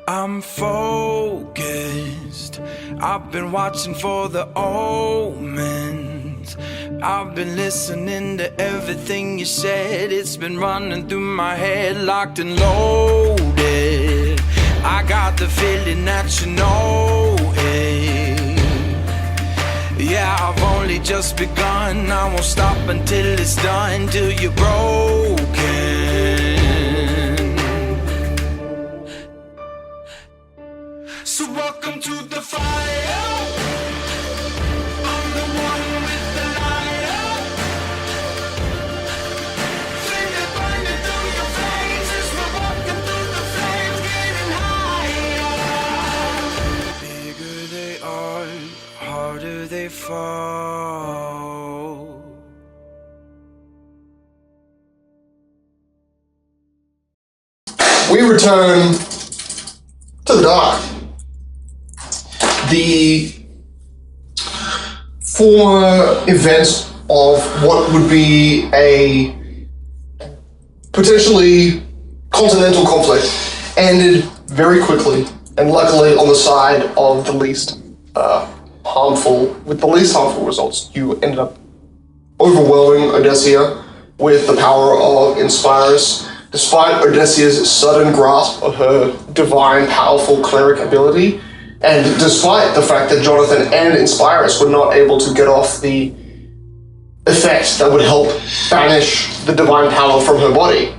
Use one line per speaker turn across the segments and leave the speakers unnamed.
I'm focused. I've been watching for the omens. I've been listening to everything you said. It's been running through my head, locked and loaded. I got the feeling that you know it. Yeah, I've only just begun. I won't stop until it's done, till you're broken. So welcome to the fire. I'm the one with the lighter. Feel it burning through your veins as we're walking through the flames, getting higher. Bigger they are, harder they fall.
We return to the dark. The former events of what would be a potentially continental conflict ended very quickly, and luckily on the side of the least harmful, with the least harmful results. You ended up overwhelming Odysseia with the power of Inspirus. Despite Odyssea's sudden grasp of her divine, powerful cleric ability, and despite the fact that Jonathan and Inspirus were not able to get off the effect that would help banish the divine power from her body,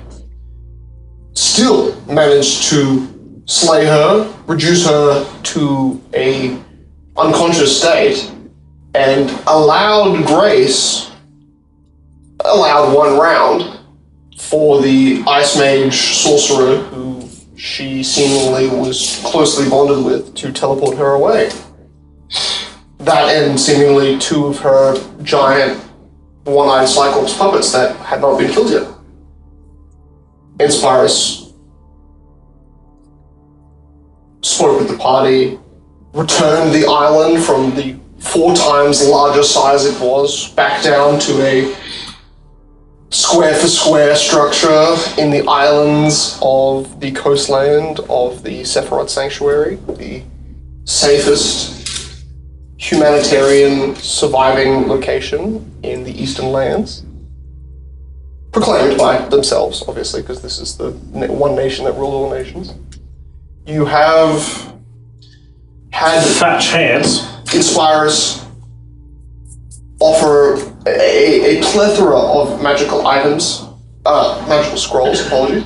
still managed to slay her, reduce her to a unconscious state, and allowed one round for the Ice Mage sorcerer who she seemingly was closely bonded with to teleport her away. That and seemingly two of her giant one-eyed Cyclops puppets that had not been killed yet. Inspirus spoke with the party, returned the island from the 4 times larger size it was back down to a square for square structure in the islands of the coastland of the Keter Sanctuary, the safest humanitarian surviving location in the Eastern Lands. Proclaimed by themselves, obviously, because this is the one nation that rules all nations. You have had
fat chance
Inspirus offer a plethora of magical items, magical scrolls, apologies,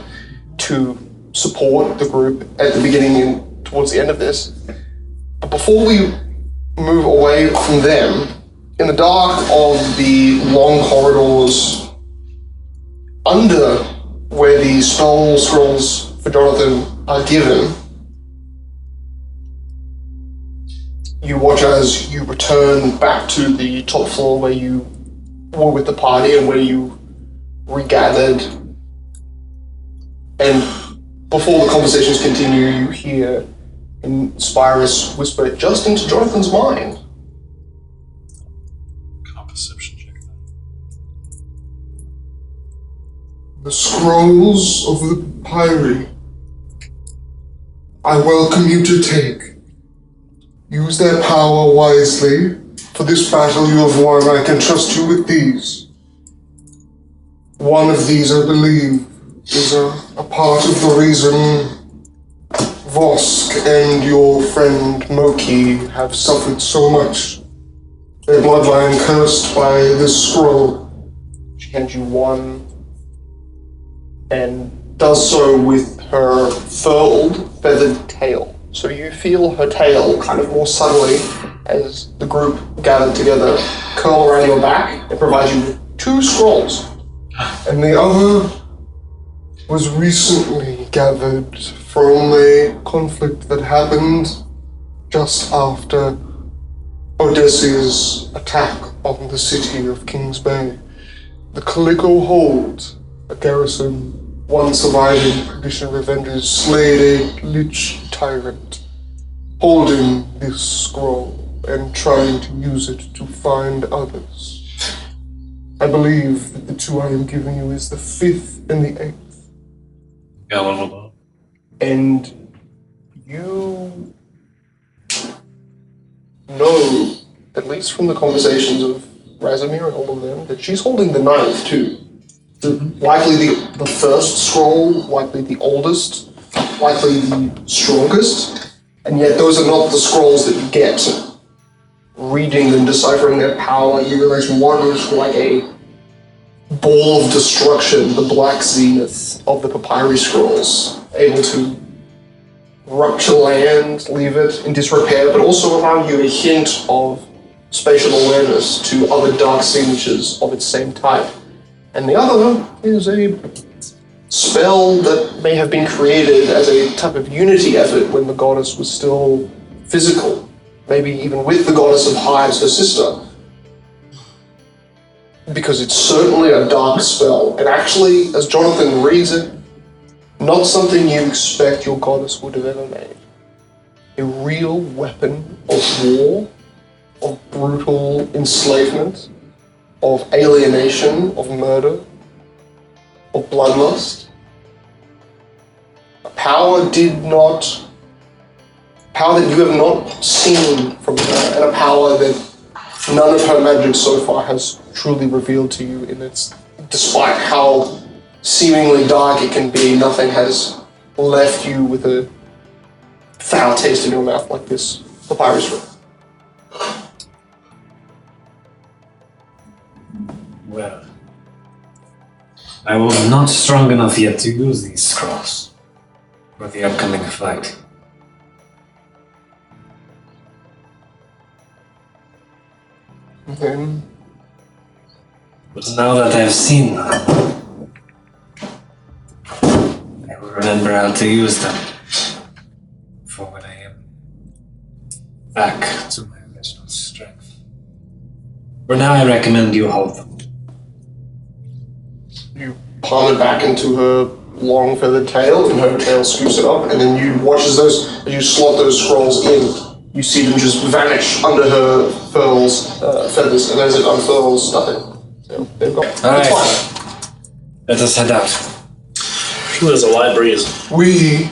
to support the group at the beginning and towards the end of this. But before we move away from them, in the dark of the long corridors under where the spell scrolls for Jonathan are given, you watch as you return back to the top floor where you were with the party and where you regathered. And before the conversations continue, you hear Inspirus whisper just into Jonathan's mind.
Can I perception check that?
The scrolls of the Pyre, I welcome you to take. Use their power wisely. For this battle you have won, I can trust you with these. One of these, I believe, is a part of the reason Vosk and your friend Moki have suffered so much. Their bloodline cursed by this scroll.
She hands you one and does so with her furled, feathered tail. So you feel her tail kind of more subtly as the group gathered together curl around your back and provide you with 2 scrolls.
And the other was recently gathered from a conflict that happened just after Odysseus' attack on the city of King's Bay. The Calico Hold, a garrison one surviving Tradition Revengers, slayed a lich tyrant, holding this scroll and trying to use it to find others. I believe that the 2 I am giving you is the 5th and the 8th.
Yeah, leveled up.
And you know, at least from the conversations of Razimir and all of them, that she's holding the ninth too. Likely the first scroll, likely the oldest, likely the strongest, and yet those are not the scrolls that you get. Reading and deciphering their power, you realize one is like a ball of destruction, the black zenith of the papyri scrolls, able to rupture land, leave it in disrepair, but also allow you a hint of spatial awareness to other dark signatures of its same type. And the other is a spell that may have been created as a type of unity effort when the goddess was still physical, maybe even with the goddess of hives, her sister. Because it's certainly a dark spell, and actually, as Jonathan reads it, not something you expect your goddess would have ever made. A real weapon of war, of brutal enslavement, of alienation, of murder, of bloodlust. A power that you have not seen from her, and a power that none of her magic so far has truly revealed to you in its, despite how seemingly dark it can be, nothing has left you with a foul taste in your mouth like this papyrus root.
Well, I was not strong enough yet to use these scrolls for the upcoming fight.
Then,
But now that I've seen them, I will remember how to use them for when I am back to my original strength. For now, I recommend you hold them.
you palm it back into her long feathered tail, and her tail scoops it up, and then you watch as you slot those scrolls in, you see them just vanish under her feathers, and as it unfurls, nothing. So they've got.
Alright.
It's fine.
Let us head out.
There's a light breeze.
We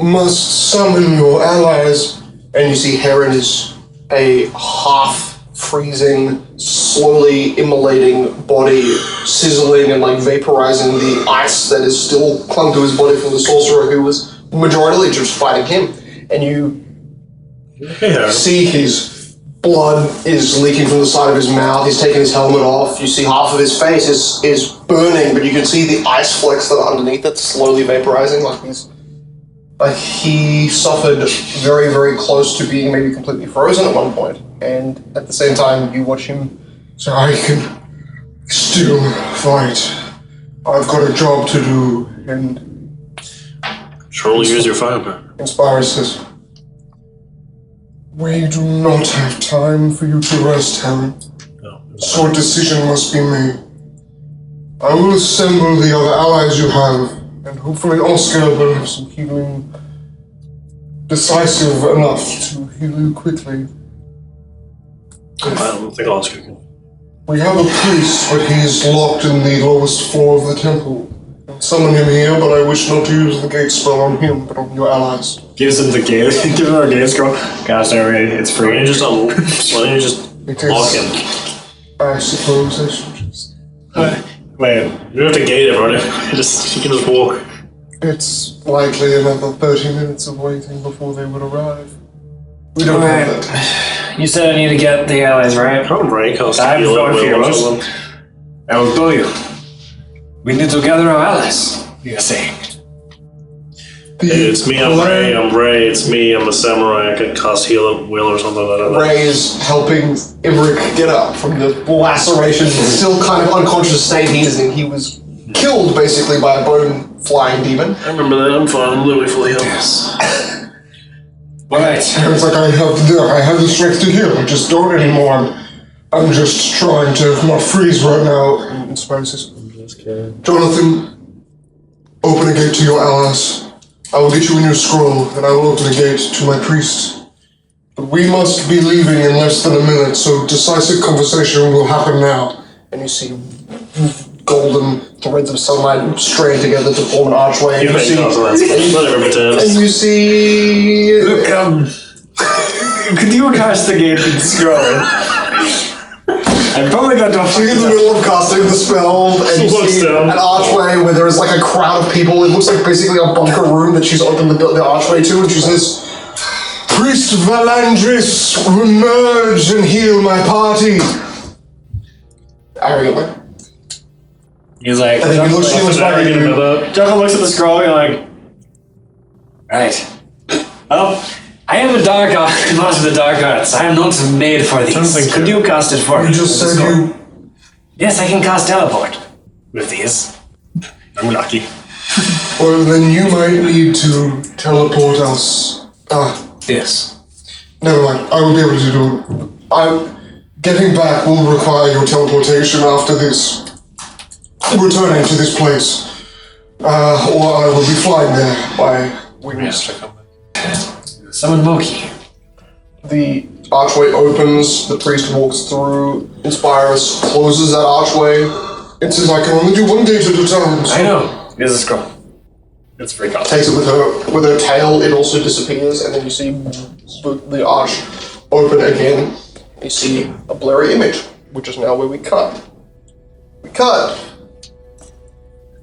must summon your allies.
And you see Heron is a half-freezing, slowly immolating body, sizzling and like vaporizing the ice that is still clung to his body from the sorcerer who was majorly just fighting him. And you see his blood is leaking from the side of his mouth. He's taken his helmet off. You see half of his face is burning, but you can see the ice flecks that are underneath it slowly vaporizing, like he suffered very, very close to being maybe completely frozen at one point. And at the same time, you watch him.
So I can still fight. I've got a job to do, and
Surely use your firepower.
Inspire says, we do not have time for you to rest, Heron.
No.
So a decision must be made. I will assemble the other allies you have, and hopefully Oscar will have some healing decisive enough to heal you quickly.
I don't think Oscar can.
We have a priest, but he is locked in the lowest floor of the temple. Summon him here, but I wish not to use the gate spell on him, but on your allies.
Gives him the gate. Give him our gate scroll. Gosh, it's
Why
free.
don't you just
It
lock
is,
him?
I suppose I should just...
Wait.
You don't have to gate it, right? You can just walk.
It's likely another 30 minutes of waiting before they would arrive. We don't have that.
You said I need to get the allies, right?
Come break us.
I'm going fearless. I will do you. We need to gather our allies, you're saying.
Hey, it's me, I'm Ray, it's me, I'm a samurai, I can cast heal at will or something like that.
Ray is helping Imric get up from the laceration, still kind of unconscious state he is in. He was killed basically by a bone-flying demon.
I remember that, I'm fine, I'm literally fully healed.
Yes. Alright.
It's like I have the strength to heal, I just don't anymore. I'm just trying to not freeze right now. And Inspire says, Jonathan, open a gate to your allies. I will get you a new scroll, and I will open a gate to my priest. But we must be leaving in less than a minute, so decisive conversation will happen now.
And you see golden threads of sunlight straying together to form an archway. And you see,
Not every turn.
and you see
Look, Could you castigate the scroll? I'm probably not doing
She's in the middle of casting the spell, and you see an archway where there is like a crowd of people. It looks like basically a bunker room that she's opened the archway to, and she says, "Priest Valandris, emerge and heal my party." Arrogantly.
He's like,
And then he looks back at you.
Jungle looks at the scroll and like, right. Well, I am a dark master of the dark arts. I am not made for these. Could you cast it for me?
You just said you...
Yes, I can cast teleport with these. I'm lucky.
Well, then you might need to teleport us.
Yes.
Never mind. I will be able to do it. Getting back will require your teleportation after this. Returning to this place. Or I will be flying there by wings.
Summon Moki.
The archway opens, the priest walks through, Inspirus closes that archway.
It says I can only do one gate at a time. So
I know. Here's a scroll. It's very cool.
Takes it with her tail, it also disappears, and then you see the arch open again. You see a blurry image, which is now where we cut. We cut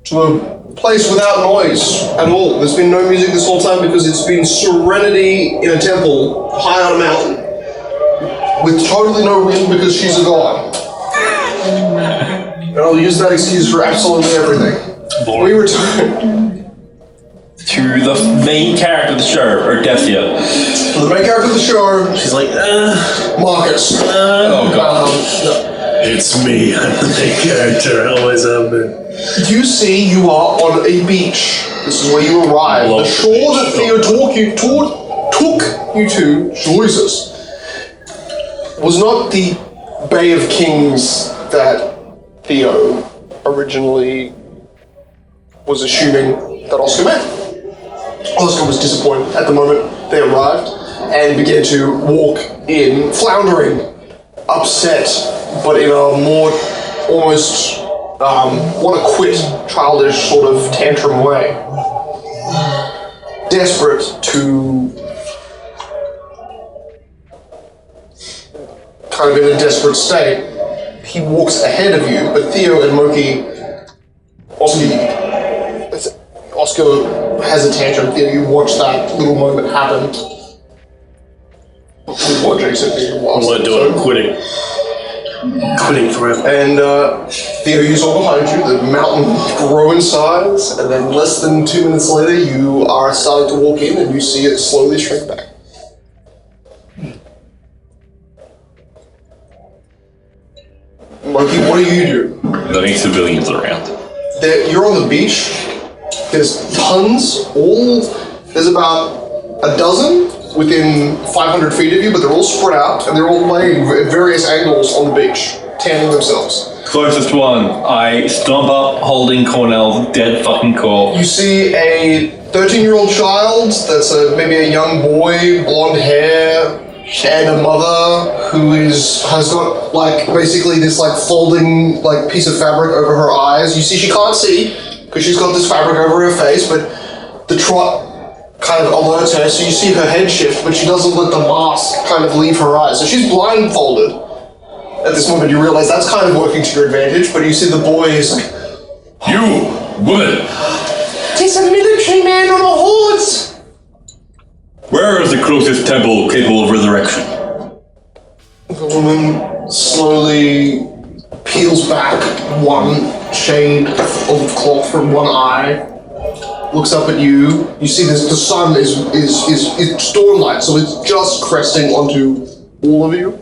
to a place without noise at all. There's been no music this whole time because it's been serenity in a temple high on a mountain with totally no wind because she's a god. And I'll use that excuse for absolutely everything. We return
to the main character of the show, or Decia.
to the main character of the show,
She's like,
Marcus.
oh god.
It's me, I'm the main character, I always have been.
You see, you are on a beach. This is where you arrive.
Love
The
the
shore that
beach.
Theo took you to, Jesus, was not the Bay of Kings that Theo originally was assuming that Oscar meant. Oscar was disappointed at the moment they arrived and began to walk in, floundering, upset, but in a more almost want to quit, childish sort of tantrum way. Desperate to, kind of in a desperate state, he walks ahead of you, but Theo and Moki, Oscar has a tantrum. Theo, you watch that little moment happen. With what Jason did.
What am I doing? Quitting forever.
And Theo, you saw behind you the mountain grow in size, and then less than 2 minutes later, you are starting to walk in, and you see it slowly shrink back. Moki, what do you do?
Letting civilians around.
You're on the beach. There's tons. There's about a dozen within 500 feet of you, but they're all spread out, and they're all laying at various angles on the beach, tanning themselves.
Closest one, I stomp up holding Cornell dead fucking core.
You see a 13-year-old child that's maybe a young boy, blonde hair, and a mother who has got like basically this like folding like piece of fabric over her eyes. You see she can't see because she's got this fabric over her face, but the trot kind of alerts her, so you see her head shift, but she doesn't let the mask kind of leave her eyes. So she's blindfolded. At this moment you realize that's kind of working to your advantage, but you see the boy is like,
You, woman!
"It's a military man on a horse!"
Where is the closest temple capable of resurrection?
The woman slowly peels back one shade of cloth from one eye, looks up at you. You see this, the sun is stormlight, so it's just cresting onto all of you.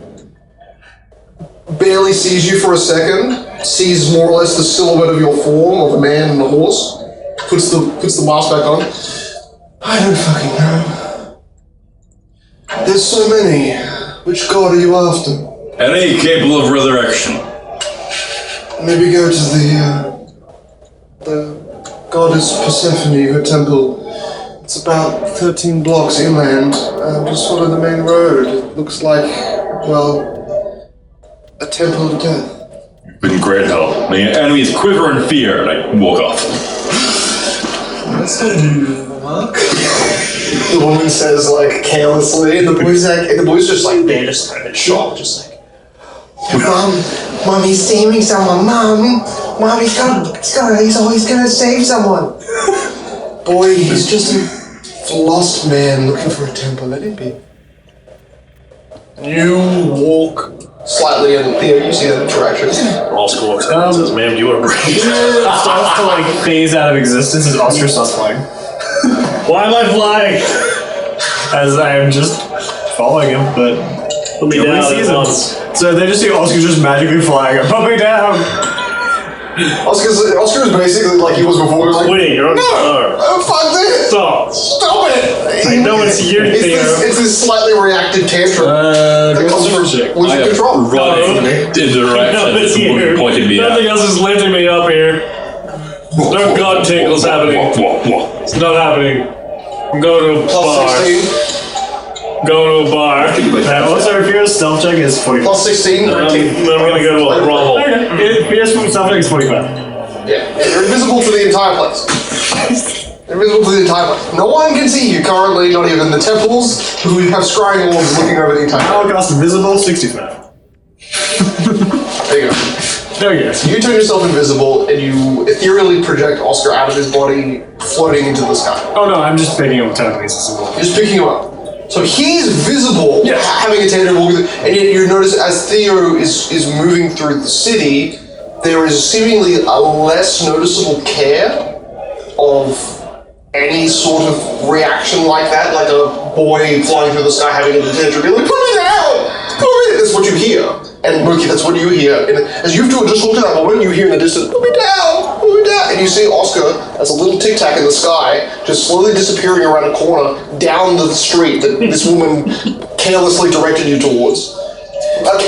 Barely sees you for a second, sees more or less the silhouette of your form of a man and a horse, puts the mask back on. I don't fucking know. There's so many. Which god are you after?
Any capable of resurrection.
Maybe go to the goddess Persephone, her temple. It's about 13 blocks inland. Just follow the main road. It looks like, well, a temple of death.
Been great help. My enemies quiver in fear, and I walk off.
The woman says, like, carelessly, and the boy's just like, they're just kind of in shock, just like, Mom, he's saving someone, Mom, he's always gonna save someone. Boy, he's just a lost man looking for a temple, let him be. You walk slightly, and Theo, you see that interaction.
Oscar walks out and says, "Ma'am, you are brave."
Starts to like phase out of existence as Oscar starts flying.
Why am I flying?
As I am just following him, but
Put me
nobody
down
sees
at
him.
once.
So they just see Oscar just magically flying. Put me down!
Oscar is basically like he was before, like,
Wait, you're on the car.
oh, fuck this!
Stop.
Stop it!
I know it's your thing.
It's this slightly reactive tantrum that comes from
check.
losing
I am
control.
running in the direction
No, it's
that
here.
the pointed me
Nothing
at.
else is lifting me up here. No god tingles happening. It's not happening. I'm going to a bar.
Plus 16.
Going to a bar.
What's our Fierce stealth check is 45.
Plus 16, 19.
Then I'm gonna go to a rumble.
Fierce stealth check is 45.
Yeah, you're invisible to the entire place. You're invisible to the entire place. No one can see you currently, not even the temples, who have scrying orbs looking over the entire
I'll cast invisible 65.
There you go.
There he is.
You turn yourself invisible, and you ethereally project Oscar out of his body, floating into the sky.
Oh no, I'm just picking up telekinesis.
You're just picking him up. So he's visible, having a tandem walking, and yet you notice as Theo is moving through the city, there is seemingly a less noticeable care of any sort of reaction like that, like a boy flying through the sky having a tantrum, being like, put me down! Put me down! That's what you hear. And Moki, that's what you hear. And as you two just looked at that moment, you hear in the distance, put me down! Put me down! And you see Oscar as a little tic-tac in the sky, just slowly disappearing around a corner, down the street that this woman carelessly directed you towards.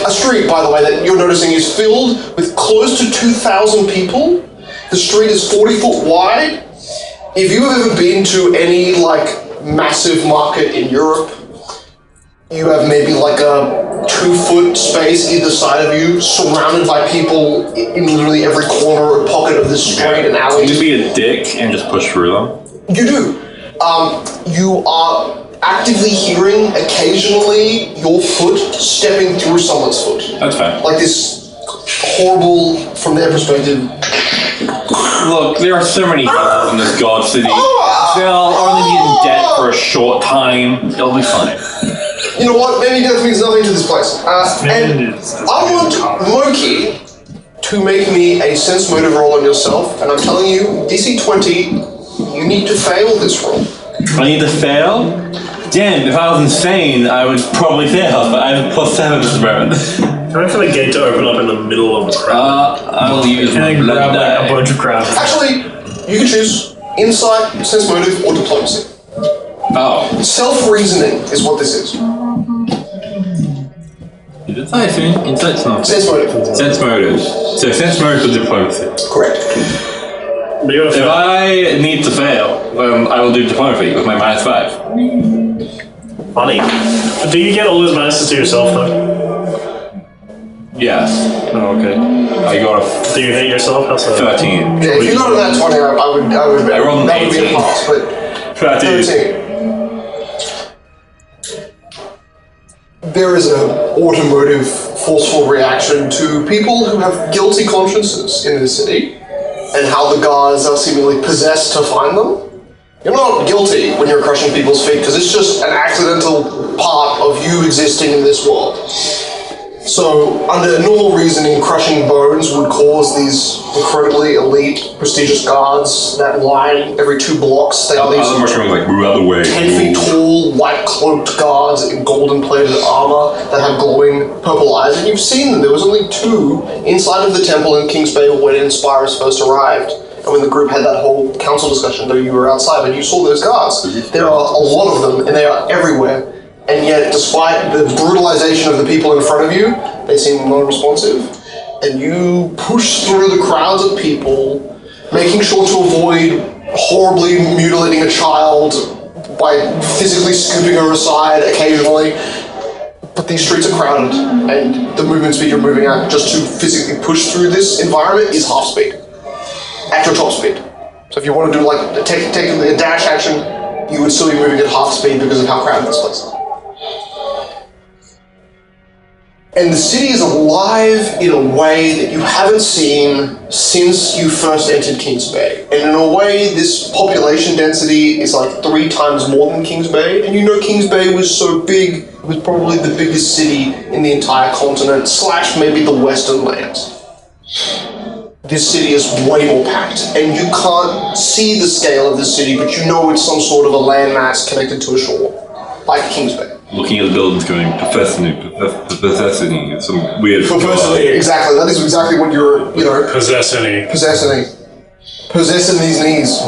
A street, by the way, that you're noticing is filled with close to 2,000 people. The street is 40 foot wide. If you have ever been to any, like, massive market in Europe, you have maybe like a 2-foot space either side of you, surrounded by people in literally every corner or pocket of this street and alley.
Can you be a dick and just push through them?
You do. You are actively hearing occasionally your foot stepping through someone's foot.
That's fine.
Like this horrible, from their perspective.
Look, there are so many people in this god city. They'll only be in debt for a short time. It'll be fine.
You know what? Maybe death means nothing to this place. And I want Moki to make me a sense motive roll on yourself, and I'm telling you, DC 20, you need to fail this roll.
I need to fail? Damn, if I was insane, I would probably fail, but I have +7 at the moment.
Can I for the gate to open up in the middle of the crowd?
I'll use my
And
blood
grab like a
die.
bunch of crowd.
Actually, you can choose insight, sense motive, or diplomacy.
Oh.
Self-reasoning is what this is.
Insight's not.
Sense motive.
Sense motive. So sense motive for diplomacy.
Correct.
But you gotta
If
fail.
I need to fail, I will do diplomacy with my -5.
Funny. Do you get all those bonuses to yourself though?
Yes.
Oh, okay.
I got a
Do you hate yourself? How's that?
13.
Yeah, if you got that 20, I would
I rolled an
that would be a
18.
pass, but 13. There is an automotive, forceful reaction to people who have guilty consciences in this city, and how the guards are seemingly possessed to find them. You're not guilty when you're crushing people's feet, because it's just an accidental part of you existing in this world. So, under normal reasoning, crushing bones would cause these incredibly elite, prestigious guards that line every 2 blocks. They are these
Other mushrooms like move out of the way.
10 feet tall, white-cloaked guards in golden-plated armor that have glowing purple eyes, and you've seen them. There was only 2 inside of the temple in King's Bay when Inspirus first arrived, and when the group had that whole council discussion, though you were outside, but you saw those guards. There are a lot of them, and they are everywhere. And yet, despite the brutalization of the people in front of you, they seem non-responsive. And you push through the crowds of people, making sure to avoid horribly mutilating a child by physically scooping her aside occasionally. But these streets are crowded, and the movement speed you're moving at just to physically push through this environment is half speed. At your top speed. So if you want to do like take a dash action, you would still be moving at half speed because of how crowded this place is. And the city is alive in a way that you haven't seen since you first entered Kings Bay. And in a way, this population density is like 3 times more than Kings Bay. And you know Kings Bay was so big, it was probably the biggest city in the entire continent, / maybe the Western lands. This city is way more packed, and you can't see the scale of the city, but you know it's some sort of a landmass connected to a shore, like Kings Bay.
Looking at the buildings going, Professor, some weird...
Exactly, that is exactly what you're,
Possessing.
Possessing these knees.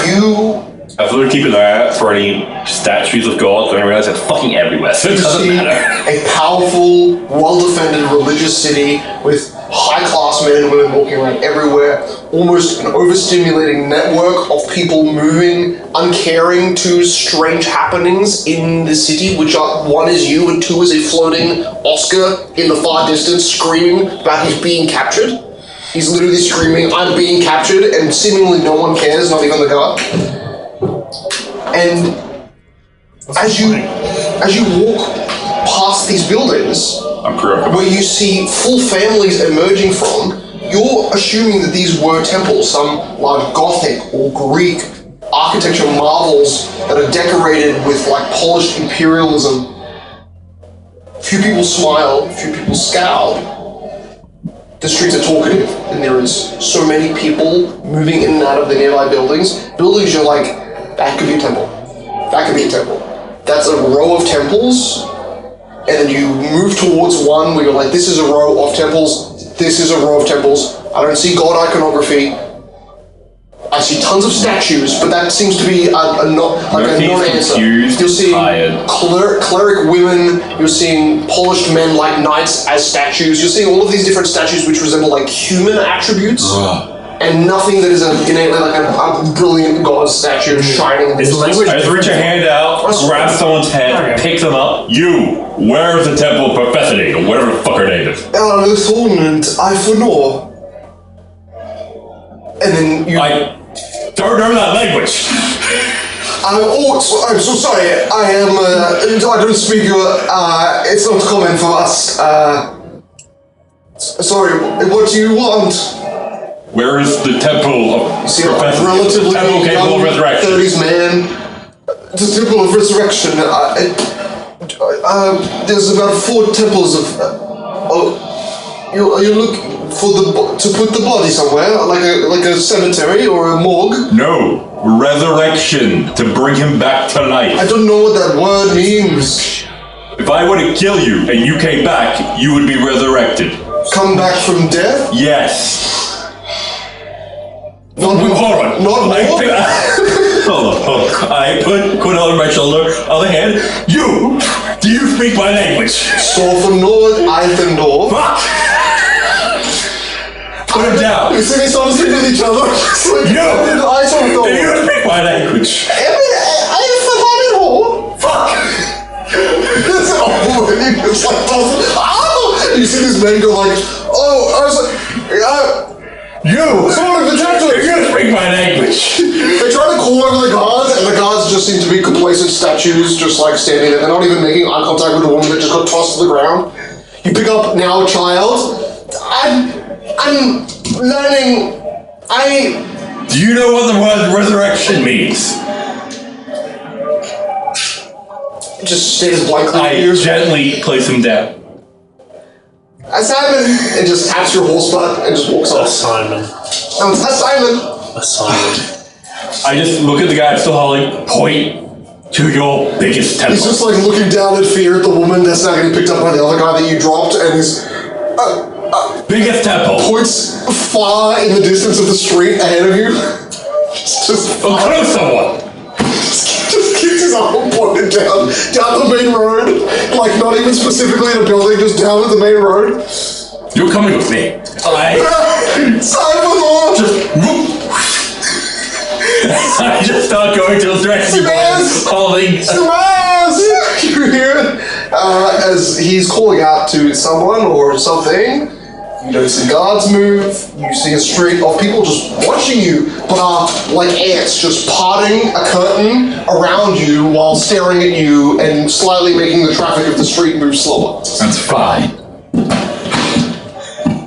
You...
I thought we'd keep an eye out for any statues of God, and I realize they're fucking everywhere, so it doesn't matter.
A powerful, well-defended religious city with high-class men and women walking around everywhere, almost an overstimulating network of people moving, uncaring to strange happenings in the city, which are 1 is you and 2 is a floating Oscar in the far distance screaming about he's being captured. He's literally screaming, "I'm being captured," and seemingly no one cares, not even the guard. And as you walk past these buildings, where you see full families emerging from, you're assuming that these were temples, some large Gothic or Greek architecture marvels that are decorated with like polished imperialism. Few people smile, few people scowl. The streets are talkative, and there is so many people moving in and out of the nearby buildings. Buildings you're like, that could be a temple. That could be a temple. That's a row of temples, and then you move towards one where you're like, this is a row of temples, this is a row of temples. I don't see god iconography. I see tons of statues, but that seems to be a non-answer. You're seeing cleric women, you're seeing polished men like knights as statues, you're seeing all of these different statues which resemble like human attributes. And nothing that is innately like a brilliant god statue shining in the distance.
I just reach a hand out, grab someone's head, pick them up. You, where is the temple of Persephone, or whatever the fuck her name is?
Atonement, I fornor. And then you...
I don't know that language.
I'm so sorry. I don't speak your... it's not common for us. Sorry, what do you want?
Where is the temple of Persephone?
Relatively
temple capable of resurrection.
30s man. The temple of resurrection. There's about 4 temples of... you look for to put the body somewhere, like a cemetery or a morgue?
No, resurrection, to bring him back to life.
I don't know what that word means.
If I were to kill you and you came back, you would be resurrected.
Come back from death?
Yes.
Not
hold on. I put Cornell on my shoulder. Other hand, do you speak my language?
So for North, I for North.
Fuck! Put him down.
You see me sort of speak with each other? I sort of
do you speak my language?
I fuck! It's awful. It's like, oh! You see this man go like, oh, I was like, someone in the chapter!
You speak my language!
They try to call over the guards, and the guards just seem to be complacent statues, just like standing there. They're not even making eye contact with the woman that just got tossed to the ground. You pick up now a child. I'm learning.
Do you know what the word resurrection means?
Just stares blankly.
I gently place him down.
Simon! And just taps your horse butt and just walks off.
Simon.
Simon!
Simon.
I just look at the guy still holding, point to your biggest temple.
He's just like looking down in fear at the woman that's not getting picked up by the other guy that you dropped, and he's...
biggest temple.
Points far in the distance of the street ahead of you. Just
closer one.
Just kicks his arm pointed down the main road. Like not even specifically in a building, just down at the main road.
You're coming with me.
Simon!
I just start going to the direction holding.
You hear as he's calling out to someone or something. You don't see guards move. You see a street of people just watching you, but are like ants, just parting a curtain around you while staring at you and slightly making the traffic of the street move slower.
That's fine.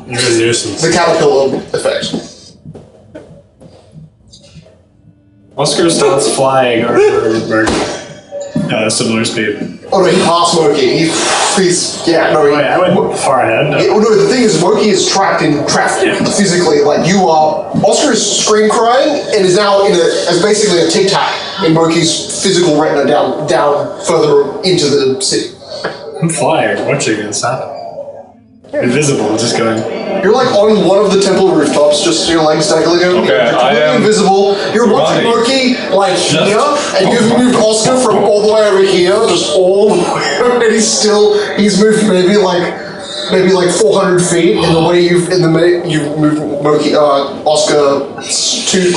You're a nuisance.
The caterpillar effect.
Oscar starts flying over similar speed.
Oh no, he passed Moki. He's
I went far ahead. No.
Oh no, the thing is, Moki is trapped in traffic physically. Like you are, Oscar is scream crying and is now as basically a tic tac in Moki's physical retina down further into the city.
I'm flying, watching this happen. Invisible, just going.
You're like on one of the temple rooftops, just your legs dangling over.
Okay,
You're
I am
invisible. You're watching Moki like here, and you've moved Oscar from all the way over here, just all the way, and he's moved maybe like 400 feet in the way you've moved Moki, Oscar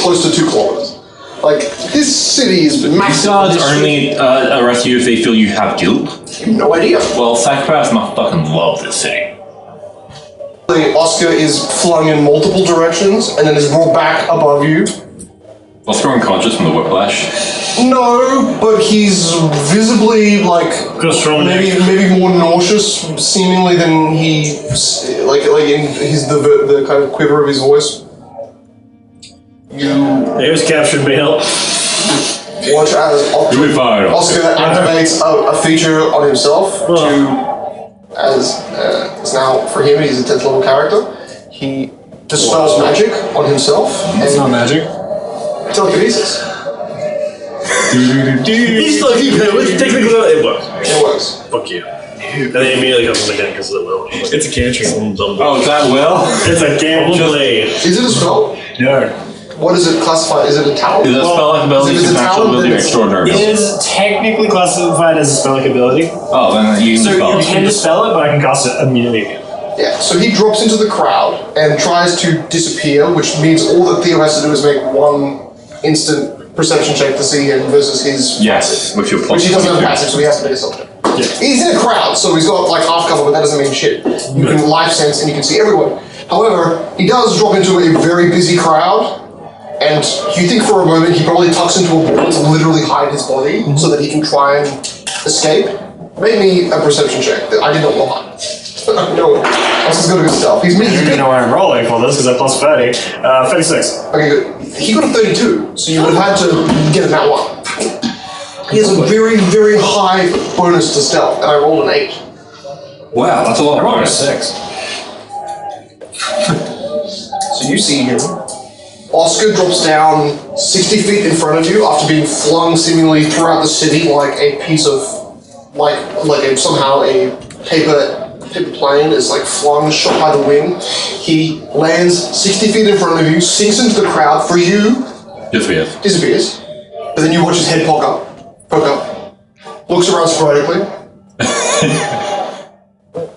close to 2 kilometers. Like this city has been massive.
Guards only arrest you if they feel you have guilt.
You have no idea.
Well, psychopaths must fucking love this city.
Oscar is flung in multiple directions and then is brought back above you.
Oscar unconscious from the whiplash.
No, but he's visibly maybe more nauseous, seemingly than he in the kind of quiver of his voice.
There's captured mail.
Watch as
You'll be fine.
Oscar activates a feature on himself as now for him he's a 10th level character. He dispels magic on himself.
It's not magic.
Telekinesis.
He's technically it works.
It works.
Fuck you. And then immediately comes again because of the will. It's a cantrip.
Oh, is that will?
It's a gamble blade.
Is it a spell?
No.
What is it classified? Is it a talent?
Is it a spell-like ability, supernatural ability, or extraordinary
It
ability?
is technically classified as a spell-like ability.
Oh, then you can dispel
You
it.
can dispel it, but I can cast it immediately again.
Yeah, so he drops into the crowd and tries to disappear, which means all that Theo has to do is make one instant perception check to see him versus his
Yes, with your plus.
which he doesn't have passive, so he has to make a self check.
Yeah.
He's in a crowd, so he's got like half cover, but that doesn't mean shit. You can life sense and you can see everyone. However, he does drop into a very busy crowd, and you think for a moment he probably tucks into a ball to literally hide his body so that he can try and escape. Make me a perception check. I did not know how. No, this is good at good stuff. He's
You know why I'm rolling for this, because I plus 30. 36.
Okay, good. He got a 32, so you would have had to get a nat 1. He has a very, very high bonus to stealth, and I rolled an 8.
Wow, that's a lot of
I rolled a
bonus.
6.
So you see him. Oscar drops down 60 feet in front of you after being flung seemingly throughout the city like a piece of, somehow a paper plane is like flung, shot by the wind. He lands 60 feet in front of you, sinks into the crowd. For you, disappears. But then you watch his head poke up, looks around sporadically.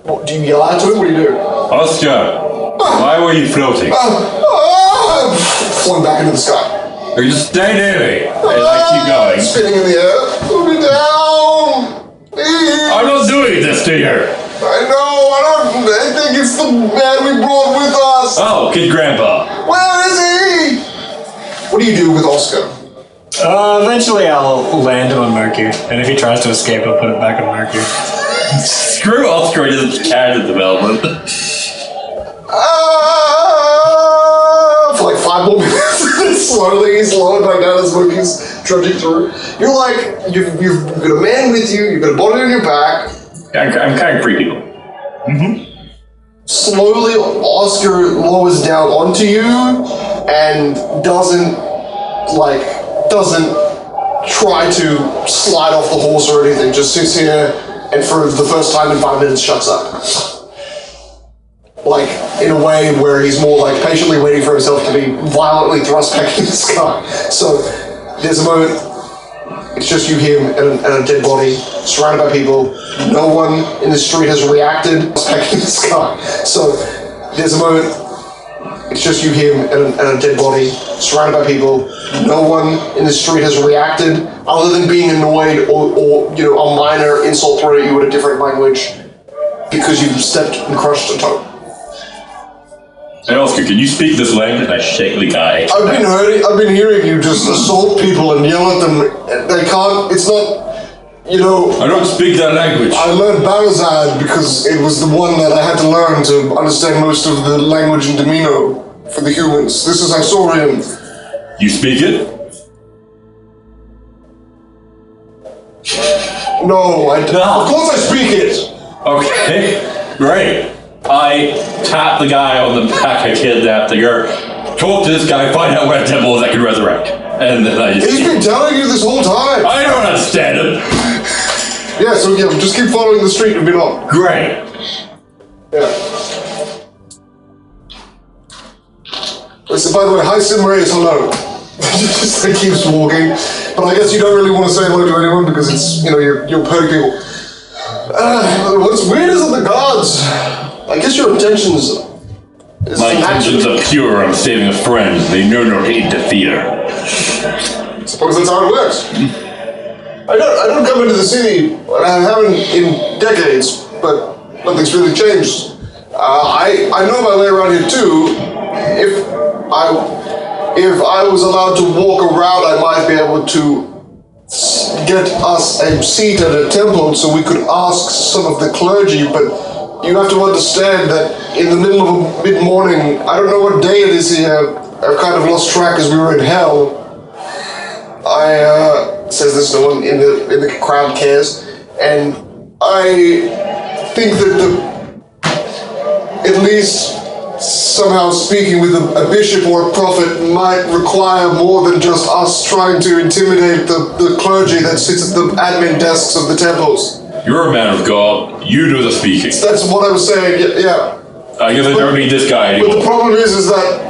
What, do you yell out to him? What do you do?
Oscar, why were you floating?
Flung back into the sky.
Or you just stay near me and I keep going.
Spinning in the air. Put me down. Please.
I'm not doing this to you.
I know, I think it's the man we brought with us.
Oh, Kid Grandpa.
Where is he? What do you do with Oscar?
Eventually I'll land on Moki, and if he tries to escape, I'll put it back on Moki.
Screw Oscar and his character development.
For like 5 more minutes. Slowly he's slowing back down as Moki's trudging through. You're like, you've got a man with you, you've got a body on your back.
I'm kind of creepy.
Slowly, Oscar lowers down onto you and doesn't try to slide off the horse or anything. Just sits here and for the first time in 5 minutes shuts up. Like, in a way where he's more like patiently waiting for himself to be violently thrust back in the sky. So, there's a moment. It's just you, him, and a dead body, surrounded by people. No one in the street has reacted. Back in the sky. So, there's a moment. It's just you, him, and a dead body, surrounded by people. No one in the street has reacted, other than being annoyed or a minor insult thrown at you in a different language because you've stepped and crushed a toe.
Hey, Oscar, can you speak this language? I shake the guy.
I've been hearing you just assault people and yell at them. They can't. It's not. You know.
I don't speak that language.
I learned Barazad because it was the one that I had to learn to understand most of the language in Domino for the humans. This is Isaurian.
You speak it?
No, of course I speak it.
Okay, great. I tap the guy on the back I kidnapped the girl. Talk to this guy, find out where the temple is I can resurrect. And then I just...
He's been telling you this whole time.
I don't understand him.
Yeah, so just keep following the street and be on.
Great.
Yeah. Listen, by the way, hi Simrays, hello. Just keeps walking. But I guess you don't really want to say hello to anyone because it's, you're hurting people. What's weird is that the guards, I guess your intentions...
My intentions are pure. I'm saving a friend. They know no hate to fear.
Suppose that's how it works. I don't come into the city, I haven't in decades, but nothing's really changed. I know my way around here too. If I was allowed to walk around, I might be able to get us a seat at a temple so we could ask some of the clergy, but you have to understand that in the middle of a mid-morning, I don't know what day it is here, I've kind of lost track as we were in hell. Says this no one in the crowd cares, and I think that at least somehow speaking with a bishop or a prophet might require more than just us trying to intimidate the clergy that sits at the admin desks of the temples.
You're a man of God. You do the speaking.
That's what I was saying, yeah.
I guess I don't need this guy anymore.
But the problem is that,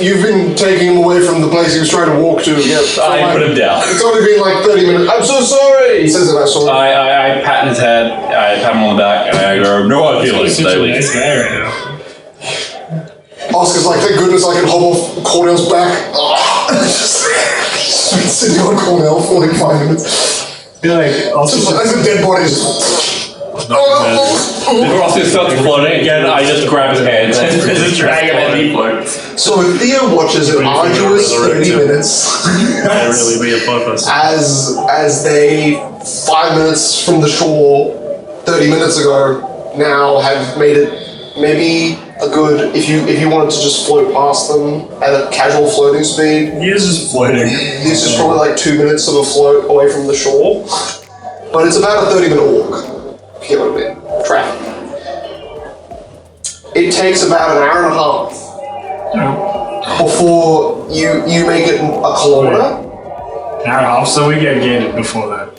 you've been taking him away from the place he was trying to walk to. Yeah,
I put him down.
It's only been like 30 minutes. I'm so sorry! He says it, I saw it.
I pat his head, I pat him on the back, and I go, no hard feelings.
Such a nice guy right now.
Oscar's like, thank goodness I can hop off Cornell's back. Just been sitting on Cornell for like 5 minutes.
I feel like also
As a dead body.
Before Oscar starts floating again, I just grab his hands and just drag him and he floats.
So Theo watches an arduous 30 minutes
really be a purpose.
as they, 5 minutes from the shore, 30 minutes ago, now have made it maybe a good, if you wanted to just float past them at a casual floating speed.
He is just floating.
This is probably like 2 minutes of a float away from the shore. But it's about a 30-minute walk. If you get what I mean. Traffic. It takes about an hour and a half before you make it a kilometer.
an hour and a half, so we get gated before that.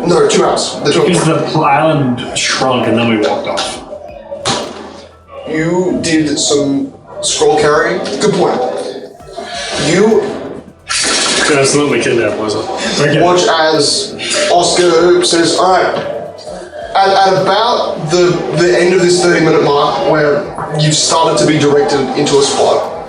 No, 2 hours.
Because the island shrunk and then we walked off.
You did some scroll carrying. Good point. You
Absolutely kidnapped, was it?
watch as Oscar says, alright, at about the end of this 30-minute mark where you've started to be directed into a spot,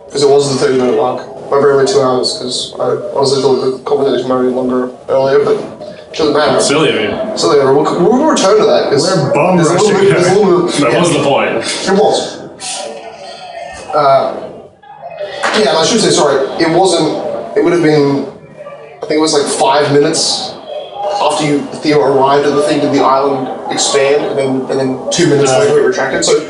because it was the 30-minute mark, my brain went 2 hours because I honestly thought the conversation might be longer earlier, but it doesn't matter.
Silly of you.
So yeah, we'll return to that.
We're bum
there's a little
rushing.
bit- there's a little bit-
That was the point.
It was. Yeah, and I should say, sorry, it wasn't, it would have been, I think it was like 5 minutes after Theo arrived at the thing, did the island expand, and then 2 minutes later it retracted. So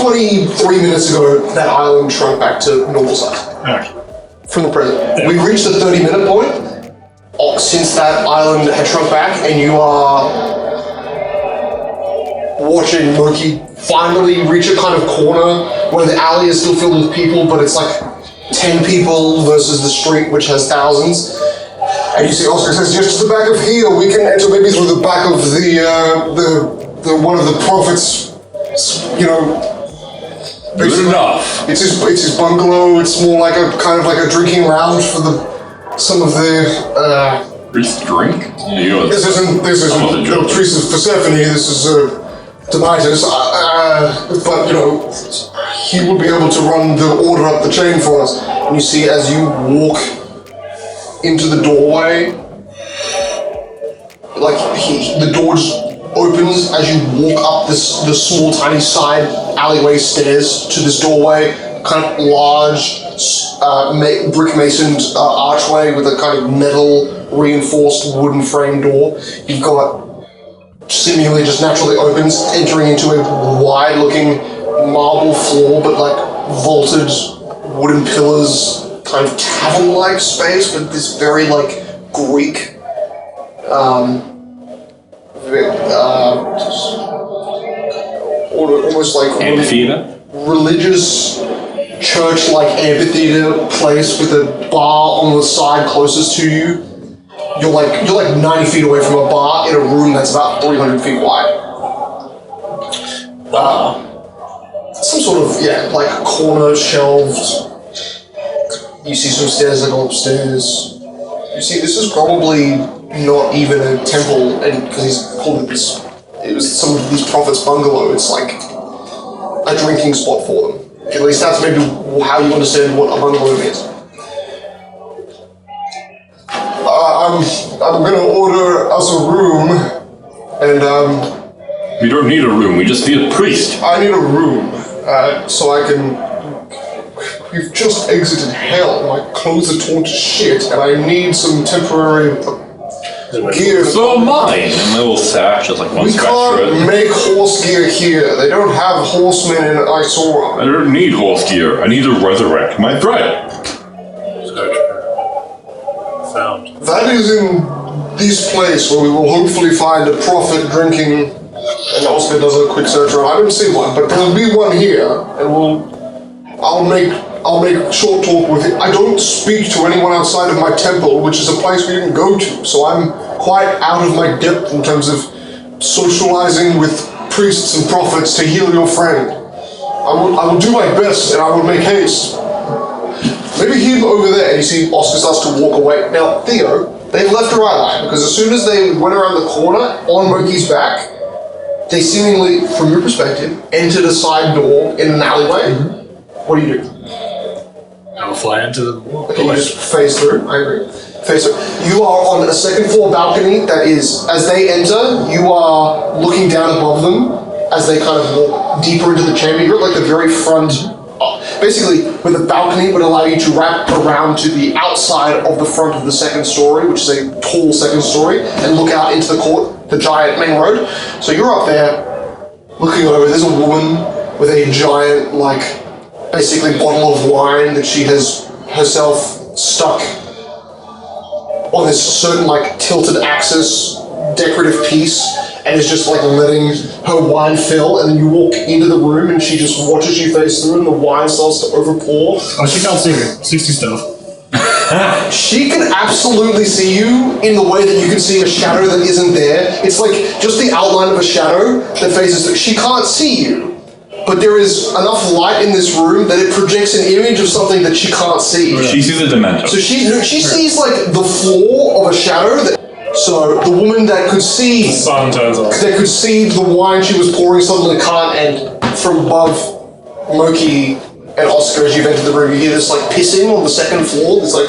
23 minutes ago, that island shrunk back to normal size.
Okay.
From the present. We reached the 30-minute point since that island had shrunk back, and you are watching Moki finally reach a kind of corner where the alley is still filled with people, but it's like 10 people versus the street, which has thousands. And you see Oscar says, just to the back of here, we can enter maybe through the back of the one of the prophets,
Good enough.
It's his bungalow. It's more like a kind of like a drinking lounge for some of the.
Just drink?
This isn't Trees of Persephone. This is Demetrius. But he will be able to run the order up the chain for us. And you see as you walk into the doorway, like the door just
opens as you walk up the small, tiny side alleyway stairs to this doorway. Kind of large, brick masoned archway with a kind of metal reinforced wooden frame door. You've got seemingly just naturally opens, entering into a wide looking marble floor, but like vaulted wooden pillars, kind of cavern-like space, but this very like Greek, almost like
Amphitheater?
religious church-like amphitheater place with a bar on the side closest to you. You're like 90 feet away from a bar in a room that's about 300 feet wide. Some sort of like corner shelved. You see some stairs that go upstairs. You see, this is probably not even a temple, and because he's called it this, it was some of these prophets' bungalow. It's like a drinking spot for them. At least that's maybe how you understand what a bungalow is. I'm gonna order us a room, and
We don't need a room, we just need a priest.
I need a room, so I can. We've just exited hell. My clothes are torn to shit, and I need some temporary gear.
So mine. And my little sash is like one
We
scratch
can't
through it.
make horse gear here. They don't have horsemen in Isora.
I don't need horse gear. I need to resurrect my thread.
Found.
That is in this place where we will hopefully find a prophet drinking. And Oscar does a quick search around. I don't see one, but there'll be one here, and I'll make short talk with it. I don't speak to anyone outside of my temple, which is a place we didn't go to, so I'm quite out of my depth in terms of socializing with priests and prophets to heal your friend. I will do my best, and I will make haste. Maybe him over there. And you see Oscar starts to walk away. Now, Theo, they've left a right eye, because as soon as they went around the corner on Moki's back, they seemingly, from your perspective, entered a side door in an alleyway. What do you do?
I'll fly into the wall.
You just phase through. I agree. Phase through. You are on a second floor balcony that is, as they enter, you are looking down above them as they kind of walk deeper into the chamber. You're at like the very front, basically where the balcony would allow you to wrap around to the outside of the front of the second story, which is a tall second story, and look out into the court, the giant main road. So you're up there looking over. There's a woman with a giant, like, basically bottle of wine that she has herself stuck on this certain like tilted axis decorative piece, and is just like letting her wine fill, and then you walk into the room and she just watches you face through and the wine starts to overpour.
Oh, she can't see me. 60 stuff.
She can absolutely see you in the way that you can see a shadow that isn't there. It's like just the outline of a shadow that faces. She can't see you, but there is enough light in this room that it projects an image of something that she can't see.
She sees a Demento.
So she sees like the floor of a shadow. So the woman that could see
The sun turns off.
that could see the wine she was pouring suddenly can't, and from above Moki and Oscar, as you've entered the room, you hear this like pissing on the second floor. There's like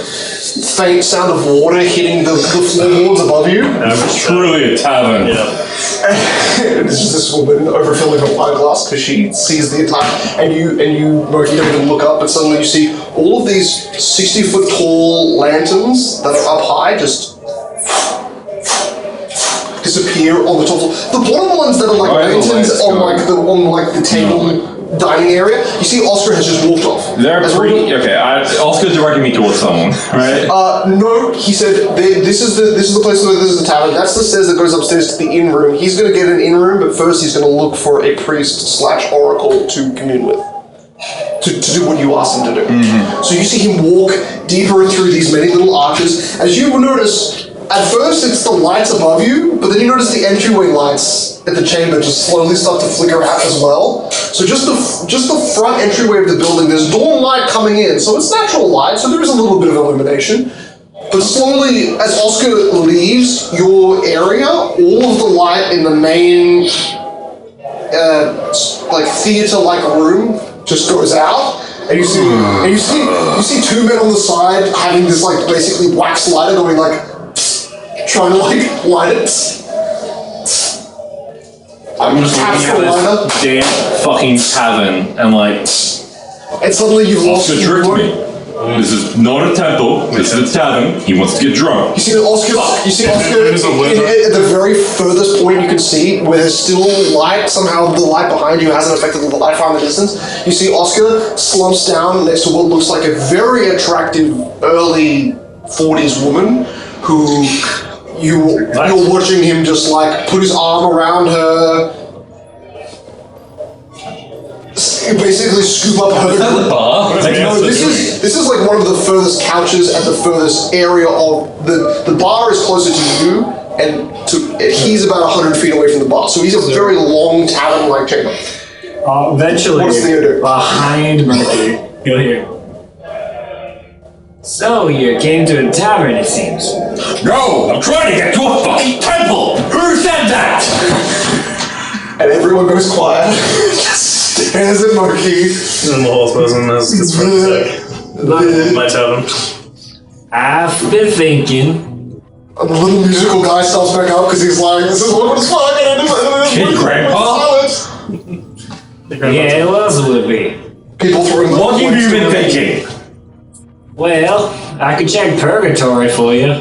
faint sound of water hitting the floorboards above you.
It's truly a tavern.
This is this woman overfilling her wine glass because she sees the entire. And you, Moki, don't even look up, but suddenly you see all of these 60-foot tall lanterns that are up high just disappear on the top floor. The bottom ones that are like lanterns on the table dining area, you see Oscar has just walked off.
They're pretty okay. Oscar's directing me towards someone, right?
No, he said this is the place where this is the tavern. That's the stairs that goes upstairs to the inn room. He's going to get an inn room, but first he's going to look for a priest/oracle to commune with. To do what you asked him to do. Mm-hmm. So you see him walk deeper through these many little arches. As you will notice, at first it's the lights above you, but then you notice the entryway lights at the chamber just slowly start to flicker out as well. So just the front entryway of the building, there's dawn light coming in, so it's natural light, so there is a little bit of illumination. But slowly, as Oscar leaves your area, all of the light in the main like theater-like room just goes out, and you see two men on the side having this like basically wax lighter going like trying to like light it.
I'm just looking at this damn fucking tavern and like,
And suddenly you've lost
Oscar tricked me. This is not a temple. This is a tavern. He wants to get drunk.
You see Oscar at the very furthest point you can see, where there's still light. Somehow the light behind you hasn't affected the light far in the distance. You see Oscar slumps down next to what looks like a very attractive early 40s woman who you're watching him just like put his arm around her, basically scoop up her.
Is that the bar?
No, this is like one of the furthest couches at the furthest area of the bar is closer to you, and he's about 100 feet away from the bar, so he's a very long tavern-like chamber.
Eventually,
What's the order?
behind Moki, you'll hear. So you came to a tavern, it seems.
No, I'm trying to get to a fucking temple. Who said that?
And everyone goes quiet. Stares at Moki.
and the whole person has gets fucking sick. My tavern.
I've been thinking.
And the little musical guy starts back up because he's like, "This is what it's fucking."
Hey, Grandpa.
Yeah, what else would it be?
People throwing.
What have you been thinking?
Well, I could check purgatory for you.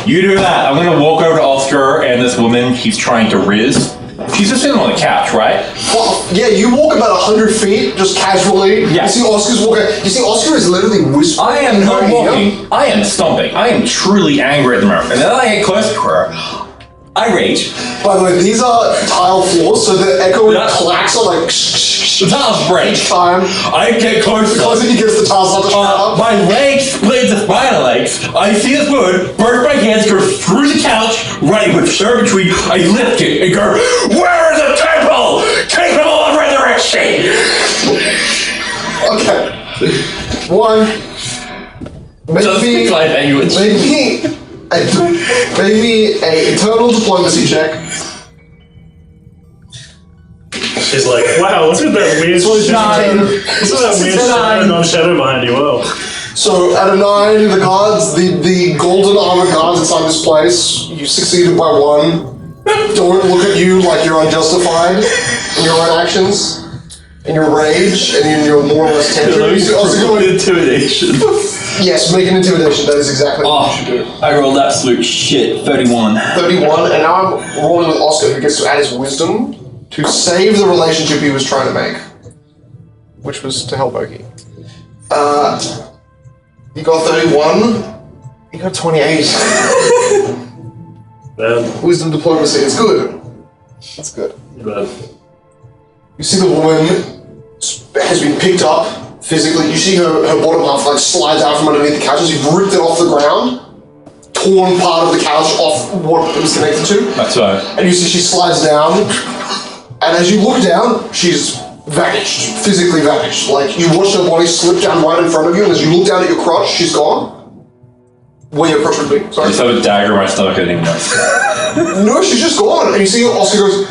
You do that. I'm gonna walk over to Oscar and this woman he's trying to riz. She's just sitting on the couch, right?
Well, yeah, you walk about 100 feet just casually.
Yeah.
You see Oscar's walking. You see Oscar is literally whispering.
I am not walking. I am stomping. I am truly angry at the moment. And then I get close to her. I rage.
By the way, these are tile floors, so the echoing
Yeah.
clacks are like
The tiles break.
each time.
I get close.
The closer he gets, the tiles start to shut up.
My legs split into spider legs. I see this wood, burst my hands, go through the couch, running with circuitry. I lift it and go, "Where is the temple? Capable of resurrection!"
Okay. One.
Just
Maybe.
like language.
Maybe a internal diplomacy check.
She's like, wow, what's with that weird shadow, non-shadow behind you? Whoa.
So at a 9, the guards, the golden armored guards inside this place, you succeeded by 1. Don't look at you like you're unjustified in your own actions, in your rage, and in your more or less tension.
Intimidation.
Yes, make an intimidation. That is exactly what you should do.
I rolled absolute shit. 31.
31, and now I'm rolling with Oscar, who gets to add his wisdom to save the relationship he was trying to make, which was to help Moki. You got 31. You got 28.
Bad.
Wisdom diplomacy. It's good. It's good.
Bad.
You see the woman has been picked up physically. You see her bottom half like slides out from underneath the couch as you've ripped it off the ground, torn part of the couch off what it was connected to.
That's right.
And you see she slides down, and as you look down, she's vanished, physically vanished. Like you watch her body slip down right in front of you, and as you look down at your crotch, she's gone. Where your crotch would be.
I
Sorry.
just have a dagger in my stomach. I didn't even know.
No, she's just gone. And you see Oscar goes,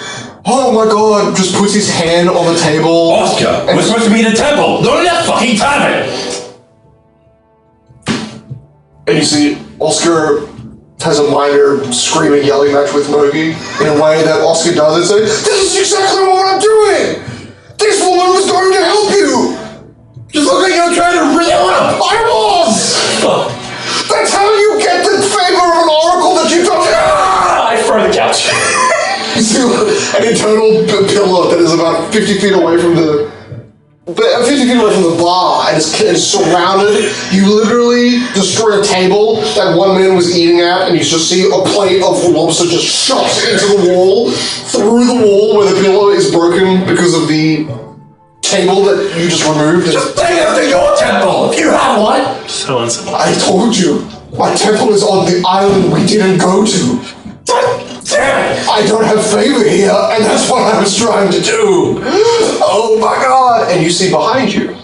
"Oh my god," just puts his hand on the table.
Oscar, we're supposed to be in a temple, not in that fucking tavern!
And you see Oscar has a minor screaming, yelling match with Moki in a way that Oscar doesn't say, "This is exactly what I'm doing! This woman was going to help you! Just look like you're trying to rip up! I was! That's how you get the favor of an oracle that you don't have!"
I throw the couch.
You see an internal pillar that is about 50 feet away from the 50 feet away from the bar, and it's surrounded. You literally destroy a table that one man was eating at, and you just see a plate of lobster just shoves into the wall, through the wall where the pillar is broken because of the table that you just removed.
Just take it to your temple, if you have one!
So unsettling.
I told you, my temple is on the island we didn't go to. I don't have favor here, and that's what I was trying to do. Oh my god! And you see behind you,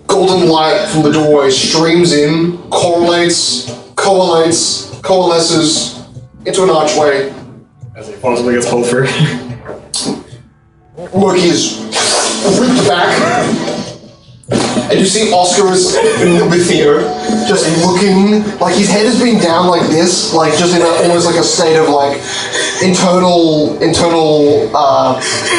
golden light from the doorway streams in, coalesces into an archway.
As he possibly gets pulled through.
Moki is ripped back, And you see Oscar is with here, just looking, like his head has been down like this, like just in almost like a state of like internal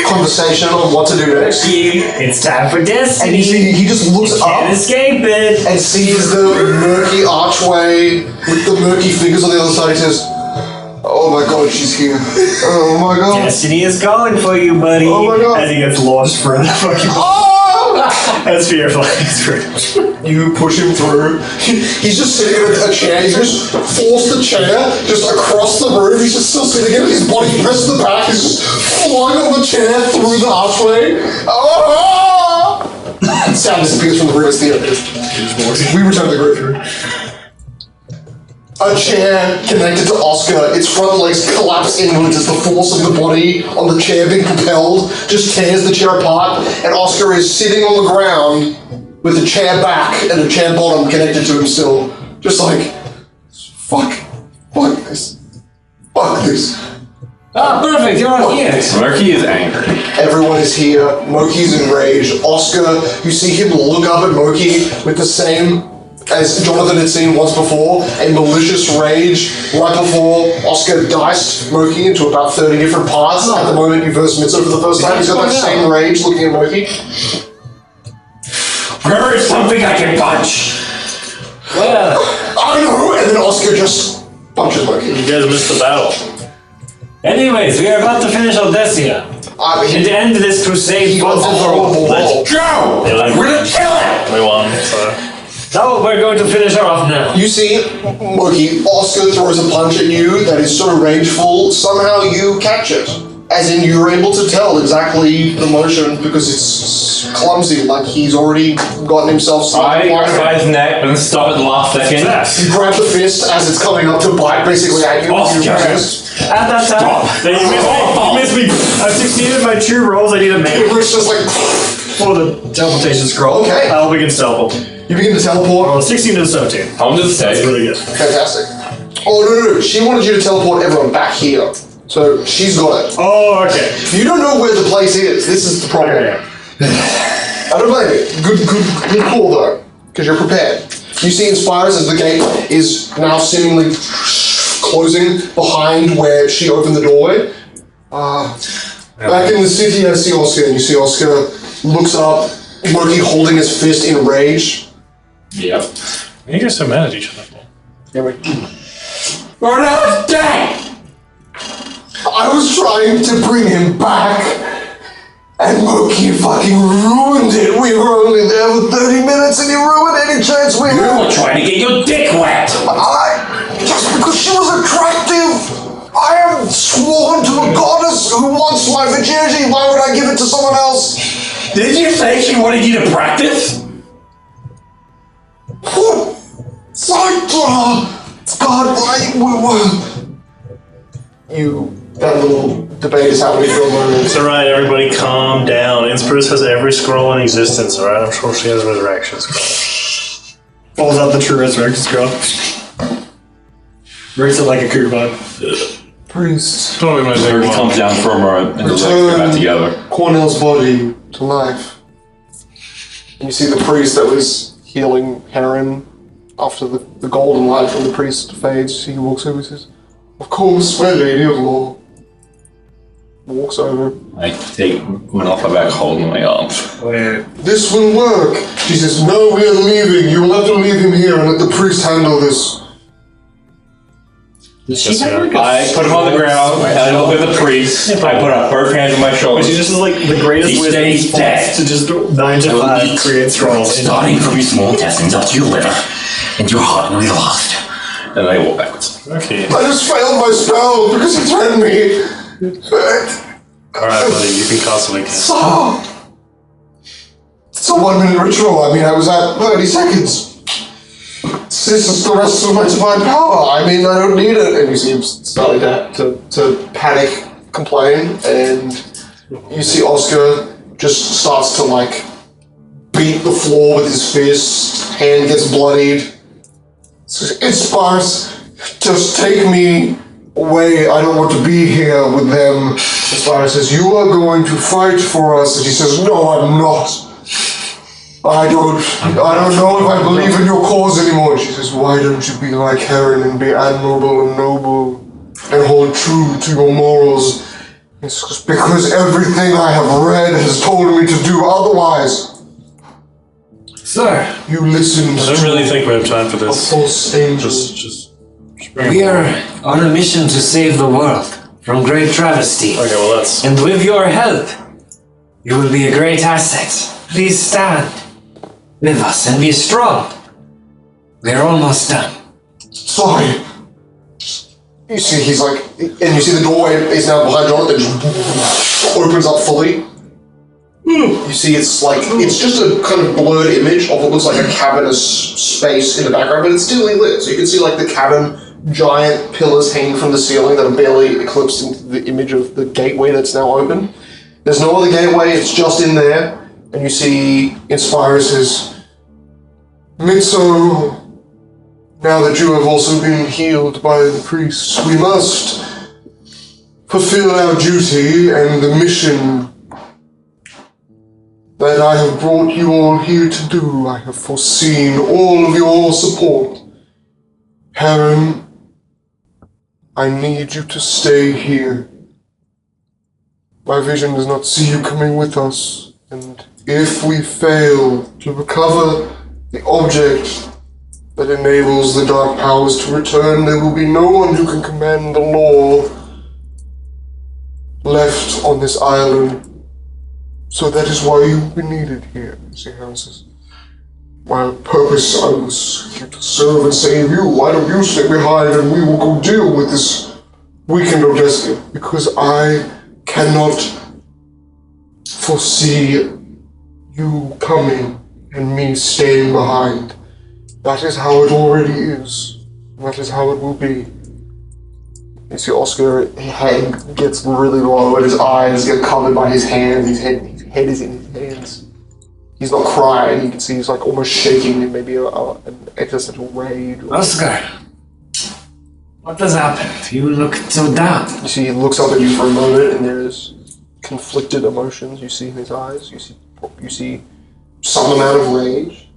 conversation on what to do next.
It's time for destiny.
And you see, he just looks up
Can't escape it.
and sees the murky archway with the murky figures on the other side. He says, "Oh my god, she's here. Oh my god.
Destiny is calling for you, buddy.
Oh my god."
As he gets launched for the fucking.
Oh!
As fear flies through.
You push him through. He's just sitting in a chair. He's just forced the chair just across the room. He's just still sitting in it. His body pressed to the back. He's just flying on the chair through the archway. Oh! Sound disappears from the room. It's the end. We return to the group. A chair connected to Oscar, its front legs collapse inwards as the force of the body on the chair being propelled just tears the chair apart, and Oscar is sitting on the ground with the chair back and the chair bottom connected to him still. Just like, fuck this.
Ah, perfect, you're on here.
Moki is angry.
Everyone is here, Moki's enraged. Oscar, you see him look up at Moki with the same as Jonathan had seen once before, a malicious rage right before Oscar diced Moki into about 30 different parts. At the moment you first met him for the first time, he's got that same rage looking at Moki.
Where is something I can punch?
Well,
I know! And then Oscar just punches Moki.
You guys missed the battle.
anyways, we are about to finish Odessia. And to end this crusade once and for all.
Let's go! We're gonna kill it!
We won, so.
So we're going to finish her off now.
You see, Moki, Oscar throws a punch at you that is so rageful, somehow you catch it. As in, you're able to tell exactly the motion because it's clumsy, like he's already gotten himself
I grab his neck and stop at the last second.
You grab the fist as it's coming up to bite basically at you.
Oscar!
You resist.
At that time,
You missed me. I've succeeded my two rolls. I need a make
It's just like,
for the teleportation scroll.
Okay.
I'll begin to teleport.
you begin to teleport.
Well, 16 to 17.
I'm just
That's
saying.
really good.
Fantastic. Oh, no. She wanted you to teleport everyone back here. So she's got it.
Oh, okay.
You don't know where the place is. This is the problem.
Okay.
I don't blame you. Good call though, because you're prepared. You see Inspires as the gate is now seemingly closing behind where she opened the doorway. Back in the city, I see Oscar, and you see Oscar looks up, Moki holding his fist in rage.
Yep.
You guys so mad at each other.
We're not dead!
I was trying to bring him back, and Moki fucking ruined it. We were only there for 30 minutes, and he ruined any chance we
You
had.
were trying to get your dick wet!
Just because she was attractive. I am sworn to a goddess who wants my virginity. Why would I give it to someone else?
Did you say she wanted you to practice?
God, that little debate is happening for a moment.
It's alright, everybody calm down. Inspirus has every scroll in existence, alright? I'm sure she has a resurrection scroll. Pulls out the true resurrection scroll. Breaks it like a coupon.
Priest,
Totally my
Everybody comes down for a moment and just like, get back together.
Cornell's body to life. And you see the priest that was healing Heron after the golden light from the priest fades. He walks over and says, "Of course, my lady of law." Walks over.
I take one off my back, holding my arms.
"This will work." She says, "No, we are leaving. You will have to leave him here and let the priest handle this."
I put him on the ground, I look at the priest, I put up both hands on my shoulders.
She just is like the greatest
He
wisdom
stays dead.
to just 9 to 5 create scrolls.
Starting from your small intestines up to your liver, and your heart will be lost. And I walk backwards.
Okay.
I just failed my spell because he threatened me.
Alright, buddy, you can constantly
It's a 1 minute ritual. I mean, I was at 30 seconds. This is the rest of my divine power. I mean, I don't need it. And you see him starting to panic, complain, and you see Oscar just starts to like beat the floor with his fist. Hand gets bloodied. It's sparse. Just take me away. I don't want to be here with them. Aspire says, "You are going to fight for us." And she says, "No, I'm not."
I don't know if I believe in your cause anymore. She says, why don't you be like Heron and be admirable and noble and hold true to your morals? It's just because everything I have read has told me to do otherwise.
Sir,
You listened
I don't really think we have time for
a
this.
false angel.
Just bring
we
it
are
along.
on a mission to save the world from great travesty.
Okay, well that's...
And with your help, you will be a great asset. Please stand with us and be strong. We're almost done.
Sorry. You see, he's like, and you see the doorway is now behind Jonathan, just opens up fully. You see, it's just a kind of blurred image of what looks like a cavernous space in the background, but it's dimly lit. So you can see like the cabin, giant pillars hanging from the ceiling that are barely eclipsed into the image of the gateway that's now open. There's no other gateway, it's just in there. And you see Inspire says,
Mitso, now that you have also been healed by the priests, we must fulfill our duty and the mission that I have brought you all here to do. I have foreseen all of your support. Heron, I need you to stay here. My vision does not see you coming with us, and if we fail to recover the object that enables the dark powers to return, there will be no one who can command the law left on this island. So that is why you've been needed here. See how it says, my purpose, I was here to serve and save you. Why don't you stay behind and we will go deal with this weekend of destiny? Because I cannot foresee you coming and me staying behind. That is how it already is. That is how it will be. You see Oscar, his head gets really low and his eyes get covered by his hands. His head is in his hands. He's not crying, you can see he's like almost shaking in maybe an existential rage.
Oscar, what has happened? You look so down.
You see, he looks up at you for a moment, and there's conflicted emotions you see in his eyes. You see some amount of rage,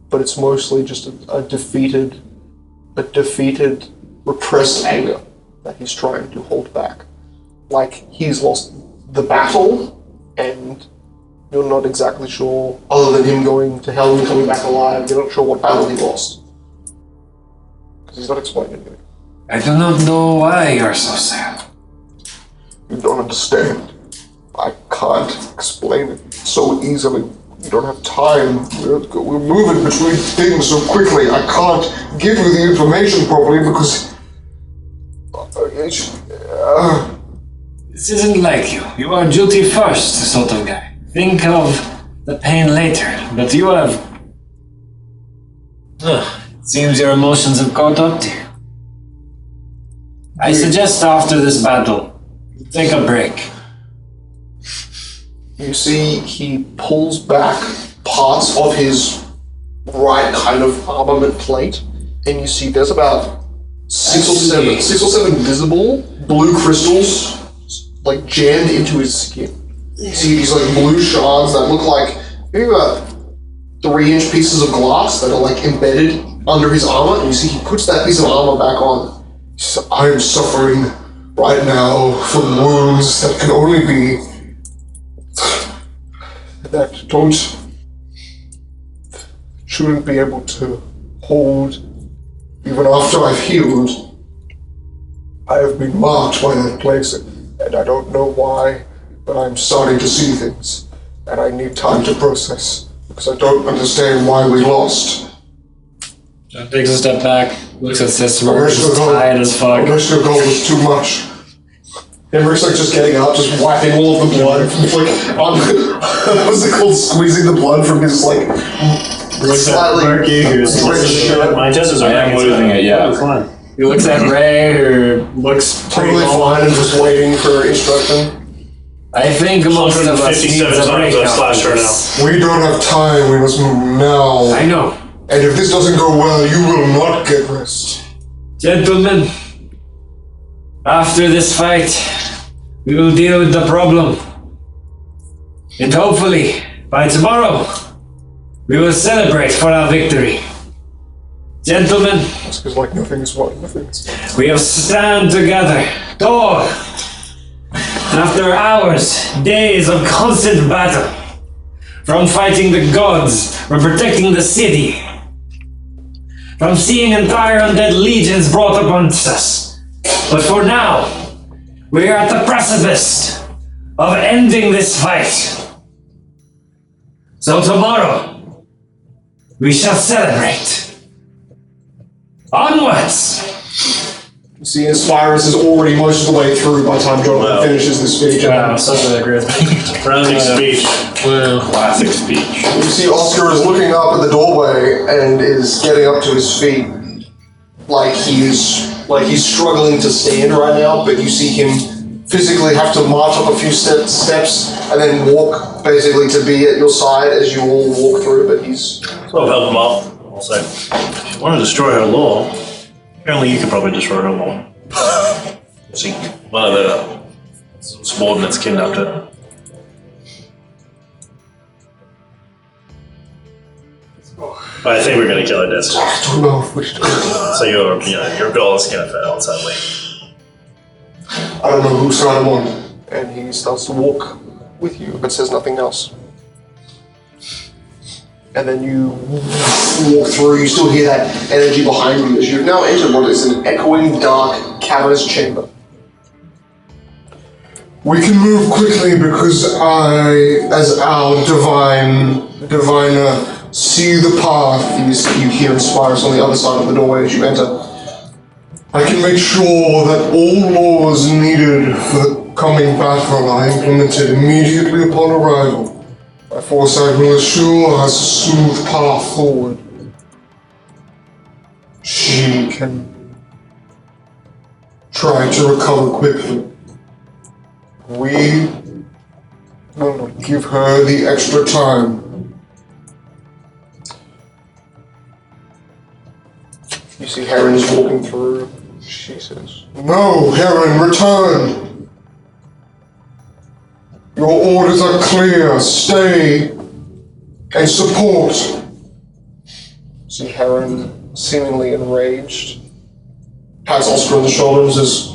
but it's mostly just a defeated, repressed anger that he's trying to hold back. Like he's lost the battle, and you're not exactly sure, other than him going to hell and coming back alive, you're not sure what battle he lost. Because he's not explaining anything.
I do not know why you're so sad.
You don't understand. I can't explain it so easily. You don't have time. We're moving between things so quickly. I can't give you the information properly because...
This isn't like you. You are duty first sort of guy. Think of the pain later, but you have... It seems your emotions have caught up to you. I suggest after this battle, you take a break.
You see, he pulls back parts of his right kind of armament plate, and you see there's about six or seven visible blue crystals like jammed into his skin. You see these like blue shards that look like maybe about 3-inch pieces of glass that are like embedded under his armor, and you see he puts that piece of armor back on.
He says, I am suffering right now from wounds that can only be... that shouldn't be able to hold even after I've healed. I have been marked by that place, and I don't know why, but I'm starting to see things, and I need time to process, because I don't understand why we lost.
John takes a step back, looks at Cicero, who's tired as fuck.
Original goal was too much.
Emmerich like just getting up, just wiping all of the blood from like what's it called? Squeezing the blood from his like slightly
My intestines are
I am losing it, yeah.
It's fine.
He looks at Ray, who looks
totally fine and just waiting for instruction.
I think most of us need
157
a break
times I've
after
slashed her
this.
We don't have time, we must move now.
I know.
And if this doesn't go well, you will not get rest.
Gentlemen, after this fight, we will deal with the problem. And hopefully, by tomorrow, We will celebrate for our victory. Gentlemen,
Oscar's like, nothing is what, nothing is.
we have stand together. Dog! After hours, days of constant battle, from fighting the gods, from protecting the city, from seeing entire undead legions brought upon us. But for now, we are at the precipice of ending this fight. So tomorrow, we shall celebrate. Onwards!
You see, Inspirus is already most of the way through by the time Jonathan finishes the speech.
Something agree with me. Rounding speech.
Classic speech.
You see Oscar is looking up at the doorway and is getting up to his feet like he's struggling to stand right now, but you see him physically have to march up a few steps and then walk basically to be at your side as you all walk through, but he's...
So I'll help him up. I'll say, if you want to destroy her law, apparently you could probably destroy her law. See, one of the subordinates kidnapped her. But I think we're gonna kill her destiny.
I don't know which to go.
So your goal is gonna fail, sadly.
I don't know whose side I'm on. And he starts to walk with you, but says nothing else. And then you walk through, you still hear that energy behind you as you've now entered what is an echoing, dark, cavernous chamber.
We can move quickly because I, as our diviner, see the path.
You hear Inspirus on the other side of the doorway as you enter.
I can make sure that all laws needed for the coming battle are implemented immediately upon arrival. My foresight will assure us a smooth path forward. She can try to recover quickly. We will not give her the extra time.
You see Heron is walking through. She says,
No, Heron, return! Your orders are clear. Stay and support.
see Heron, seemingly enraged, pats Oscar on the shoulder and says,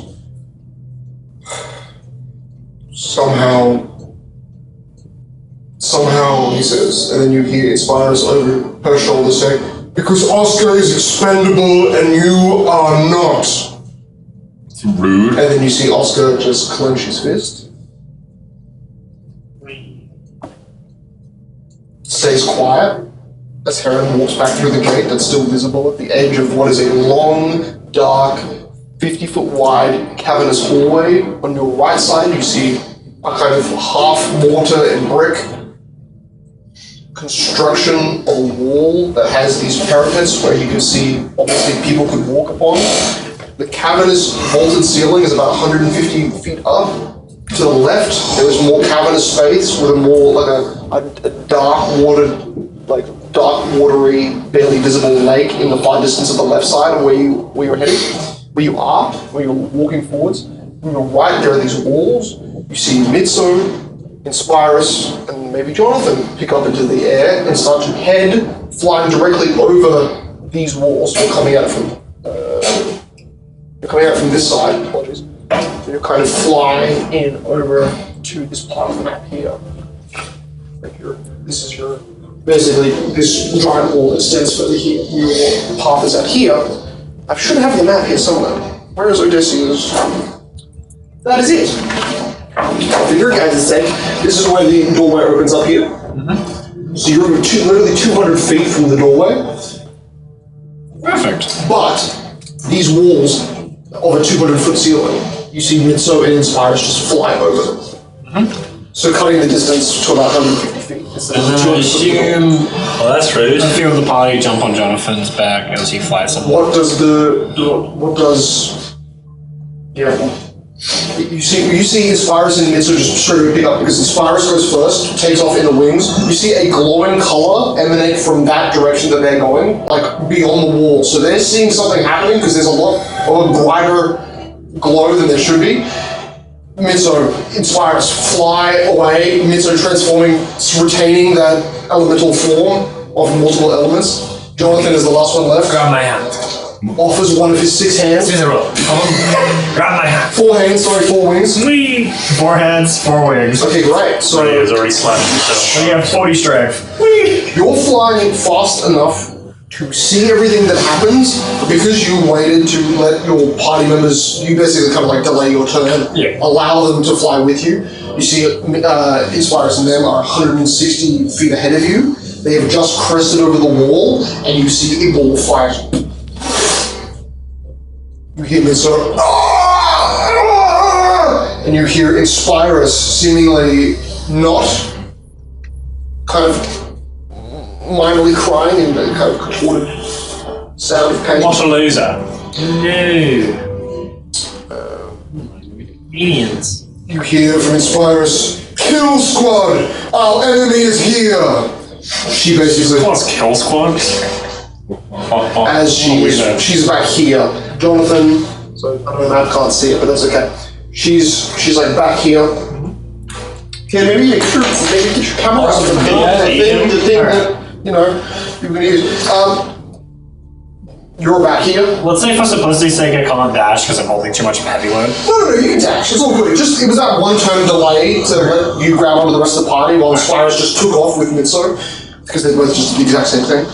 Somehow, he says, and then you hear Inspirus over her shoulder say,
Because Oscar is expendable and you are not.
It's rude.
and then you see Oscar just clench his fist. Stays quiet as Heron walks back through the gate that's still visible at the edge of what is a long, dark, 50-foot wide cavernous hallway. On your right side, you see a kind of half mortar and brick construction of a wall that has these parapets where you can see, obviously, people could walk upon. The cavernous vaulted ceiling is about 150 feet up. To the left, there is more cavernous space with a more like a dark watery, barely visible lake in the far distance of the left side of where you're heading, where you're walking forwards. On your right, there are these walls. You see Mitso, Inspirus, and maybe Jonathan pick up into the air and start to head, flying directly over these walls. You're coming out from this side. Apologies. You're kind of flying in over to this part of the map here. This is your, basically, this giant wall that stands further here. Your path is out here. I should have the map here somewhere. Where is Odysseus? That is it. For your guys' sake, this is where the doorway opens up here. Mm-hmm. So you're literally 200 feet from the doorway.
Perfect.
But these walls of a 200-foot ceiling, you see Mitso and Inspirus just fly over them. Mm-hmm. So cutting the distance to about 150 feet. Instead of 200 feet.
Well, that's rude.
A few of the party jump on Jonathan's back as he flies somewhere.
You see Inspirus and Mitsu just straight away pick up because Inspirus goes first, takes off in the wings. You see a glowing color emanate from that direction that they're going, like beyond the wall. So they're seeing something happening because there's a lot of a brighter glow than there should be. Mitsu, Inspirus fly away, Mitsu transforming, retaining that elemental form, of multiple elements. Jonathan is the last one left.
Grab my hand.
Offers one of his 6 hands.
Cicero, grab my hand.
4 hands, sorry, 4 wings.
Whee! 4 hands, 4 wings.
Okay, great. So
He was already slapped himself.
We have 40 strength. Whee!
you're flying fast enough to see everything that happens, but because you waited to let your party members, you basically kind of like delay your turn, allow them to fly with you. You see Inspirus and them are 160 feet ahead of you. They have just crested over the wall, and you see a ball fire. You hear this sort of, and you hear Inspirus seemingly not kind of mildly crying in a kind of contorted sound of pain.
What a loser.
No. Minions.
You hear from Inspirus, "Kill squad! Our enemy is here!" She basically,
What's Kill Squad?
as she's back here. Jonathan, so I don't know, Matt can't see it, but that's okay. She's like back here. Okay, maybe get your camera up the thing that, you know, you're gonna use. You're back here.
Let's say if I supposedly say I can't dash because I'm holding too much of a heavy load.
No, you can dash. It's all good. It was that one turn delay to let you grab onto the rest of the party while Inspirus just took off with Mitso, because they both just did the exact same thing.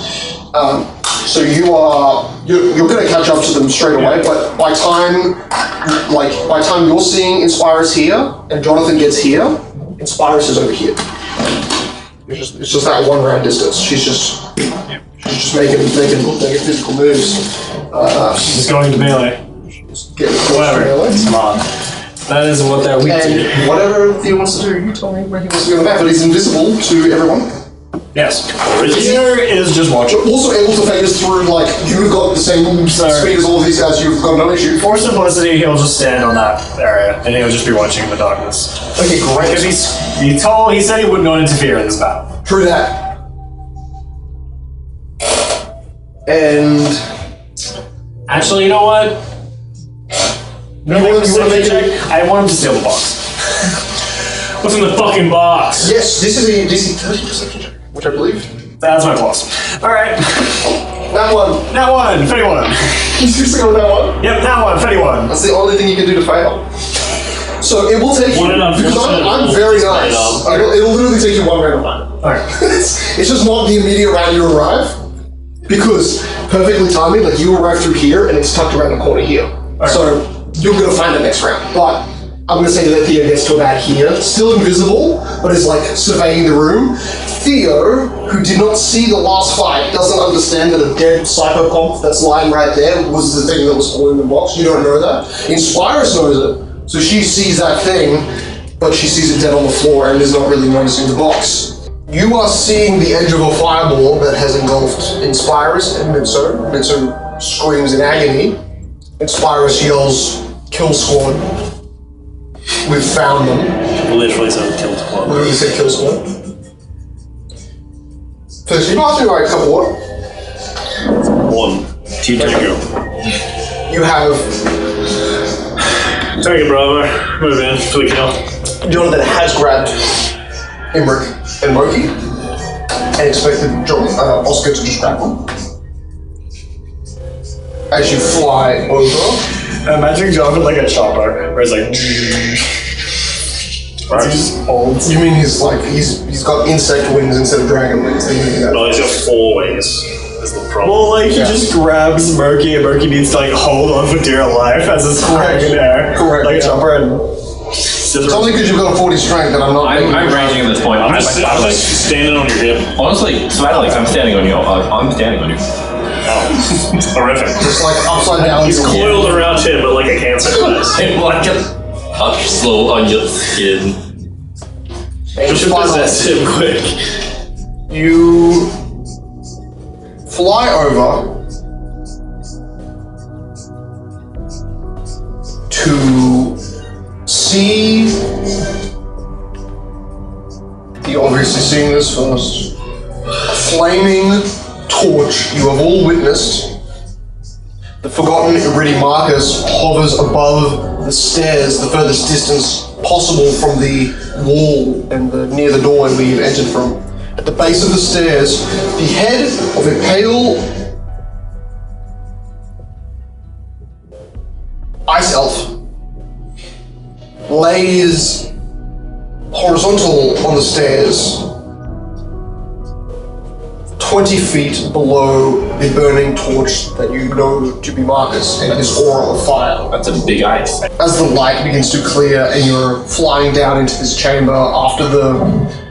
So you're going to catch up to them straight away, but by time you're seeing Inspirus here and Jonathan gets here, Inspirus is over here. It's just that one round distance. She's just making physical moves.
She's going to melee.
Getting close to
Whatever.
melee.
Come on. That is what they're weak to.
And whatever Theo wants to do, you tell me where he wants to go on the map, but he's invisible to everyone.
Yes. Here is just watching.
Also able to phase through, like, you've got the same speed as all of these guys, you've got no issue.
For simplicity, he'll just stand on that area, and he'll just be watching in the darkness.
Okay, great.
Because he said he wouldn't go and interfere in this battle.
True that. And
Actually, you know what?
you want to make
check?
it.
I want him to steal the box. What's in the fucking box?
Yes, this is a DC 30 perception check, which I believe.
That's my plus. Alright.
That one.
That one, 51.
You seriously go with that one?
Yep, that one, 51.
That's the only thing you can do to fail. So it will take you,
What an
because I'm very nice. It'll literally take you one round to find it.
Alright.
It's just not the immediate round you arrive, because perfectly timing, like you arrive through here and it's tucked around the corner here. So you're gonna find it next round. But I'm gonna say that Theo gets to about here, still invisible, but is like surveying the room. Theo, who did not see the last fight, doesn't understand that a dead Psychopomp that's lying right there was the thing that was holding the box. You don't know that. Inspirus knows it. So she sees that thing, but she sees it dead on the floor and is not really noticing the box. You are seeing the edge of a fireball that has engulfed Inspirus and Mitso. Mitso screams in agony. Inspirus yells, "Kill squad. We've found them."
Literally said kill squad.
Literally said kill squad. First, you asked me like a couple what?
One. Two to go.
You have
Take it, brother. Move in to the kill.
Jonathan has grabbed Emmerich and Moki and expected Oscar to just grab them. As you fly over,
Imagine Jonathan like a chopper, where he's like...
Right.
He just holds.
you mean he's got insect wings instead of dragon wings?
No, he's got 4 ways. Is the problem.
Well, like, he just grabs Moki, and Moki needs to, like, hold on for dear life as it's flying in air.
Correct,
Like a
yeah.
chopper, and...
It's only because you've got a 40 strength that I'm not.
I'm ranging at this point.
I'm just standing on your hip.
Honestly, Alex, I'm standing on you. I'm standing on you.
Oh, it's horrific.
Just like upside down.
He's coiled around him, but like a cancer device.
And like a touch slow on your skin.
Just possess him quick.
You fly over to see. You're obviously seeing this first. A flaming torch you have all witnessed. The forgotten Iridium Marcus hovers above the stairs, the furthest distance possible from the wall and near the doorway where you've entered from. At the base of the stairs, the head of a pale ice elf lays horizontal on the stairs, 20 feet below the burning torch that you know to be Marcus and his aura of fire.
That's a big ice.
As the light begins to clear and you're flying down into this chamber after the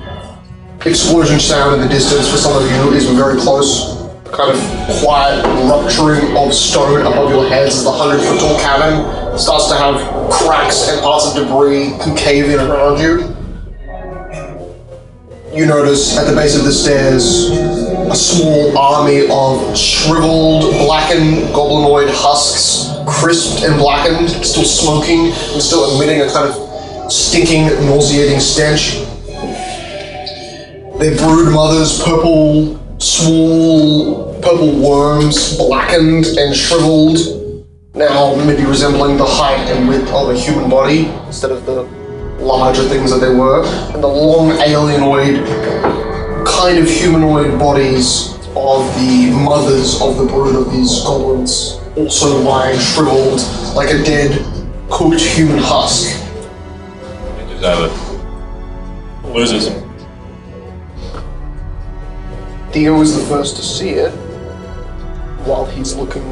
explosion sound in the distance for some of you is very close, kind of quiet rupturing of stone above your heads as the 100-foot tall cavern starts to have cracks and parts of debris concave in around you. You notice at the base of the stairs a small army of shriveled, blackened goblinoid husks, crisped and blackened, still smoking and still emitting a kind of stinking, nauseating stench. Their brood mothers, small purple worms, blackened and shriveled, now maybe resembling the height and width of a human body instead of the larger things that they were, and the long alienoid, kind of humanoid bodies of the mothers of the brood of these goblins, also lying shriveled like a dead, cooked human husk.
Loses.
Theo is the first to see it, while he's looking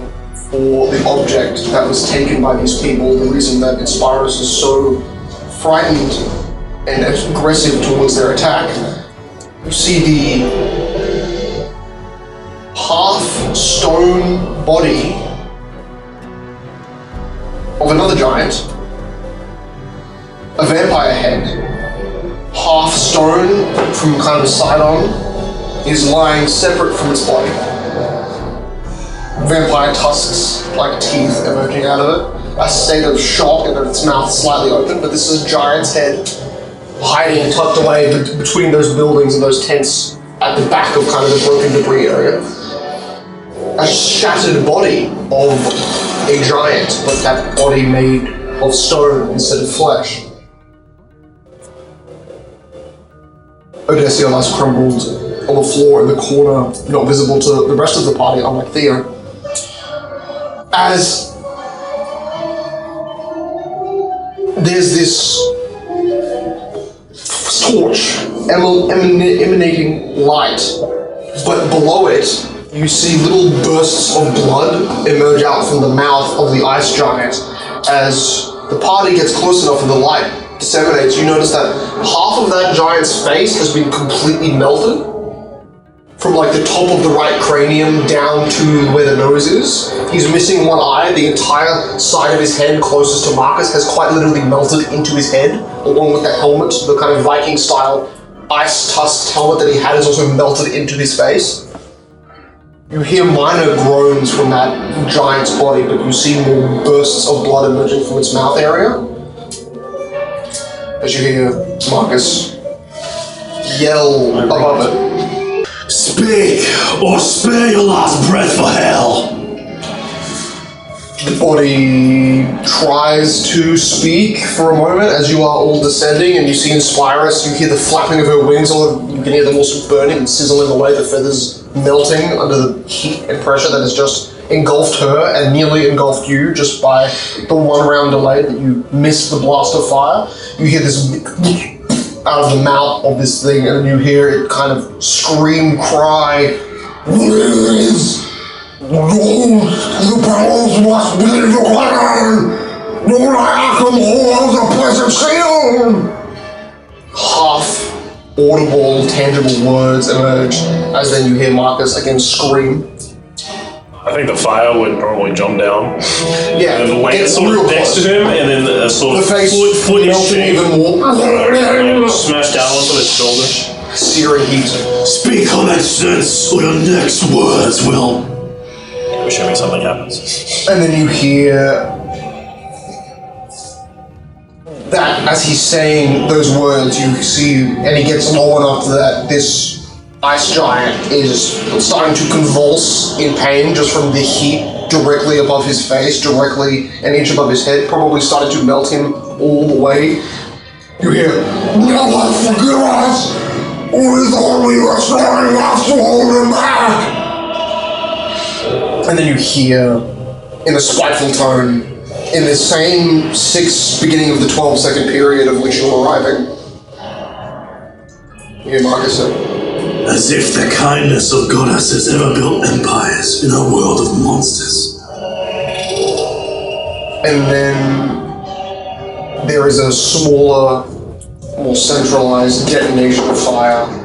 for the object that was taken by these people. The reason that Inspirus is so frightened and aggressive towards their attack. You see the half-stone body of another giant, a vampire head, half stone from kind of side on, is lying separate from its body. Vampire tusks, like teeth, emerging out of it. A state of shock and its mouth slightly open, but this is a giant's head hiding tucked away between those buildings and those tents at the back of kind of the broken debris area. A shattered body of a giant, but that body made of stone instead of flesh. Odessio lies crumbled on the floor in the corner, not visible to the rest of the party, unlike Theo. As there's this torch emanating light, but below it you see little bursts of blood emerge out from the mouth of the ice giant. As the party gets close enough and the light disseminates, you notice that half of that giant's face has been completely melted. From like the top of the right cranium down to where the nose is. He's missing one eye. The entire side of his head closest to Marcus has quite literally melted into his head, along with the helmet, the kind of Viking style ice tusked helmet that he had is also melted into his face. You hear minor groans from that giant's body, but you see more bursts of blood emerging from its mouth area. As you hear Marcus yell above it.
Speak, or spare your last breath for hell!
The body tries to speak for a moment as you are all descending, and you see Inspirus, you hear the flapping of her wings, you can hear them also burning and sizzling away, the feathers melting under the heat and pressure that has just engulfed her and nearly engulfed you just by the one round delay that you missed the blast of fire. You hear this out of the mouth of this thing, and then you hear it kind of scream, cry, the powers must be declared! The Lakum holds a pleasant seal! Half audible, tangible words emerge as then you hear Marcus again scream.
I think the fire would normally jump down.
Yeah,
and land
it's
sort
real
of next
close.
to him, and then a sort
The
of
face
foot
melting even more.
smash down onto his shoulder.
Searing heat.
Speak common sense, or your next words will...
Assuming something happens.
And then you hear that as he's saying those words, you see, and he gets low enough that this ice giant is starting to convulse in pain just from the heat directly above his face, directly an inch above his head, probably starting to melt him all the way. You hear, "Never forgive us,
We thought we were strong enough to hold him back! And then you hear, in a spiteful tone, in the same beginning of the 12-second period of which you're arriving, you hear Marcus say,
As if the kindness of goddesses ever built empires in a world of monsters.
and then there is a smaller, more centralized detonation of fire.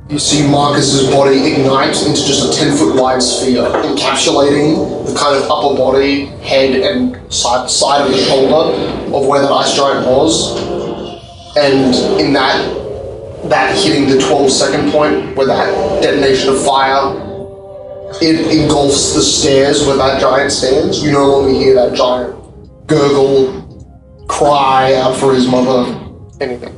You see Marcus's body ignite into just a 10-foot wide sphere, encapsulating the kind of upper body, head, and side of the shoulder of where that ice giant was. And in that hitting the 12-second point where that detonation of fire, it engulfs the stairs where that giant stands. You no longer hear that giant gurgle, cry out for his mother, anything.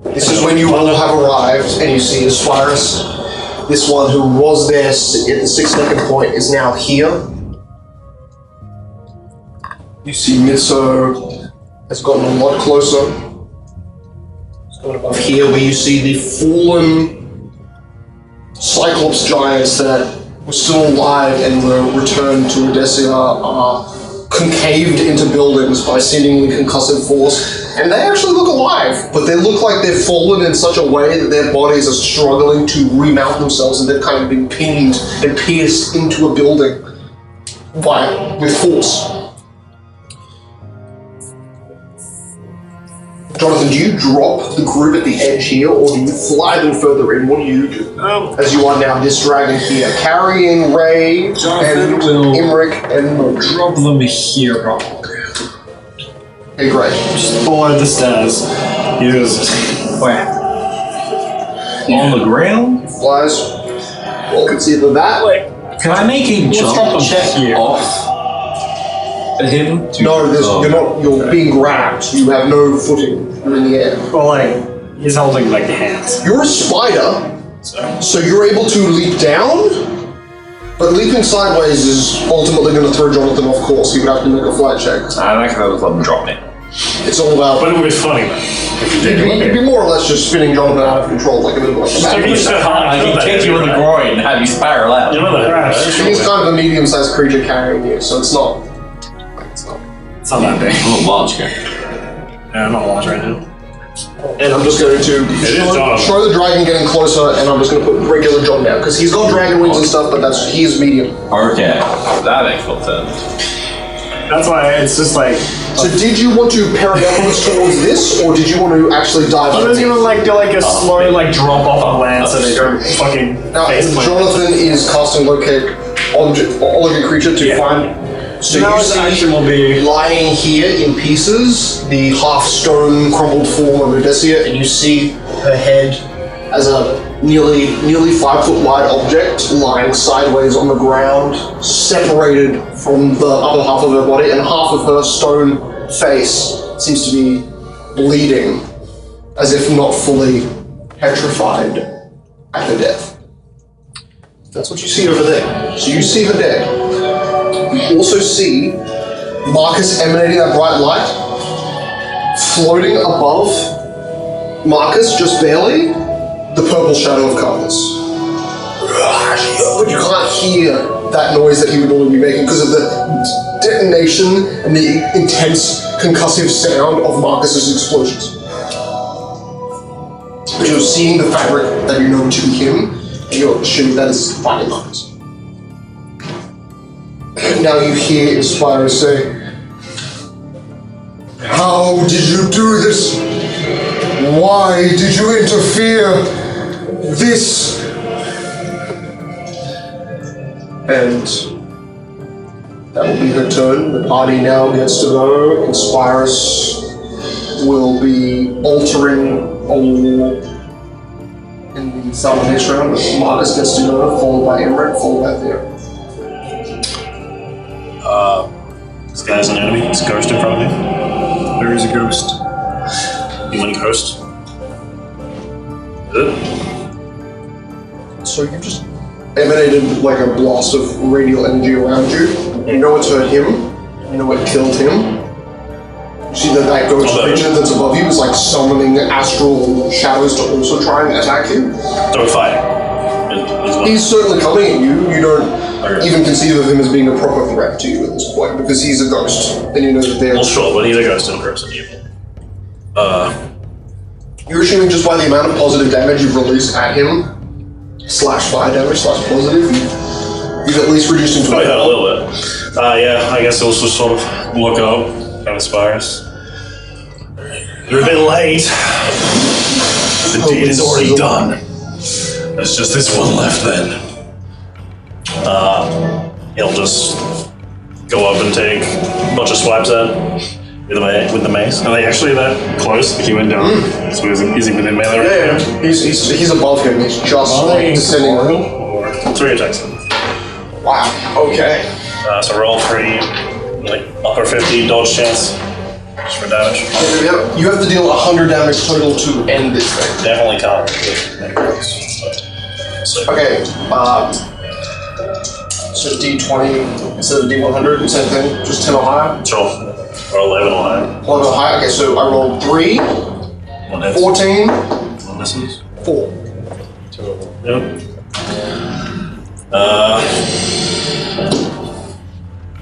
This is when you all have arrived and you see Aspirus, this one who was there at the 6-second point, is now here. You see Mitso has gotten a lot closer. It's going above here where you see the fallen Cyclops giants that were still alive and were returned to Rhodesia are concaved into buildings by seemingly concussive force. And they actually look alive, but they look like they've fallen in such a way that their bodies are struggling to remount themselves and they've kind of been pinned and pierced into a building with force. Jonathan, do you drop the group at the edge here, or do you fly them further in? What do you do? As you are now this dragon here, carrying Ray
Jonathan
and
will
Imric and
drop them here, probably.
Okay, great.
Just below the stairs. He goes,
Where?
On the ground?
Flies. Well, it's either that.
Can I make a jump check
here.
off him?
No, you're being grabbed. You have no footing. You're in the air.
well, like, he's holding, like, the hands.
You're a spider, so you're able to leap down, but leaping sideways is ultimately going to throw Jonathan off course. He would have to make a flight check.
I reckon I would let him drop me.
It's all about.
But it would be funny, though. If you did.
You'd be more or less just spinning Jonathan out of control, like a bit of a
Like, you should
I can kick you in the groin and have you spiral out.
You know that.
He's kind of a medium-sized creature carrying you, so it's not.
It's not that big.
I'm a large guy.
Yeah, I'm not large right now.
And I'm just going to show the dragon getting closer, and I'm just going to put regular John down because he's got dragon wings and stuff, but he's medium.
Okay, that makes more sense.
That's why it's just like.
So did you want to paradox towards this, or did you want to actually dive?
I was gonna like do like a slow like drop off of land so they don't fucking
Now,
face plant.
Jonathan is casting locate locate creature to find. So
Now
you
his action will
see
be
lying here in pieces the half stone crumbled form of Odysseia, and you see her head as a nearly 5 foot wide object lying sideways on the ground, separated from the other half of her body, and half of her stone face seems to be bleeding, as if not fully petrified at her death. That's what you see over there. So you see her dead. You also see Marcus emanating that bright light, floating above Marcus just barely, the purple shadow of Carthus. But you can't hear that noise that he would normally be making because of the detonation and the intense concussive sound of Marcus's explosions. But you're seeing the fabric that you know to be him, and you're assuming that is finding Marcus. Now you hear Inspire say, "How did you do this? Why did you interfere? This..." And that will be her turn. The party now gets to go. Inspirus will be altering all in the start of the next round. Marcus gets to go, followed by Emmerich, followed by Theo.
This guy's an enemy. He's a ghost in front of me.
there is a ghost.
You want a ghost? Good.
So you just emanated like a blast of radial energy around you. You know it's hurt him. You know it killed him. You See that ghost creature that's above you is like summoning astral shadows to also try and attack you.
Don't fight.
He's certainly coming at you. You don't even conceive of him as being a proper threat to you at this point because he's a ghost. And you know that they're.
Well, sure, but he's a ghost and a person evil.
You're assuming just by the amount of positive damage you've released at him, / fire damage / positive, you've at least reduced him to
a little bit. Yeah, I guess it was just sort of look up and aspires. You're a bit late. The deed is already done. There's just this one left then. He'll just go up and take a bunch of swipes at with the mace. Are they actually that close? He went down. So is he within melee?
Yeah. He's above him. He's just descending.
3 attacks.
Wow. Okay.
So roll 3, like upper 50 dodge chance. Just for damage.
You have to deal 100 damage total to end this thing.
Definitely can't.
Okay. So D20 instead of D100, same thing, just 10 or higher.
Sure. Or 11 or higher.
11 or higher. Okay, so I rolled 3, 14,
1 misses.
4.
Yep.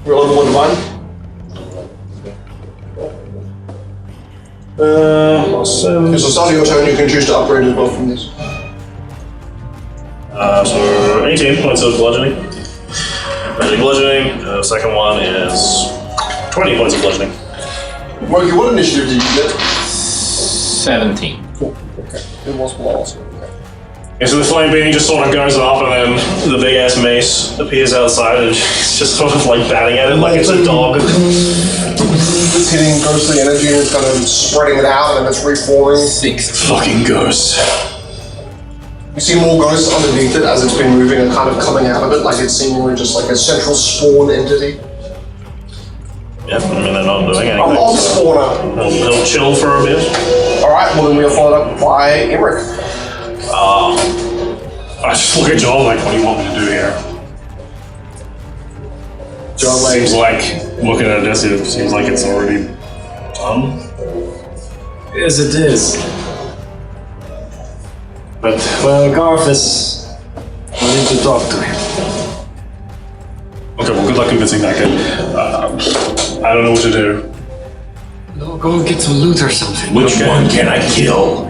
Roll 1 divine. Okay, so starting your turn, you can choose to upgrade as well from this.
So 18 points of bludgeoning. Magic bludgeoning. Second one is 20 points of bludgeoning.
Moki, what initiative did you get?
17.
Cool. Okay. It was flawless.
Okay, so the flame being just sort of goes up, and then the big ass mace appears outside, and it's just sort of like batting at it like it's a dog.
It's hitting ghostly energy and it's kind of spreading it out and it's reforming.
6
fucking ghosts.
You see more ghosts underneath it as it's been moving and kind of coming out of it, like it's seemingly just like a central spawn entity.
Yep, I mean they're not doing anything.
A mob spawner.
They'll chill for a bit.
Alright, well then we are followed up by Emmerich.
I just look at John like, what do you want me to do here?
John
Seems like, looking at this, it seems like it's already done.
Yes, it is. But, well, Garthus, I need to talk to him.
Okay, well, good luck convincing that kid. I don't know what to do.
No, go get some loot or something.
Which one can I kill?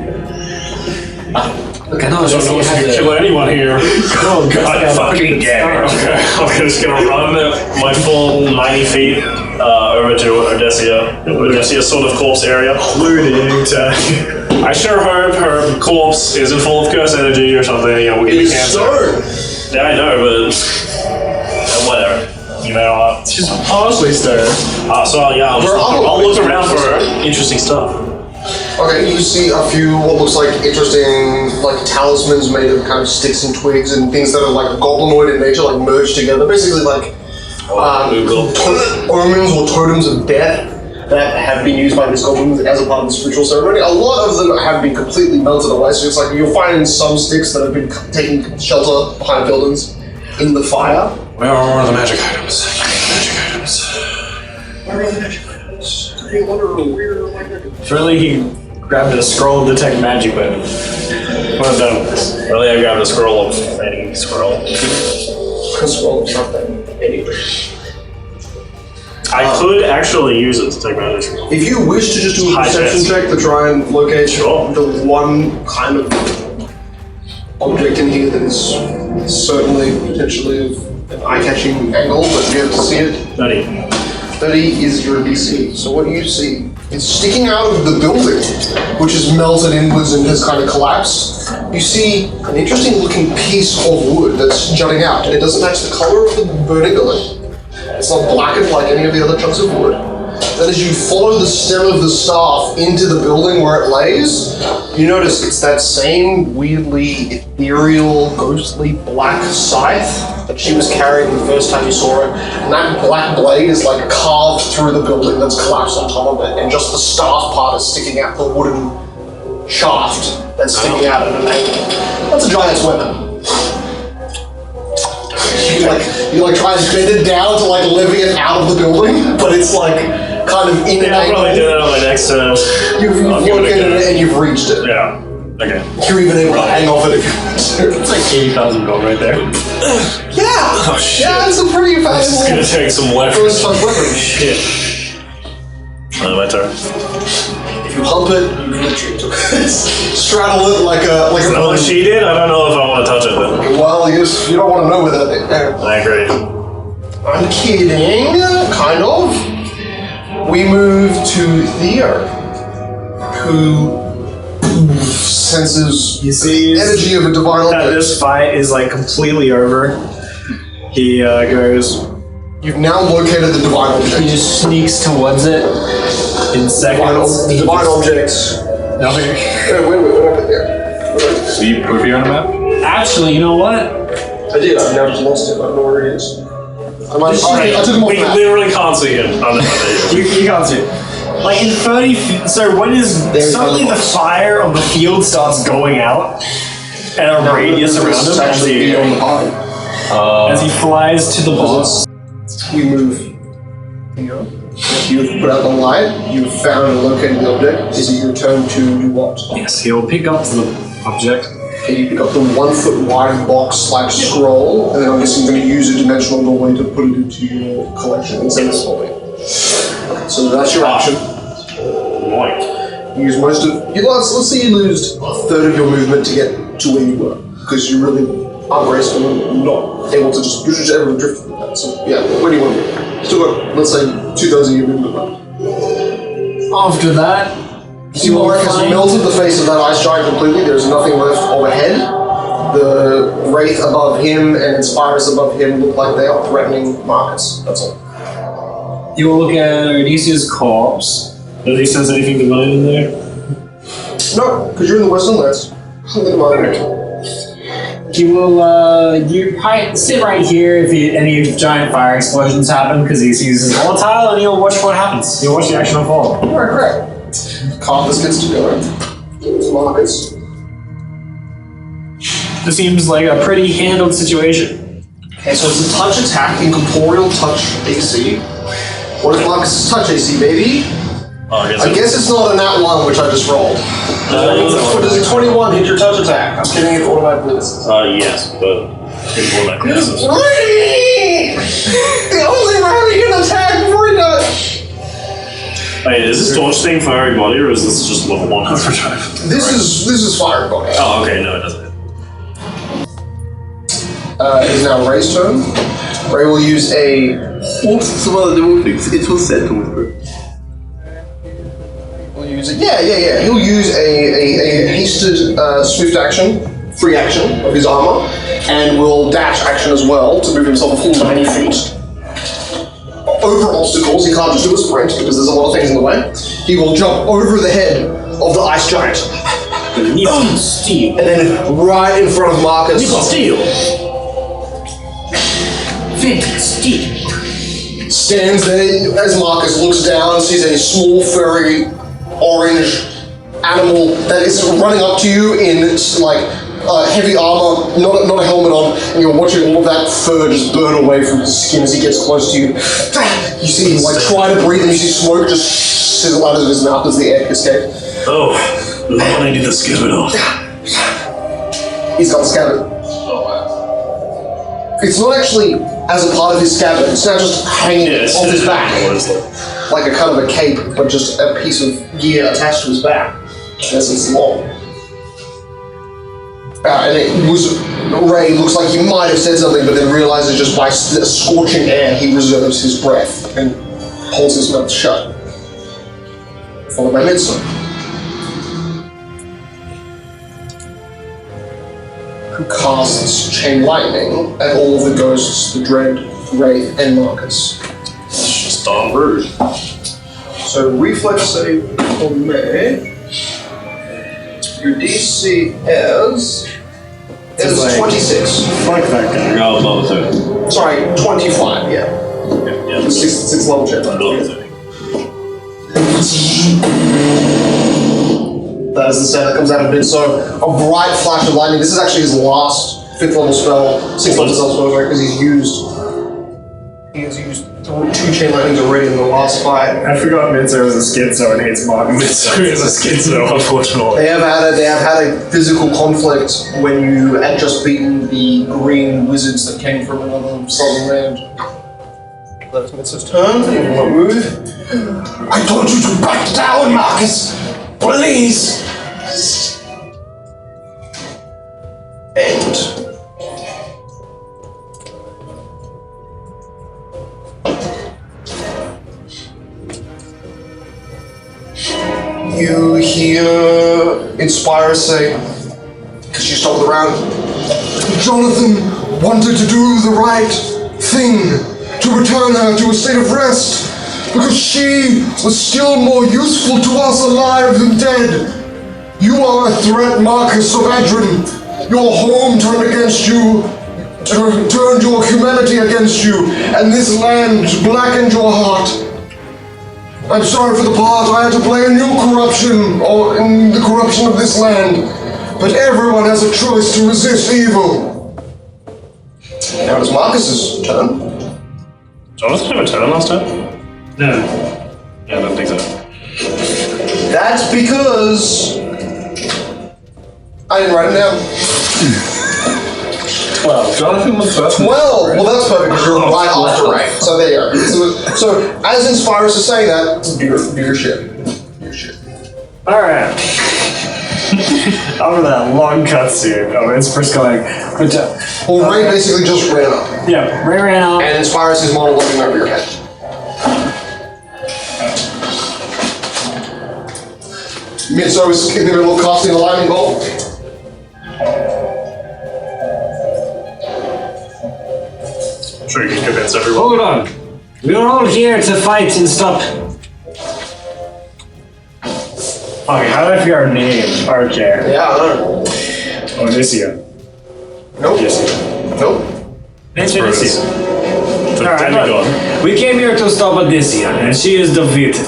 Look, I know
I don't know if you can kill anyone here.
Oh,
God fucking damn it.
Okay, I'm just gonna run my full 90 feet over to Odessia. Odessia's sort of corpse area. I sure hope her corpse isn't full of curse energy or something. You know, we'll give you cancer. Yeah, I know, but whatever. You know,
She's partially stirred.
so yeah, I'll look around for interesting stuff.
Okay, you see a few what looks like interesting like talismans made of kind of sticks and twigs and things that are like goblinoid in nature, like merged together. Basically like omens or totems of death that have been used by these goblins as a part of the spiritual ceremony. A lot of them have been completely melted away, so it's like you'll find some sticks that have been taking shelter behind buildings in the fire.
Where are the magic items?
Where are the magic items? I wonder where my magic items.
Surely he grabbed a scroll of detect magic weapon.
What I've done. Really, I grabbed a scroll of any scroll.
Scroll of something. Anyway.
I could actually use it to take magic scroll.
If you wish to just do a
High
perception
chance.
check to try and locate
Sure.
the one kind of object in here that is certainly potentially of an eye-catching angle, but you have to see it.
30.
30 is your DC. So what you see is sticking out of the building, which is melted inwards and has kind of collapsed. You see an interesting looking piece of wood that's jutting out, and it doesn't match the color of the burning building. It's not blackened like any of the other chunks of wood. Then as you follow the stem of the staff into the building where it lays, you notice it's that same weirdly ethereal, ghostly black scythe that she was carrying the first time you saw her. And that black blade is like carved through the building that's collapsed on top of it, and just the staff part is sticking out, the wooden shaft that's sticking out at an angle. That's a giant's weapon. You try and bend it down to like levy it out of the building, but it's like kind of in an
I'll probably do
angle.
that on my next turn.
You've located it and you've reached it.
Yeah. Okay.
You're even able to hang off it.
It's like 80,000 gold right there.
Yeah!
Oh shit.
Yeah, it's a pretty
This is gonna
valuable
take some
first
leverage.
touch weapon.
Shit. My turn.
If you hump it, you can literally straddle it like a
Is that what she did? I don't know if I want to touch it then.
Well, you don't want to know where that thing.
I agree.
I'm kidding, kind of. We move to Theo, who senses
You see,
the energy of a divine
that
object.
this fight is like completely over. He goes.
You've now located the divine
He
object.
just sneaks towards it in seconds.
The divine object.
Nothing.
Wait, what happened there?
So you put here on the map?
Actually, you know what?
I did, I've now just lost it. I don't know where it is. I took him off
We
the map.
literally can't see him. On the
You can't see it. Like in 30 feet. So when is suddenly the fire of the field starts going out, and a radius around him as
actually
he,
on the party.
as he flies to the boss.
We move. You've put out the light, you've found and located the object. Is it your turn to do what?
Yes, he'll pick up the object.
Okay, you pick up the 1 foot wide box / scroll, and then I'm guessing you're going to use a dimensional doorway to put it into your collection and send it slowly. So that's your action. You use most of. Let's say you lose a third of your movement to get to where you were, because you really aren't graceful and not able to just. You're just able to drift from that. So yeah, where do you want to be? Still got, let's say, 2/3 of your movement left.
After that,
Simorek has melted the face of that ice giant completely. There's nothing left of a head. The wraith above him and its spirits above him look like they are threatening Marcus. That's all.
you will look at Odysseus' corpse.
Does he sense anything divine in there?
No, because you're in the Western Lands. Something about it.
He will, you sit right here if any giant fire explosions happen, because he sees his volatile, and he'll watch what happens. He'll watch the action unfold.
Alright, great. Carthus gets to go. It's Marcus.
This seems like a pretty handled situation.
Okay, so it's a touch attack, incorporeal touch AC. What is Marcus's touch AC, baby? I guess it's not a nat 1, which I just rolled. Does a 21 hit your touch attack? I'm kidding if automatically misses.
Yes, but it's more like this.
The only way he can attack before he does.
Wait, is this torch thing fiery body or is this just level 1 overdrive?
This is fire body.
Oh, okay, no, it doesn't.
It is now Ray's turn. Ray will use a.
What's some other devil things? It will set to whisper.
He'll use a hasted swift action, free action of his armor, and will dash action as well to move himself a full 90 feet. Over obstacles, he can't just do a sprint because there's a lot of things in the way. He will jump over the head of the ice giant.
Steel.
And then right in front of Marcus.
Steel. Steel.
Stands there as Marcus looks down, sees a small, furry, orange animal that is running up to you in like heavy armor, not a helmet on, and you're watching all of that fur just burn away from his skin as he gets close to you. You see him like try to breathe, and you see smoke just sizzle out of his mouth as the air escapes.
Oh, I need the skin off.
He's got the scabbard. It's not actually as a part of his scabbard, it's not just hanging off his back. Like a kind of a cape, but just a piece of gear attached to his back. As it's long. And it was, Ray looks like he might have said something, but then realizes just by scorching air, he reserves his breath and holds his mouth shut. Followed by Midsummer, who casts Chain Lightning at all of the ghosts, the Dread, Wraith, and Marcus.
It's just on rude.
So reflex save for me. Your DC is 26.
Fuck that guy.
No, level 30.
Sorry, 25. Yeah.
Yeah,
Six level check.
level 30.
That is the sound that comes out of it. So a bright flash of lightning. This is actually his last 5th level spell, 6th level spell, because he has used 3 2 chain lightnings already in the last fight.
I forgot Minzo is a schizo and hates Martin.
Minzo is a schizo, unfortunately.
They have had a physical conflict when you had just beaten the green wizards that came from another southern land. That's Mitsu's turn. You won't move. I told you to back down, Marcus! Please! And you hear Inspire say, because she stopped the round, Jonathan wanted to do the right thing, to return her to a state of rest, because she was still more useful to us alive than dead. You are a threat, Marcus of Adrin. Your home turned against you, turned your humanity against you, and this land blackened your heart. I'm sorry for the part I had to play in your corruption, or in the corruption of this land, but everyone has a choice to resist evil. Now it's Marcus's turn.
Jonathan have a turn last time?
No.
Yeah, I don't think so.
That's because I didn't write it down.
Well, Jonathan was first.
Well, that's perfect because you're right after Ray. So there you go. So as Inspirus is saying that, do your shit.
Alright. After that long cutscene, it's first going.
Well, Ray basically just ran up.
Yeah, Ray ran up.
And Inspirus is monologuing over your head. Mitzo is in the middle of casting a lightning bolt.
I'm sure you can convince everyone.
Hold on. We're all here to fight and stop. Okay, how do I figure our name? Okay.
Yeah, I don't know.
Onicia.
Nope. Nope.
It's Onicia.
The
Alright,
demigod.
we came here to stop Onicia, and she is defeated.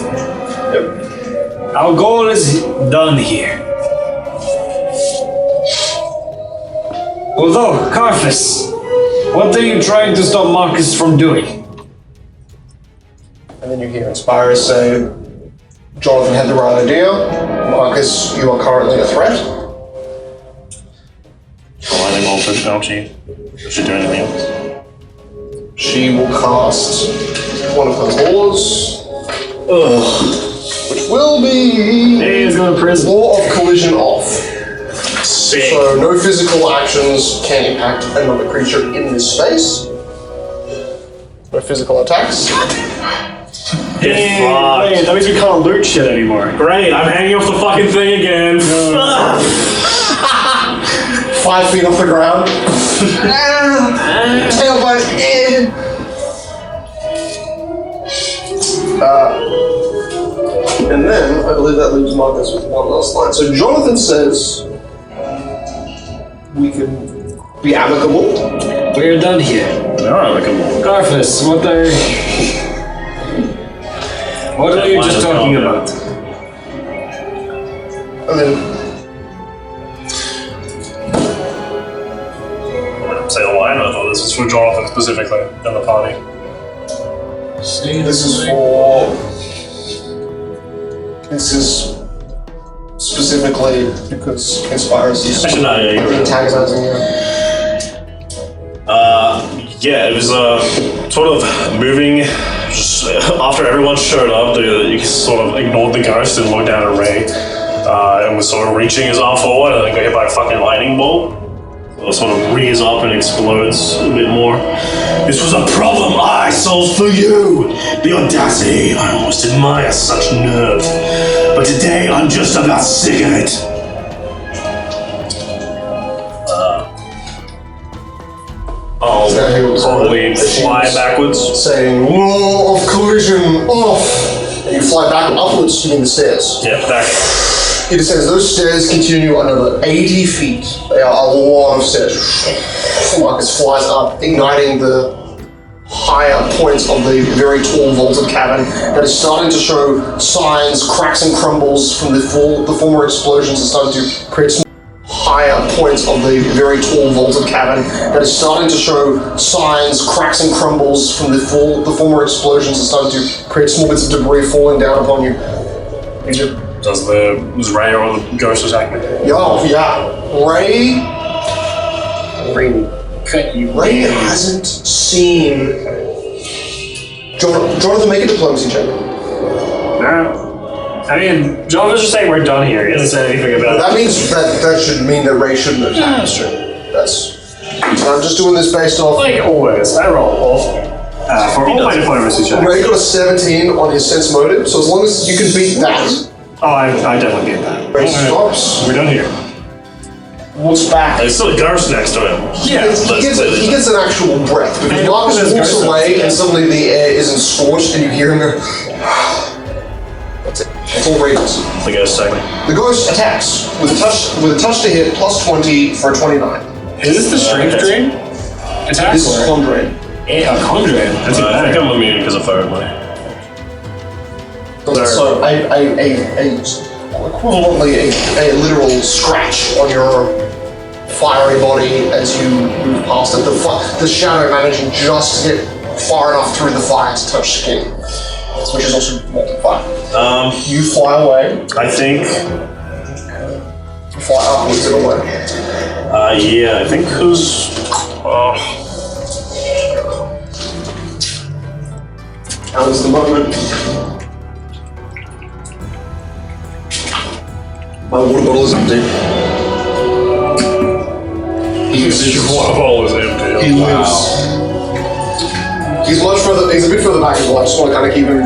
Our goal is done here. Although, Carthus, what are you trying to stop Marcus from doing?
And then you hear Inspirus say, Jonathan had the right idea. Marcus, you are currently a threat.
Lightning bolt penalty. Does she do anything else?
She will cast one of her laws. Which will be
Hey, he's going to prison.
Law of Collision off.
Sick.
So no physical actions can impact another creature in this space. No physical attacks.
Get fucked.
Wait, that means we can't loot shit anymore.
Great, I'm hanging off the fucking thing again.
5 feet off the ground. Tailbone in. And then I believe that leaves Marcus with one last line. So Jonathan says we can be amicable.
We're done here.
They're amicable.
Carthus, what are you just talking about?
And then
Say a line, I thought this was for Jonathan specifically in the party.
this is specifically because Inspirus is
Actually, no, yeah, you're right.
antagonizing you.
Yeah, it was sort of moving. Just after everyone showed up, you sort of ignored the ghost and looked down at Ray, and was sort of reaching his arm forward, and then got hit by a fucking lightning bolt. So it sort of rears up and explodes a bit more. This was a problem I solved for you. The audacity! I almost admire such nerve, but today I'm just about sick of it. I'll probably fly backwards.
Saying Law of Collision off, and you fly back upwards. You mean the stairs?
Yeah, back.
It says those stairs continue another 80 feet. They are a lot of stairs. Marcus flies up, igniting the higher points of the very tall vaulted cavern that is starting to show signs, cracks and crumbles from the former explosions and starting to create some higher point of the very tall vaulted cavern that is starting to show signs, cracks and crumbles from the former explosions are starting to create small bits of debris falling down upon you.
Does Ray or the ghost attack me?
Yeah. Ray hasn't seen... Jonathan, make a diplomacy check.
No. I mean, John was just saying we're done here. He doesn't say anything about it.
That means that should mean that Ray shouldn't attack.
Yeah, that's true.
I'm just doing this based off...
Like always, I roll awful. For all my diplomacy checks.
Ray got a 17 on his sense motive, so as long as you can beat that...
Oh, I definitely beat that.
Ray stops.
We're done here.
Looks back.
There's still a ghost next to him.
Yeah, he gets an actual breath. Because Marcus walks away and suddenly the air isn't scorched and you hear him go... That's it. That's all Ray does.
The ghost attacking.
The ghost attacks with a touch to hit plus 20 for a 29.
Is this the strange drain? Attack?
This is Condrain.
Condrain.
I think I'm immune because of fire money.
So equivalently a literal scratch on your fiery body as you move past it. The shadow managing just to get far enough through the fire to touch skin, which is also multi-fire. You fly away.
I think.
You fly upwards and away.
Yeah, I think who's.
Now is the moment. My water bottle is empty.
Your water bottle is empty.
He lives. He's much further. He's a bit further back as well. I just want to kind of keep him.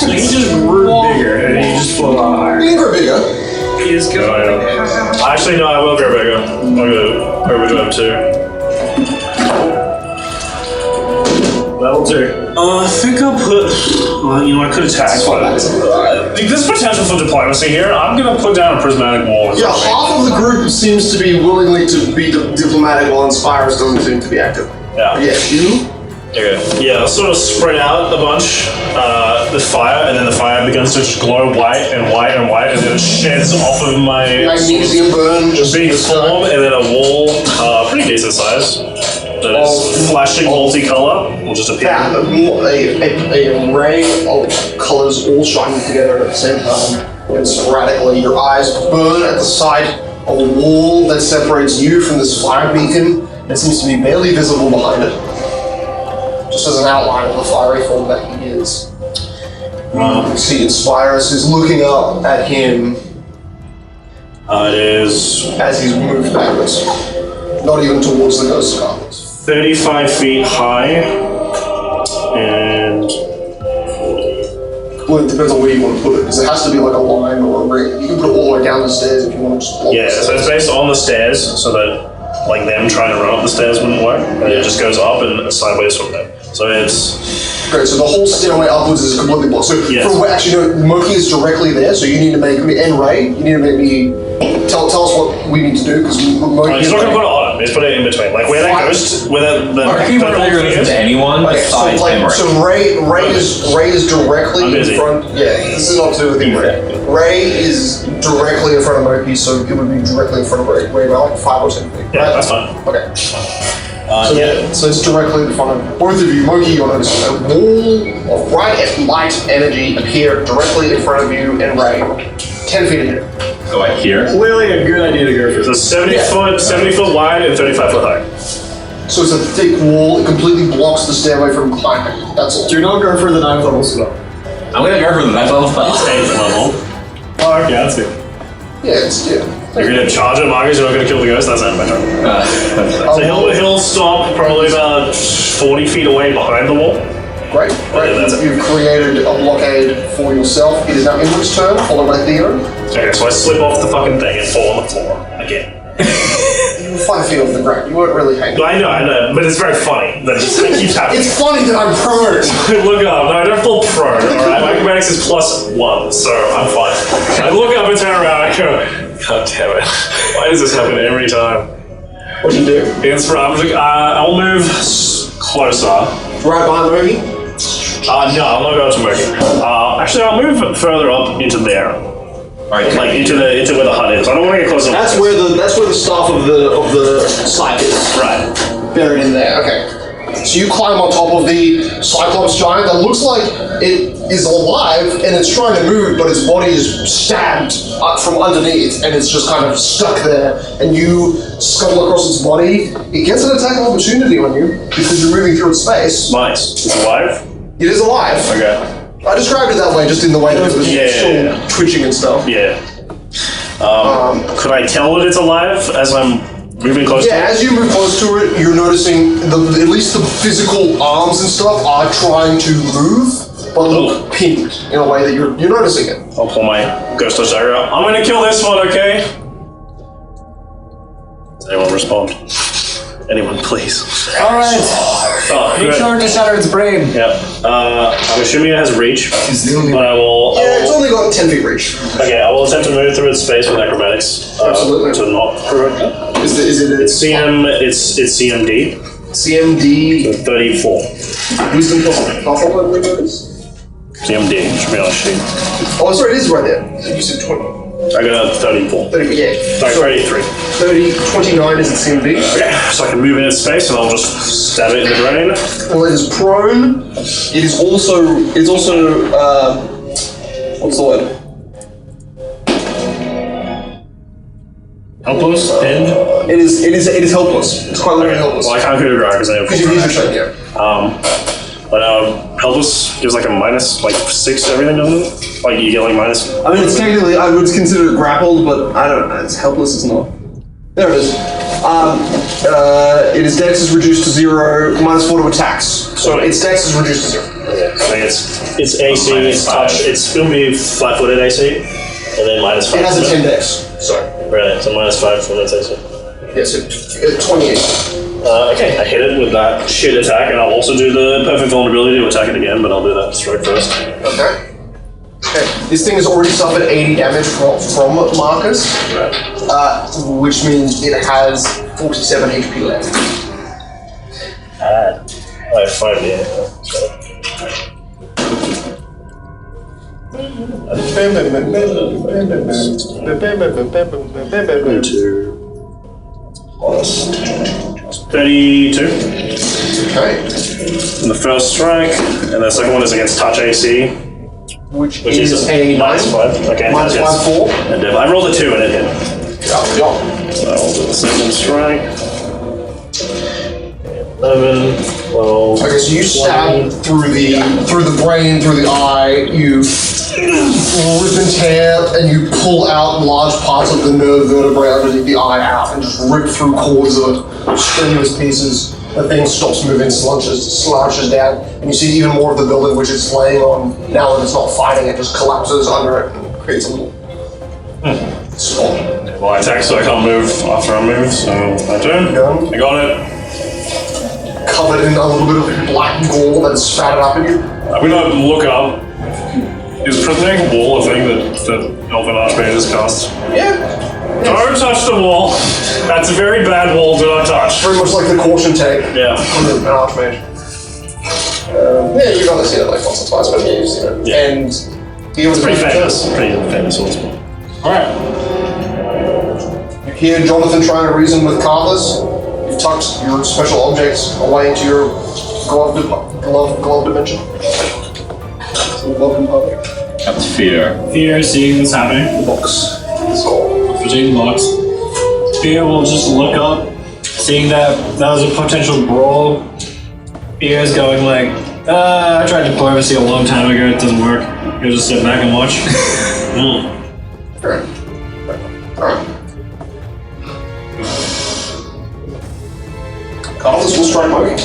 He just grew bigger and he just flew out higher.
He can grow bigger.
He is good. Actually, no, I will grow bigger. I'm gonna overdrive 2. Level 2. I think I'll put. Well, you know, I could attack. There's potential for diplomacy here. I'm gonna put down a prismatic wall.
Yeah, half of the group seems to be willingly to be diplomatic, while Inspirus doesn't seem to be active.
Yeah.
Yeah, you.
Okay. Yeah, I'll sort of spread out a bunch, the fire, and then the fire begins to just glow white and white and white, and then it sheds off of my
Magnesium burn, just
big form, and then a wall, pretty decent size, that is flashing multicolor, will just appear.
Yeah, a array of colors all shining together at the same time, and sporadically your eyes burn at the sight of a wall that separates you from this fire beacon that seems to be barely visible behind it. Just as an outline of the fiery form that he is. You see Inspirus is looking up at him.
It is
as he's moved backwards. Not even towards the ghost carpets.
35 feet high, and...
Well, it depends on where you want to put it, because it has to be like a line or a ring. You can put it all the way down the stairs if you want to just block
yeah,
the
so
stairs.
it's based on the stairs, so that like them trying to run up the stairs wouldn't work, and it just goes up and sideways from there. So it's...
Great, so the whole stairway upwards is completely blocked. So
Yes.
from where, actually, no, Moki is directly there, so you need to make me, and Ray, you need to make me, tell us what we need to do, because Moki
he's
is
not going to
Ray.
put it on him, he's put it in between. Like where that ghost, where the
He won't really listen to anyone
Okay,
besides him.
so Ray is directly
I'm busy.
in front. Yeah, this is not to do with him. Ray is directly in front of Moki, so it would be directly in front of Ray by like 5 or 10 feet.
Yeah,
right?
that's fine.
Okay.
Yeah.
So it's directly in front of both of you. Moki, you'll notice a wall of bright light energy appear directly in front of you and Ray, 10 feet ahead.
Go like here.
Clearly a good idea to go for. So 70 foot wide and 35 foot high.
So it's a thick wall. It completely blocks the stairway from climbing. That's all.
Do not go for the 9th level spell.
I'm gonna go for the 9th level spell.
8th level.
Oh, okay, that's good.
Yeah, it's
You're gonna charge it, Marcus, you're not gonna kill the ghost? That's not my turn. So he'll stop probably about 40 feet away behind the wall.
great.
Yeah, that's it.
You've created a blockade for yourself. It is now Imber's turn, followed by Theo.
Okay, so I slip off the fucking thing and fall on the floor again.
You were 5 feet off the ground. You weren't really hanging.
I know, but it's very funny that it keeps happening.
It's funny that I'm prone.
Look up. No, I don't fall prone, alright? My acrobatics is +1, so I'm fine. I look up and turn around and I go, God damn it. Why does this happen every time?
What'd you do?
I'm just like, I'll move closer.
Right behind the movie?
No, I'm not going to Moki. Actually, I'll move further up into there.
Alright.
Like into where the hut is. I don't want to get close enough.
That's where the staff of the Psych is.
Right.
Buried in there. Okay. So you climb on top of the Cyclops giant that looks like it is alive and it's trying to move, but its body is stabbed up from underneath and it's just kind of stuck there. And you scuttle across its body. It gets an attack of opportunity on you because you're moving through its space.
Nice. It's alive?
It is alive.
Okay.
I described it that way, just in the way that it was still twitching and stuff.
Yeah. Could I tell that it's alive as I'm moving close to it?
Yeah, as you move close to it, you're noticing at least the physical arms and stuff are trying to move, but look pinned in a way that you're noticing it.
I'll pull my ghost touch dagger out. I'm gonna kill this one, okay? Does anyone respond? Anyone, please.
Alright.
Oh,
Make
good.
sure to shatter its brain.
Yeah. I'm assuming it has reach, but I will.
Yeah, it's only got 10 feet reach.
Okay, I will attempt to move through its space with acrobatics.
Absolutely.
To not hurt it.
Is it
It's CMD.
CMD
34.
Wisdom plus Buffalo, I believe that is?
CMD should be on a sheet.
Oh, sorry, it is right there. You said 20.
I got a 34.
30, yeah.
Sorry, 33.
29 is its CMD.
Okay, so I can move in its space and I'll just stab it in the brain.
Well, it is prone. It is also. What's the word?
Helpless? Pinned?
It is helpless. It's quite literally helpless.
Well, I can't coup de grace because I have
Because you've used your strength, yeah.
But helpless gives like a minus 6 to everything, doesn't it? Like you get like minus.
I mean, it's technically, I would consider it grappled, but I don't know, it's helpless, it's not. There it is. Its dex is reduced to 0, minus 4 to attacks. So its dex is reduced to 0.
Okay, so it's AC, it's touch, it's going to be flat-footed AC, and then minus 5.
It has a 10 dex, so.
Really? So minus 5 from its AC.
Yes, 28.
Okay, I hit it with that shit attack, and I'll also do the perfect vulnerability to attack it again, but I'll do that strike first.
Okay. This thing has already suffered 80 damage from Marcus, which means it has 47 HP left.
I have 5 here. Plus 32.
Okay.
And the first strike, and the second one is against touch AC.
Which is a
minus 5. Okay.
minus 5, 4.
And I rolled a 2 and it hit.
Yeah.
So I'll do the second strike. 11, 12.
Okay, so you stab through the brain, through the eye, you rip and tear, and you pull out large parts of the nerve vertebrae underneath the eye out, and just rip through cords of it, strenuous pieces. The thing stops moving, slouches down, and you see even more of the building which it's laying on. Now that it's not fighting, it just collapses under it and creates a little spot.
Well, I attack, so I can't move after I move, so my turn.
Done.
I got it.
Covered in a little bit of black gore that's spattered up at you.
I'm gonna look up. Is Protecting Wall a thing that Elven Archmages cast?
Yeah.
Don't touch the wall. That's a very bad wall, do not touch.
Very much like the caution tag.
Yeah.
On an Archmage. Yeah, you've only seen it like once or twice, but yeah, you've seen it.
Yeah.
And he was
Pretty famous. Pretty famous swordsman.
Alright. You hear Jonathan trying to reason with Carlos. You've tucked your special objects away into your glove dimension. Glove compartment.
That's fear.
Fear, seeing what's happening.
Box.
Protecting the box. Fear will just look up, seeing that was a potential brawl. Fear is going like, I tried diplomacy a long time ago, it doesn't work. You'll just sit back and watch.
Alright. Carlos will strike Moki.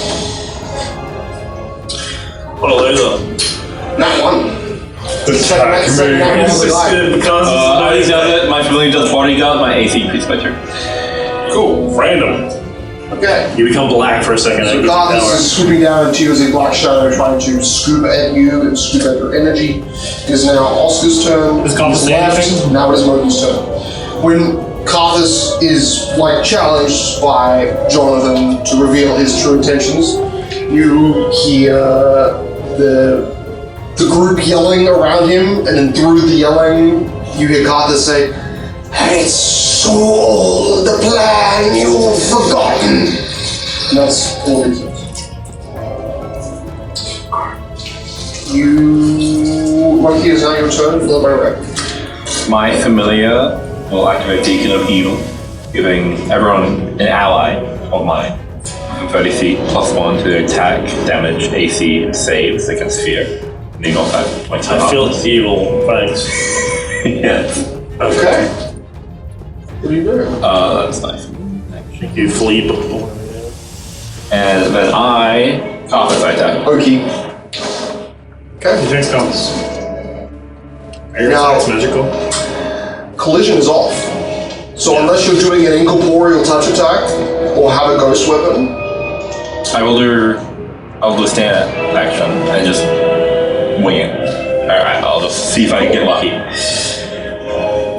What a loser.
Not one.
Because
I done it. My familiar does bodyguard. My AC increased my turn.
Cool. Random.
Okay.
You become black for a second.
So Carlos is swooping down into you as a black shadow, trying to scoop at you and scoop at your energy. It is now Oscar's turn.
Is Carlos saying anything?
Now it is Moki's turn. When Carthus is challenged by Jonathan to reveal his true intentions, you hear the group yelling around him, and then through the yelling, You hear Carter say, "It's all the plan you've forgotten." And that's all he says. Monkey, is now your turn. Fill up my rep.
My familiar will activate Deacon of Evil, giving everyone an ally of mine from 30 feet +1 to their attack, damage, AC, and saves against fear. They don't have 20.
I feel evil, thanks.
Yes.
Okay. What do you do?
That's nice.
You flee before.
And then I Compass attack.
Okie. Okay.
Defense compass. Air
Now-
attack's magical.
Collision is off. So unless you're doing an incorporeal touch attack or have a ghost weapon,
I'll do stand action and just wing it. Alright, I'll just see if I can get lucky.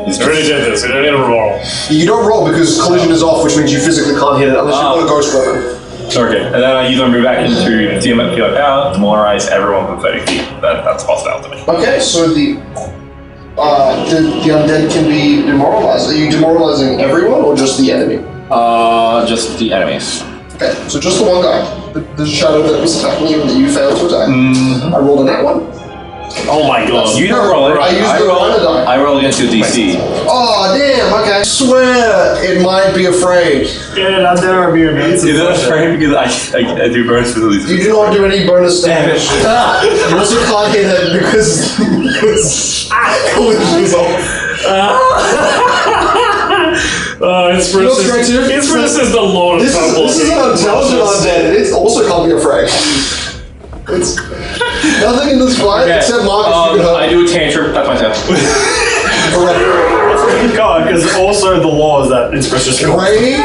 I already did this. I don't need a roll.
you don't roll because collision is off, which means you physically can't hit it unless you've got a ghost weapon.
Okay, and then I use my move action to feel like demoralize everyone from 30 feet. That's hostile to me.
Okay, so the undead can be demoralized. Are you demoralizing everyone or just the enemy?
Just the enemies.
Okay, so just the one guy, the shadow that was attacking you and that you failed to attack. I rolled a nat one.
Oh my god.
You don't roll it.
I used the minor die.
I roll against your DC.
Oh damn! Okay. I swear it might be afraid.
Yeah, I've never been
Is that afraid because I do bonus for these?
You do not do any bonus damage. You also can't hit it because collision is off.
Inspiration is the Lord of
This
Trouble.
is an intelligent undead. It also can't be afraid. It's nothing in this fight except Marcus. You can hurt.
I do a tantrum. That's my turn.
God, because also the law is that inspiration is
Rainy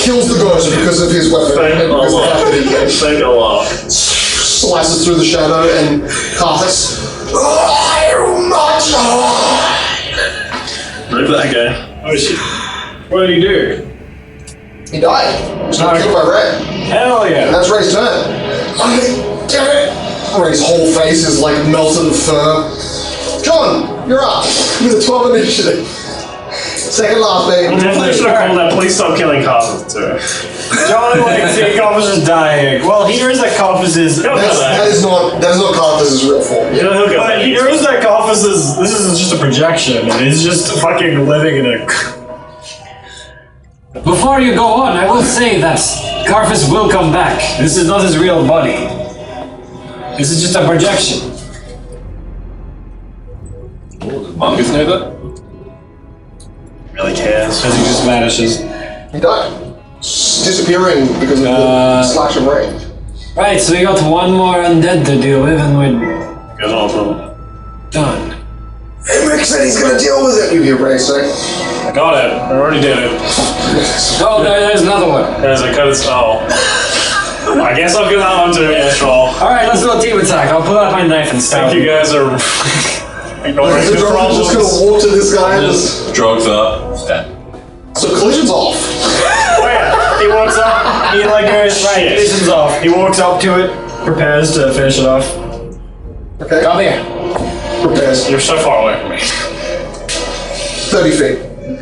kills the ghost because of his weapon.
Thank
and because of the fact that he can
Thank Allah.
slices through the shadow and Carthus.
Move that guy. Oh shit. What did he do?
He died. He was not killed by Ray.
Hell
And
yeah.
that's Ray's turn. Damn it! Ray's whole face is like melted fur. John, you're up with a 12 initiative. Second last name.
Definitely should have called that. Please stop killing Carthus too.
John, like, see, Compass is dying. Well, he knows that Compass is.
He'll go back.
That is not Carthus's real form.
He'll go
But
back.
he knows that Compass is. This is just a projection, and he's just fucking living in a.
Before you go on, I will say that Carthus will come back. This is not his real body. This is just a projection.
Mongoose know that?
Really cares.
As he just vanishes.
He died. Disappearing because of the slash of rain.
Right, so we got one more undead to deal with, and we're
Good on them.
done.
Hey, Rick said he's gonna deal with it. You hear Ray say.
I got it. I already did it.
Oh, there's another one.
There's a code. Oh. I guess I'll get that one too. Yeah, sure.
Alright, let's do a team attack. I'll pull out my knife and stab
Think you
him.
guys are ignoring
The
the
drummer's just
problems.
gonna walk to this guy and just.
Just drugs up. Dead.
So collision's off.
Oh yeah, he walks up. He like goes right.
Shit.
Vision's off. He walks up to it, prepares to finish it off.
Okay.
Come here.
Prepares.
You're so far away from me.
30 feet.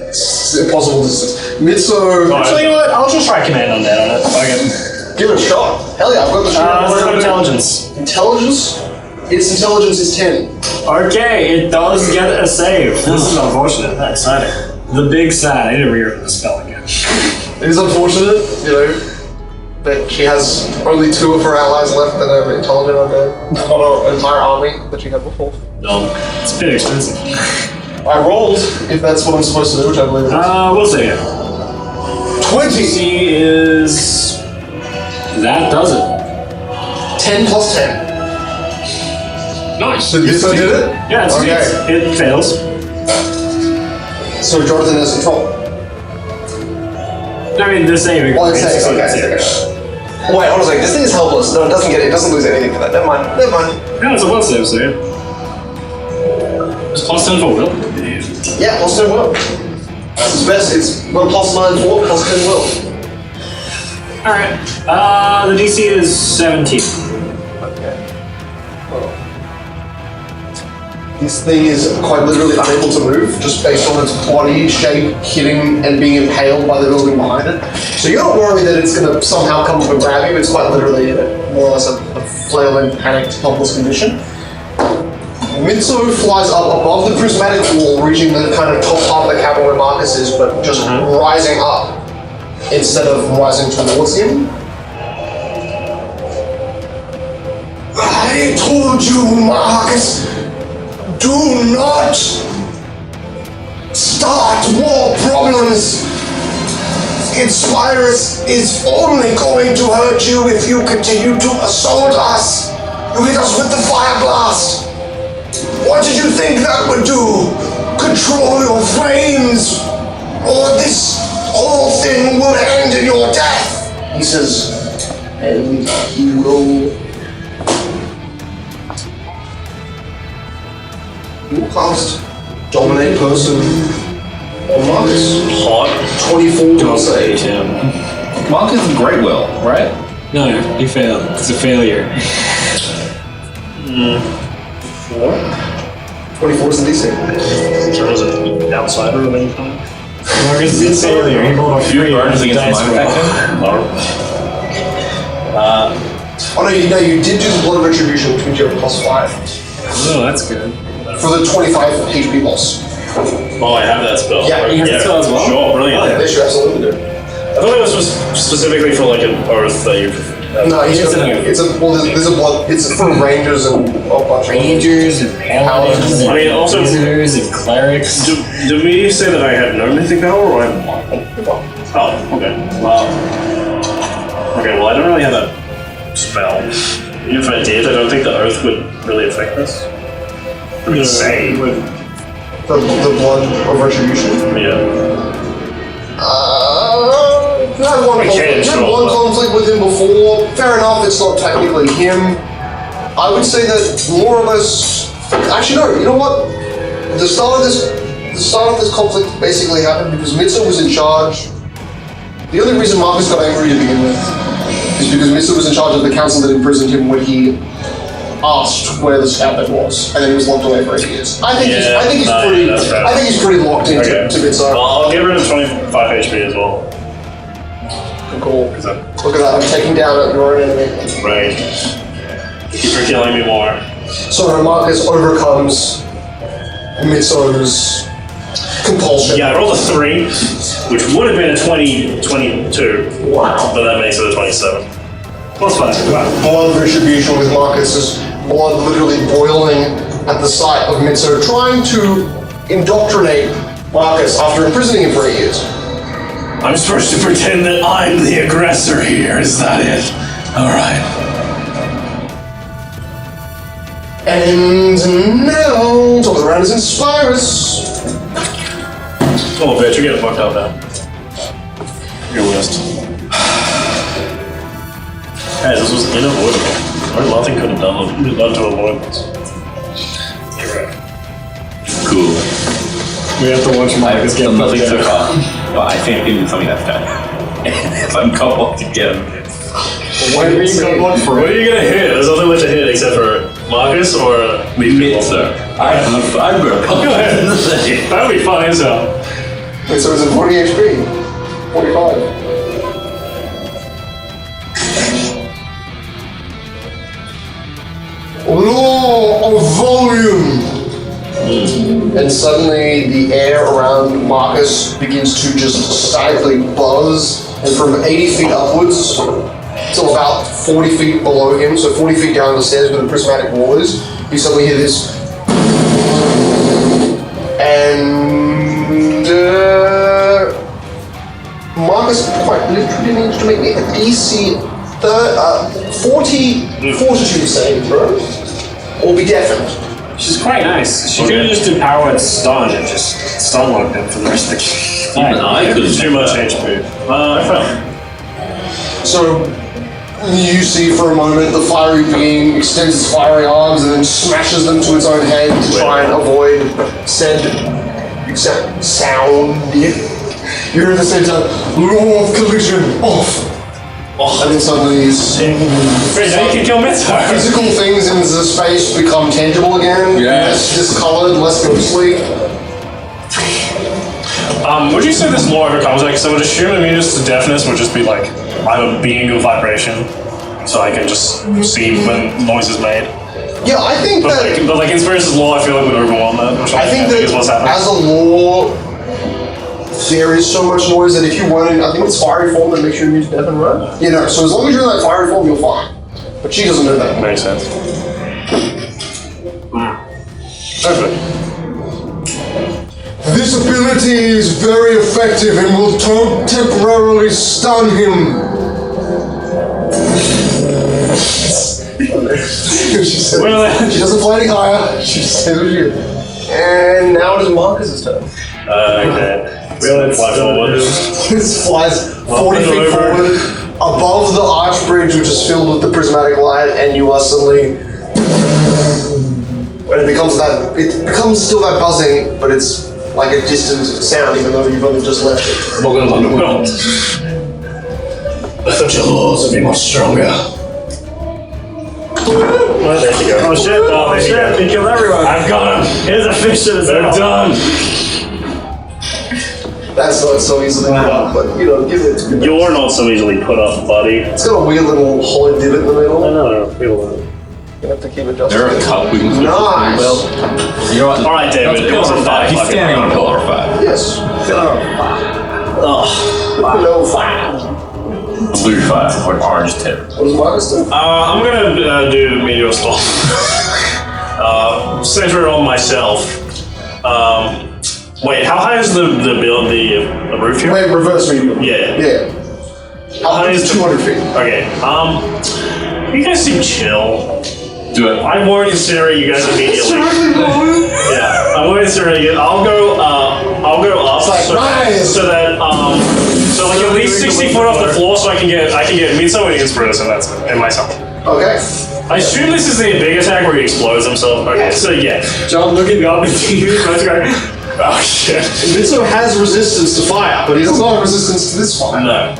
It's impossible distance. Mitso.
So you know what? I'll just try command on that. Fuck it.
Give it a shot. Hell yeah, I've got the shot.
Let's go intelligence.
Intelligence? Its intelligence is 10.
Okay, it does get a save. This is unfortunate. That's exciting. The big sad. I need to read the spell again.
It is unfortunate, you know, that she has only 2 of her allies left that are intelligent on an entire army that she had before.
No.
It's a bit expensive.
I rolled, if that's what I'm supposed to do, which I believe it is.
We'll see it.
20!
He is. That does it.
10 plus 10.
Nice.
So Mitso did it?
Yeah, it's,
Okay.
it fails.
So Jonathan has control.
I mean, the saving.
Oh, it's safe, okay. Wait, hold on a second. This thing is helpless. No, it doesn't lose anything for that. Never mind.
Yeah, it's a will save, so yeah. It's plus 10 for will.
Yeah, plus 10 will. It's best, it's well, plus 9 for plus 10 will.
Alright. The DC is 17.
Okay. Well. This thing is quite literally unable to move, just based on its body shape hitting and being impaled by the building behind it. So you're not worried that it's going to somehow come up and grab you. It's quite literally more or less a flailing, panicked, helpless condition. Mitsu flies up above the prismatic wall, reaching the kind of top part of the cabin where Marcus is, but just rising up instead of rising towards him. I told you, Marcus, do not start more problems. Inspirus is only going to hurt you if you continue to assault us. You hit us with the fire blast. What did you think that would do? Control your flames? Or this whole thing will end in your death? He says, and he will cast Dominate Person on Marcus.
Hot.
24 to save.
Marcus is great will, right?
No, you failed. It's a failure.
24 is the DC.
So was it outsider of any kind?
Marcus is a failure. He rolled a
Few
3
burns
on the
against
dice
mind
roll.
effect.
Oh no, you did do the Blood Retribution, which means you have +5
Oh, that's good.
for the 25 HP loss.
Oh, I have that spell.
Yeah, you have
that spell as well?
Sure, brilliant.
Yes, you absolutely do.
I thought it was specifically for like an earth that you.
No, there's a blood. It's for rangers and a bunch of
Rangers and paladins
I mean, also-
and visitors and clerics.
Did we say that I had no mythic power or I have one? Oh, okay. Well, I don't really have that spell. Even if I did, I don't think the earth would really affect us. I mean, say.
the blood of retribution.
Yeah.
You had one, conflict with him before. Fair enough, it's not technically him. I would say that more or less. Actually, no. You know what? The start of this conflict basically happened because Mitsu was in charge. The only reason Marcus got angry to begin with is because Mitsu was in charge of the council that imprisoned him when he asked where the scabbard was, and then he was locked away for 8 years. I think he's pretty locked into to Mitsu.
Well, I'll get rid of 25 HP as well.
Cool. Look at that, I'm taking down your own enemy.
Right. Keep for killing me more.
So Marcus overcomes Mitsu's compulsion.
Yeah, I rolled a 3, which would have been a 22.
Wow.
But that makes it a 27. Plus 5. Wow.
Blood retribution with Marcus's blood literally boiling at the sight of Mitsu trying to indoctrinate Marcus after imprisoning him for 8 years.
I'm supposed to pretend that I'm the aggressor here, is that it? Alright.
And now, top of the round is Inspirus.
Oh, bitch, you're getting fucked up now. Your list. Hey, this was unavoidable. Nothing could have done to avoid this. You're right.
Cool.
We have to watch Marcus get
nothing
fucked
so
up.
far. Well, I think I'm doing something that's done. If I'm called to get him.
What are you going for? What are you gonna hit? There's nothing left to hit except for Marcus or
Mitsu. I'm gonna
Go ahead. That would be fun as hell.
Wait, so is it 40 HP? 45. Law of volume! And suddenly the air around Marcus begins to just statically buzz, and from 80 feet upwards till about 40 feet below him, so 40 feet down the stairs where the prismatic wall is, you suddenly hear this. And Marcus quite literally needs to make me a DC 40 fortitude save, bro, or be deafened.
She's quite nice. She could have just empowered stun and just stun locked him for the rest of the game.
Even I could
Too much HP. I fell.
So you see for a moment the fiery being extends its fiery arms and then smashes them to its own head to try and avoid said sound. You're in the center. Law of collision off. And then suddenly these
Wait, now you can kill Mitsu.
physical things in the space become tangible again.
Yes.
Less discolored, less ghostly.
Would you say this law overcomes that? Because I would assume immunity to deafness would just be like, I'm a being of vibration, so I can just see when noise is made.
Yeah, I think
But
that.
like Inspiration's law, I feel like would overwhelm that. Which
I think that
is what's happening.
as a law, there is so much noise that if you want I think it's fiery form that makes you immune to death and run. You know, so as long as you're in that fiery form, you're fine. But she doesn't know that.
Makes sense. Perfect.
This ability is very effective and will temporarily stun him.
She said,
Well,
she doesn't fly any higher. She just stays with you. And now it is Marcus's turn.
okay. Really, fly forward.
This flies 40 feet
over.
forward above the arch bridge, which is filled with the prismatic light, and you are suddenly. When it becomes still that buzzing, but it's like a distant sound, even though you've only just left it.
I'm not going to underwhelmed. I thought your laws would be much stronger. Well, there you go. Oh shit, oh shit, he killed everyone. I've got him. Here's a fish in his They're done.
That's not so easily put up, but you know, give it to me.
You're not so easily put up, buddy.
It's got a weird little hollow divot in the middle.
I know, feel it.
You have to keep it just.
There are a cup we can put.
Nice.
Well, you know what?
Alright, David, it was a five.
He's standing on a pillar of fire.
Yes. Below 5.
Blue fire or orange tip.
What does Marcus do?
I'm gonna do Meteor Storm. Center it on myself. Wait, how high is the roof here?
Wait, reverse medium.
Yeah.
Yeah.
How high is
200 feet.
Okay. You guys seem chill.
Do it.
I won't incinerate you guys immediately. Yeah, I won't incinerate you. I'll go up.
It's like,
so,
nice.
so that so like at least 60 foot off the floor, so I can get Mitsu and Inspiration, that's it, and myself.
Okay.
I assume this is the big attack where he explodes himself. Okay, so yeah. John looking up at you, oh shit.
Mitsu has resistance to fire, but he does not have resistance to this fire.
No.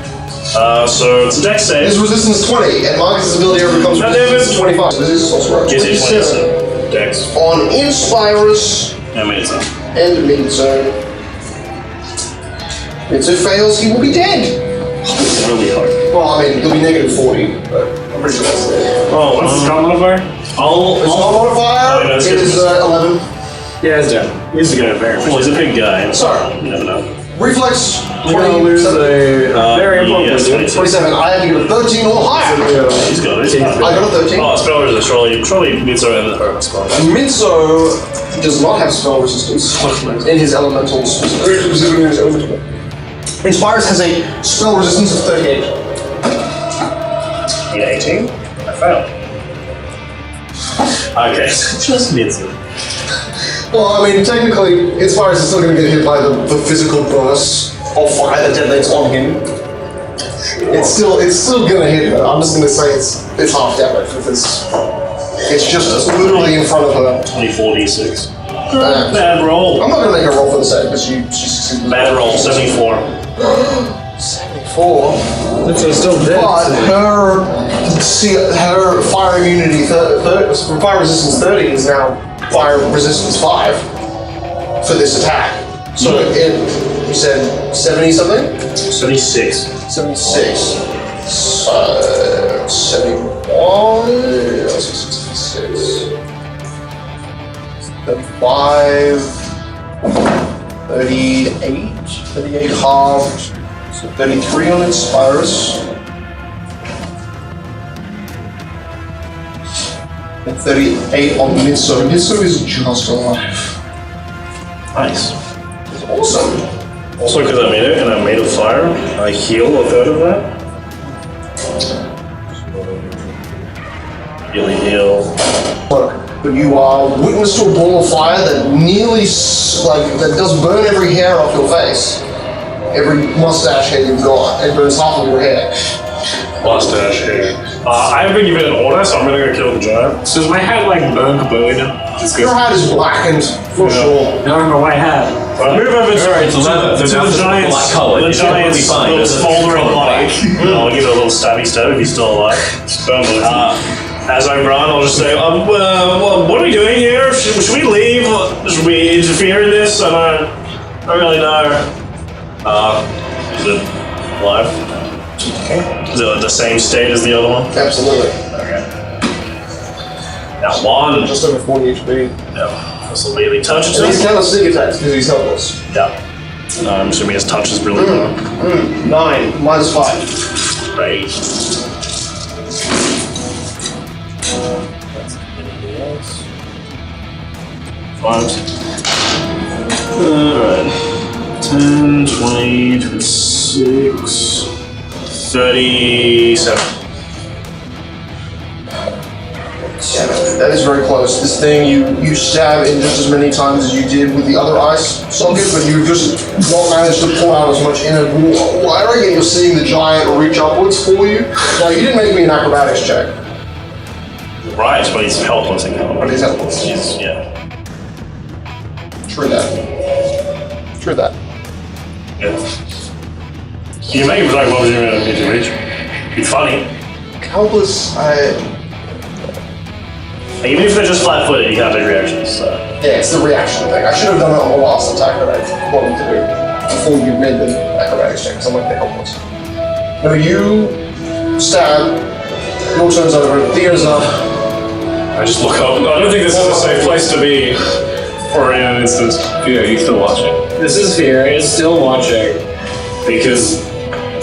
So it's a dex save.
His resistance 20, and Marcus's ability overcomes
No,
resistance 25. So this is also right.
Yes, it's
27.
27. Dex.
On Inspirus
No, Mitsu.
and Mitsu. Mitsu fails, he will be dead.
It's really hard.
Well, I mean, he'll be negative 40, but I'm pretty sure that's it.
Oh, what's the combo modifier?
His combo modifier
no, it's
is 11.
Yeah, it's dead. He's a good bear.
Well, he's a big guy.
Sorry.
You never know.
Reflex,
We're gonna lose
27.
a very important
yes,
dude.
27. I have to get a 13 or higher.
He's got it.
I got a 13.
Oh, spell resistance. Surely Mitsu and her spell.
Mitsu does not have spell resistance in his elementals, specifically in his elemental. Inspires has a spell resistance of 38.
Yeah, 18? I failed. Okay, just Mitsu.
Well, I mean, technically, Inspires is still going to get hit by the physical burst of fire that detonates on him. It's still going to hit her. I'm just going to say it's half damage because it's just literally in front of her.
24 d6.
Bad
roll.
I'm not going to make her roll for the save because she succeeded.
Bad roll, 74.
74.
It's still dead.
But her fire immunity, fire resistance 30 is now fire resistance 5 for this attack. So you said 70 something?
76.
76. 71. 66. 35. 38. 38 halved. So 33 on Inspirus. And 38 on Mitsu. Mitsu is just alive.
Nice.
It's awesome.
Also, because I made it and I'm made of fire, I heal a third of that. Heal.
But you are witness to a ball of fire that nearly, that does burn every hair off your face. Every mustache hair you've got. It burns half of your hair.
Mustache hair. I have been given an order, so I'm gonna go kill the giant.
So is my hat like burnt blue?
Your hat is blackened, for sure.
No, my white hat.
Move over to
It's leather.
the giant's,
black color.
the giant's little smouldering body. I'll give it a little stabby stab if he's still alive. As I run, I'll just say, what are we doing here? Should we leave? Should we interfere in this? I don't really know. Is it alive? Is it the same state as the other one?
Absolutely.
Okay. Now one.
Just over 40 HP.
No. This will really touch it.
And he's kind of sneak attacks because he's helpless.
Yeah. I'm assuming his touch is really low.
9, minus 5.
Right. Alright. 10, 20, 26, 37.
That is very close. This thing you stab in just as many times as you did with the other ice socket, but you just won't manage to pull out as much in it. Well, I reckon you're seeing the giant reach upwards for you. Now, you didn't make me an acrobatics check.
Right, but he's helpless again.
But he's helpless.
Yeah.
True that. True that.
Yeah. You can make him like, what was your reach? Be funny.
Helpless,
Even if they're just flat-footed, you can't take reactions. So.
yeah, it's the reaction thing. I should have done it on the last attack that I wanted to do before you made the acrobatics check, because I'm like, they're helpless. No, you stab, your turn's over, Thea's up.
I just look up. I don't think this is a safe place to be for an instance.
Yeah, he's still watching.
This is Fear is still watching because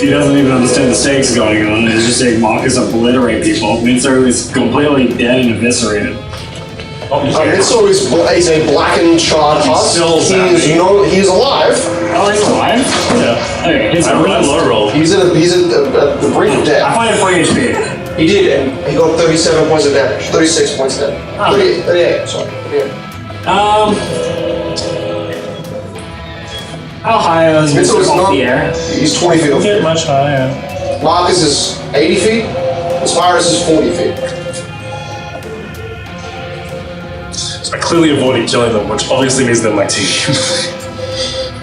he doesn't even understand the stakes going on. He's just saying Marcus obliterate people. Mincer is completely dead and eviscerated.
Mitsu is a blackened, charred husk. He's alive.
Oh, he's alive?
Yeah.
Okay, he's
I rolled low roll.
He's at the brink of
I
death.
find it 40 HP.
He did, and he got 37 points of damage. 36 points of damage.
Oh.
38, sorry. 38.
How high is
Mitsu is
Mincer off
not.
the air?
He's 20 feet off.
Get much higher.
Marcus is 80 feet. Aspirus is 40 feet.
So I clearly avoided killing them, which obviously means they're my team.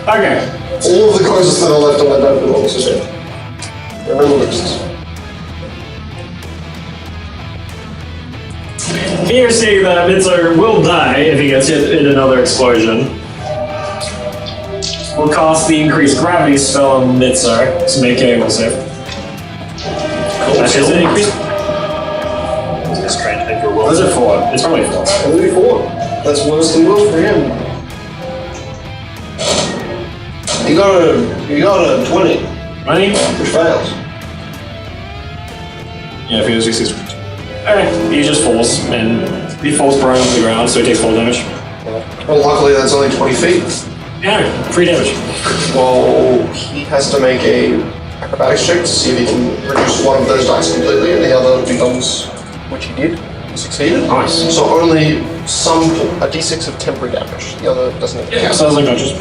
Okay.
All of the closest that are left on that boat are also dead. Remember this.
Fear seeing that Mincer will die if he gets hit in another explosion. We'll cast the increased gravity spell on Mincer to make it able save. That is an increase.
Just trying to think for
What is it for? It's probably 4.
34. That's worse than will for him. You got a 20,
20?
which fails.
Yeah, if he was 60.
Okay. He just falls, and he falls prone on the ground, so he takes 4 damage.
Well, luckily that's only 20 feet.
Yeah, 3 damage.
Well, he has to make a acrobatics check to see if he can reduce one of those dice completely, and the other becomes, which he did, succeeded.
Nice.
So only a d6 of temporary damage. The other doesn't have
Yeah, sounds like I just.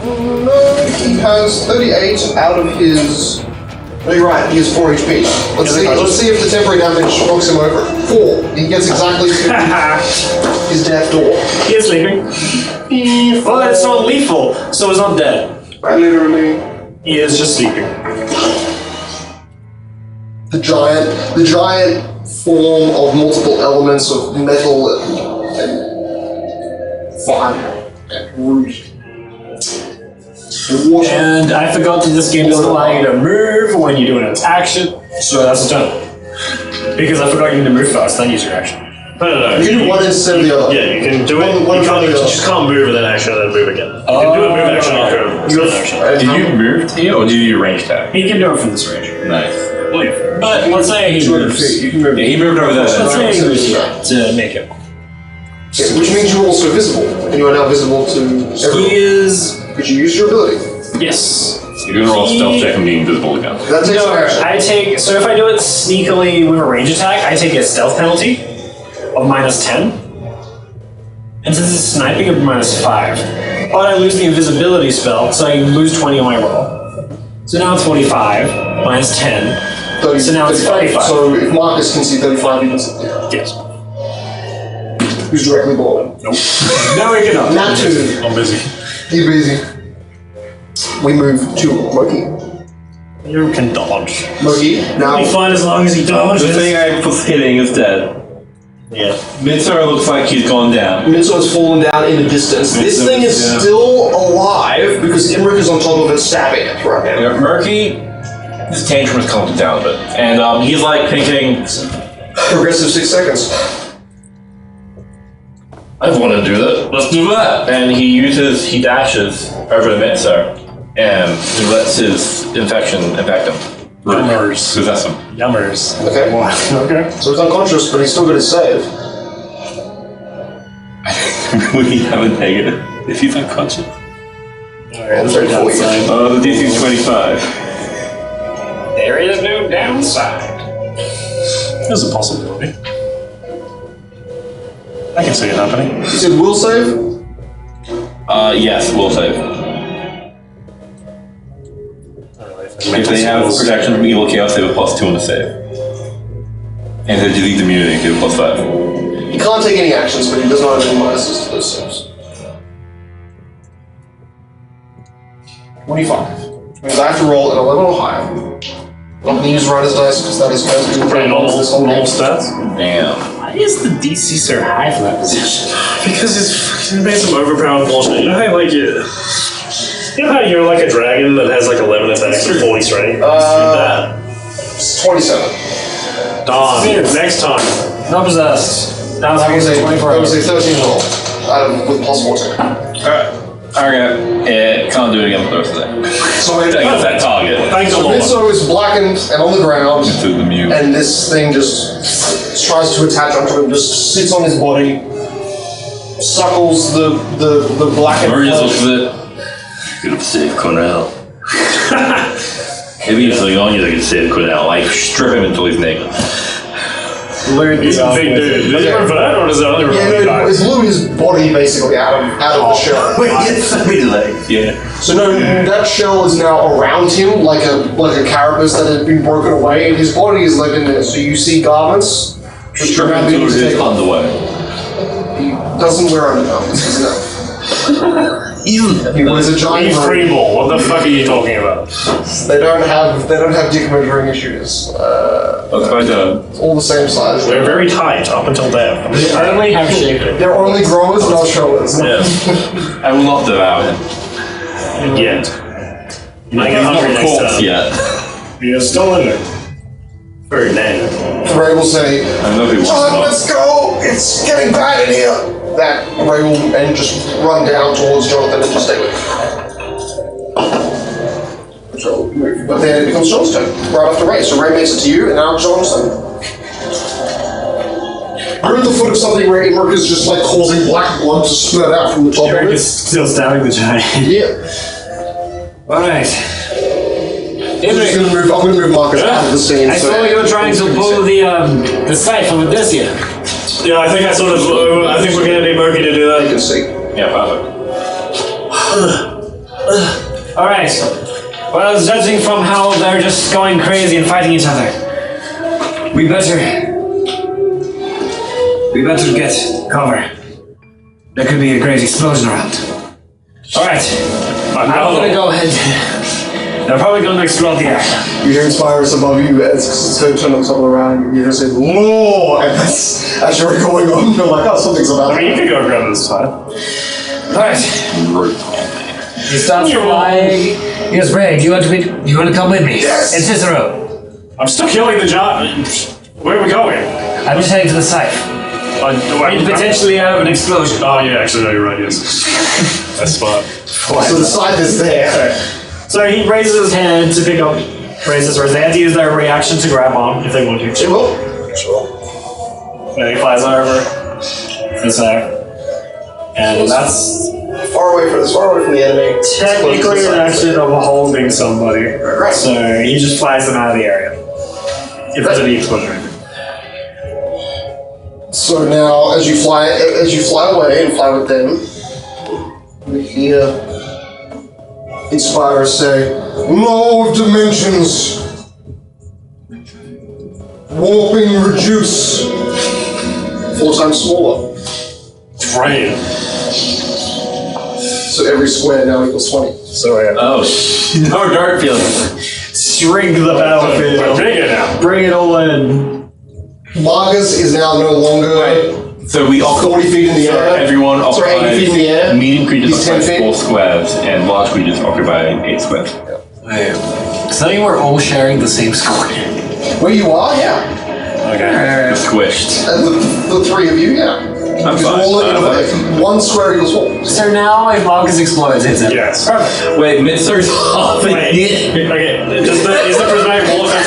No, he has 38 out of his. No, you're right. He has 4 HP. Let's see if the temporary damage knocks him over. 4. He gets exactly his death door.
He is sleeping. Well, it's not lethal, so it's not dead.
Literally.
He is just sleeping.
The giant form of multiple elements of metal and fire and root. And water.
And I forgot that this game doesn't allow you to move when you do an action, so that's a turn. Because I forgot you need to move first, then use your action.
No.
You can do one instead of the other.
Yeah, you can do it.
One
You
from
just can't move with an action and then move again. You can do a move action after an action.
Did you move here or did you range tag?
He can do it from this range.
Nice.
But let's say he
200
moves.
feet. You can move.
Yeah, he moved over there.
Let's say he moves here to make it.
Yeah, which means you're also visible, and you are now visible to everyone.
He is.
Because you used your ability.
Yes.
You're gonna roll a stealth check and be invisible again.
That takes
No,
an action.
I take. So if I do it sneakily with a range attack, I take a stealth penalty of -10. And since it's sniping, it'll be -5. But I lose the invisibility spell, so I lose 20 on my roll. So now it's 45 -10.
30,
So now it's 35.
So if Marcus can see 35, he can see.
Yes.
Who's directly below him?
Nope. No, we cannot.
Not 2.
I'm busy.
Keep easy. We move to Moki.
You can dodge.
Moki, now.
He'll be fine as long as he dodges.
The thing I was hitting is dead.
Yeah.
Midsar looks like he's gone down.
Midsar's fallen down in the distance. This thing is still alive because Imric is on top of it stabbing it right now.
Yeah, Murky, his tantrum is calmed down a bit. And he's like thinking,
Progressive 6 seconds.
I want to do that. Let's do that. And he dashes over to Midsar and he lets his infection infect him.
Yummers.
Possess him.
Yummers.
Okay.
Okay.
So he's unconscious, but he's still got his save.
Would he have a negative if he's unconscious?
Alright, let's go downside.
The DC is 25.
There is no downside. There's a possibility. I can see it happening.
You said will save?
Yes, will save. If they have protection from evil chaos, they have a +2 on the save. And if they disease immunity, they have a +5.
He can't take any actions, but he does not have any minuses to those saves. 25. Which means I have to roll an 11 or higher. I'm not going to use Rider's dice because that is going to be
Pretty normal stats.
Damn.
Why is the DC so high for that position? Because it's fucking made some overpowered bullshit. You know how like you know how you're like a dragon that has like 11 attacks and 40 strength? That.
27.
Dawn. Next time.
Not possessed. Now it's
I was a
24 hours.
13 roll. With +14.
Alright. Okay. Can't do it again for Thursday.
So
Against that target.
Thanks a
So
lot.
Mitso is blackened and on the ground,
To the mute.
and this thing just tries to attach onto him, just sits on his body, suckles the blackened
Murray just looks
flesh.
at it. Could have saved Cornell. Maybe it's like on you that could save Cornell. Like, strip him until he's naked.
He's a big dude. Does he run for that, or does it only run
Yeah,
when he
no, it
dies?
blew his body basically out of the shell.
Wait, he had so many legs. Yeah.
So no, that shell is now around him like a carapace that had been broken away, and his body is left in there. So you see garments.
Strip him until his underwear.
He doesn't wear undergarments. He's an elf. He wears a giant
Leave
robe.
free ball. What the fuck are you talking about?
They don't have dick measuring issues.
That's quite
All the same size.
They're very tight up until there.
They only have shaped.
They're only growers, not showers.
Yes.
I will not devour him.
Yet. You might get
He's not
hungry
a
next
corpse
time.
yet.
You're still in there. Very name.
Ray will say,
I know people.
"John, let's go! It's getting bad in here!" That Ray will and just run down towards Jonathan and just stay with him. So, but then it becomes John's turn, right after Ray. So Ray makes it to you, and now John's turn. You're at the foot of something where Imric is just like causing black blood to spurt out from the top of
Eric
it.
is still stabbing the giant.
Yeah.
Alright.
I'm gonna move Marcus out of the scene.
I saw you were trying to pull the scythe from Odysseus.
Yeah, I think I sort of. I think we're gonna need Moki to do
You
that.
can see.
Yeah, perfect.
Alright. Well, judging from how they're just going crazy and fighting each other, we better get cover. There could be a great explosion around. Alright. I'm gonna go ahead. They're probably gonna explode the air.
You hear Inspirus above you as Turn looks all around. You hear say, "Lord!" as you're going on. You're like, "Oh, something's about
I
to
mean, you could go grab this side.
Alright. He starts flying. He goes, Ray, do you want to come with me?
Yes!
And Cicero.
I'm still killing the giant. Where are we going?
I'm just heading to the site.
Wait,
Potentially have an explosion.
Oh yeah, actually no, you're right. Yes, that's smart.
So the scythe is there.
So he raises his hand to pick up. Raises his hand to use their reaction to grab on if they want to.
It will.
And he flies over this way, and that's
Far away from the enemy.
technically an action of holding somebody.
Right.
So he just flies them out of the area. If there's any explosion.
So now, as you fly away and fly with them, you hear Inspirus say, "Law of dimensions, warping reduce, 4 times smaller."
Right.
So every square now equals 20.
So yeah.
Oh, no dark feeling.
Shrink the battlefield.
Bring it now.
Bring it all in.
Marcus is now no longer
So we all
40 feet in the air.
Everyone
Sorry, 80 feet in the air.
Medium creatures
He's 10
occupy
feet.
4 squares, and large creatures occupy 8 squares.
So you were all sharing the same square.
Where you are, yeah.
Okay.
Squished.
The three of you, yeah.
I'm
Because
fine.
all in one square equals 4.
So now if Marcus explodes, it's a
Yes.
Wait, Mitzer's off
Wait,
again.
okay. Is the prismatic wall effect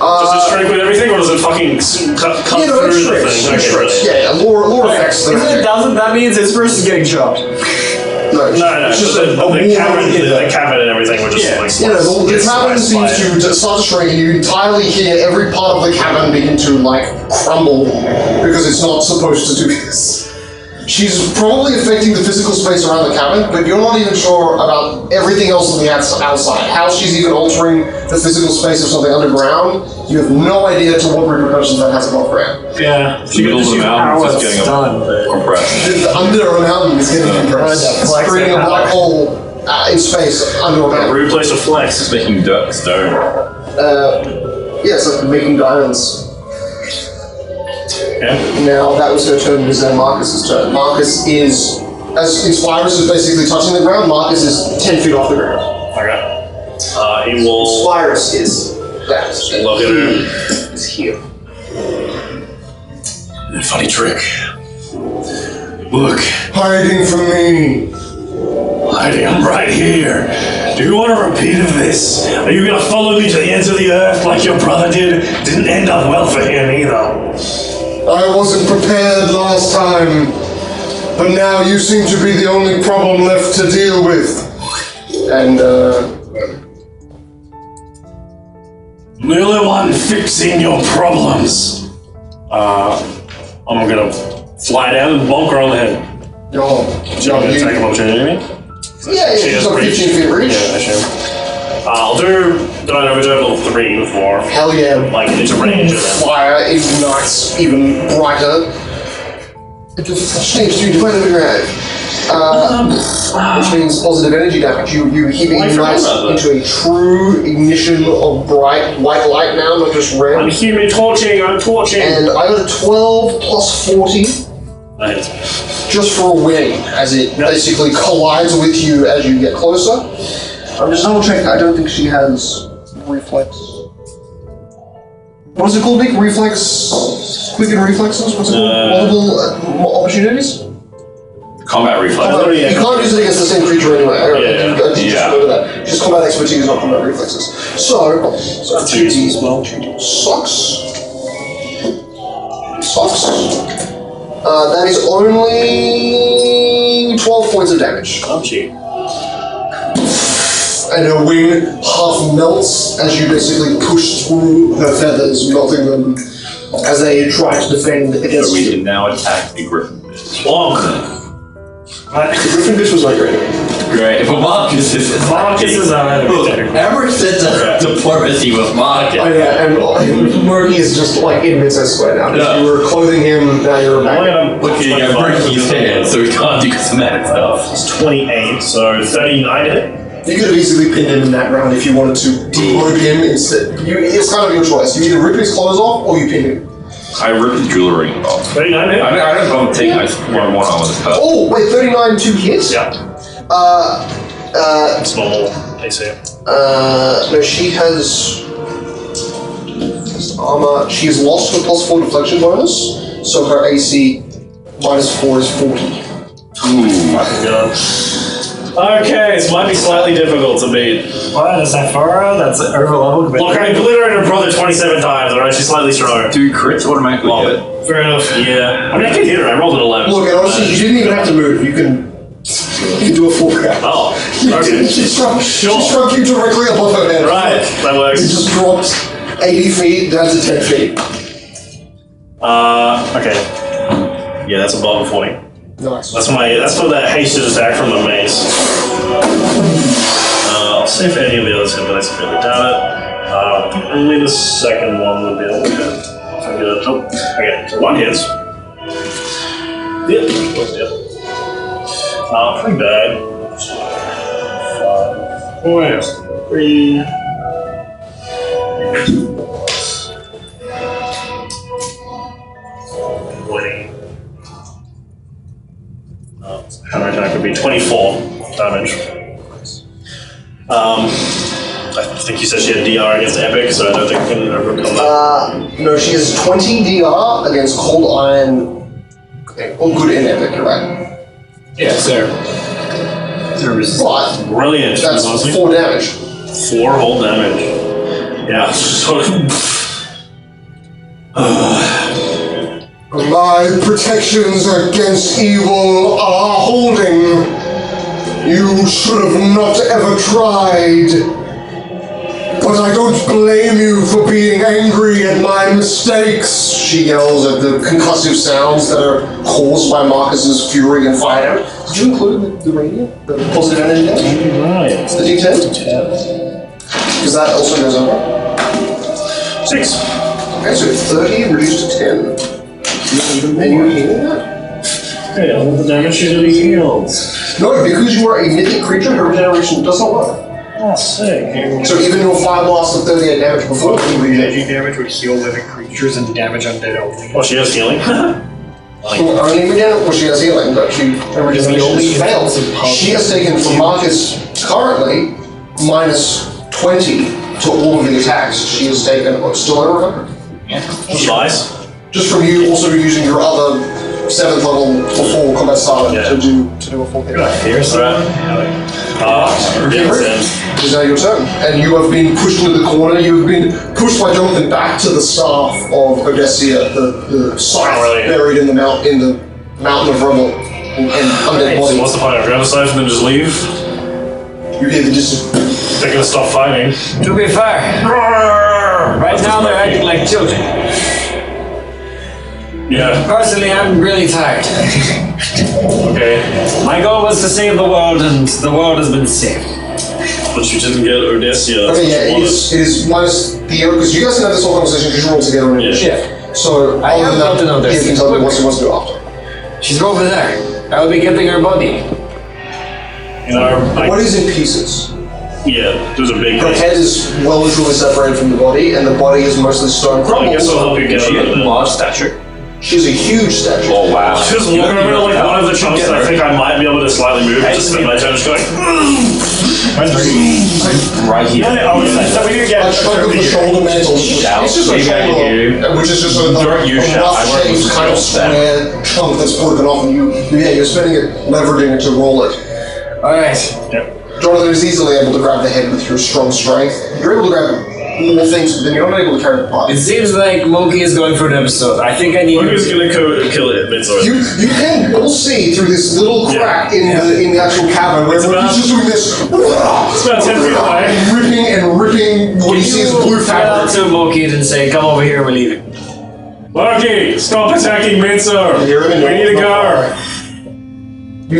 does it shrink with everything, or does it fucking cut
You know, it
through the
shrinks.
thing?
It shrinks. Yeah, lore effects.
If it doesn't, that means this person's getting chopped.
No,
No,
it's just
the
a wall.
cabin and everything would just like
You know, the cabin
slice by
seems
it.
to start to shrink, and you entirely hear every part of the cabin begin to, like, crumble because it's not supposed to do this. She's probably affecting the physical space around the cabin, but you're not even sure about everything else on the outside. How she's even altering the physical space of something underground, you have no idea to what repercussions that has above ground.
Yeah.
She goes to the mountains, just getting compressed.
Under a mountain is getting compressed. It's creating a black hole in space under a mountain.
Rude place to flex.
It's making dirt stone.
Yeah, it's like making diamonds.
Yeah.
Now that was her turn, it is then Marcus's turn. Marcus is, as Inspirus is basically touching the ground, Marcus is 10 feet off the ground.
Okay. He will
Inspirus is that.
look at her.
Is here.
Funny trick. Look,
Hiding from me.
hiding, I'm right here.
Do you want a repeat of this? Are you gonna follow me to the ends of the earth like your brother did? Didn't end up well for him either.
I wasn't prepared last time, but now you seem to be the only problem left to deal with.
And,
I'm the only one fixing your problems. I'm gonna fly down and bonk her on the head. She's gonna take an opportunity.
yeah,
She
she's
has
got
reach.
15 feet reach.
Yeah, sure. I'll do Dino Reserve level 3 before.
Hell yeah.
Like, into range and then.
Fire ignites even brighter. It just changes to divine override. Which means positive energy damage. You heat ignite into a true ignition of bright white light now, not just
I'm
red.
human torching, I'm torching.
And I got a 12 plus 40
That hits.
just for a win, as it basically collides with you as you get closer. I'm just double checking. I don't think she has reflex. What is it called, Nick? Reflex? Quicken reflexes? What's it called? Multiple opportunities?
Combat reflex.
You can't use it against the same creature anyway. Just
Yeah.
remember that. Just combat expertise, not combat reflexes. So 2D as well. 2D sucks. Sucks. That is only 12 points of damage.
Oh, gee.
And her wing half melts as you basically push through her feathers, melting them as they try to defend
So
against
we
you.
can now attack the griffin bitch.
Bonk.
The griffin bitch was like great.
Great, but Marcus is
Marcus is our enemy.
Look, ever since diplomacy with Marcus.
Oh yeah, and Murky is just like in Mincest Square now.
Yeah.
You were clothing him, now you're back.
Look, you got breaking his hand, so he can't do cosmetic stuff.
It's 28, so 39 hit.
You could have easily pinned him in that round if you wanted to derobe him instead. It's kind of your choice. You either rip his clothes off or you pin him.
I ripped his jewelry off.
39 hit?
I don't know if I'm taking one on with this cut.
Oh, wait, 39 2 hits?
Yeah. It's normal AC.
No, she has armor. She's lost her +4 deflection bonus, so her AC -4 is 40.
Fucking god. Okay, this might be slightly difficult to beat.
What is that for? That's overleveled.
Look, I obliterated her brother 27 times, alright? She's slightly stronger.
Do crits automatically hit?
Fair enough, yeah. I mean, I can hit her, I rolled an 11.
Look, and honestly, you didn't even have to move. You can do a full grab.
Oh,
You
okay.
did. She struck you directly above her head.
Right, that
It
works.
just dropped 80 feet down to 10 feet.
Okay. Yeah, that's above 40.
Nice.
That's for that hasted attack from the mace. I'll see if any of the others hit, but I severely doubt it. Only the second one would be able to hit. If I get it. Oh, okay, so one hits. Yep. Pretty bad. 5 points. 3. Counter attack would be 24 damage. I think you said she had DR against Epic, so I don't think I can overcome that.
No, she has 20 DR against Cold Iron. Okay, all good in Epic, you're right.
Yeah, sir.
But
Brilliant.
that's
honestly.
4 damage.
4 whole damage. Yeah, sort of.
My protections against evil are holding. You should have not ever tried. But I don't blame you for being angry at my mistakes. She yells at the concussive sounds that are caused by Marcus's fury and fire. Did you include the radiant? The positive energy damage?
Right.
The D10? Because that also goes over.
6.
Okay, so 30 reduced to 10. And you healing that?
Okay, all the damage she really heals.
No, because you are a mythic creature, her regeneration does not work.
Oh, sick.
So even your 5 blast of 38 damage before you regen.
Magic damage would heal living creatures and damage undead only.
Oh, she has healing?
Only regen, well, she has healing, but her regeneration failed. She has taken from Marcus currently minus 20 to all of the attacks. She has taken, still over.
That's nice.
Just from you also using your other 7th level before combat started to do a full hit.
Fierce, right?
Is now your turn. And you have been pushed into the corner. You have been pushed by Jonathan back to the staff of Odessia, the scythe buried in the mountain of rubble and undead
So
body.
what's the point? I grab a scythe and then just leave?
You hear the distant.
They're gonna stop fighting.
To be fair, right now they're acting like children.
Yeah.
Personally, I'm really tired.
Okay.
My goal was to save the world, and the world has been saved.
But you didn't get Odessia.
Okay, yeah, it is minus Theo, because you guys can have this whole conversation because you're all together in the ship. So,
I have not to know
Theo
this.
can tell me what he wants to do after.
She's over there. I will be getting her body.
You know,
What is in pieces?
yeah, there's a big
Her head is well and truly separated from the body, and the body is mostly stone
I
crumbled.
guess I'll help you get
She
out
had
of it.
large stature.
She's a huge statue.
Oh wow.
Just walking over like one of the chunks that I think I might be able to slightly move. Just spend my time just going.
Right here.
Oh, yeah. We need to get
A chunk of the shoulder mantle. It's just a
Maybe I can hear you.
shoulder, which is just a
Don't you shout. I work with
rough-shaped kind of
skills then.
square chunk that's broken off, and you're spending it, leveraging it to roll it.
Alright.
Jonathan is easily able to grab the head with your strong strength. You're able to grab more things, but then you're not able to carry the part.
It seems like Moki is going for an episode. I think I need
Who's gonna kill it? Midsword.
You can all see through this little crack in the actual cavern where he's just doing this.
It's about 10 feet away.
Ripping what he sees blue
out
fabric.
to Moki and say, come over here, we're leaving.
Moki, stop attacking Midsword.
You're in
We need to go.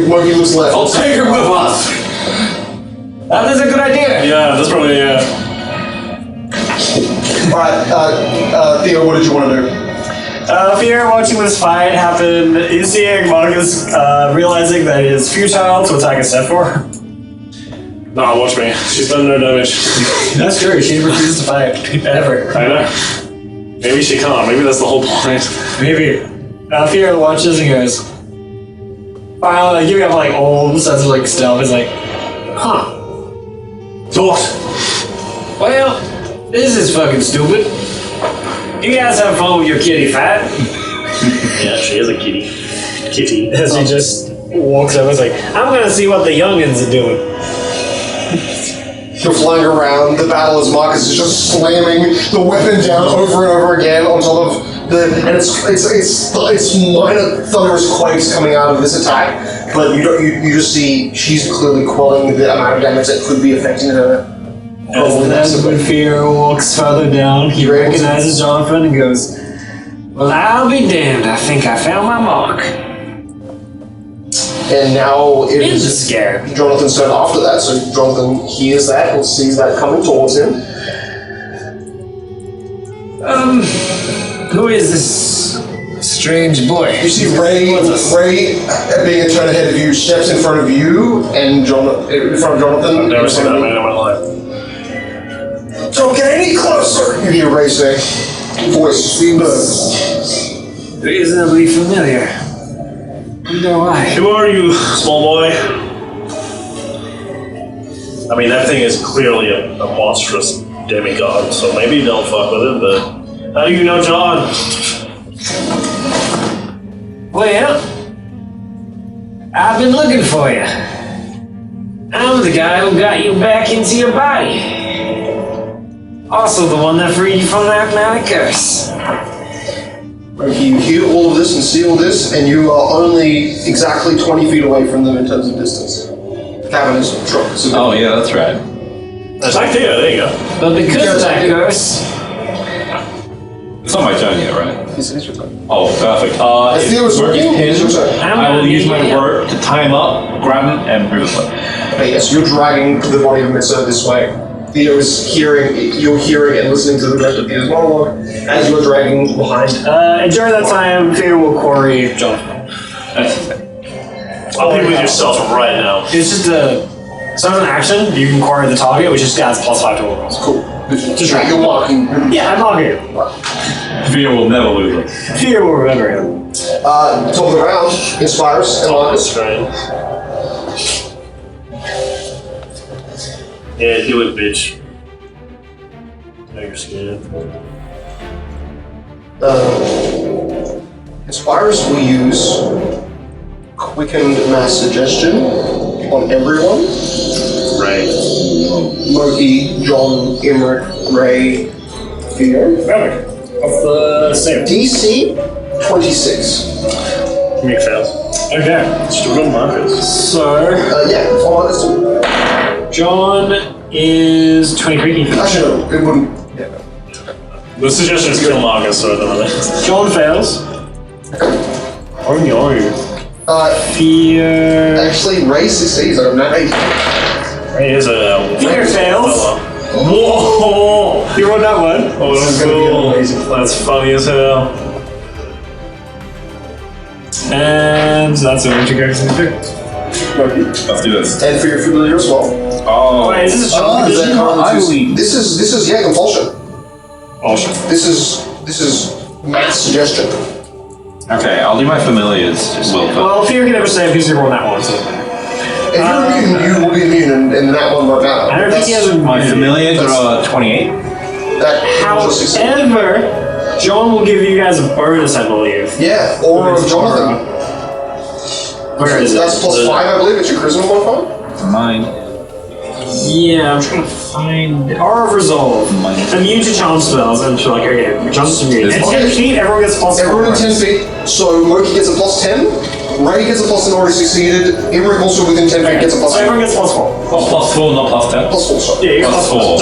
Moki looks left.
I'll take her with us! That is a good idea!
Yeah, that's probably
Alright, Theo, what did you want to do?
Fear watching this fight happen, is seeing Marcus realizing that it is futile to attack a set for.
Nah, watch me. She's done no damage.
That's true, she refuses to fight. Ever.
I know. Maybe she can't. Maybe that's the whole point.
Maybe. Fear watches and goes, finally, like, giving up like old sense of like stealth. He's like, huh.
What?
Well, this is fucking stupid. You guys have fun with your kitty fat.
Yeah, she is a kitty. Kitty.
As he just walks over, he's like, I'm gonna see what the youngins are doing.
You're flying around the battle as Marcus is just slamming the weapon down over and over again on top of and it's minor thunderous quakes coming out of this attack, but you just see she's clearly quelling the amount of damage that could be affecting her.
As when Fear walks further down, he recognizes Jonathan and goes,
Well, I'll be damned. I think I found my mark.
And now it
It's a
is
scare.
Jonathan's turn after that, so Jonathan hears that and sees that coming towards him.
Who is this
strange boy.
You see Ray, being a turn ahead of you, steps in front of you and in front of Jonathan.
I've never seen that man in my life.
Don't get any closer! You hear Ray say, voice
Reasonably familiar. Wonder why.
Who are you, small boy? I mean, that thing is clearly a monstrous demigod, so maybe don't fuck with it, but how do you know John?
Well, I've been looking for you. I'm the guy who got you back into your body. Also the one that freed you from that manic curse.
You hear all of this and see all this, and you are only exactly 20 feet away from them in terms of distance. The cabin is drunk.
Oh, yeah, that's right.
That's right there you go.
But because of that curse,
It's not my turn yet, right?
It's your turn.
Oh, perfect.
If Theo was working, it's your turn.
I will use my word to tie him up, grab him, and move him.
Okay, yes, you're dragging the body of Mitsa this way. Theo is you're hearing and listening to the rest of Theo's monologue as you're dragging behind.
and during that time, Theo will quarry Jonathan.
I'll be with yourself right now.
It's just it's not an action. You can quarry the target, which just adds +5 to all rolls.
Cool. Just you're walking.
Yeah, I'm not here.
Fear will never lose us.
Theo will remember him.
Top of the round, Inspires and Marcus.
Strange. Yeah, do it, bitch. Now you're scared.
Inspires will use Quickened Mass Suggestion on everyone.
Right.
Moki, John, Emmerich, Ray, Theo.
Perfect. What's the save?
DC 26.
Make fails. Okay. Strudel Marcus.
So,
Yeah, follow this one.
John is 23.
Actually, no, it wouldn't. Yeah, no.
The suggestion is kill Marcus, so I don't know.
John fails.
Oh no.
Fear.
Actually, Ray succeeds. I'm not 8.
He is a...
Fear fails.
Whoa!
You wrote that one.
Oh, that's cool. That's funny as hell.
And that's what you guys can pick.
Let's do this.
And for your familiar as well.
Oh.
Wait, is this a
Is that
condition?
This is yeah, compulsion.
Oh, shit.
This is mass suggestion.
Okay, I'll do my familiars.
Well, Fear can never say if he's going to roll that one, so.
If you're immune, you will be immune, and that one won't matter.
I don't think he has a
My familiars are 28.
That just succeeds.
However, John will give you guys a bonus, I believe.
Yeah, or of Jonathan.
Where is it?
That's +5, I believe. It's your charisma modifier.
Mine.
Yeah, I'm trying to find it. Aura of Resolve. Immune to charm spells, and she's like, okay, John's immune.
This
And
one?
10 feet, everyone gets +4.
Everyone in 10 feet. So Moki gets a +10. Ray gets a +10 already succeeded. Emmerich also within 10 feet gets a
So
+10.
everyone gets +4.
Oh, +4, not +10.
+4, sorry.
Yeah, you get
+4.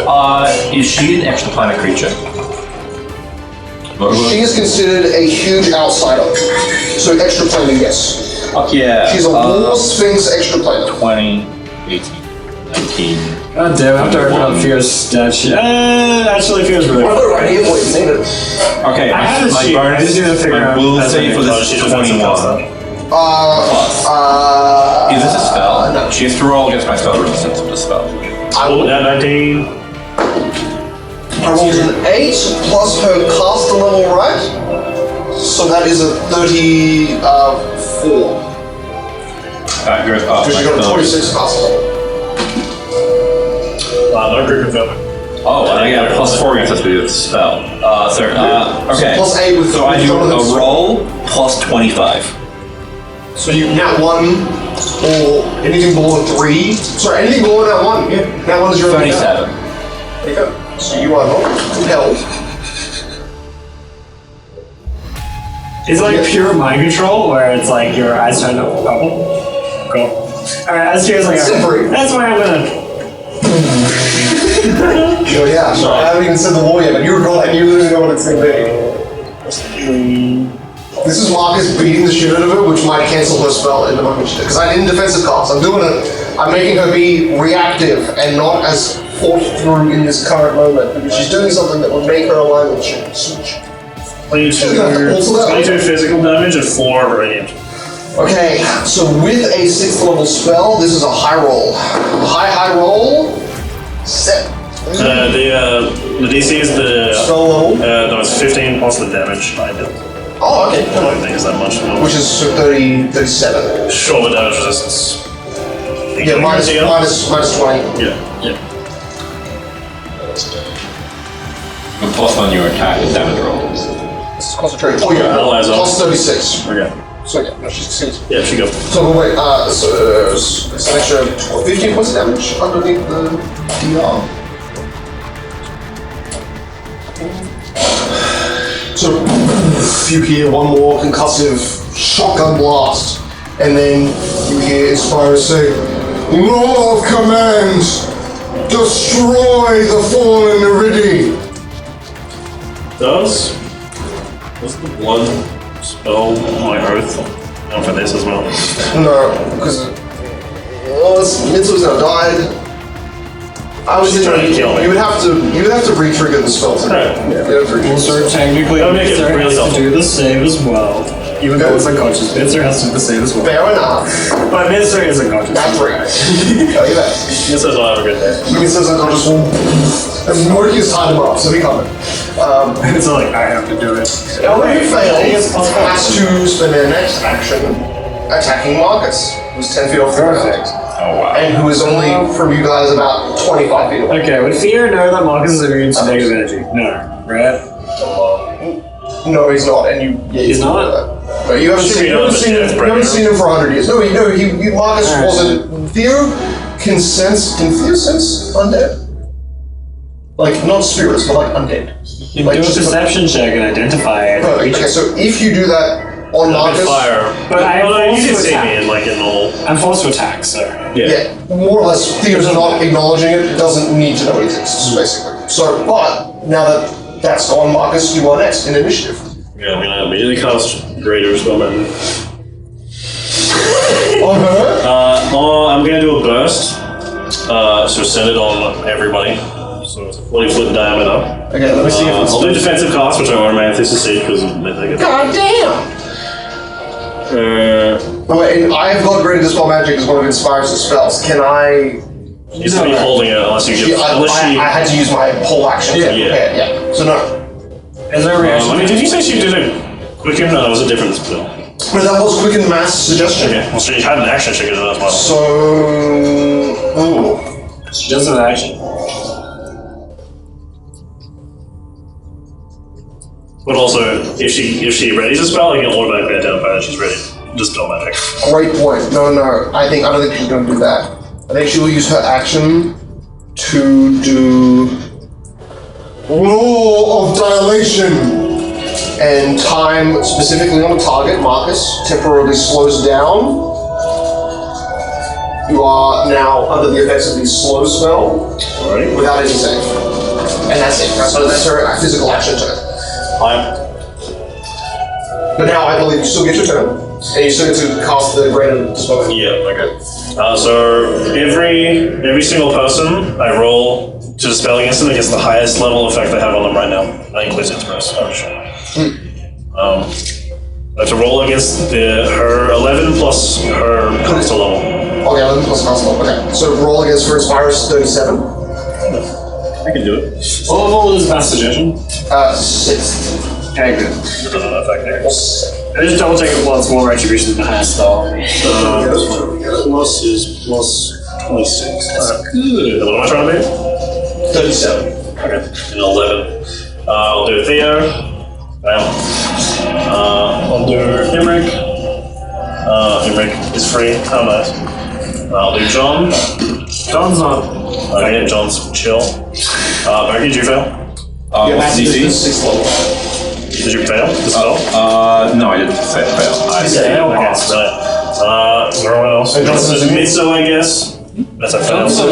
+4.
Is she an extraplanar creature?
She is considered a huge outsider. So extraplanar, yes.
Fuck yeah.
She's a war sphinx extraplanar.
20, 18, 19.
God damn, I have to open up Fear's stat sheet. Actually, Fear's really
I've got it right here for you, you've seen it.
Okay,
I have a
my
sheet, I
bonus,
just need to figure
my
out
will
that's
save for
okay.
this is 21. Is this a spell?
No.
She has to roll against my spell resistance of the spell.
I will.
19.
I rolled an 8 plus her caster level, right? So that is a 34.
That goes up.
Because
my
you got a
spell
26 caster level.
No Greek and Cicero.
Oh, and I got a +4 against this with the spell. Okay.
Plus 8 with
So I do
Jonathan's-
a roll plus 25.
So you nat 1 or anything below a 3. Sorry, anything below nat 1. Yeah, nat 1 is your
37.
There you go. So you are not compelled.
Is it like pure mind control, where it's like your eyes turn up purple? Cool. Alright, as Fear's like,
Slippery.
that's why I'm gonna.
Oh yeah, sorry. I haven't even said the law yet, but you recall that. You literally know what it's going to be. This is Marcus beating the shit out of her, which might cancel her spell in the moment. Because I didn't defensive cast. I'm doing it. I'm making her be reactive and not as thought through in this current moment. Because she's doing something that would make her align with shit.
22 physical damage and 4 radiant.
Okay, so with a 6th level spell, this is a high roll. High roll. Set.
The DC is the
Spell level.
no, it's 15 plus the damage I dealt.
Oh, okay.
I don't think it's that much. No.
Which is 37.
Sure, with damage resistance.
Yeah, minus 20.
Yeah.
But plus on your attack and damage rolls.
This is concentrated. Oh yeah,
Allies up.
plus 36.
Okay.
So yeah, no, she succeeds.
Yeah, she goes.
So wait, so it's an extra 15 points of damage underneath the DR. So you hear one more concussive shotgun blast, and then you hear Inspire say, "Law of command, destroy the fallen Iridi."
Does the blood spell my oath down for this as well?
No, because Mitsu's now died. I was
trying to kill me.
you would have to re-trigger the spell today.
Alright.
So technically,
That would make it
Bitzer
really
has to
helpful.
do the save as well. Even though it's unconscious, Bitzer has to do the save as well.
Fair enough.
But Bitzer is unconscious.
That's right. Tell you that.
This says I'll have a good day.
Mitsu's unconscious one. And Moki's tied him up, so he can't.
It's like, I have to do it.
Elder who fails has to spend their next action attacking Marcus, who's 10 feet off the ground.
Oh wow.
And who is only from you guys about 25 feet away.
Okay, would Fear know that Marcus is immune to negative energy? No, right?
No, he's not, and you. Yeah,
He's not?
No, you haven't seen him for 100 years. No, Marcus
Alright.
wasn't. Theo can Theo sense undead? Like, not spirits, but like undead.
You
Like,
do a
just-
perception check and identify it.
Okay, so if you do that on Marcus.
Fire.
But I
you
also
can see
attack.
me in like in normal.
I'm forced to attack, so.
Yeah, more or less, Theo's not acknowledging it, doesn't need to know it exists, basically. So, but, now that that's gone, Marcus, you are next in initiative.
Yeah, I'm gonna immediately cast Greater Spellman.
On her?
I'm gonna do a burst. So send it on everybody. So it's a 40-foot diameter.
Okay, let me see if it's.
I'll do defensive cast, which I automatically succeed because they get.
God damn! Oh, wait, and I have got Greater Dispel Magic as one of Inspire's spells. Can I.
Needs to be holding it unless you give.
I had to use my whole action to prepare, yeah. So, no.
Is there a reaction?
Did you say she did it quicker? No, that was a different spell.
But that was Quicken Mass suggestion.
Okay, well, she had an action, she could do that as well.
So. Oh.
She does an action.
But also, if she readies a spell, I can automatically identify that she's ready. Just spell magic.
Great point. No. I don't think she's going to do that. I think she will use her action to do Law of Dilation. And time specifically on the target, Marcus, temporarily slows down. You are now under the effects of the slow spell without any save. And that's it. That's her physical action turn. But now I believe you still get your turn. And you still get to cast the Greater Dispel.
Yeah, okay. So every single person I roll to dispel against them against the highest level effect I have on them right now. That includes Inspiration. Oh, sure. I have to roll against her 11 plus her caster level.
Okay, 11 plus caster level. Okay. So roll against her Inspire's 37.
I can do it.
What level is Mass Suggestion?
6th.
Okay, good.
It doesn't affect there.
I just double take it once more retribution than the highest spell.
Plus is plus 26. That's good. What am I trying to be?
37.
Okay. And 11. I'll do Theo. Bam. I'll do Emmerich. Emmerich is free. How nice. I'll do John. John's not. Okay, John's chill. Moki, did you fail?
What's
This
DC?
is 6th level.
Did you fail the spell?
No, I didn't say fail. I
Yeah, okay, brilliant. Everyone else? Mitsu, I guess. That's a fail.
Mitsu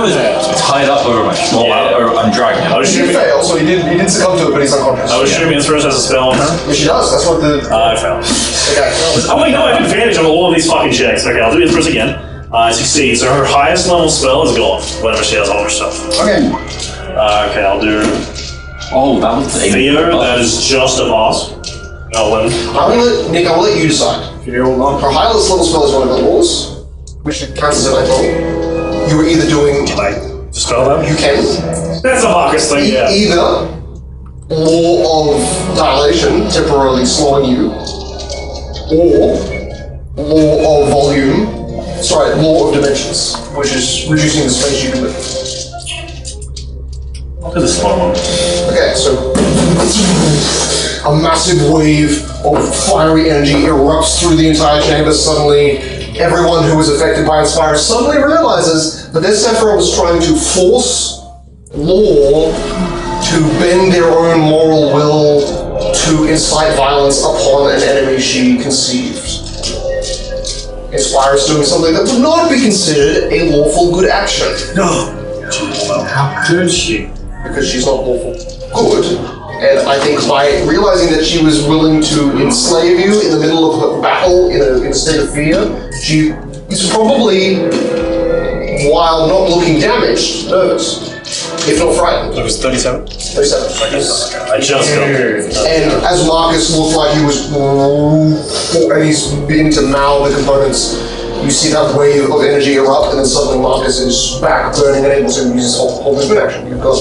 is tied up over my shoulder, or I'm dragging
I
him.
was
She
shooting.
failed, so he did succumb to it, but he's unconscious.
I was shooting Inspiration as a spell on her.
Yes, she does. That's what the.
I failed.
Okay.
Oh wait, no, I have advantage on all of these fucking checks. Okay, I'll do Inspiration again. I succeed. So her highest level spell is gone. Whatever she has on her stuff.
Okay.
Okay, I'll do
Oh, that was a
Fear, that is just a pass. No win.
Nick, I'll let you decide.
Fear will not.
Her highest level spell is one of the laws, which counts as a night roll. You are either doing.
Can I dispel that?
You can.
That's a Marcus thing, yeah.
Either Law of Dilation, temporarily slowing you, or Law of Volume, Law of Dimensions, which is reducing the space you can live.
I'll do the slow one.
Okay, so a massive wave of fiery energy erupts through the entire chamber. Suddenly, everyone who was affected by Inspire suddenly realizes that this Sephiroth was trying to force Law to bend their own moral will to incite violence upon an enemy she conceived. Inspire is doing something that would not be considered a lawful good action.
No.
How could she?
Because she's not lawful good. And I think by realizing that she was willing to enslave you in the middle of a battle in a state of fear, she is probably, while not looking damaged, nervous. If not frightened.
It was 37?
37.
I just got
And as Marcus looked like he was, and he's beginning to mouth the components, you see that wave of energy erupt, and then suddenly Marcus is back, burning and able to use his whole movement action. You've got.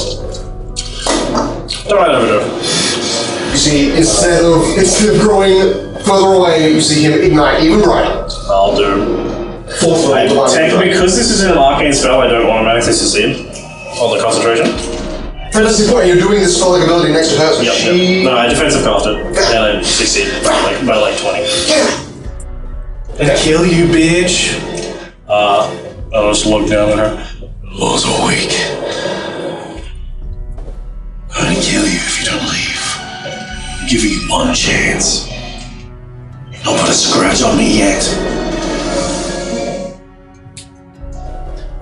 Alright, over.
You see, instead of growing further away, you see him ignite even brighter.
I'll do.
Fourth level.
Because this is an arcane spell, I don't automatically succeed on the concentration.
But that's the point, you're doing this spell-like ability next to her, so she...
No, I defensive cast it, and I succeed by like 20.
And kill you, bitch.
I'll just look down at her.
Laws are weak. I'm gonna kill you if you don't leave. I'm giving you one chance. Don't put a scratch on me yet.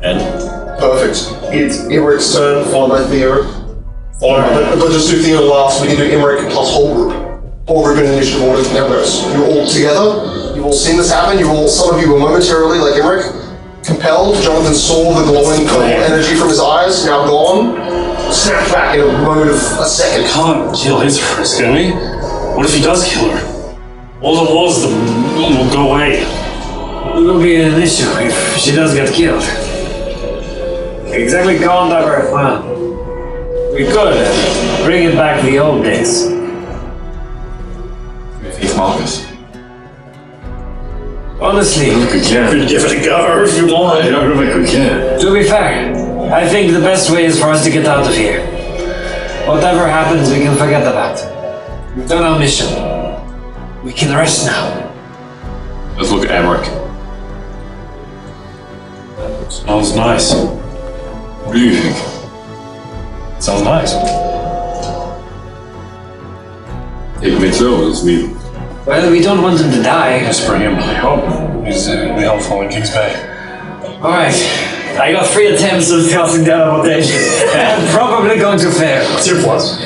And?
Perfect. It's Imeric's turn, followed by Theo. But just do Theo last, we can do Imeric plus whole group. Whole group in initiative order now goes. You're all together, you've all seen this happen, some of you were momentarily, like Imeric, compelled. Jonathan saw the glowing energy from his eyes, now gone. Snapped back in a moment of a second.
Can't kill his frisk, can we? What if he does kill her? All the walls will go away.
It will be an issue if she does get killed. Exactly gone that right now. We could bring it back to the old days.
Face Marcus.
Honestly,
Give it a go if you want.
I don't think we can.
to be fair, I think the best way is for us to get out of here. Whatever happens, we can forget about. We've done our mission. We can rest now.
Let's look at Emmerich.
Smells nice.
What do you think?
Sounds nice.
Take me so, let's leave him.
Well, we don't want him to die.
Just bring him, I hope. He's be helpful in King's Bay.
Alright, I got 3 attempts of casting teleportation. I'm probably going to fail.
What's your plus?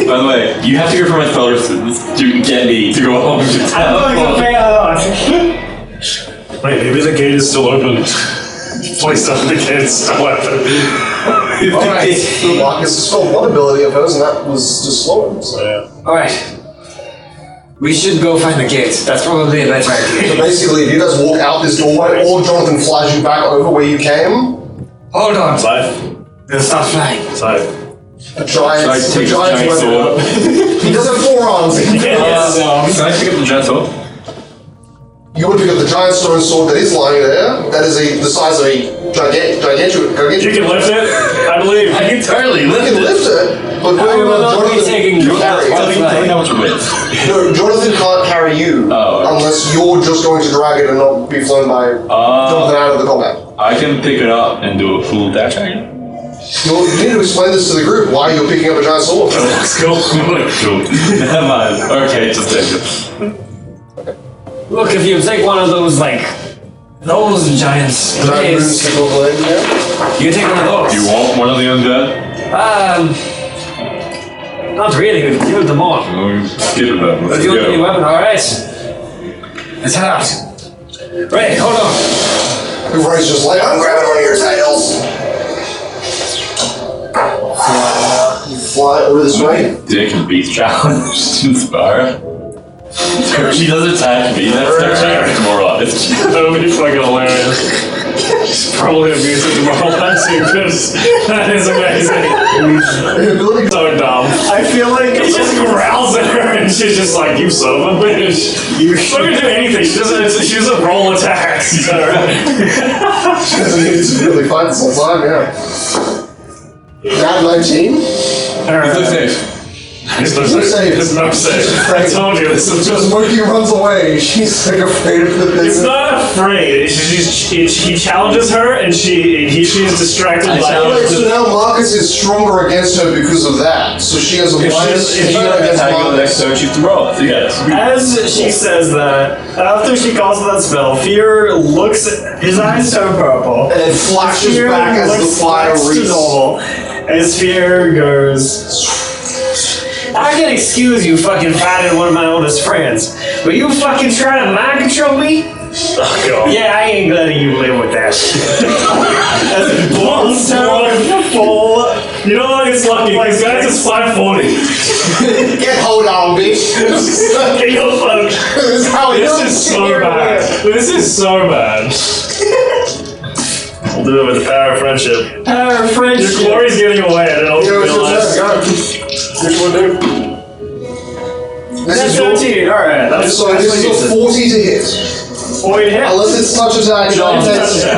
By the way, you have to go for my spell resistance to get me to go home to
I'm going to fail a lot.
Wait, maybe the gate is still open. Place up the gate's still open.
Alright, so Marcus has spelled one ability of hers, and that was just slower. So.
Yeah.
Alright. We should go find the gate. That's probably a better
So
idea.
basically, if you guys walk out this doorway, or Jonathan flies you back over where you came,
Hold on.
Safe.
They'll start flying.
Safe.
the giants,
Should I take the giant sword?
He does have 4 arms.
Can I pick up the giant sword?
You would pick up the giant stone sword that is lying there. That is the size of a gigantic.
You can lift it, I believe.
I can totally
You can lift it, but
I will not be taking
you
that
carry
one
it.
Tell me how much it weighs.
No, Jonathan can't carry you unless you're just going to drag it and not be flown by Jonathan out of the combat.
I can pick it up and do a full dash action.
You need to explain this to the group why you're picking up a giant sword.
Let's go.
Cool. Never mind. Okay, just take it.
Look, if you take one of those, like, those giants,
Giant runes
please,
to go blade, yeah.
you take one of those.
You want one of the undead?
Not really, we've killed them all.
Oh, skip it then.
But
Let's
you want any
go.
weapon, alright. Let's head out. Right, hold on.
Ray's just like, I'm grabbing one of your tails. fly over this way.
Dick and beast challenge to Spire. So she does attack me, that's their chance demoralized.
That would be fucking hilarious. She's probably abusive demoralizing because that is amazing. So dumb. I feel like he just growls at her and she's just like, you son of a bitch. She's not gonna do anything. She doesn't roll attacks.
She doesn't need to really fight this whole time, yeah. Nat 19?
Alright.
It's safe.
It's no safe. It's no safe. I told you this is
Just Moki runs away. She's like afraid of the thing.
It's not afraid. He challenges her, and she's distracted by
Wait, so now Marcus is stronger against her because of that. So she has a minus.
If you attack on the next turn, she has to roll it. Yes.
As she says that, after she casts that spell, Fear looks, his eyes turn purple.
And it flashes
Fear
back as
looks
the fire
back to
reaches.
normal. As Fear goes, I can excuse you fucking fighting one of my oldest friends, but you fucking try to mind control me?
Oh, God.
Yeah, I ain't letting you live with that. As it blows down full.
You know what? It's lucky. This guy's just 540.
Get hold on, bitch.
Get your fuck.
This is how it
This is so bad. This is so bad. We'll do it with the power of friendship.
Power of friendship.
Your glory's giving away. I don't realize.
Which one do? This
That's
is your.
17, alright. That's
So this is a 40 to hit.
40 to hit.
Unless it's touch attack.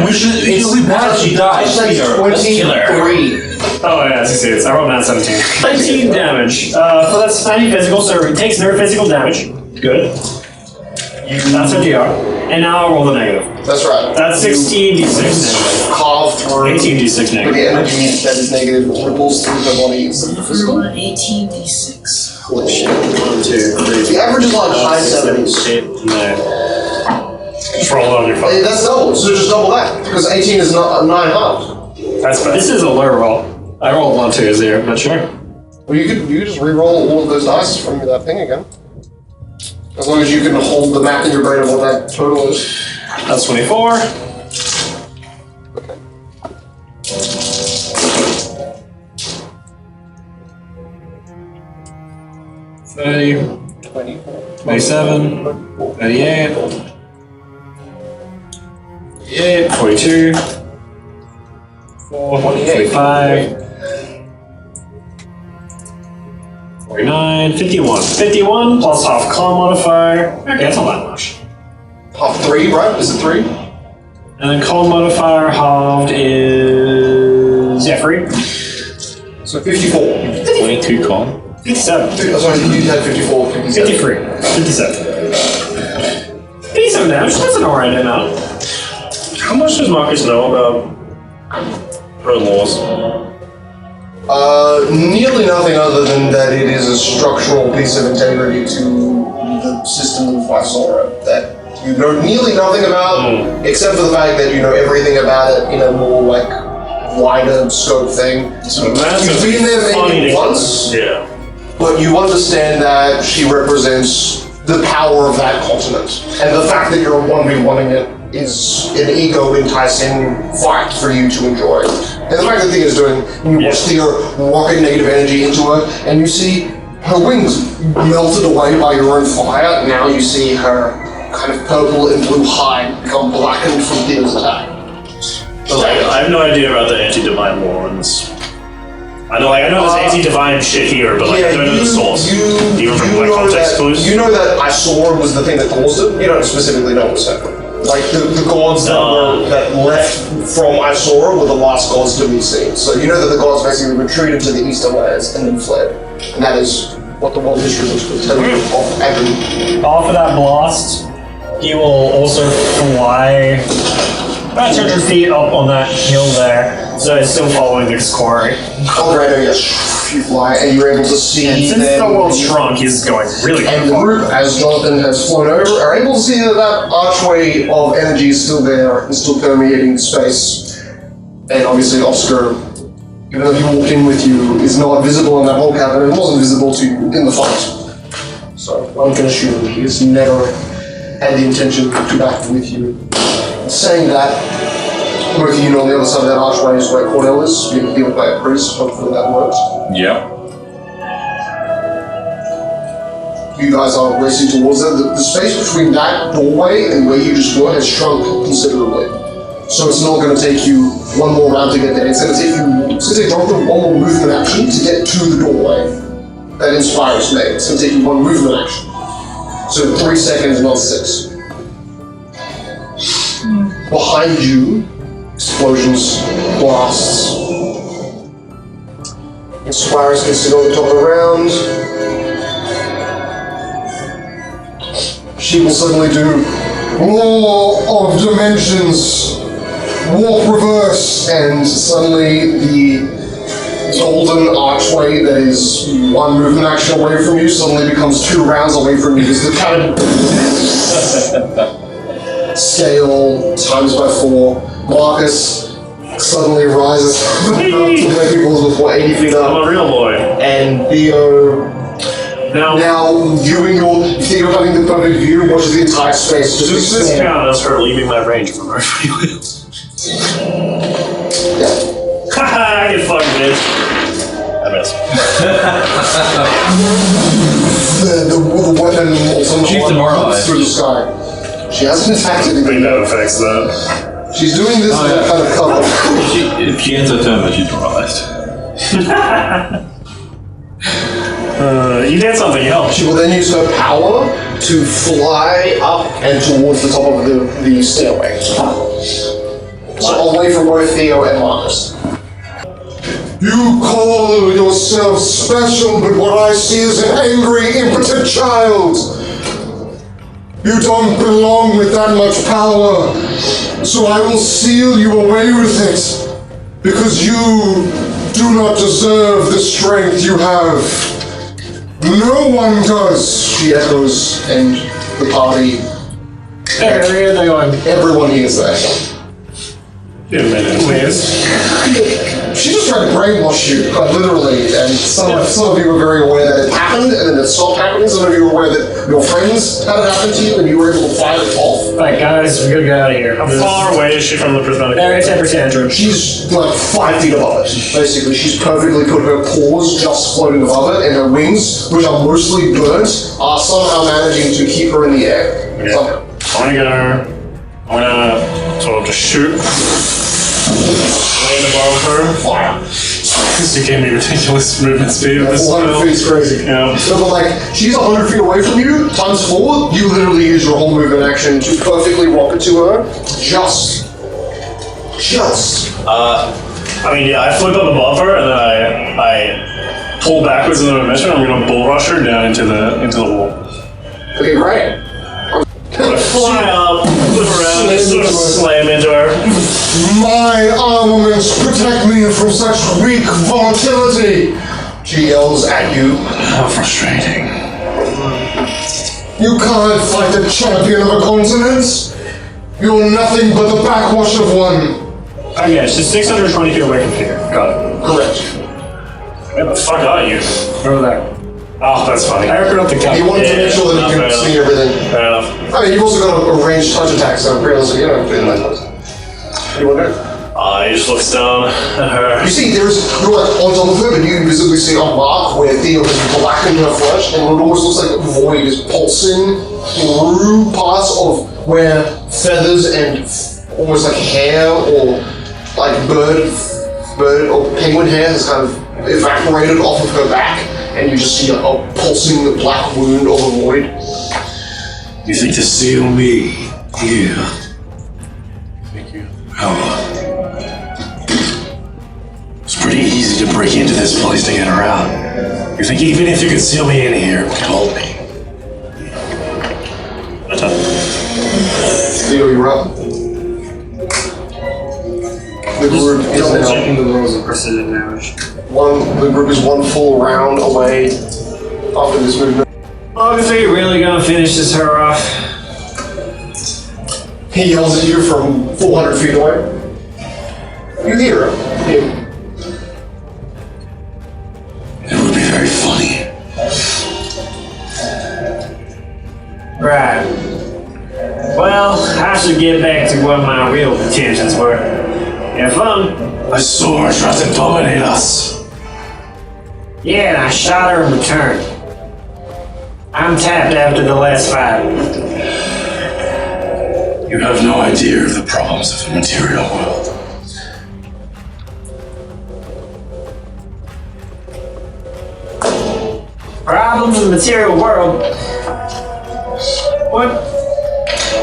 We should. It'll be bad if she dies.
That's
Let's kill her.
23.
Oh, yeah, succeeds. I rolled down 17.
19 damage. So that's 90 physical, so it takes no physical damage. Good. That's a DR. And now I'll roll the negative.
That's right.
That's 16d6 negative.
Carve through.
18d6
With the
negative.
energy that is negative ripples through her body instead of physical.
18d6.
Holy shit.
1, 2, 3.
The average is like high 70s.
8, 9. Just roll it on your phone.
That's double, so just double that. Because 18 is not 9 halves.
That's bad.
This is a low roll. I rolled 1, 2, 0, but sure.
Well, you could just re-roll all of those dice from that thing again. As long as you can hold the map in your brain of what that total is.
That's 24. $30, 27, 38, 42, 45, 49, 51. 51 plus half con modifier. Okay, that's not that much.
Half 3, right? Is it 3?
And then con modifier halved is 3.
So 54.
22 con.
57.
Sorry, you had 54, 57.
53. 57. 57 damage. That's an alright amount.
How much does Marcus know about her laws?
Nearly nothing other than that it is a structural piece of integrity to the system of Visora that you know nearly nothing about, except for the fact that you know everything about it in a more like wider scope thing.
So that's
You've been there maybe once,
Yeah.
but you understand that she represents the power of that continent, and the fact that you're 1v1ing it is an ego-enticing fight for you to enjoy. And the fact that the thing is doing, you watch the rocket negative energy into her, and you see her wings melted away by your own fire. Now you see her kind of purple and blue hide become blackened from Thea's attack.
I have no idea about the anti-divine warrants. I know there's anti-divine shit here, but like I don't know the source. Even from like context clues.
You know that I saw was the thing that caused it. You don't specifically know what's happening. Like the gods that left from Isora were the last gods to be seen. So you know that the gods basically retreated to the eastern lands and then fled. And that is what the world history books will tell you of agony.
After that blast, he will also fly about 200 feet up on that hill there. So it's still following this quarry.
Oh, right, yes. You fly and you're able to see.
And since the world shrunk, he's going really
And the group, as Jonathan has flown over, are able to see that that archway of energy is still there and still permeating space. And obviously Oscar, even though he walked in with you, is not visible in that whole cavern and wasn't visible to you in the fight. So one can assume he has never had the intention to battle with you. Saying that, both of you know on the other side of that archway is where Cornell is, being healed by a priest, hopefully that works.
Yeah.
you guys are racing towards it. The space between that doorway and where you just were has shrunk considerably. So it's not going to take you one more round to get there. It's going to take Jonathan one more movement action to get to the doorway that Inspires made. It's going to take you one movement action. So 3 seconds, not 6. Behind you, explosions, blasts. Inspires gets to go to the top of the round. She will suddenly do Law of Dimensions, Warp Reverse, and suddenly the golden archway that is one movement action away from you suddenly becomes 2 rounds away from you. As the kind of scale times by 4. Marcus suddenly rises to where he was before, 80 feet up.
I'm a real boy.
And Theo, now viewing Theo having the perfect view, watches the entire space.
Does this count as her leaving my range from her free will?
Yeah.
Haha, I get fucked, bitch. I missed.
The weapon also
She's demoralized.
through the sky. She hasn't attacked
I think
anything.
that affects that.
She's doing this in that kind of cover.
If she ends her turn, but she's demoralized.
You did something else.
She will then use her power to fly up and towards the top of the stairway. So away from both Theo and Marcus.
You call yourself special, but what I see is an angry, impotent child. You don't belong with that much power, so I will seal you away with it, because you do not deserve the strength you have. No one does.
She echoes, and the party, everyone hears that. She just tried to brainwash you, quite literally, and some of you were very aware that it happened, and then it stopped happening. Some of you were aware that your friends had it happen to you, and you were able to fight it off.
Alright, guys, we gotta get out of here.
How far away is she from the prismatic?
Area 10%.
She's like 5 feet above it, basically. She's perfectly put her paws just floating above it, and her wings, which are mostly burnt, are somehow managing to keep her in the air.
Okay.
Somehow.
I'm gonna sort of just shoot. Land above her.
Fire.
Because you gave me ridiculous movement speed with this
400
spell.
feet is crazy.
Yeah.
So, but like, she's 100 feet away from you, times 4, you literally use your whole movement action to perfectly rocket to her. Just.
I mean, yeah, I flip up above her and then I pull backwards in the dimension. I'm gonna bull rush her down into the wall.
Okay, great.
Fly up, flip around, and sort of slam into her.
My armaments protect me from such weak volatility.
She yells at you.
How frustrating.
You can't fight the champion of a continent. You're nothing but the backwash of one.
Okay, she's 620 feet away from here. Got it.
Correct.
Where the fuck are you?
Over there.
Oh, that's funny.
I opened up the cap.
He wanted to make sure that you
fair
could
enough.
see everything.
Fair enough.
I mean, you've also got a ranged touch attack, so realistically, you know, doing that. What do you want to do?
He just looks down at her.
You see, you're like on top of her, but you visibly see a mark where Theo has blackened her flesh, and it almost looks like a void is pulsing through parts of where feathers and almost like hair or like bird or penguin hair has kind of evaporated off of her back, and you just see a pulsing black wound of a void.
You think to seal me here?
Thank you.
Oh. It's pretty easy to break into this place to get her out. You think even if you could seal me in here, it would hold me?
Theo, you're up. The group is
Double
now
checking the rolls of precision damage.
the group is one full round away after this movement.
Oh, if they really gonna finish this her off.
He yells at you from 400 feet away. You hear him.
It would be very funny.
Right. Well, I should get back to what my real intentions were. Have fun.
I saw her try to dominate us.
Yeah, and I shot her in return. I'm tapped after the last fight.
You have no idea of the problems of the material world.
Problems in the material world? What?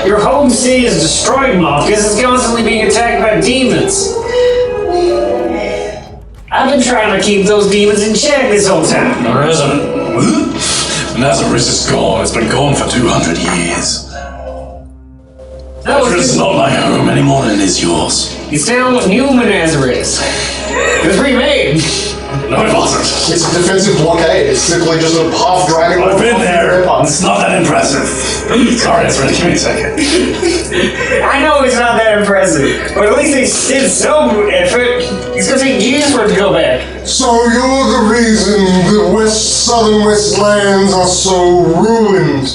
Your home city is destroyed, Marcus. It's constantly being attacked by demons. I've been trying to keep those demons in check this whole time.
Nazareth is gone. It's been gone for 200 years.
That
It's not my home anymore, and it is yours.
You sound human, Nazareth. It was remade.
No, it wasn't.
It's a defensive blockade. It's simply just a half dragon.
I've been there. It's not that impressive. Sorry, it's really give me a second.
I know it's not that impressive, but at least they did some effort. It's gonna take years for it to go back.
So you're the reason the southern West lands are so ruined.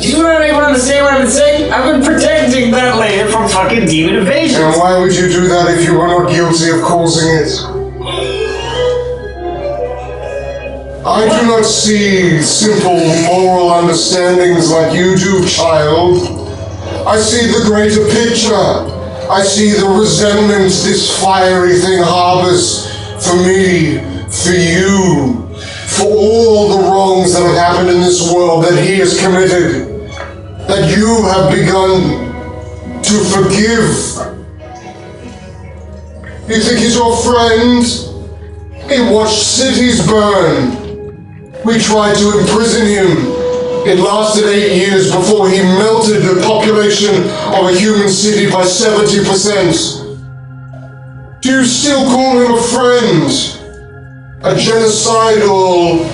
Do you not even understand what I've been saying? I've been protecting that land from fucking demon invasion.
And why would you do that if you were not guilty of causing it? I do not see simple moral understandings like you do, child. I see the greater picture. I see the resentment this fiery thing harbors for me, for you, for all the wrongs that have happened in this world that he has committed, that you have begun to forgive. You think he's your friend? He watched cities burn. We tried to imprison him. It lasted 8 years before he melted the population of a human city by 70%. Do you still call him a friend? A genocidal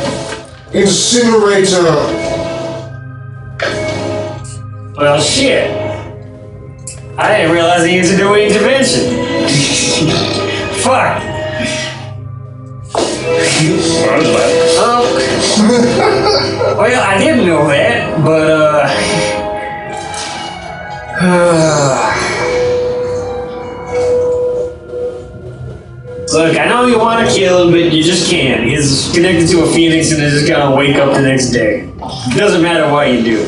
incinerator?
Well, shit. I didn't realize he used to do intervention. Fuck. Well, I didn't know that, but look, I know you want to kill him, but you just can't. He's connected to a phoenix and is just gonna wake up the next day. It doesn't matter what you do.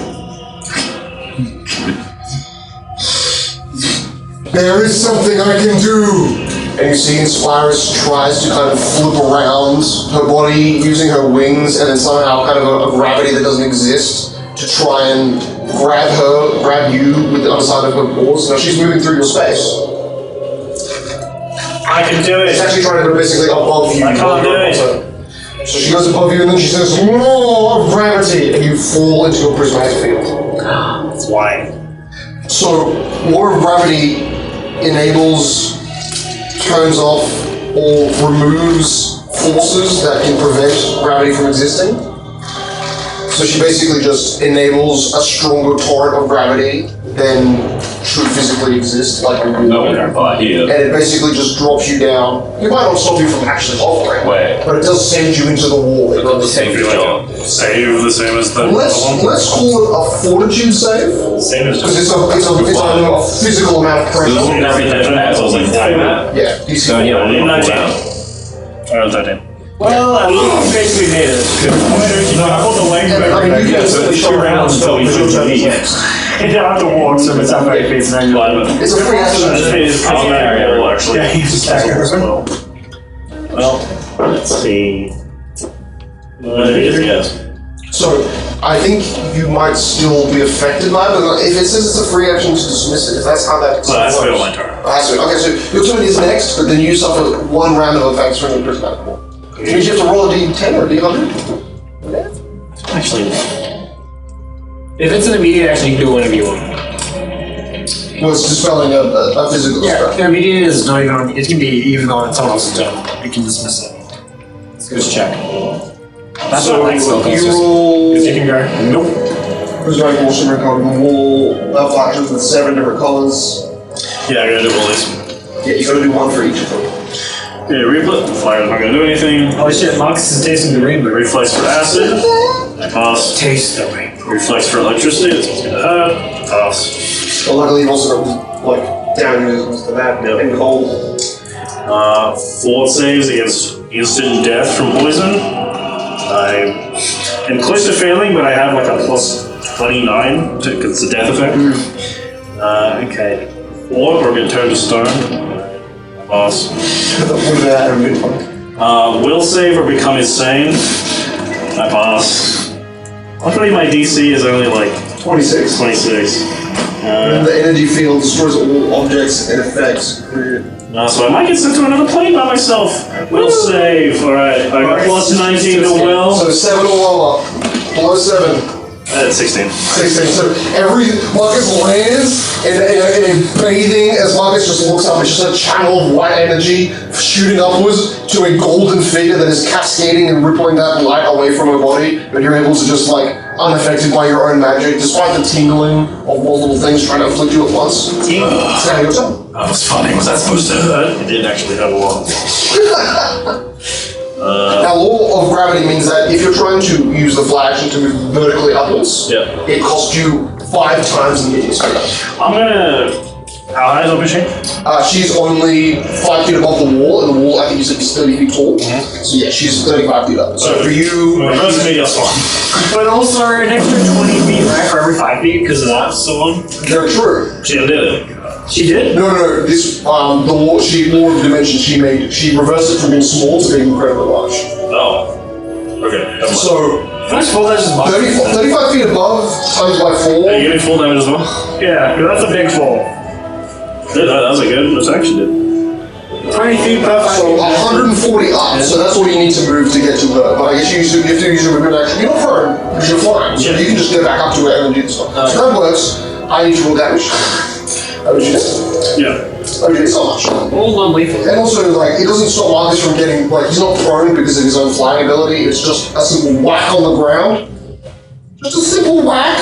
There is something I can do. And you see Inspirus tries to kind of flip around her body using her wings and then somehow kind of a gravity that doesn't exist to try and grab you with the underside of her paws. Now she's moving through your space.
I can do
She's
it.
actually trying to go basically above you.
I can't do it.
So she goes above you and then she says, "Law of gravity," and you fall into your prismatic field.
That's why.
So, law of gravity enables, turns off, or removes forces that can prevent gravity from existing. So she basically just enables a stronger torrent of gravity than should physically exist, like a
No
wall.
one can fly here.
And it basically just drops you down. It might not stop you from actually hovering,
Wait.
but it does send you into the wall.
It's not the same for job.
Save the same as the
Let's call it a fortitude save,
Same as
because it's a physical amount of pressure.
So it's like time that.
Yeah, DC.
So yeah, we'll
19. Or 13.
Well, I basically made it.
No, I hold the leg
I mean, you can
so it's 2 rounds until we lose the lead.
You don't have to walk, so it's not very face
It's a free action.
It's combat area, well, actually.
Yeah, he's just back there.
Well, let's see. Yes.
So, I think you might still be affected by it, but if it says it's a free action to dismiss it, if that's how that
Well, that's
works.
my turn.
Okay, so your turn is next, but then you suffer 1 round of effects from your prismatic wall. Which means you have to roll a d10 or a d100.
Actually, if it's an immediate action, you can do whatever you want.
Well, it's dispelling a physical spell.
Yeah, immediate is not even on. It can be even on someone else's turn. You can dismiss it. Just check. That's
So,
not like spell
you
casters.
roll
If you can go. Nope.
prismatic wall, shimmering color, wall, flashes with 7 different colors.
Yeah, I gotta do all these.
Yeah, you gotta do 1 for each of them.
Okay, reflex. Fire's not gonna do anything.
Oh shit, Marcus is tasting the rainbow.
Reflex for acid. I pass.
Taste the rainbow.
Reflex for electricity. This one's gonna pass.
Well, luckily you've also got, like, damages to that and cold.
4 saves against instant death from poison. I am close to failing, but I have like a plus 29 because it's a death effect. Okay. Or we're going to turn to stone. Pass. Will save or become insane. I pass. Luckily, my DC is only like
26.
26.
The energy field destroys all objects and effects.
So I might get sent to another plane by myself. Will save. Alright, I got plus 19 to will.
So 7 or lower. Below 7.
16.
16. So every Marcus lands and bathing as Marcus just looks up, it's just a channel of white energy shooting upwards to a golden figure that is cascading and rippling that light away from her body, but you're able to just like unaffected by your own magic, despite the tingling of multiple things trying to afflict you at once. Now your turn.
That was funny. Was that supposed to?
It didn't actually have a lot.
Now, law of gravity means that if you're trying to use the fly action to move vertically upwards, it costs you 5 times the movement speed.
I'm gonna. How high is Machine?
She's only 5 feet above the wall, and the wall, I think you said, is 30 feet tall. So yeah, she's 35 feet up. So for you,
reverse media's fine.
But also an extra 20 feet, right, for every 5 feet, because that's someone.
Very true.
She did it.
She did?
No. This the law of dimension she reversed it from being small to being incredibly large.
Oh. Okay.
So.
First of all, that's just
35 feet above times by 4.
Are you getting full damage as well?
Yeah, that's a big fall.
That was a good attack she did.
20 feet per 5
So 140 up, so that's what you need to move to get to her. But I guess you have to use your movement action. You're not prone, because you're flying. So you can just get back up to her and do the stuff. So that works. I need to roll damage. How would you do?
Yeah.
How would you do so much?
All non-lethal.
And also, like, it doesn't stop Marcus from getting, like, he's not prone because of his own flying ability. It's just a simple whack on the ground. Just a simple whack.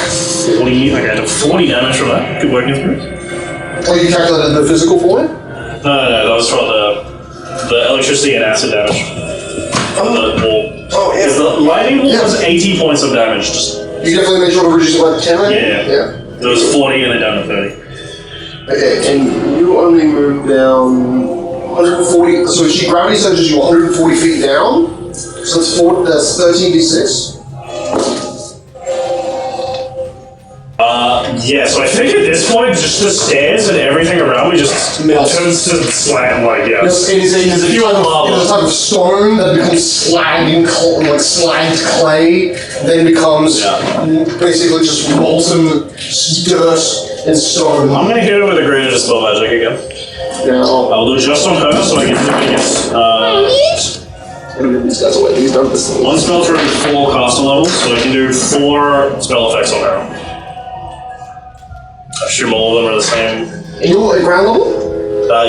40, okay, I did 40 damage from that. Good working experience.
Oh, you calculated the physical for it?
No, that was from the electricity and acid damage. From the wall.
Oh, yeah.
Because the lightning wall was 80 points of damage. Just
You definitely made sure to reduce it by 10, right?
Yeah. There was 40 and then down to 30.
Okay, and you only move down 140, so gravity surges you 140 feet down, so that's 13d6.
Yeah, so I think at this point, just the stairs and everything around me just turns to slag, like, yeah.
It is a type of stone that becomes slag and like slagged clay, then becomes basically just molten dirt and stone.
I'm gonna hit her with a greater spell magic again.
Now,
I'll do just on her, so I can do
these guys away. These don't listen.
one spell for every 4 caster levels, so I can do 4 spell effects on her. I assume all of them are the same.
And you're at ground level?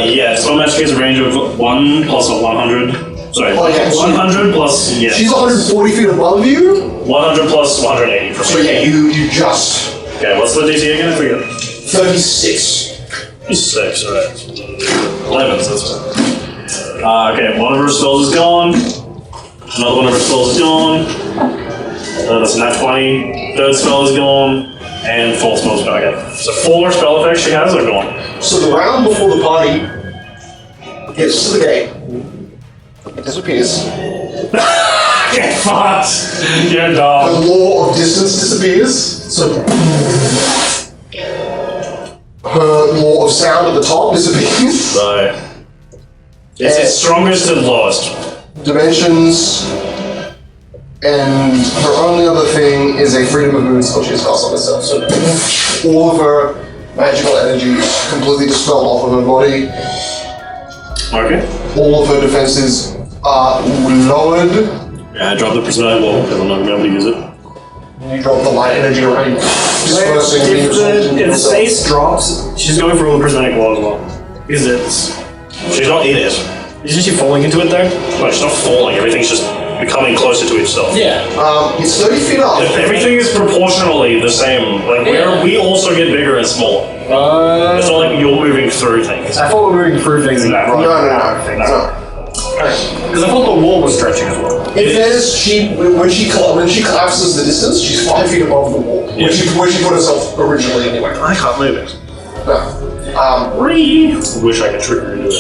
Yeah, spell magic has a range of 1 plus 100. Sorry, 100 plus, yeah.
She's 140 feet above you?
100 plus 180 for me.
So yeah, you just...
Okay, what's the DC again? I forget.
36.
6, alright. 11, so that's fine. Okay, one of her spells is gone. Another one of her spells is gone. That's a nat 20. Third spell is gone. And 4th spell is gone again. So 4 spell effects she has are gone.
So the round before the party gets to the gate. It disappears.
Get fucked! You're dumb.
The law of distance disappears. So her law of sound at the top disappears.
Right. It's its strongest and lowest.
Dimensions. And her only other thing is a freedom of movement spell she has cast on herself. So all of her magical energy is completely dispelled off of her body.
Okay.
All of her defenses are lowered.
Yeah, I dropped the personnel wall because I'm not going to be able to use it.
You drop the light energy around, dispersing and being absorbed into
If the
yourself.
space drops, she's going for all the prismatic wall as well. Because it's...
She's not in it.
Isn't she falling into it there?
No, she's not falling. Everything's just becoming closer to itself.
Yeah.
It's 30 feet up.
Everything is proportionally the same. Like we also get bigger and smaller. It's not like you're moving through things.
I thought we were moving through things.
No.
No.
Because I thought the wall was stretching as well.
It says when she collapses the distance, she's 5 feet above the wall. Where she put herself originally anyway.
I can't move it.
No.
Wish I could trigger into it.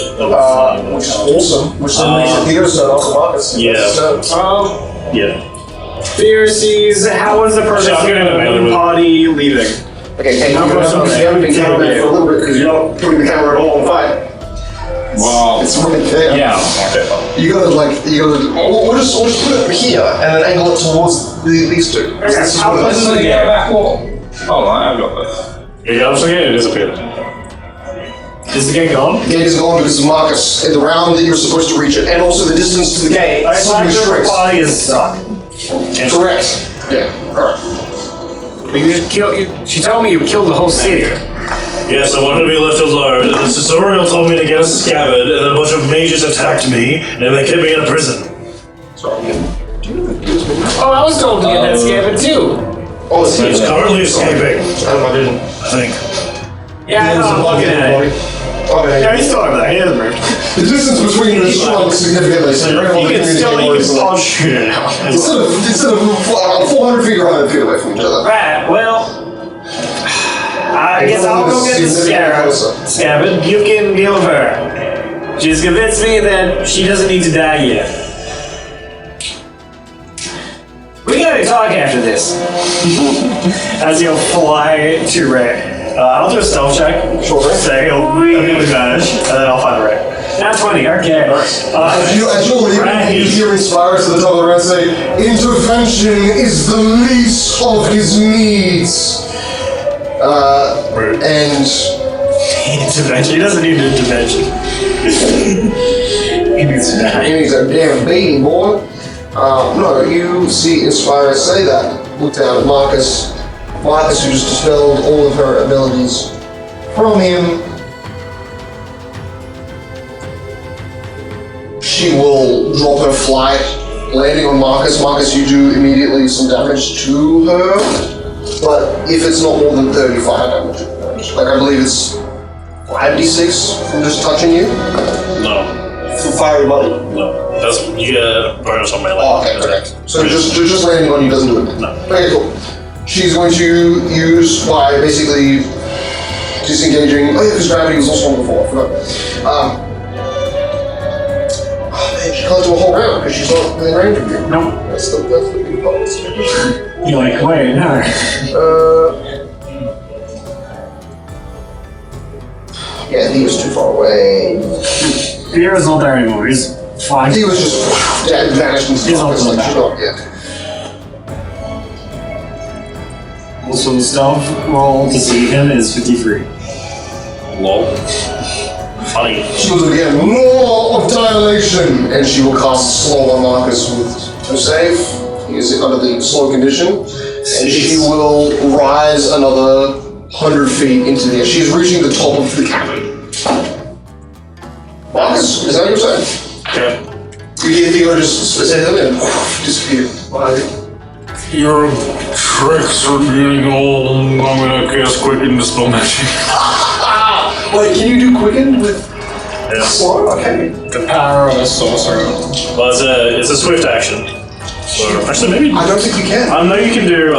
Which is awesome. Which then makes it bigger, so after Marcus.
Yeah.
Yeah. Fear sees how was the purpose of
Shotgun and melee
the
with-
party leaving?
Okay, hey, you
No,
haven't been cameraman for a little bit because you're not putting the camera at all on fire.
Well,
It's right there.
yeah.
You gotta we'll just put it here and then angle it towards these two. This is
How
what it
close
is.
is the back wall?
Hold on, I've got this.
You got up again, it disappeared.
Is the gate gone?
The gate is gone because of Marcus in the round that you were supposed to reach it, and also the distance to the gate.
I
suddenly
the
shrinks.
body is stuck.
Correct. Yeah, correct.
But you just killed. She told me you killed the whole city.
Yes, I wanted to be left alone. The tutorial told me to get a scabbard, and a bunch of mages attacked me, and they kept me in a prison.
Oh, I was told to get that scabbard too.
Oh, it's
He's currently escaping,
Out of my vision.
I think.
Yeah, I'm looking at it.
Okay.
Yeah, he's still over there. He hasn't moved.
The distance between you has shrunk significantly, so you're able to communicate more easily.
shoot it out.
Instead of 400 feet or 100 feet away from each other.
Right, well, I guess I'll go get the scabbard. You can deal with her. She's convinced me that she doesn't need to die yet. We gotta talk after this. As you'll fly to Ray. I'll do a stealth check.
Sure.
Say he'll advantage, and then I'll find Ray. Not 20, okay.
As you're leaving,
Right.
you hear Inspires to the top of the round say, "Intervention is the least of his needs." And
Intervention. He doesn't need an intervention. He needs to die.
he's a damn beating, boy. No, you see Inspire say that. Look down at Marcus. Marcus, who just dispelled all of her abilities from him. She will drop her flight, landing on Marcus. Marcus, you do immediately some damage to her, but if it's not more than 30 fire damage, like I believe it's 5d6 from just touching you,
No,
from fiery body.
no. That's, you get a bonus on melee.
Oh, okay, correct. So just landing on you doesn't do it?
No.
Okay, cool. She's going to use, by basically disengaging, oh yeah, because gravity was also on before, I forgot. Oh man, she can't do a whole round because she's not within range of you.
Nope.
That's the big part.
You're like, wait, no.
Yeah, he was too far away.
Fear is not there anymore. He's fine.
He was just vanished into
He's
darkness,
also
like she's not yet.
Also, the stealth roll to see him is 53.
Lol. Funny.
She will again, Law of Dilation, and she will cast Slow on Marcus with her save. He is under the slow condition, and she will rise another 100 feet into the air. She's reaching the top of the cabin. Marcus, is that what you're saying?
Okay.
You go just say them and disappear.
Your tricks are getting old. I'm gonna cast Quicken Dispel Magic.
Wait, can you do Quicken with slow? Okay.
The power of a sorcerer.
Well, it's a swift action. So, actually, maybe.
I don't think you can.
I know you can do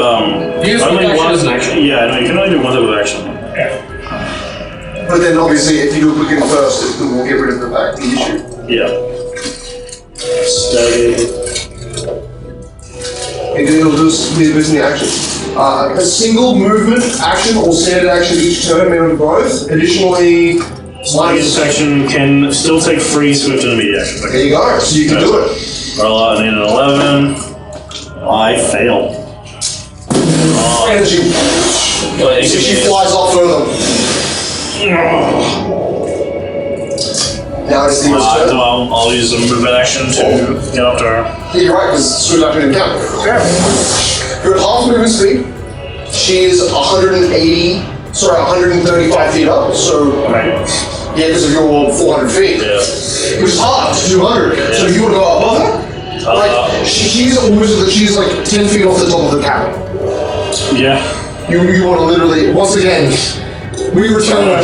Use
only
action
one
as an action.
Yeah, no, you can only do one type of action.
But then obviously if you do Quicken first, it will get rid of the issue.
Yeah. Steady.
It'll do using the action. A single movement action or standard action each turn, maybe both. Additionally,
Flying section can still take free swift and immediate action.
there you go, so you can do it.
Roll out an 8 and 11. I fail.
And she flies off further. Now it's the
So
turn.
I'll use a movement action to get up to her.
Yeah, you're right, because swim up didn't count. You're at half movement speed. She is 135 feet up, so
Right.
yeah, because of your 400 feet.
Yeah.
It was hard to 200, so you want to go above her? Like, she's like 10 feet off the top of the cabin.
Yeah.
You want to literally, once again, we return.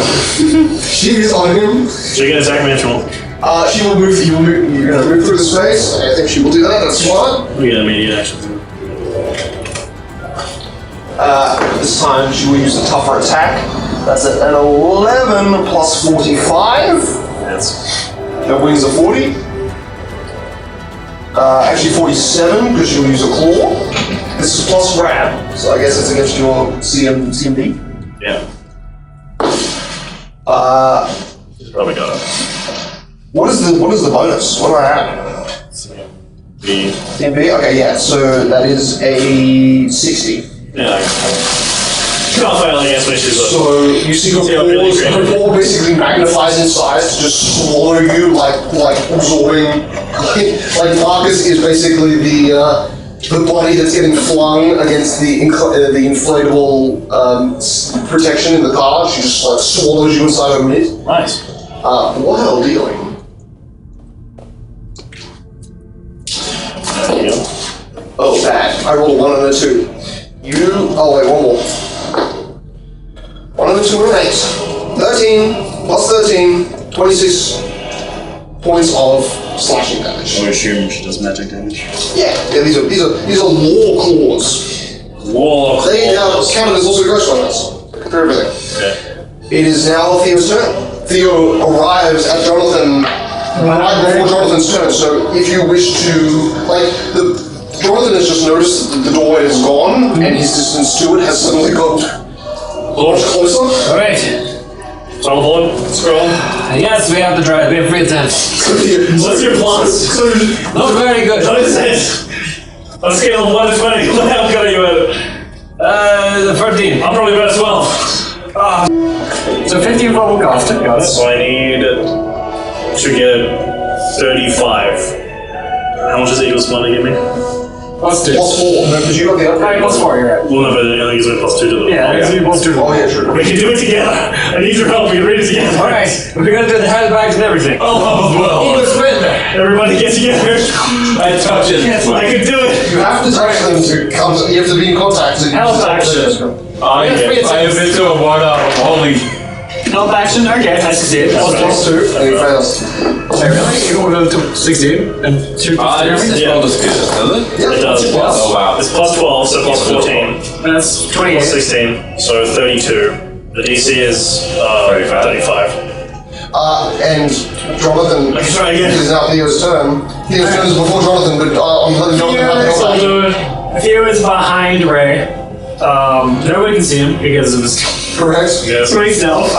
She is on him.
So you can attack me if you want.
She will move, you're going to move through the space. I think she will do that, that's smart.
We get immediate action.
This time she will use a tougher attack. That's an 11 plus 45. That wins a 40. Actually 47, because she'll use a claw. this is plus grab, so I guess it's against your CMD.
Yeah. He's probably got it.
What is the bonus? What do I add?
The
CMD? Okay, yeah, so that is a 60.
yeah. Can't fail against wishes.
So you see her ball basically magnifies in size to just swallow you like absorbing. Like Marcus is basically the body that's getting flung against the inflatable protection in the car. She just like swallows you inside her mid.
Nice.
Wild dealing. Oh, bad. I rolled a 1 and a 2. Oh wait, one more. 1 and a 2 and an 8. 13 plus 13, 26 points of slashing damage.
I assume she does magic damage.
Yeah, these are war claws.
War claws.
They now counted as also ghost runners for everything.
Okay.
It is now Theo's turn. Theo arrives at Jonathan right before Jonathan's turn. So if you wish to, Jonathan has just noticed that the doorway is gone, and his distance to it has suddenly got much closer.
Alright.
Onboard, scroll.
Yes, we have the drive. We have free time.
What's your plan?
Not very good.
What is it? On a scale of 1 to 20, what how good are you at it?
13.
I'm probably better as well.
So 15 for will cost it, got it.
So I need to get 35. How much is Eagle's money give me?
Plus 2.
Plus 4, because you got the upgrade.
Plus 4, you're right.
Well, no, but I think it's only plus 2 to them.
Yeah, it's plus 2.
Oh yeah, true.
We can do it together. I need your help. We can read it together.
Alright, we're gonna do the handbags and everything.
Oh, well. Everybody get together.
I touch it.
Yes, I can do it.
You have to touch them to come. You have to be in contact. To
Health action.
I have been to a 1-up. Holy.
Health action, okay, I succeed.
plus 2, and he fails.
Hey, really? You want to go to 16 and 2 plus 3?
This
Yeah.
roll is good, does it?
Yep.
It does.
Oh wow.
It's plus 12, so plus 14.
That's 28.
Plus 16, so 32. The DC is 35.
And Jonathan,
Okay, try again.
it is now Theo's turn. Theo's turn is before Jonathan, but I'm letting Jonathan have the
I'll
action.
do it. Theo is behind Ray. Nobody can see him because of his
Correct?
Yes.
swing stealth.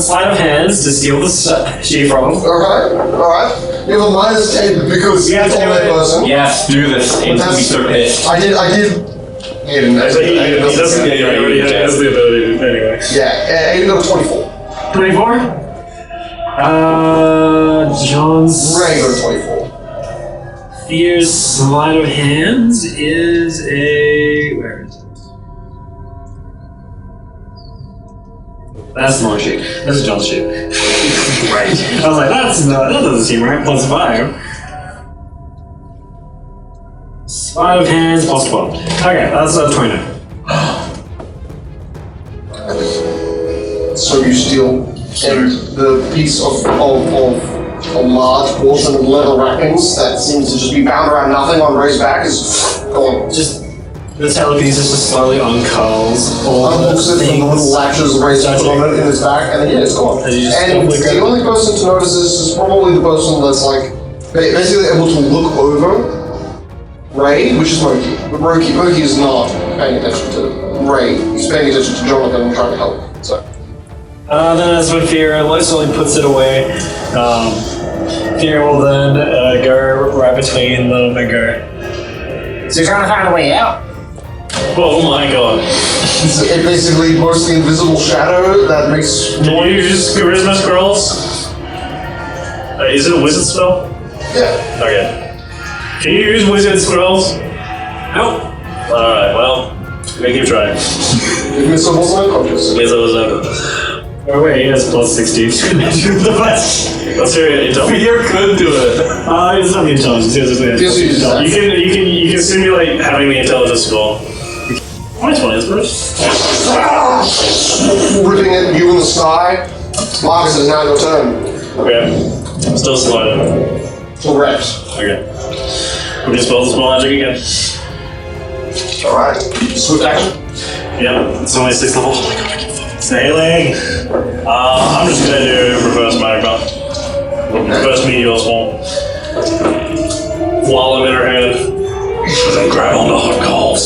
Sleight of hands to steal the sheet from him.
Alright. You have a minus 10 because
You have
it's
to
on
do
that
it.
person.
Yes, do this. It's gonna be so pissed.
I did. Aiden,
So he doesn't
Yeah,
he already has the ability to anyway.
yeah, Aiden got a 24.
24? John's
Ray got a 24.
Theo's sleight of hands is a... Where is it? That's not a sheet. That's John's sheet. Right. I was like, that doesn't seem right. Plus 5. Sleight of hands plus 12. Okay, that's 29.
So you steal the piece of a large portion of leather wrappings that seems to just be bound around nothing on Ray's back is gone.
Just the telekinesis just slowly uncurls all the
Unhooks it from the little latches Ray's put on it in his back, and then yeah, it's gone.
And you just
And
double-click
the
it.
only person to notice this is probably the person that's like basically able to look over Ray, which is Moki. But Moki is not paying attention to Ray. He's paying attention to Jonathan and trying to help. So.
Then that's when Fear slowly puts it away. Fear will then go right between them and go. So you're trying to find a way out?
Oh my god.
It's basically mostly invisible shadow that makes
Can you use charisma scrolls? Is it a wizard spell?
yeah.
Okay. Can you use wizard scrolls?
Nope.
Alright, well, we keep trying.
If Mr. wasn't unconscious.
Yes, I was
Oh wait, he has plus 16 to do the best.
Let's hear it.
Fear could do it.
It's not the intelligence, it's the
Yes, you just
You can simulate having the intelligence score. Nice one, Bruce.
Ripping at you in the sky. Marcus, is now your turn.
Okay. I'm still sliding.
Correct.
Okay. We can spell the spell magic again.
Alright. Swift action.
Yep, it's only 6th level. Oh my god, I keep fucking sailing. I'm just gonna do reverse magma. Reverse meteor swarm. While I'm in her hand. Don't grab onto hot coals.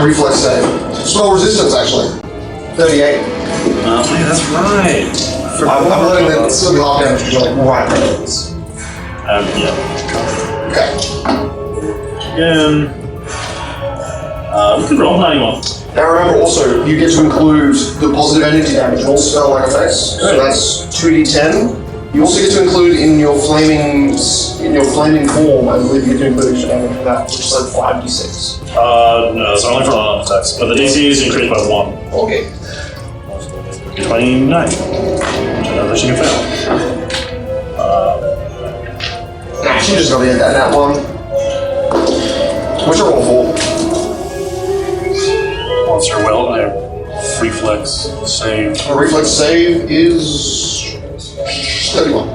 reflex save. Spell resistance, actually. 38.
Yeah, that's right.
I'm letting it still be half damage because you're like right there.
Yeah.
Okay.
Again. We can roll 91.
Now remember also, you get to include the positive energy damage in all spell like effects. So that's 2d10. You also get to include in your flaming form, I believe you get to include extra damage for that, which is like 5d6.
No, it's only for non-attacks, but the DC is increased by 1.
Okay.
29. Which I know that she can fail.
Nah, she just got in that one. What's your roll for?
Monster well, reflex save.
A reflex save is 31.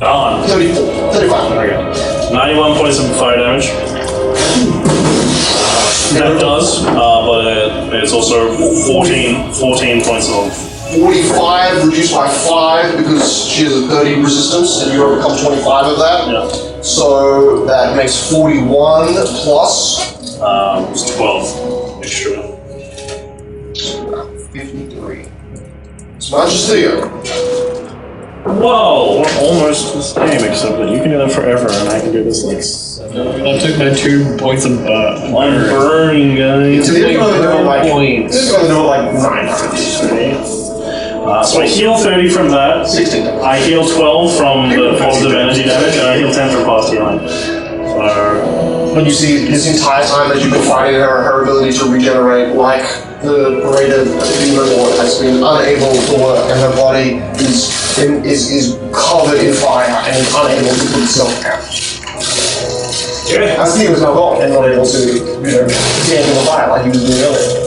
Gone.
34. 35.
There we go. 91 points of fire damage. That does, but it's also 14 points of
45 reduced by 5 because she has a 30 resistance and you overcome 25 of that.
Yeah.
So that makes 41 plus
it's 12 extra.
53. As much as Theo.
Whoa, we're almost the same, except that you can do that forever and I can do this like 7.
I took my 2 points of
I'm burning, guys.
So they're going to do it like,
points.
they're going to do it like 9 times.
So I heal 30 from that.
16.
I heal 12 from the positive energy damage, and I heal 10 from past healing. So,
When you see this entire time that you've been fighting her ability to regenerate, like the greater demon lord has been unable to work, and her body is covered in fire and is unable to put itself out. As Theo is now gone and not able to, stand in the fire like he was doing earlier.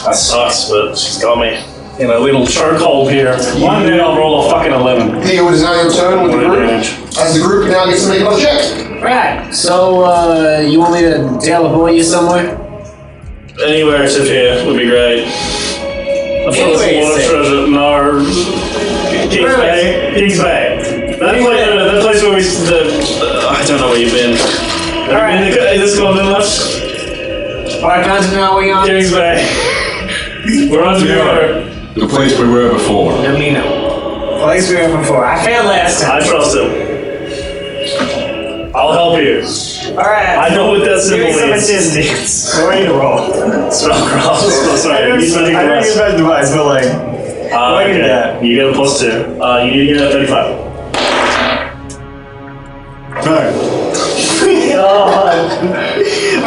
that sucks, but she's got me in a little chokehold here. One day I'll roll a fucking 11.
Theo, it is now your turn with the group. As the group now gets to make another check.
Right, so, you want me to teleport you somewhere?
Anywhere except here would be great. I'm sure there's a lot of treasure. No. Kings Bay. Kings Bay. That place where we. I don't know where you've been. Have you been in this continent much?
What continent are we on?
Kings Bay. We're on to
The place we were before.
Domino. Place we were before. I failed last time.
I trust him. I'll help you.
Alright.
I know what that symbol
Give me some
means.
assistance. So I need to roll.
Spellcraft. Sorry,
I don't use magic device, but like...
okay. You get a +2. You need to get a 35.
God.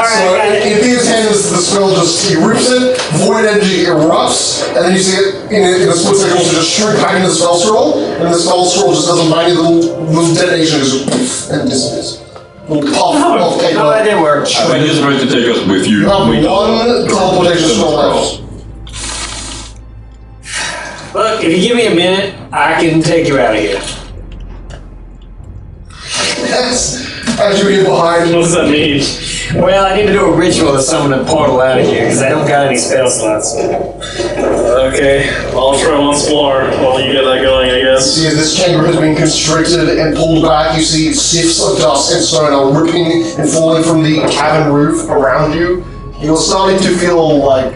So in Theo's hands, the spell just, he rips it, void energy erupts, and then you see it in a split second also just shrink back into the spell scroll, and the spell scroll just does a mighty little detonation, just poof, and disappears. Little puff of paper.
No, that didn't work.
I think you're supposed to take us with you.
You have one teleportation scroll left.
Look, if you give me a minute, I can take you out of here.
Yes. As you get behind.
What does that mean?
Well, I need to do a ritual to summon a portal out of here, because I don't got any spell slots.
Okay, I'll try once more while you get that going, I guess.
See, as this chamber has been constricted and pulled back, you see sifts of dust and stone are ripping and falling from the cabin roof around you. You're starting to feel like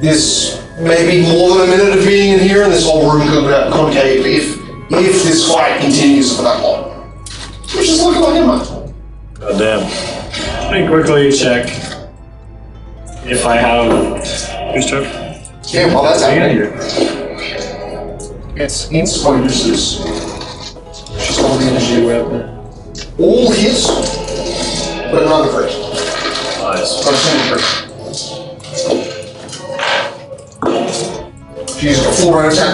this maybe more than a minute of being in here, and this whole room could get concave if this fight continues for that long. Which is looking like it might.
God damn.
Let me quickly check if I have...
Who's turn?
Yeah, while that's happening, it's instant uses. She's got the energy weapon. All hits, but none crit.
Nice.
Not a single crit. She's got full round attack.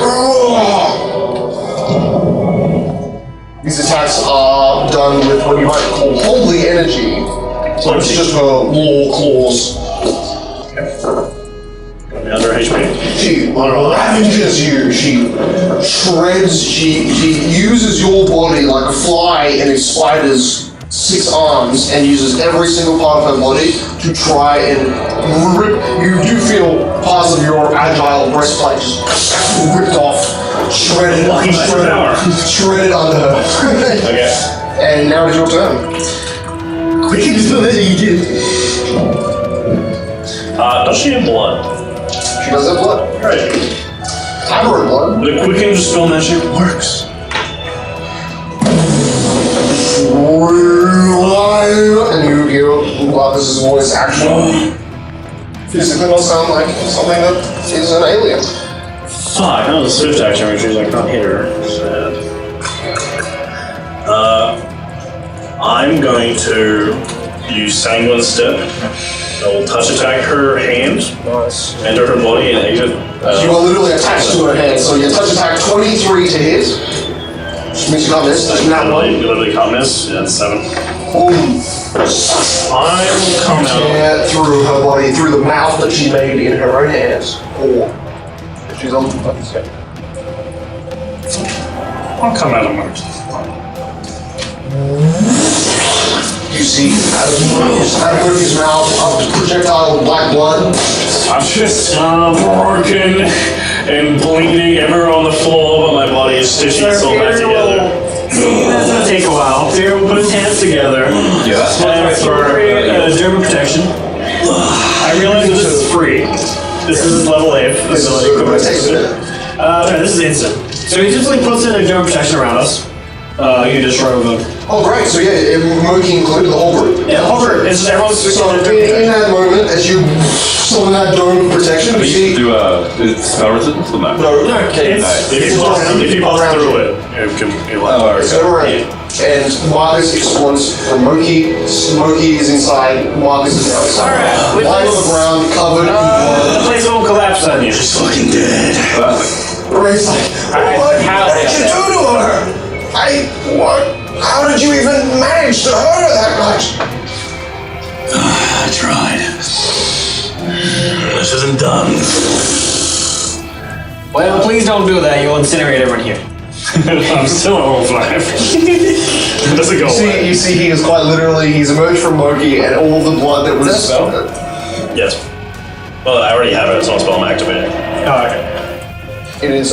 These attacks are done with what you might call holy energy. So it's just her law claws.
Under HP.
She ravages you, she shreds, she uses your body like a fly in a spider's 6 arms and uses every single part of her body to try and rip. You do feel parts of your agile breastplate just ripped off, shredded under her.
Okay.
And now it's your turn. Quickly, just know that you did.
Does she have blood?
She does have blood.
Right.
Hammer blood.
The quicken spell magic works.
And you hear Marcus's voice actually physically not sound like something that is an alien.
Fuck, that was a swift action where she's like, not hit her. Sad. I'm going to use Sanguine Step. I will touch attack her hand, enter her body, and exit.
You are literally attached to her hand, so your touch attack 23 to hit. Which means you can't miss.
Literally can't miss. Yeah, it's 7.
Boom.
I'm coming out.
Yeah, through her body, through the mouth that she made in her own hands. Or she's on the fucking step.
I'll come out of mine.
You see out of Murphy's mouth a projectile of black blood.
I'm just broken and bleeding everywhere on the floor, but my body is stitching itself back together.
That's gonna take a while. Fear will put his hands together.
Yeah, that's
And for German protection. I realize this is free. This is level 8.
It takes a minute.
No, this is instant. So he just like puts in a German protection around us. You can just throw them.
Oh great, so yeah, Moki included the whole group.
Yeah, the whole group. It's just everyone's
So in that moment, as you summon that dome of protection, you see...
Do spell resistance or no?
No,
If you pass through it, you'll have
it's around. And Marcus explodes from Moki. Moki is inside, Marcus is outside.
Alright,
Lying on the ground, covered in blood.
the place won't collapse on you.
She's fucking dead.
Ray's like, what did you do to her? How did you even manage to hurt her that much?
I tried. This isn't done.
Well, please don't do that. You'll incinerate everyone here.
I'm still at level 5. It doesn't go away.
You see, he is quite literally, he's emerged from Moki and all the blood that was...
Is that a spell? Yes. Well, I already have it. It's not a spell I'm activating.
Oh, okay.
It is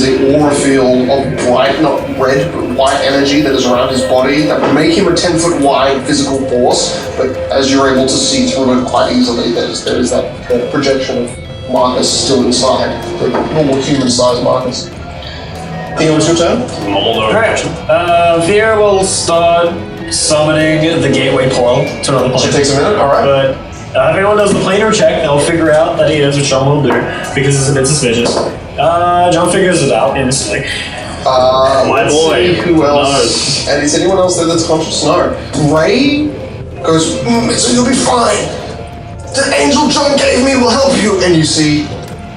a aura field of bright, not red, but white energy that is around his body that would make him a 10-foot wide physical force, but as you're able to see through it quite easily, there is that projection of Marcus still inside, the normal human-sized Marcus. Theo, it's your turn?
Alright. Fear will start summoning the gateway portal to another plane.
It takes a minute, alright.
But if anyone does the planar check, they'll figure out that he is, which John will do, because it's a bit suspicious. John figures it out instantly.
My boy.
Who else? And is anyone else there that's conscious? No. Ray goes, so you'll be fine. The angel John gave me will help you. And you see,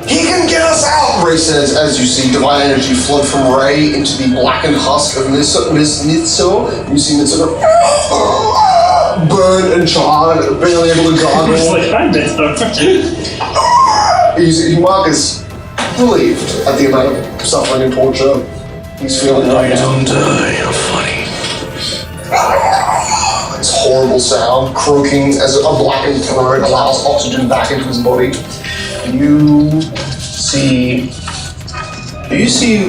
he can get us out, Ray says, as you see divine energy flood from Ray into the blackened husk of Miss Nitso. You see Nitso go, burned and charred, barely able to gargle.
It's like, I'm dead.
You see Marcus relieved at the amount of suffering and torture he's feeling right now.
Don't die, you're funny.
This horrible sound, croaking as a blackened throat allows oxygen back into his body. You see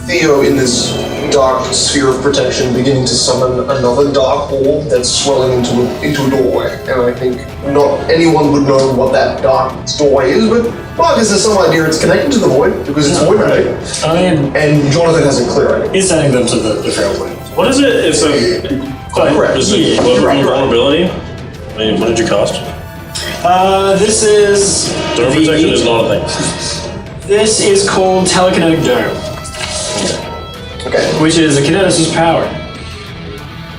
Theo in this dark sphere of protection beginning to summon another dark orb that's swelling into a doorway. And I think not anyone would know what that dark doorway is, but Marcus has some idea it's connected to the void because it's void magic. And Jonathan has a clear idea.
He's sending them to the fair plane.
What is it? It's a...
Correct.
Is it vulnerability? I mean, what did you cost?
This is...
Dome protection is not a thing.
This is called telekinetic dome.
Okay.
Which is a kineticist's power.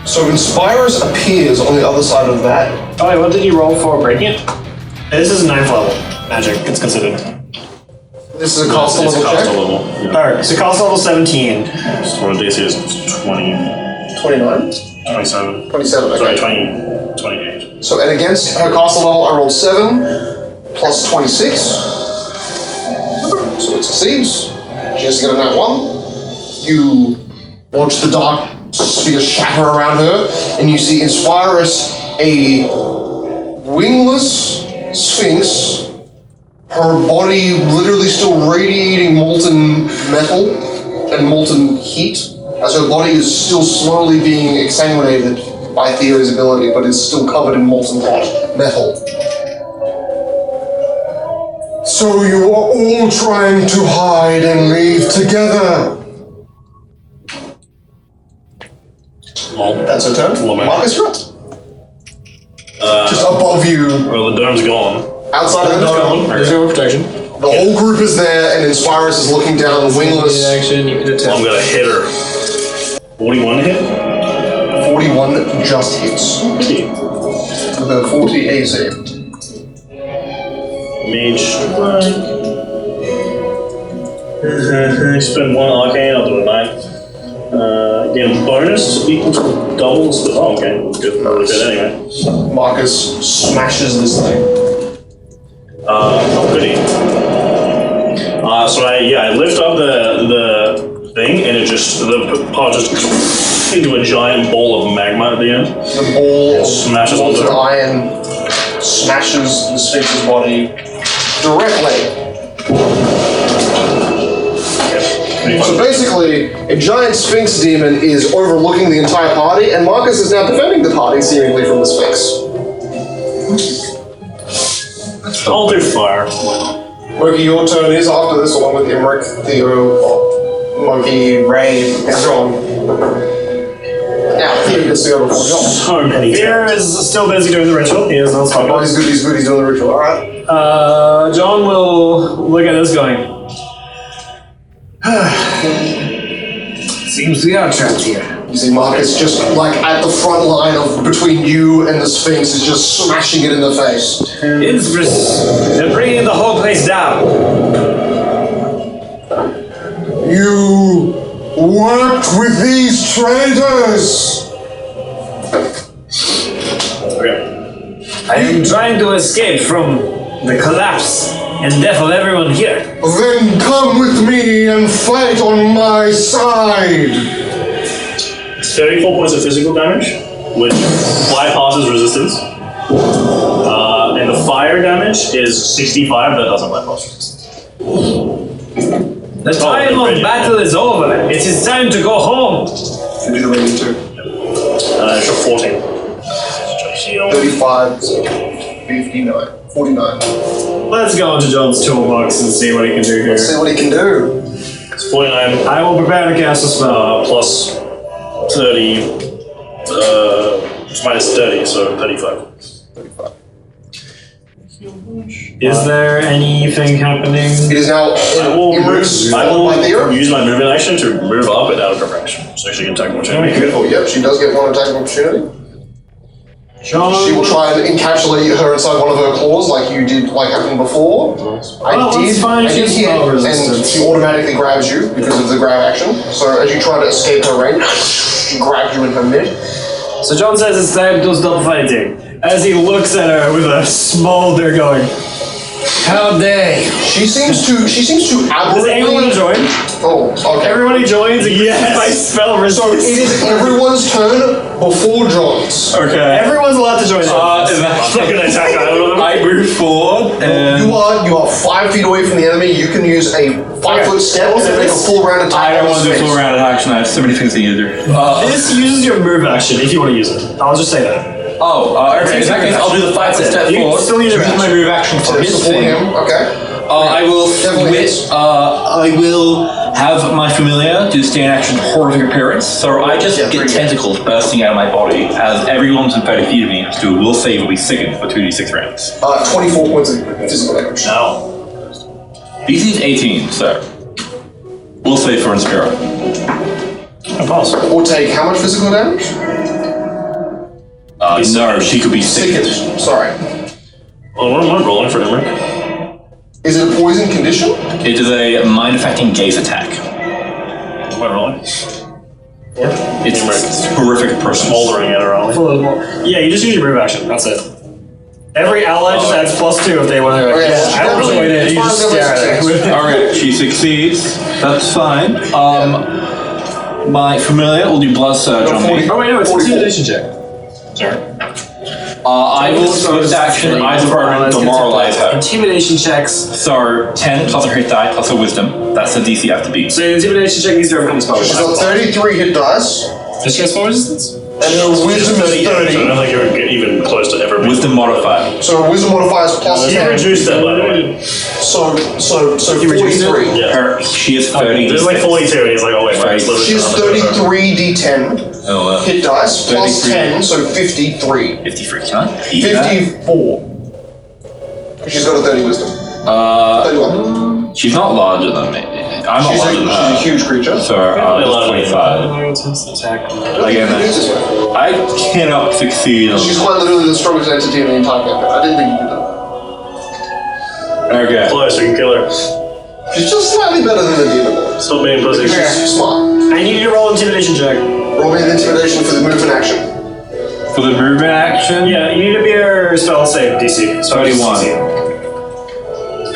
So Inspirus appears on the other side of that.
Oh wait, what did you roll for breaking it? This is 9th level magic, it's considered.
This is a cost level check.
Alright, so cost level 17.
So DC is 20...
29?
27.
27, okay.
Sorry, 28.
So, and against her castle level, I rolled 7, plus 26. So it succeeds. She has to get a nat 1. You watch the dark sphere shatter around her, and you see Inspirus, a wingless sphinx, her body literally still radiating molten metal and molten heat, as her body is still slowly being exsanguinated by Theo's ability, but is still covered in molten hot metal.
So you are all trying to hide and leave together.
That's her turn. Marcus, you're up. Just above you.
Well, the dome's gone.
Outside of the dome.
There's no protection.
The whole group is there, and Inspirus is looking down, wingless.
Action, you can attack.
I'm gonna hit her. 41 to hit?
41 just hits. With a 40 AC.
Mage strike. Spend 1 arcane, I'll do a 9. Again, bonus equals double. Oh, okay. Good. Really good anyway.
Marcus smashes this thing.
Oh, goody. So I lift up the thing, and it just, the part just into a giant ball of magma at the end.
The ball
smashes
of
onto it.
iron smashes the Sphinx's body directly. So basically, a giant Sphinx demon is overlooking the entire party, and Marcus is now defending the party seemingly from the Sphinx.
I'll do fire.
Moki, your turn is after this, along with Emmerich, Theo, Moki, Ray, everyone. Now, Theo gets to go before John.
So many
Fear is still busy doing the ritual. He is not
Oh,
spoken.
he's good, he's doing the ritual, alright.
John will look at this going. Seems we are trapped here.
You see Marcus just like at the front line of between you and the Sphinx is just smashing it in the face.
They're bringing the whole place down.
You worked with these traitors.
Okay.
I am trying to escape from the collapse and death of everyone here.
Then come with me and fight on my side.
It's 34 points of physical damage, which bypasses resistance. And the fire damage is 65, that doesn't bypass resistance.
The time of battle is over. It is time to go home.
You do the rating too.
Extra 14.
35, 59, 49.
Let's go into John's toolbox and see what he can do here.
Let's see what he can do.
It's 49
I will prepare to cast a spell.
plus 30, minus 30, so 35.
Is there anything happening?
It is now
I will
Emmerich's
use
my
my movement action to move up and out of her action, so she can attack opportunity.
Beautiful, yeah, she does get one attack of opportunity.
John.
She will try and encapsulate her inside one of her claws like you did, like happened before. I did hit, and she automatically grabs you because of the grab action. So as you try to escape her range, she grabs you in her mid.
So John says it's time to stop fighting. As he looks at her with a smolder going, how dare you?
She seems to
Does anyone
aberrantly...
join?
Oh, okay.
Everybody joins? Yes! My spell
So it is everyone's turn before John's.
Okay.
Everyone's allowed to join.
I'm not gonna attack either of them.
I move forward and
You are 5 feet away from the enemy. You can use a 5-foot step and then make a full round attack.
I don't
on
want to do
the
full
Sphinx.
round action. I have so many things I need to do.
This uses your move action if you want to use it. I'll just say that.
Okay. In that case, I'll do the 5-foot step
You
forward.
still need your
use my move action for his
Support
thing.
him. Okay.
I will
Definitely
switch.
hits.
I will have my familiar do stand action horrific appearance. So I just
Yeah,
get
pretty good.
tentacles bursting out of my body as everyone within 30 feet of me has to do a will save will be sickened for 2d6 rounds.
24 points of physical damage.
No.
DC is 18, so will save for Inspira.
I pass.
Or take how much physical damage?
No, she could be sickened.
Sorry.
Well, what am I rolling for Emmerich?
Is it a poison condition?
It is a mind-affecting gaze attack.
What am I rolling?
It's horrific person.
Smoldering at her only.
Yeah, you just use your move action. That's it. Every ally just adds +2 if they want to.
Okay,
I don't really want to. You just stare at it.
Alright, she succeeds. That's fine. My familiar will do blood surge on me.
Oh wait, no, it's an intimidation check.
Sorry.
I will switch action either her and demoralize her.
Intimidation checks.
So 10 plus a hit die plus a wisdom. That's the DC I have to beat.
So the intimidation check needs to overcome spell
She's got 33 hit dice.
Does she have spell resistance?
and her wisdom is 30.
I don't think you're even close to ever.
Wisdom modifier.
So her wisdom modifier is plus
You
10.
reduced that, by the way.
So 43.
Yeah.
She is 30.
There's like 42, and he's like, oh wait,
Right.
She's 33 d10
Oh, wow.
hit dice plus
33.
10, so 53.
53. Can I beat that?
54. She's got a 30 wisdom. 31.
She's not larger than me. I'm not larger than
She's a
her.
huge creature.
So, it's 25. Again, I cannot succeed on.
She's quite literally the strongest entity in the entire campaign. I didn't think you could do
Okay.
Close, you can kill her.
it. She's just slightly better than the demon lord.
Stop being pussy.
She's smart.
I need you to roll intimidation check.
Roll me an intimidation for the movement action.
For the movement action?
Yeah, you need to be your spell save DC.
31.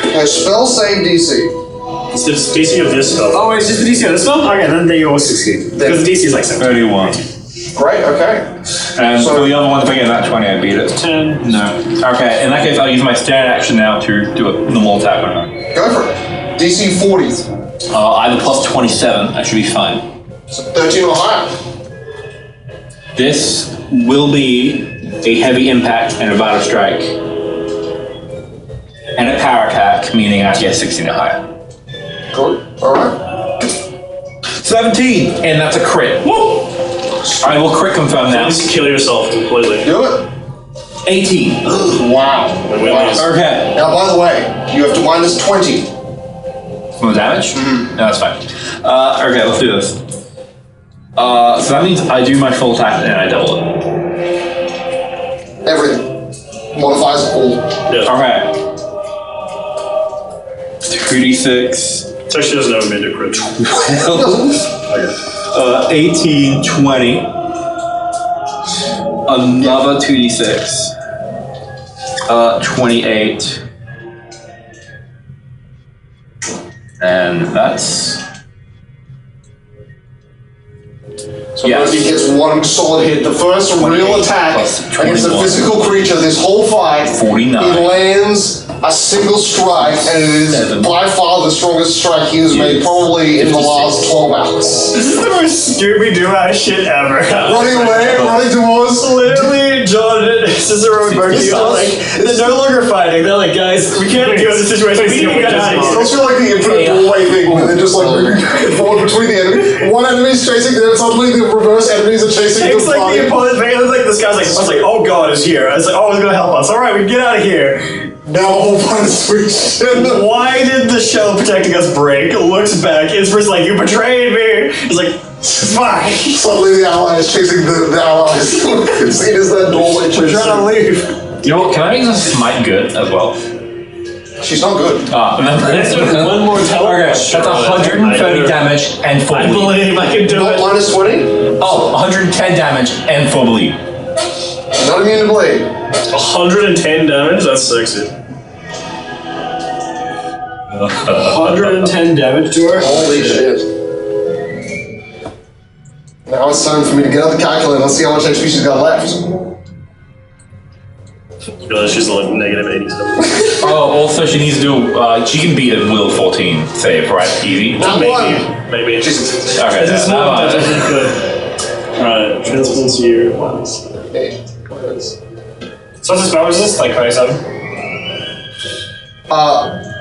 Okay, spell save DC.
It's the DC of this spell.
Oh, it's just the DC of this spell? Okay, then you will succeed. Because the DC is like 7.
31.
Great, okay.
And
So-
for the other one, if I get that 20, I beat it.
10.
No. Okay, in that case, I'll use my standard action now to do a normal attack on her.
Go for it. DC 40.
I have a plus 27. That should be fine.
So 13 or higher.
This will be a heavy impact and a vital strike. And a power attack, meaning I have to get 16 or higher.
Good. Alright.
17! And that's a crit. Woo! I will crit confirm now.
Just kill yourself completely.
Do it.
18.
Wow.
And we lose.
Okay.
Now, by the way, you have to minus 20.
More damage? No, that's fine. Okay, let's do this. So that means I do my full attack and I double it.
Everything. Modifies all.
Yeah.
Okay. 2d6.
So she doesn't have a mid to crit.
18, 20. Another 2d6. 28. And that's...
So
Yeah.
Moki gets one solid hit. The first
28
real attack
plus
against a
21.
physical creature this whole fight.
49.
It lands a single strike, and it is
7.
by far the strongest strike he has made probably in the last 12 hours.
This is the most Scooby-Doo ass shit ever.
Running away, running towards.
Literally, John and Cicero and Moki are like, they're no longer fighting. They're like, guys, we can't deal with this situation. We need to get out of
It
here.
does feel like the infinite doorway thing where they're just like moving back and forward between the enemy. One enemy's chasing them, suddenly the reverse enemies are chasing
It's
the
like the opponent, man. It's like this guy's like, I was like, oh god, is here. I was like, oh, he's gonna help us. All right, we can get out of here.
Now the whole fight is switched.
Why did the shell protecting us break? Looks back, it's first like, you betrayed me. It's like, fine.
Suddenly the ally is chasing the allies. It is that doorway
We're
chasing.
trying to leave.
You know what? Can I make this smite good as well?
She's not good.
One more teleport.
Okay, that's 130 damage and full
I
bleed.
believe I can do
Not
it.
minus 20.
Oh, 110 damage and full bleed.
Not immune to blade.
110 damage? That's sexy.
110 damage to her.
Holy shit. Now it's time for me to get out the calculator and see how much HP she's got left.
Realize she's like negative 87.
Oh, also she needs to do, she can beat a will 14 save, right? Easy.
Not one.
Maybe.
Jesus.
Okay,
It's
no,
not
no,
actually good. Alright, transference here.
Hey.
So what's the spell resist? Like 27?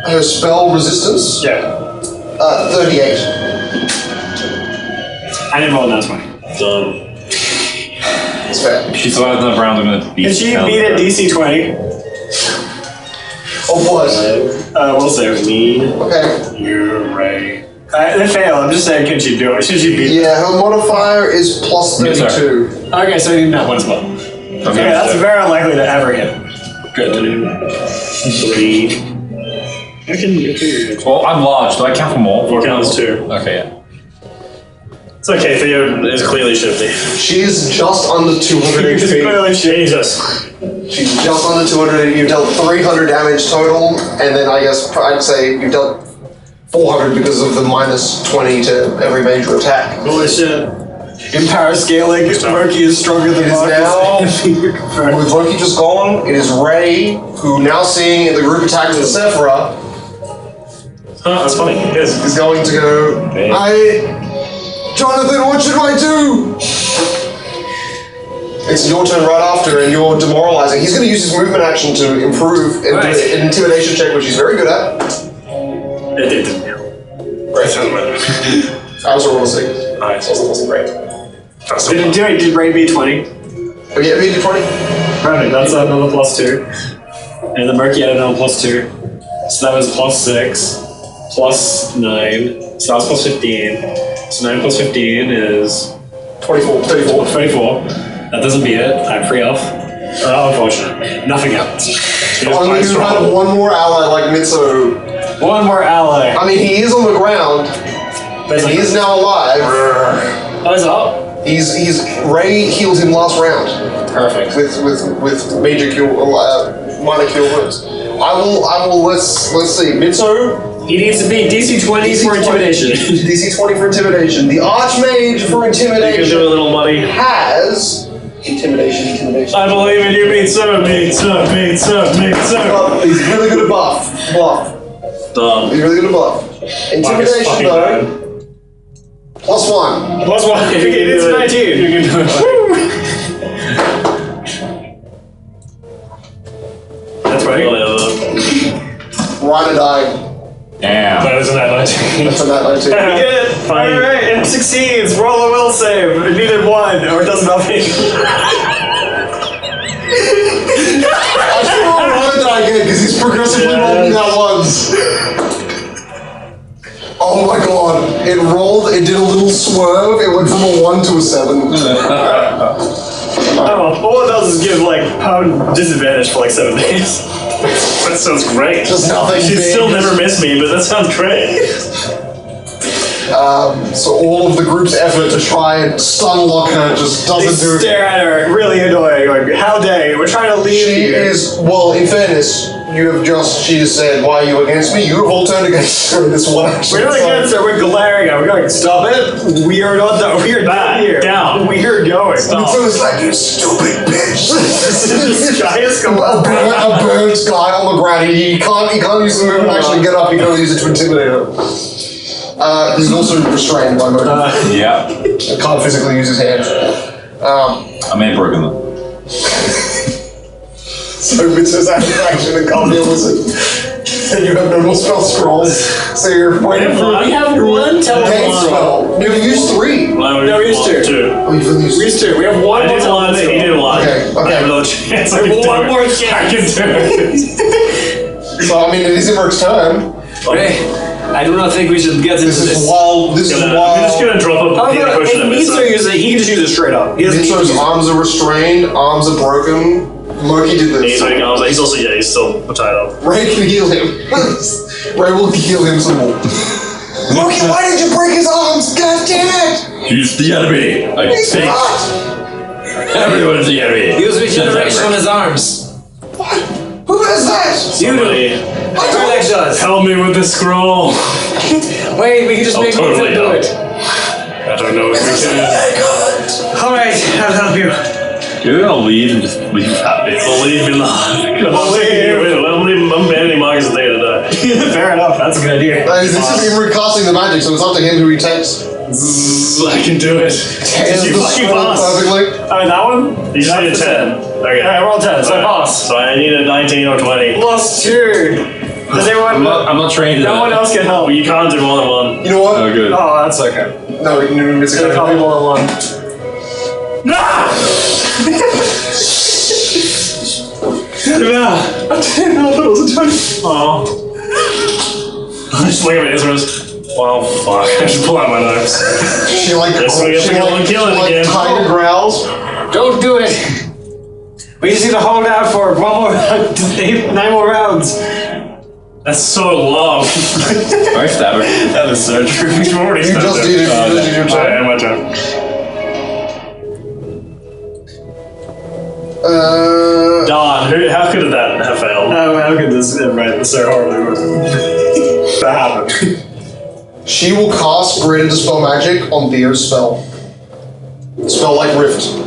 Her spell resistance?
Yeah.
38.
I didn't roll a nat 20.
Done.
It's fair.
If she survives another round, I'm gonna beat
Can she beat at DC 20?
Oh boy.
We'll say
Me.
Okay.
You're right.
they fail. I'm just saying, can she do it? Should she beat?
Yeah, her modifier is plus
Yes, sir.
32.
Okay, so you need that one as well. Okay, that's very unlikely to ever hit.
Good to do. 3. I can
Well, I'm large. Do I count for more?
4 counts 2.
Okay, yeah.
It's okay, Theo is clearly shifty.
She's just under 200
It's
HP.
clearly
Jesus.
She's just under 200. You've dealt 300 damage total, and then I guess I'd say you've dealt 400 because of the minus 20 to every major attack.
Holy shit.
in power scaling. Moki is stronger than
It is
Marcus.
now, with Moki just gone, it is Ray, who now seeing the group attack with Sephira,
That's funny. Yes.
is going to go, Jonathan, what should I do? It's your turn right after, and you're demoralizing. He's going to use his movement action to improve and do an intimidation check, which he's very good at.
It didn't.
Great. I also rolled a 6.
Nice.
Also wasn't great.
Did Ray be 20?
Oh yeah, we did 20.
Perfect, that's another +2. And the Murky had another +2. So that was +6, +9. So that was +15. So 9 + 15 is
24.
24. That doesn't beat it. I'm free off. Unfortunate. Nothing happens.
Only you have one more ally like Mitsu.
One more ally.
I mean, he is on the ground, and he is now alive.
Oh, is it up?
Ray healed him last round.
Perfect.
With major cure, minor cure wounds. I will. Let's see. Mitsu.
He needs to beat DC 20 for intimidation.
DC 20 for intimidation. The Archmage for
You can
intimidation
do a little money.
has intimidation.
I believe in you, meat sir.
He's really good at bluff.
Dumb.
He's really good at bluff. Intimidation though. +1.
+1. It is 19.
You can do it.
That's right.
Ride or die.
Damn.
That isn't that 19.
That's a nat 19.
You get it. Alright, it succeeds. Roll a will save. It needed 1, or it does nothing.
I should roll ride or die again because he's progressively rolling out ones. Oh my god. It rolled, it did a little swerve, it went from a 1 to a 7.
Oh, all it does is give, pound disadvantage for 7 days.
That sounds great.
Just nothing
She'd
big.
still never miss me, but that sounds great.
So all of the group's effort to try and stunlock her just
They
doesn't do it.
stare at her, really annoying. How dare you? We're trying to leave
She
here.
is, well, in fairness, she has said, why are you against me? You have all turned against her in this one action.
We're not against her, we're glaring at her. We're going, stop it. We are not done. We are back here.
Down.
We are going.
And so it's like, you stupid bitch.
This guy is
a burnt guy on the ground. He can't use the movement action to get up. He can only use it to intimidate her. He's also restrained by movement.
Yeah.
Can't physically use his hands.
I may have broken them.
So Mitsu's out of action and can't deal with it. And you have no more spell scrolls. So you're waiting for
We have one
game spell. You've used 3.
No,
we used 2.
Oh, you've only used 3.
We used 2. We have one
I
more
did one, he did one.
Okay.
I have another chance. I can do
One
it.
more chance.
I can do it.
So, I mean, it is Immer's turn.
Okay. I do not think we should get into
This
this.
is while.
I'm just gonna drop a peanut cushion
If
at
Mitsu
Mitsu.
uses it, he can just use it straight up. He doesn't need
Mitsu's
to.
arms are restrained, arms are broken. Moki did this.
He's also, he's still tied up.
Ray can heal him. Ray will heal him some more. Moki, why did you break his arms? God damn it!
He's the enemy. I
He's
think
not!
everyone's the enemy.
Use regeneration on his arms.
What? Who is that?
Somebody
Prologue does.
help me with the scroll.
Wait, we can just make
totally
do
help.
it.
I don't know if we can.
Alright, I'll help you.
You're gonna leave and just leave that bitch.
Believe me, let him leave him any marks a day to die.
Fair enough. That's a good idea.
This is him recasting the magic, so it's up to him who he takes.
I can do it.
Hands
You
the
fucking
scroll
boss.
perfectly.
That one?
You just need a 10. Okay.
Alright, roll 10. So I pass.
So I need a 19 or 20.
+2. Does anyone?
I'm not trained in
No
that.
one else can help.
Well, you can't do more than one.
You know what?
Oh, good.
Oh, that's okay.
No, it's
It's probably more than one.
I didn't know that was a 20. Oh. Just look at my instruments. Well, fuck. I should pull out my knives.
She
Yes, we have to go and kill it again.
tiger growls.
Don't do it. We just need to hold out for 9 more rounds.
That's so long.
I stab her.
That is so true. You already
You just did it. You just did your turn.
Alright, my turn. Don, how could that have failed?
How could this so horribly that happened?
She will cast Greater Dispel Magic on Theo's spell. Spell like Rift.
So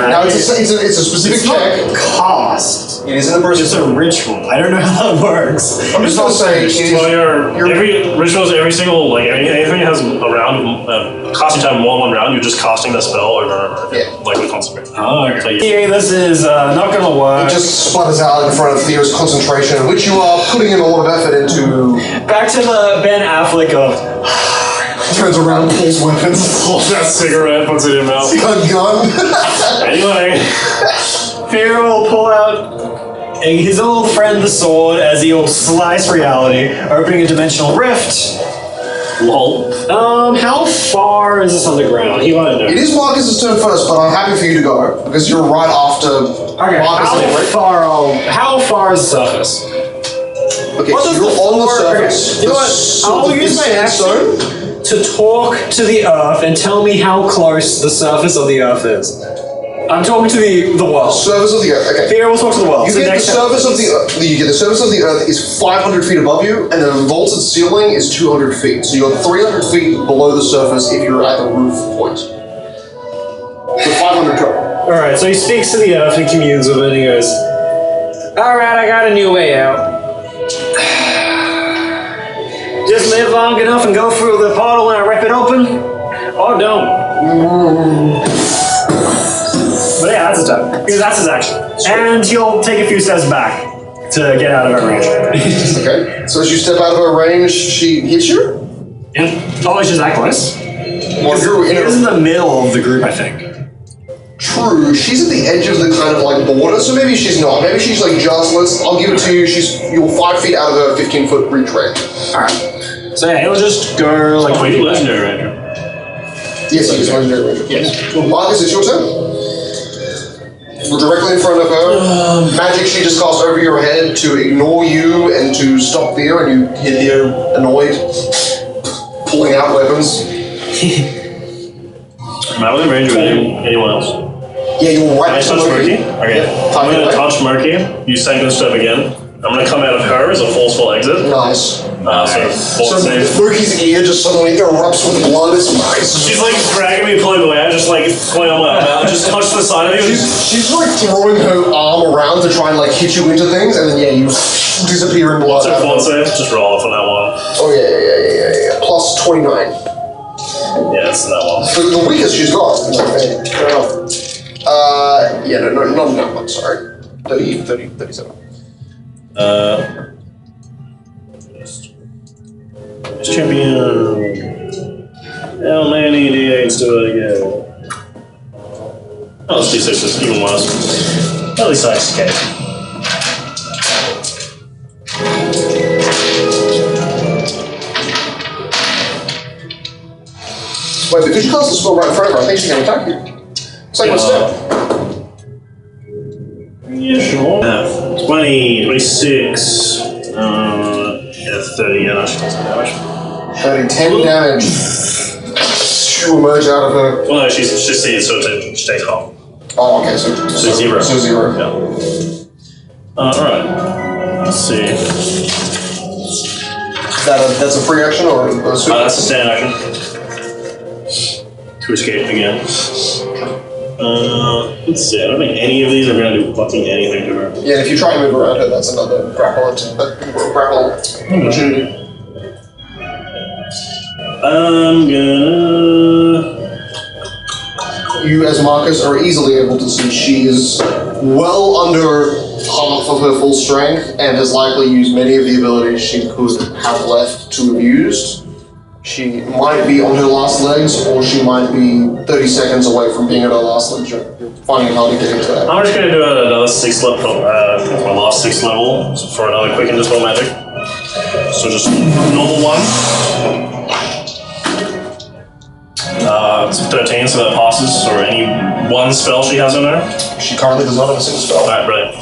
Now it's a specific check.
Cost. surface.
It is an impervious.
It's a ritual. I don't know how that works.
I'm just gonna say,
every rituals, every single anything has a round casting time more than one round. You're just casting the spell over with concentration.
Oh, okay. This is not gonna work.
It just sputters out in front of Theo's concentration, which you are putting in a lot of effort into.
Back to the Ben Affleck of.
Turns around, pulls weapons.
Pulls that cigarette, puts it in your mouth.
Gun.
Anyway,
Fear will pull out his old friend the sword as he'll slice reality, opening a dimensional rift.
lol.
How far is this on the ground? He wanted to know.
It is Marcus's turn first, but I'm happy for you to go because you're right after Marcus.
How far is the surface?
Okay, so you're on the surface.
Okay. You know what? I'll use my action to talk to the earth and tell me how close the surface of the earth is. I'm talking to the world.
Surface of the earth. Okay.
Theo will talk to the world.
You get the surface of the earth. You get the surface of the earth is 500 feet above you, and the vaulted ceiling is 200 feet. So you're 300 feet below the surface if you're at the roof point. So 500 total.
All right. So he speaks to the earth and communes with it. And he goes, "All right, I got a new way out. Just live long enough and go through the portal and I rip it open, or don't." But yeah, that's his turn. Because that's his action. And he'll take a few steps back to get out of her range.
Okay. So as you step out of her range, she hits you?
Yeah. Oh, she's that close?
Well, you're
in the middle of the group, I think.
True. She's at the edge of the kind of like border, so maybe she's not. Maybe she's like just, I'll give it to you, you're 5 feet out of her 15-foot reach range.
Alright. So yeah, he'll just go like...
Wait, legendary ranger.
Yes, he's legendary ranger.
Yes.
Marcus, it's your turn. We're directly in front of her. Magic she just cast over your head to ignore you and to stop Theo, and you hit Theo annoyed, pulling out weapons.
Am I within range of anyone else?
Yeah, you're right.
Can I touch Murky? Okay.
Yeah.
I'm going to touch Murky. Use second step again. I'm going to come out of her as a forceful exit.
Nice.
So
Murky's ear just suddenly erupts with blood. It's nice.
She's like dragging me, pulling away. I just like pulling on my mouth, just touch the side of you.
She's like throwing her arm around to try and like hit you into things, and then you disappear in blood.
What's her font save? Just roll off on that one.
Oh yeah. Plus 29.
Yeah, it's that one.
So the weakest she's got. No, not that one, sorry. 37.
Champion. How many D8s do I get? Oh, it's D6, it's even worse. At least I escaped.
Wait, because you cast the spell right in front of her, I think she can attack you. Second step.
Yeah, sure. 20, 26, 30, yeah, no, she does some damage.
30, 10 damage. You emerge out of her.
Well, no, she's seized, so she stays calm.
Oh, okay, so
0.
So 0.
Yeah. Alright. Let's see.
That's a free action or a super?
That's a stand action. To escape again. Let's see, I don't think any of these are going to do fucking anything to her.
Yeah, if you try and move around her, that's another grapple opportunity.
I'm gonna...
You, as Marcus, are easily able to see she is well under half of her full strength and has likely used many of the abilities she could have left to have used. She might be on her last legs, or she might be 30 seconds away from being at her last legs. You're finding it hard to get into that.
I'm just going to do another 6th level, my last 6th level for another quick and dispel magic. So just normal one. It's 13, so that passes, or any one spell she has on her.
She currently does not have a single spell.
Alright, brilliant.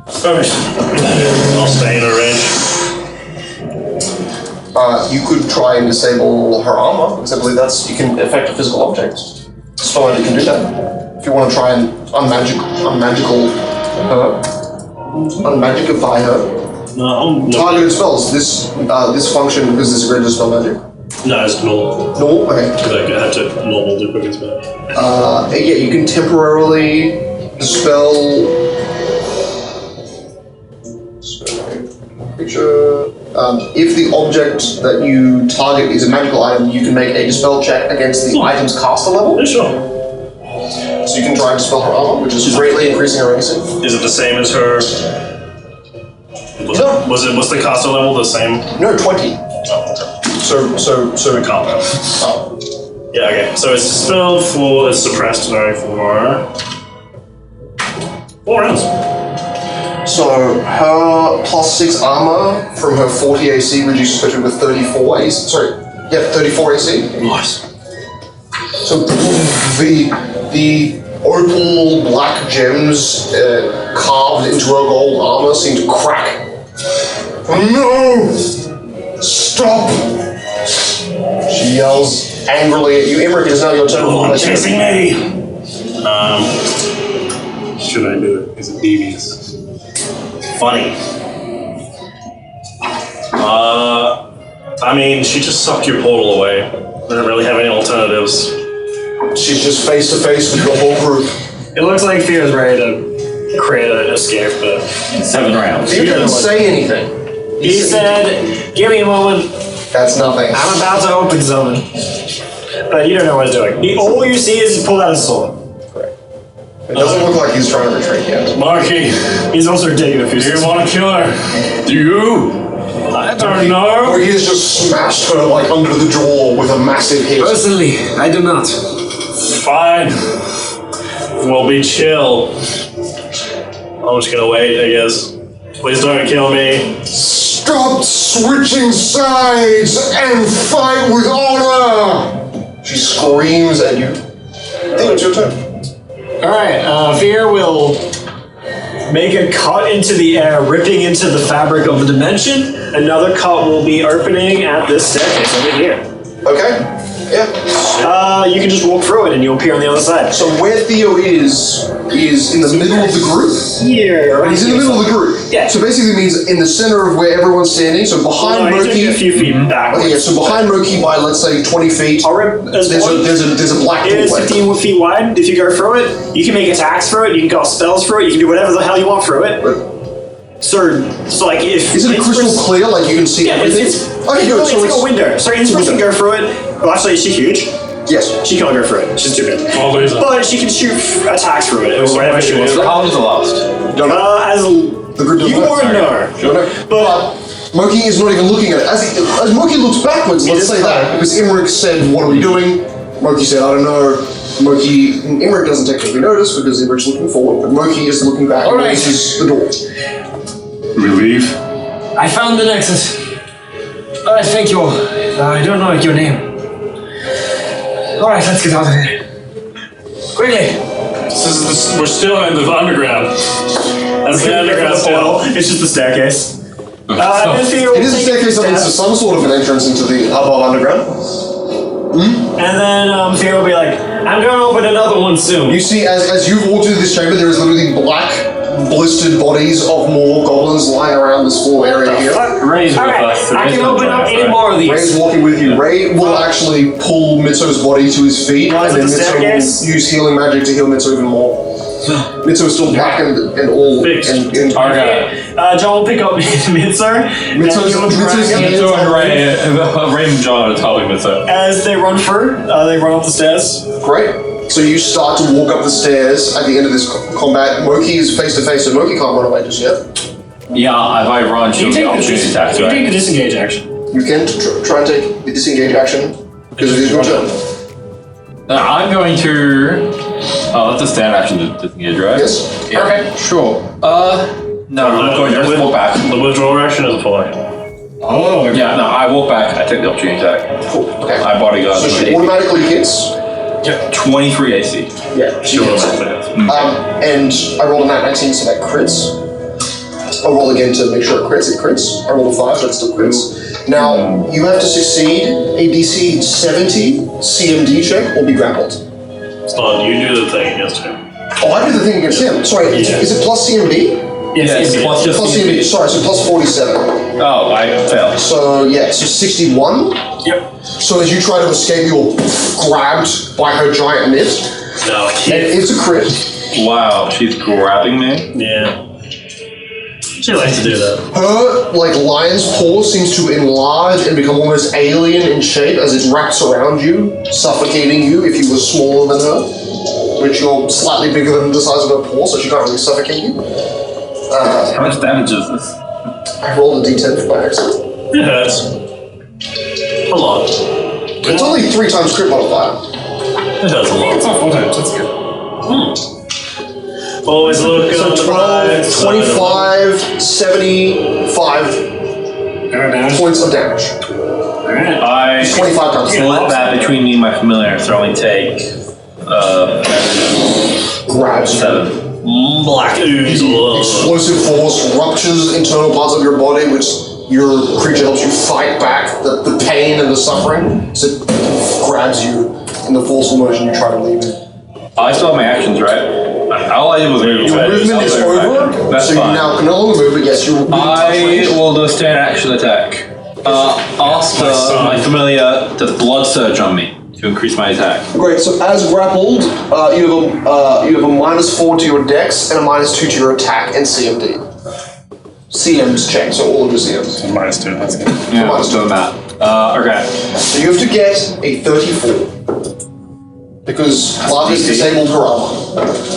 Perfect. I'll stay in her range.
You could try and disable her armor, because I believe you can affect a physical object. So you can do that. If you want to try and unmagicify her.
No.
Targeted spells. This function, because this is great dispel magic.
No, it's normal.
Normal? Okay.
Because I have to normal do quick and spell.
Yeah, you can temporarily dispel Picture. If the object that you target is a magical item, you can make a dispel check against the item's caster level.
Yeah, sure.
So you can try and dispel her armor, which is greatly increasing her AC.
Is it the same as her? What's the caster level the same?
No, 20.
So we can't.
Oh.
Yeah, okay. So it's dispelled for, it's suppressed for 4 rounds.
So her plus 6 armor from her 40 AC reduces her to a 34 AC. Sorry, yeah, 34 AC.
Nice.
So the opal black gems carved into her gold armor seem to crack. No! Stop! She yells angrily at you. Emmerich, it is now your turn.
Chasing me! Should I do it? Is it devious? Funny. I mean, she just sucked your portal away. I don't really have any alternatives.
She's just face to face with the whole group.
It looks like Fear's ready to create an escape, but
7 rounds.
You didn't say anything.
he said, "Give me a moment.
That's nothing.
I'm about to open something." But you don't know what he's doing. All you see is he pulled out his sword.
It doesn't look like he's trying to retreat yet.
Moki,
He's also taking a few
do you
steps.
want to kill her?
Do you?
I don't know.
Or he has just smashed her like under the jaw with a massive hit.
Personally, I do not.
Fine. We'll be chill. I'm just gonna wait, I guess. Please don't kill me.
Stop switching sides and fight with honor!
She screams at you. I think it's your turn.
Alright, Fear will make a cut into the air, ripping into the fabric of the dimension. Another cut will be opening at this staircase over here.
Okay. Yeah.
You can just walk through it and you'll appear on the other side.
So where Theo is in the middle of the group.
Here.
He's in the middle of the group.
Yeah.
So basically it means in the center of where everyone's standing. So behind
He's
Moki.
a few feet backwards.
Okay, yeah, so behind Moki by let's say 20 feet.
I'll rip
There's a black
It is
doorway.
15 feet wide. If you go through it, you can make attacks through it, you can cast spells through it, you can do whatever the hell you want through it. So like if...
Is it crystal clear? Like you can see
Yeah,
everything?
okay,
good.
it's
So
like a window. So Inspiration can go through it. Well, actually, is she huge?
Yes.
She can't go through it. She's too big.
I'll lose it.
But she can shoot attacks through it, or whatever she wants.
How long does it last?
Don't know.
As
The group doesn't
you
know.
won't know.
Don't know. But Moki is not even looking at it. As Moki looks backwards, let's say that, because Imric said, "What are we doing?" Moki said, "I don't know." Imric doesn't technically notice because Imric's looking forward, but Moki is looking back.
All right.
This is the door.
We leave?
I found the nexus. Alright, thank you. I don't know your name. Alright, let's get out of here. Quickly!
We're still in the underground. That's the underground still.
It's just a staircase.
It is a staircase that leads to some sort of an entrance into the above underground.
And then Theo will be like, I'm going to open another one soon.
You see, as you've walked into this chamber, there is literally black, blistered bodies of more goblins lying around this whole area here.
Ray's with
Alright,
us.
I can open up any more of these.
Ray's walking with you. Ray will actually pull Mitsu's body to his feet,
Was
and
it
then
the
Mitsu
staircase?
will use healing magic to heal Mitsu even more. Mitsu is still blackened and all.
John will pick up Mitsu.
Mitsu's
Ray and John are helping with it.
As they run through, they run up the stairs.
Great. So you start to walk up the stairs at the end of this combat. Moki is face to face, so Moki can't run away just yet.
Yeah, if I run, she'll get opportunity attacks,
You take
right?
the disengage action.
You can try and take the disengage action because it is your turn.
I'm going to... Oh, that's a stand action to disengage, right?
Yes.
Yeah. Okay, sure. No, I'm going to just walk back.
The withdrawal action is a full action.
Oh, yeah, no, I walk back, I take the opportunity attack.
Cool. Okay.
I bodyguard
So
with
she
AC.
automatically hits.
Yep. 23 AC.
Yeah, she
Sure.
hits. And I rolled a nat 19, so that crits. I'll roll again to make sure it crits. It crits. I rolled a 5, but it still crits. Now, you have to succeed a DC 70 CMD check or be grappled.
It's not, you do the thing against him.
Oh, I did the thing against him. Sorry, is it plus CMD?
Yes, plus just
Plus CMD, sorry, so plus 47.
Oh, I failed.
So, yeah, so 61.
Yep.
So as you try to escape, you're grabbed by her giant mitt.
No,
And it's a crit.
Wow, she's grabbing me?
yeah. She likes to do that.
Her, like, lion's paw seems to enlarge and become almost alien in shape as it wraps around you, suffocating you if you were smaller than her, which you're slightly bigger than the size of her paw, so she can't really suffocate you.
How much damage is this?
I rolled a d10 by accident.
It hurts. A lot.
It's only 3 times crit modifier.
It hurts a lot.
It's not 4 times, that's good.
Always look
So
on the
12,
right
25, 75 points of damage.
Alright.
I
25 times.
split that between me and my familiar, so I only take
Grabs you.
7.
Black ooze.
Explosive force ruptures internal parts of your body, which your creature helps you fight back the pain and the suffering. So it grabs you in the forceful motion you try to leave it.
I still have my actions, right? All I did was move.
Your movement is over,
That's
so you
fine.
now can no longer move, but yes, you will
I will do a standard action attack. After my familiar does blood surge on me to increase my attack.
Great, so as grappled, you have a -4 to your dex and a -2 to your attack and CMD. CM's check, so all of your CMs.
-2, that's good.
Yeah, let's do that. Okay.
So you have to get a 34. Because Flavius disabled her armor.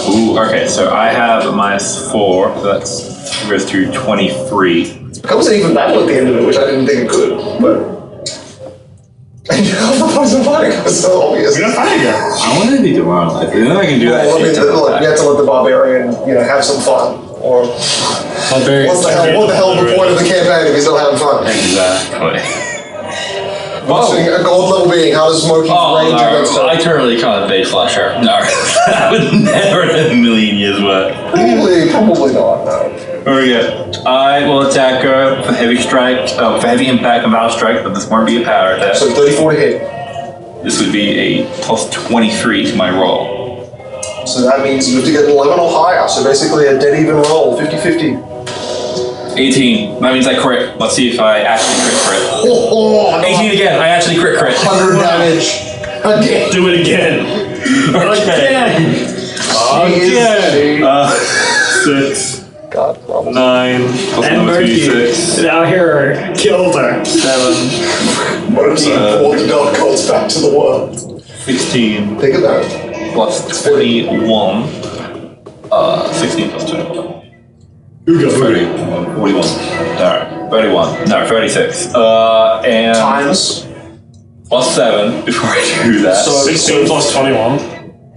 Ooh, okay, so I have a -4, so that's goes to 23.
It becomes an even battle at the end of it, which I didn't think it could, but... And you have the poison fighting, it's so obvious.
We're gonna fight again.
I want to be demoralized. And then I can do that.
Well, I mean, look, you have to let the barbarian, have some fun. Or what the hell is the point of the campaign if he's not having fun?
Exactly.
Watching a gold level being, how does Moki range against
I
her?
totally can't base flash her. No, that would never in a million years work.
Probably not, no.
Very good. I will attack her for heavy strike, for heavy impact and mouse strike, but this won't be a power attack.
So 34 to hit.
This would be a plus 23 to my roll.
So that means you have to get an 11 or higher, so basically a dead even roll, 50-50.
18. That means I crit. Let's see if I actually crit.
Oh,
18 again. I actually crit.
100 damage. Again.
Do it again.
Okay.
Again. 6.
God, probably.
9.
And Moki out here killed her.
7.
Moki brought the dark gods back to the world.
16.
Think of that.
Plus 21. 16 plus 21.
Who got
41. 41. No, 31. No, 36. And
Times.
plus 7 before I do that.
So
16 plus 21.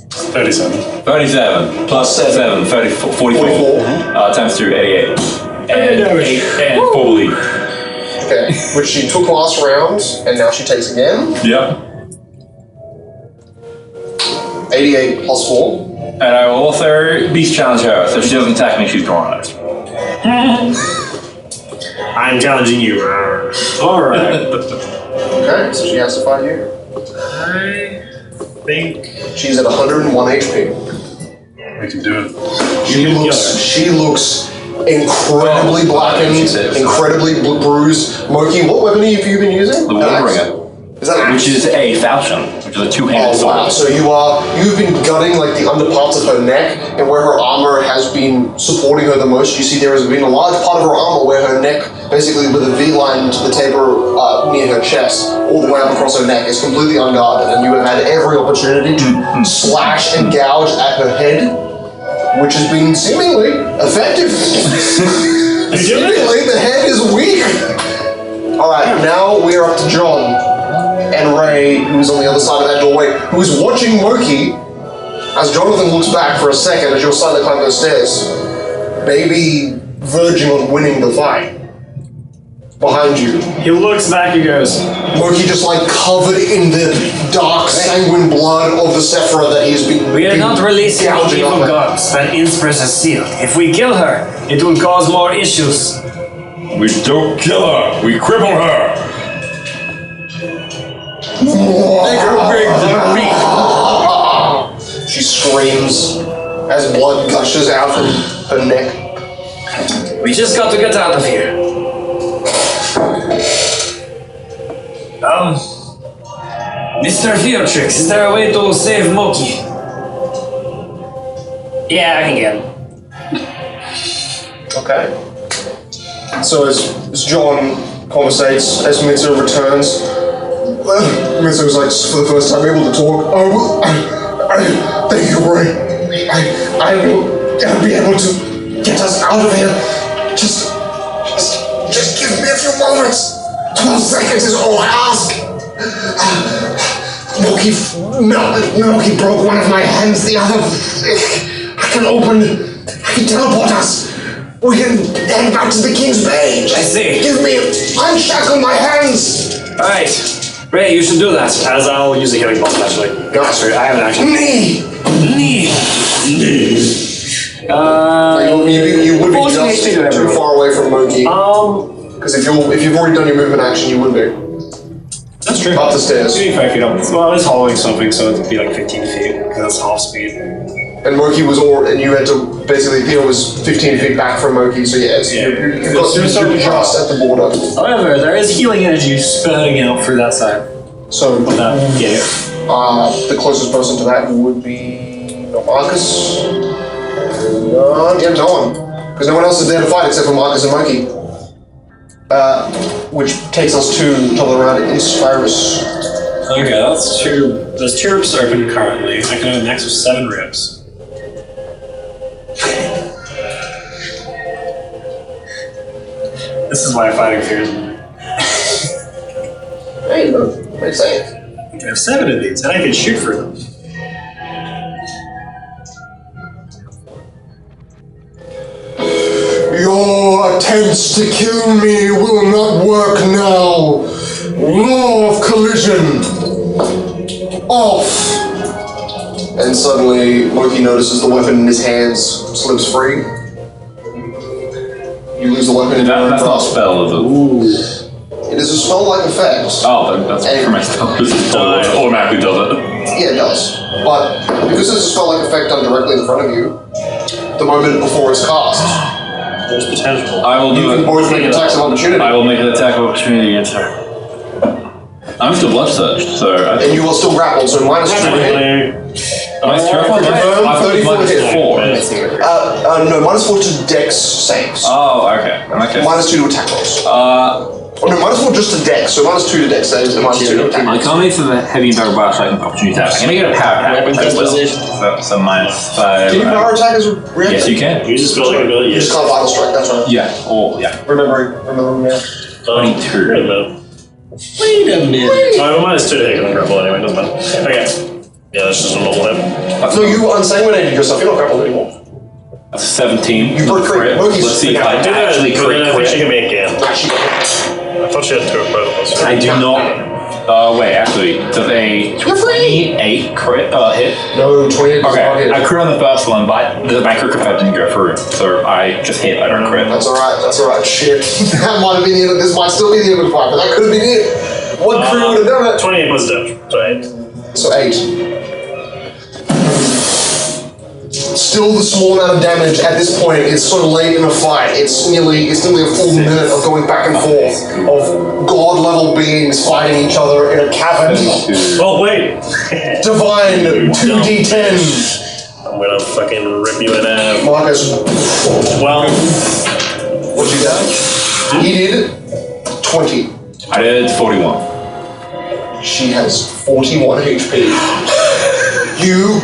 37.
37 plus 7, 44. Times 2, 88. And 8 and 4 bleed.
Okay, which she took last round, and now she takes again.
Yep.
88 plus 4.
And I will also beast challenge her, so if she doesn't attack me, she's drawn it.
I'm challenging you.
Alright.
Okay, so she has to fight you.
I think
She's at 101 HP.
we can do it.
She looks incredibly blackened, incredibly bruised. Moki, what weapon have you been using?
The Warbringer.
Is that an
Which
axe?
is a falchion, which is a two-handed
Oh wow!
sword.
So you've been gutting like the underparts of her neck, and where her armor has been supporting her the most. You see, there has been a large part of her armor where her neck, basically with a V line to the taper near her chest, all the way up across her neck, is completely unguarded, and you have had every opportunity to slash and gouge at her head, which has been seemingly effective. Seemingly, the head is weak. All right, now we are up to John. And Ray, who's on the other side of that doorway, who is watching Moki as Jonathan looks back for a second as you're starting to climb those stairs, maybe verging on winning the fight. Behind you.
He looks back and goes,
Moki just like covered in the dark, sanguine blood of the Sephira that he's been
We are not releasing the
gouging
evil
on her.
gods that Innspress has sealed. If we kill her, it will cause more issues.
We don't kill her. We cripple her.
Make her big She screams as blood gushes out from her neck.
We just got to get out of here. Mr. Theotrix, is there a way to save Moki? Yeah, I can get him.
Okay. So as John conversates, as Mitsu returns, Mitsu's like, for the first time able to talk. Thank you, Roy. I will be able to get us out of here. Just give me a few moments. 12 seconds is all I ask. Moki broke one of my hands, the other. I can teleport us. We can head back to the King's Bay.
I see.
Unshackle my hands.
Alright. Ray, you should do that. As I'll use a healing bolt, actually.
Gotcha.
I have an action.
Knee. You would be just too far away from Moki. Because if you've already done your movement action, you would be.
That's true.
Up the stairs.
25 feet up. Well, it's hollowing something, so it'd be like 15 feet, because that's half speed.
And Moki was and you had to basically, Peter was 15 feet back from Moki, so you've got just at the border.
However, there is healing energy spurting out through that side.
So,
Yeah.
the closest person to that would be Marcus. No one. Because no one else is there to fight except for Marcus and Moki. Which takes us to the top of the round, Inspirus.
Okay, that's two. There's 2 ribs open currently. I can have a max of 7 ribs. This is why fighting fears me.
Hey, look, makes sense.
I have 7 of these, and I can shoot through them.
Your attempts to kill me will not work now. Law of collision. Off.
And suddenly, Moki notices the weapon in his hands slips free. You lose the weapon.
That's not a spell, is it?
It is a spell-like effect.
Oh, that's for my spell. It automatically does it.
Yeah, it does. But because it's a spell-like effect done directly in front of you, the moment before it's cast,
There's potential.
I will do
you can
it.
both make attacks of opportunity.
I will make an attack of opportunity against her. I'm still blood surged, so
And you will still grapple, so minus 2 to hit.
Am I terrified? I thought it was minus 4.
No, minus 4 to dex saves.
Oh, okay. In that case.
Minus 2 to attack rolls. No, minus 4 just to dex, so minus 2 to dex saves and minus 2 to attack
I
rolls.
can't make for the heavy and barrel blast like an opportunity attack. I'm gonna get a power attack. So minus 5.
Can you power attack as a reaction?
Yes, you can.
Use a spell like ability.
You just can't vital strike, that's right.
Yeah. Or yeah.
Remember now.
22.
Wait a minute.
Wait a minute.
I have a minus 2 to hit on grapple anyway, doesn't matter. Okay. Yeah, that's just a normal hit.
No, you unsanguinated yourself, you're not grappled anymore.
That's 17.
You broke crit. Moki's
Let's see if I
yeah,
actually
But then I think she
crit.
can make again.
Nah, she got
I thought she had 2 of both.
I do not. Wait, actually, does a 28 crit hit?
No, 28 does not
Okay,
hit.
I crit on the first one, but my crit effect didn't go through, so I just hit. I don't crit.
That's alright, shit. That might have been the end of this, might still be the end of the fight, but that could have been it. One crew would have done it.
28 was done. So 8.
So 8. Still the small amount of damage at this point. It's so late in the fight. It's nearly a full minute of going back and forth of god level beings fighting each other in a cavern.
Oh, wait!
Divine 2d10.
I'm gonna fucking rip you in half.
Marcus,
Well,
what'd you do? He did 20.
I did 41.
She has 41 HP. You.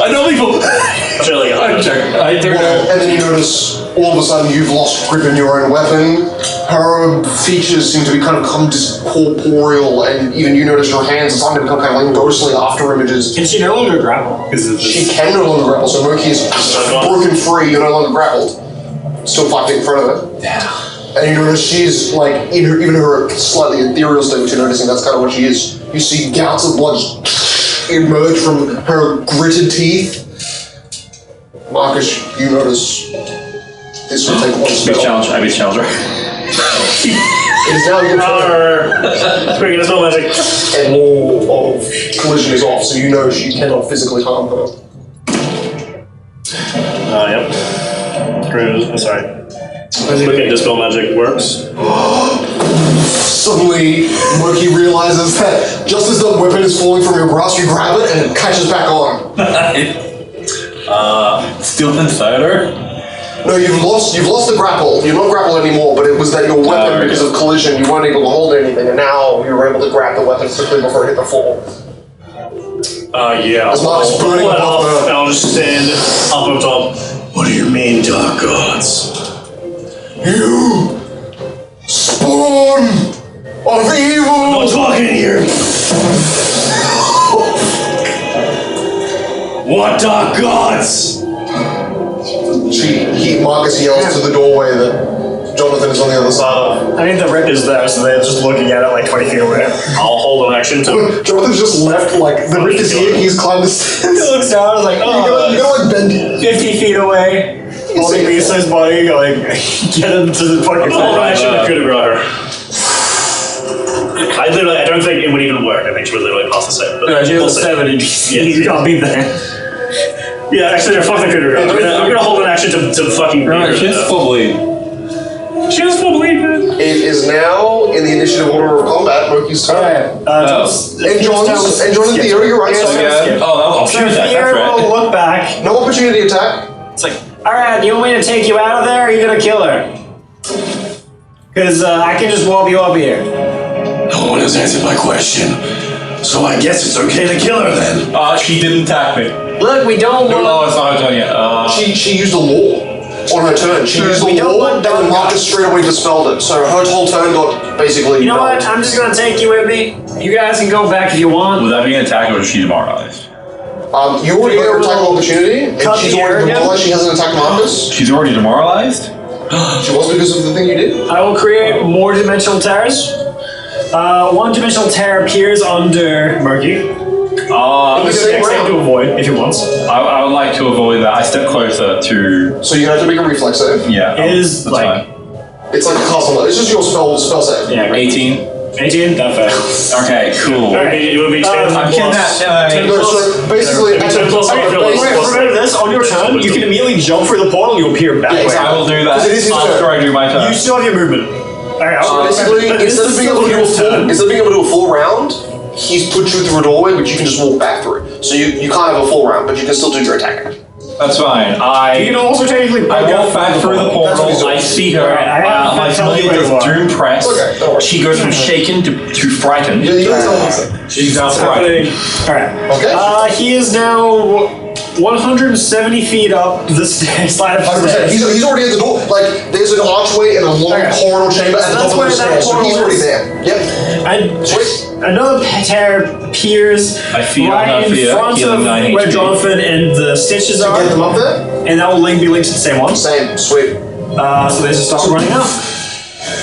I know people.
chilling.
I don't know.
And then you notice all of a sudden you've lost grip on your own weapon. Her features seem to be kind of become corporeal, and even you notice her hands are starting to become kind of like ghostly after images.
Can she no longer grapple?
She can no longer grapple, so Moki is broken free, you're no longer grappled. Still 5 feet in front of her.
Yeah.
And you notice she's like, even her slightly ethereal state, which you're noticing that's kind of what she is. You see gouts of blood emerge from her gritted teeth. Marcus, you notice this will take one
Big
spell.
challenge. I beat challenger.
It is now your turn.
Quick, spell magic.
And law of collision is off, so you know she cannot physically harm her.
Yep. Sorry. Look at dispel magic works.
Suddenly, Moki realizes that just as the weapon is falling from your grasp, you grab it and it catches back on.
Still inside her.
No, you've lost the grapple. You're not grappled anymore, but it was that your weapon, because of collision, you weren't able to hold anything, and now you were able to grab the weapon quickly before it hit the floor.
Yeah.
As Mark's
I'll
burning
pull it
above
off,
her.
and I'll just stand up on top. What do you mean, dark gods?
You spawn of evil!
I'm talking here. What dark gods?
Marcus yells to the doorway that Jonathan is on the other side of.
I think the rip is there, so they're just looking at it like 20 feet away. I'll hold an action to.
Jonathan's just left, like, the rift is here, he's climbed the stairs.
He looks down and like, oh,
You're gonna, like, bend
50 feet away. Holding Lisa's body, going, get him to the fucking floor. I should have could have brought her. I don't think it would even work. I think she would literally pass the save. But
She has a 7 and you can't beat that.
Yeah, actually, no, fuck the could have. I'm gonna hold an action to fucking beat her.
She's probably.
She has full bleed, man.
It is now in the initiative order of combat, Moki's turn.
Alright.
And John's in theory, you're right. So
Yeah. Oh, I'll shoot that.
Here
That's
we'll
right.
look back.
no opportunity attack.
It's like.
Alright, you want me to take you out of there or are you gonna kill her? Because I can just wall you up here.
No one has answered my question, so I guess it's okay to kill her then. She didn't attack me.
Look, we don't
No,
want...
it's not her turn yet.
She used a law on her turn. She used
we
a
don't
law,
want
and then
dark
Marcus straight away dispelled it. So her whole turn got basically.
You know what? I'm just gonna take you with me. You guys can go back if you want.
Would that be an attack or is she demoralized?
You already got your attack of opportunity, and
Cut
she's
the
already
area.
demoralized. She hasn't attacked Marcus.
She's already demoralized?
She was because of the thing you did.
I will create more dimensional tears. One dimensional tear appears under Moki.
the same round.
To avoid if he wants.
I would like to avoid that. I step closer to.
So you're gonna have to make a reflex save.
Yeah.
It is
that's
like-
fine.
It's like a castle. It's just your spell save.
Yeah,
18.
18, that fair.
Okay, cool.
Alright.
It would be 10
I'm
plus.
kidnapped.
No, so basically,
It's 10 plus.
Okay, remember this, on your turn, you can immediately jump through the portal and you appear back.
Yeah,
I will do that
Because it is his
after
turn.
I do my turn.
You still have your movement. Alright,
So basically, instead of being able to do a full round, he's put you through a doorway, which you can just walk back through. So you can't have a full round, but you can still do your attack action.
That's fine.
You can also technically
I walk back through the portal, I see her, my familiar does doom press.
Okay, don't worry.
She goes from shaken to frightened.
Yeah, you can tell me.
She's now frightened.
Alright.
Okay.
He is now 170 feet up the slide of
100%.
stairs.
He's already at the door. Like, there's an archway and a long corridor chamber at the
that's
top of
where
the
that
stairs, so he's
portal
already
is.
there. Yep.
And
Sweet.
another tear appears
I feel
right
no
in
fear,
front
healing
of
9
where
HP.
Jonathan and the stitches
Get them
are,
up there.
and that will be linked to the same one.
Same. Sweet.
So they just start running out.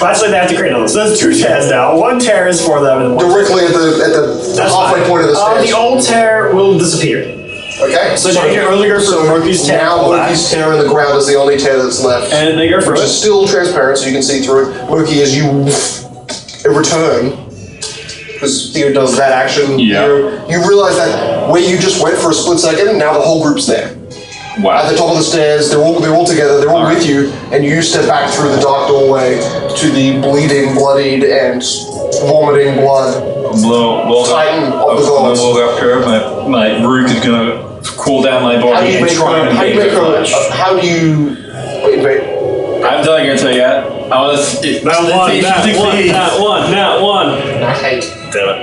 But actually, they have to create another. So there's 2 tears now. 1 tear is for them, and 1
Directly at the
That's
halfway
fine.
point of the stairs.
The old tear will disappear.
Okay.
So they can only go for Moki's tear.
Now Moki's tear in the ground is the only tear that's left.
And they go for
Which
it.
is still transparent, so you can see through. Moki, as you return, because Theo does that action,
Yeah.
you realize that where you just went for a split second, now the whole group's there.
Wow.
At the top of the stairs, they're all together, they're all with you, and you step back through the dark doorway to the bleeding, bloodied, and vomiting blood. Titan of the gods.
We'll go up to her. My Rook is gonna cool down my
How do
body
you
and
make
try
her?
and
How do you
make
make
her
her?
flesh.
How do you? Wait.
I'm not gonna tell you yet. I was.
That one.
I hate.
Damn it.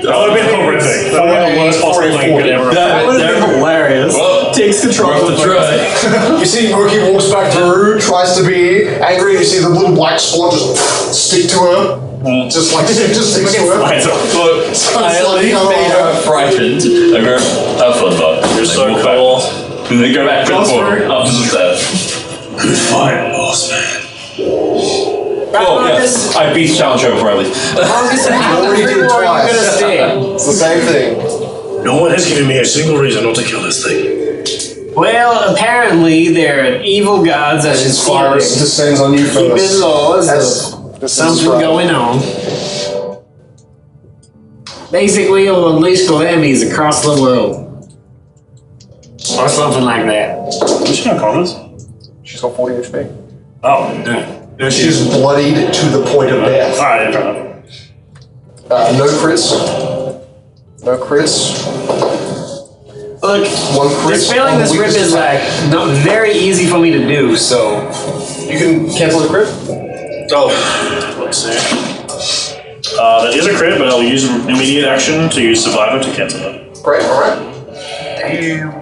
That would have been horrific. That would have been the worst possible thing you could ever have.
That would have been hilarious. Takes control of the try.
You see Moki walks back through, tries to be angry, and you see the little black spot just stick to her. Just sticks to her.
Look, I at least made her frightened. I go, have fun, bud.
You're so
Walk
cool.
back. And they go back to the portal, up to the stairs.
Good fight, boss man.
Oh, yes. I beat challenge over at least.
You already did it twice. It's the same thing.
No one has given me a single reason not to kill this thing.
Well, apparently they're evil gods that
His
is
fire descends on you
keeping
first.
laws
As
of something going on. Basically, it'll unleash calamities across the world. Or something like that.
Is she not commas?
She's got 40 HP.
Oh, yeah. No,
She's bloodied to the point of death.
Alright, fair enough.
No crits. No crits.
Look,
One crit.
dispelling
on
this rip
weakest
is
attack.
like not very easy for me to do. So
You can cancel the crit.
Oh, let's see. That is a crit, but I'll use immediate action to use Survivor to cancel it.
Great, alright.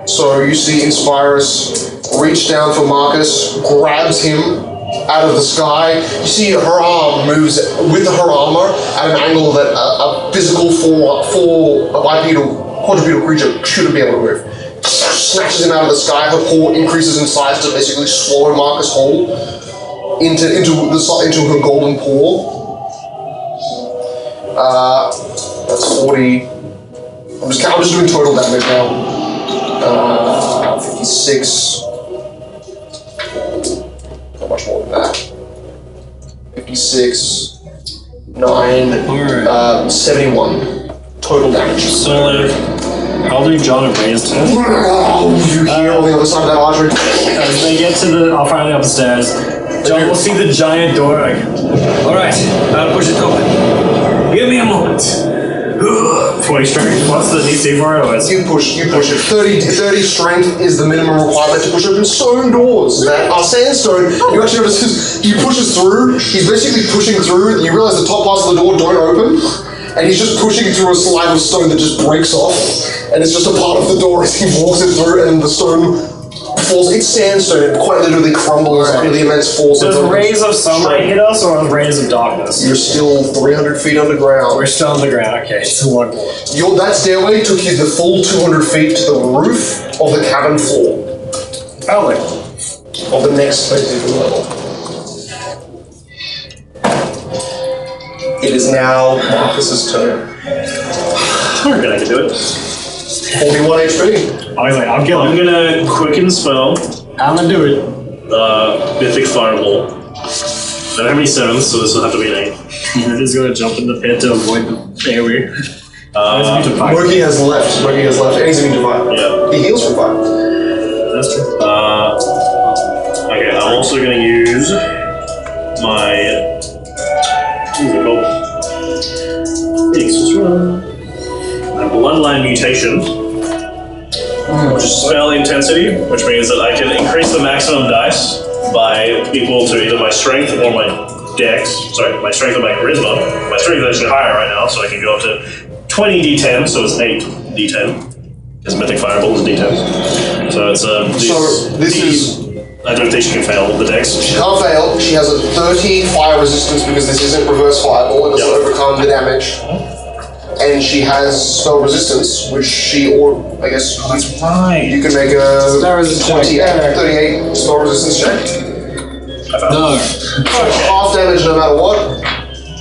So you see Inspirus reach down for Marcus, grabs him out of the sky. You see her arm moves with her armor at an angle that a physical quadrupedal creature shouldn't be able to move. Snatches him out of the sky, her paw increases in size to basically swallow Marcus whole into her golden paw. That's 40. I'm just doing total damage now. 56. Not much more than that. 56. 9. 71. Total damage.
So, I'll do John and Ray's turn.
You hear on the other side of that artery.
As they get to I'll finally up the stairs. John will see the giant door. Like, alright, I'll push it open. Give me a moment. 20 strength. What's the DC for it?
You push it. 30 strength is the minimum requirement to push open stone doors that are sandstone. You actually notice he pushes through, he's basically pushing through, you realize the top parts of the door don't open, and he's just pushing through a slide of stone that just breaks off, and it's just a part of the door as he walks it through, and the stone falls. It's sandstone, it quite literally crumbles under the immense force.
Does rays of sunlight hit us, or rays of darkness?
You're still 300 feet underground.
We're still on the ground, okay, so one more.
That stairway took you the full 200 feet to the roof of the cabin floor.
Oh, wait.
Of the next basically level. It is now Marcus's turn.
We're gonna do it.
41 HP.
I was like, I'm killing
I'm gonna quicken spell.
I'm gonna do it.
Mythic Fireball. I don't have any 7s, so this will have to be an 8.
You're just gonna jump in the pit to avoid the AoE.
Moki has left. And he's immune to fire.
Yeah.
He heals from fire.
That's true.
Okay, I'm also gonna use my my Bloodline Mutation, which is spell intensity, which means that I can increase the maximum dice by equal to either my strength or my dex. Sorry, my strength or my charisma. My strength is actually higher right now, so I can go up to 20 d10, so it's 8 d10. Because Mythic Fireball is d10. So it's I don't think she can fail the dex.
She can't fail. She has a 30 fire resistance because this isn't reverse fireball. It doesn't overcome the damage. And she has spell resistance, which I guess
That's right.
you can make a 38 spell resistance check.
No.
Half damage no matter what.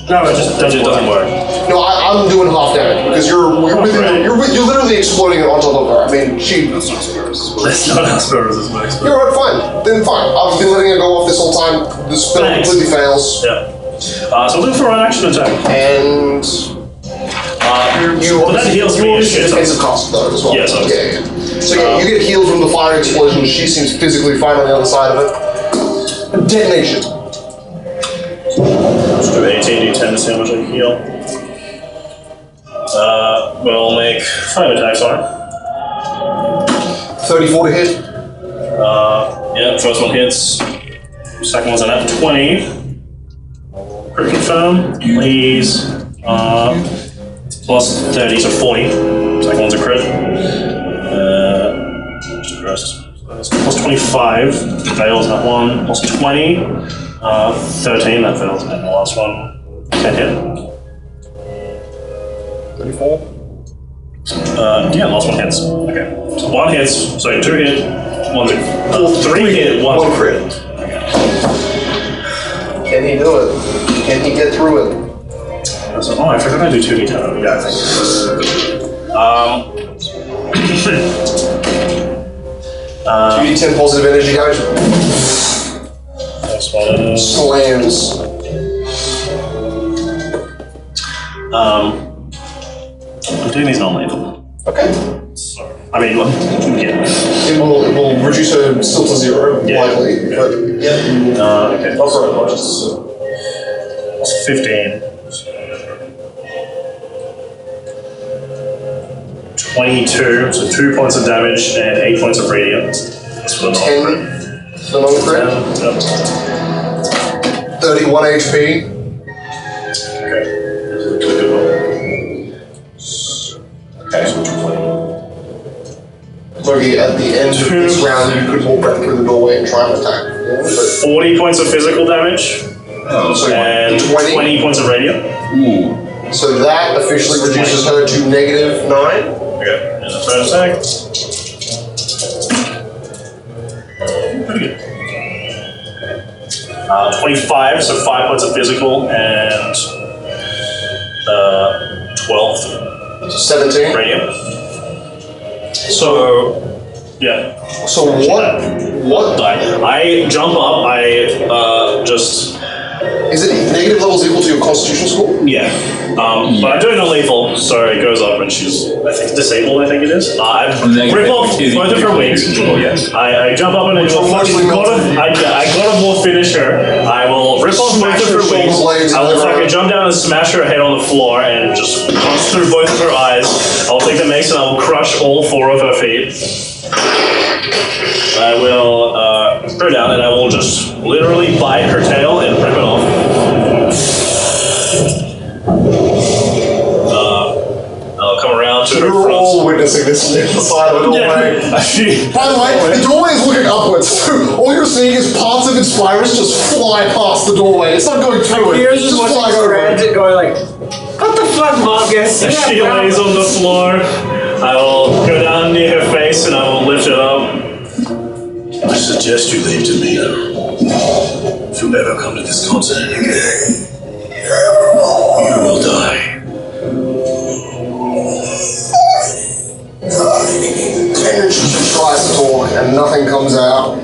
No, it doesn't work.
No, I'm doing half damage because you're literally exploding it on top of her. I mean,
Let's not have spell resistance.
You're right, fine. Then fine. I've been letting it go off this whole time. The spell completely fails.
Yeah. So I'm looking for an action attack.
And
that heals me.
Defensive cost though as well.
Yes,
yeah. So you get healed from the fire explosion. She seems physically fine on the other side of it. Detonation.
Let's do 18 d10 to see how much I can heal. We'll make 5 attacks on her.
34 to hit.
Yeah, first one hits. Second one's a nat 20. Crit confirm. Please. Plus 30, so 40. Second one's a crit. Plus 25. Fails that one. Plus 20. 13, that fails. And the last one. 10 hit.
34.
Yeah, last one hits. Okay. So 1 hits, sorry, 2 hit, 3 hit, 1
crit.
Okay.
Can he do it? Can he get through it?
So, I forgot I do 2d10. Yeah, I think.
2d10 positive energy damage. Slams.
I'm doing these non-lethal.
Okay.
So, I mean, yeah.
It will reduce her still to 0, likely. But yeah.
Okay.
Not very much.
That's 15. 22, so 2 points of damage and 8 points of radiant. That's for the
10 for the non-crit. 31 HP.
Okay. Good one. Okay.
Moki, at the end of this round, you could walk back through the doorway and try and attack. Yeah, but
40 points of physical damage
so
and 20 points of radiant.
Ooh.
So that officially reduces her to -9.
Okay, and the third attack. Pretty good. 25, so 5 points of physical and 12
17.
radiant. So, yeah.
So what
Die. I jump up, just...
is it negative levels equal to your constitution score?
Yeah. But I'm doing a lethal, so it goes up when she's, I think, disabled, I think it is. I rip off both of her wings.
Yes.
I jump up and I go, I gotta more finish her. I will rip off both of her wings. I will fucking jump down and smash her head on the floor and just punch through both of her eyes. I'll take the mace and I will crush all 4 of her feet. I will put her down and I will just literally bite her tail and rip it off. I'll come around to her
You're
front.
all witnessing this from the side of the doorway.
Yeah.
By the way, the doorway is looking upwards. All you're seeing is parts of its virus just fly past the doorway. It's not going through it.
Here's
It's
just
just
watching
flying over it.
Transit going like, what the fuck, Marcus?
As she lays on the floor, I will go down near her face and I will lift it up.
I suggest you leave to me. If you ever come to this continent again, you will die.
And she tries to talk and nothing comes out.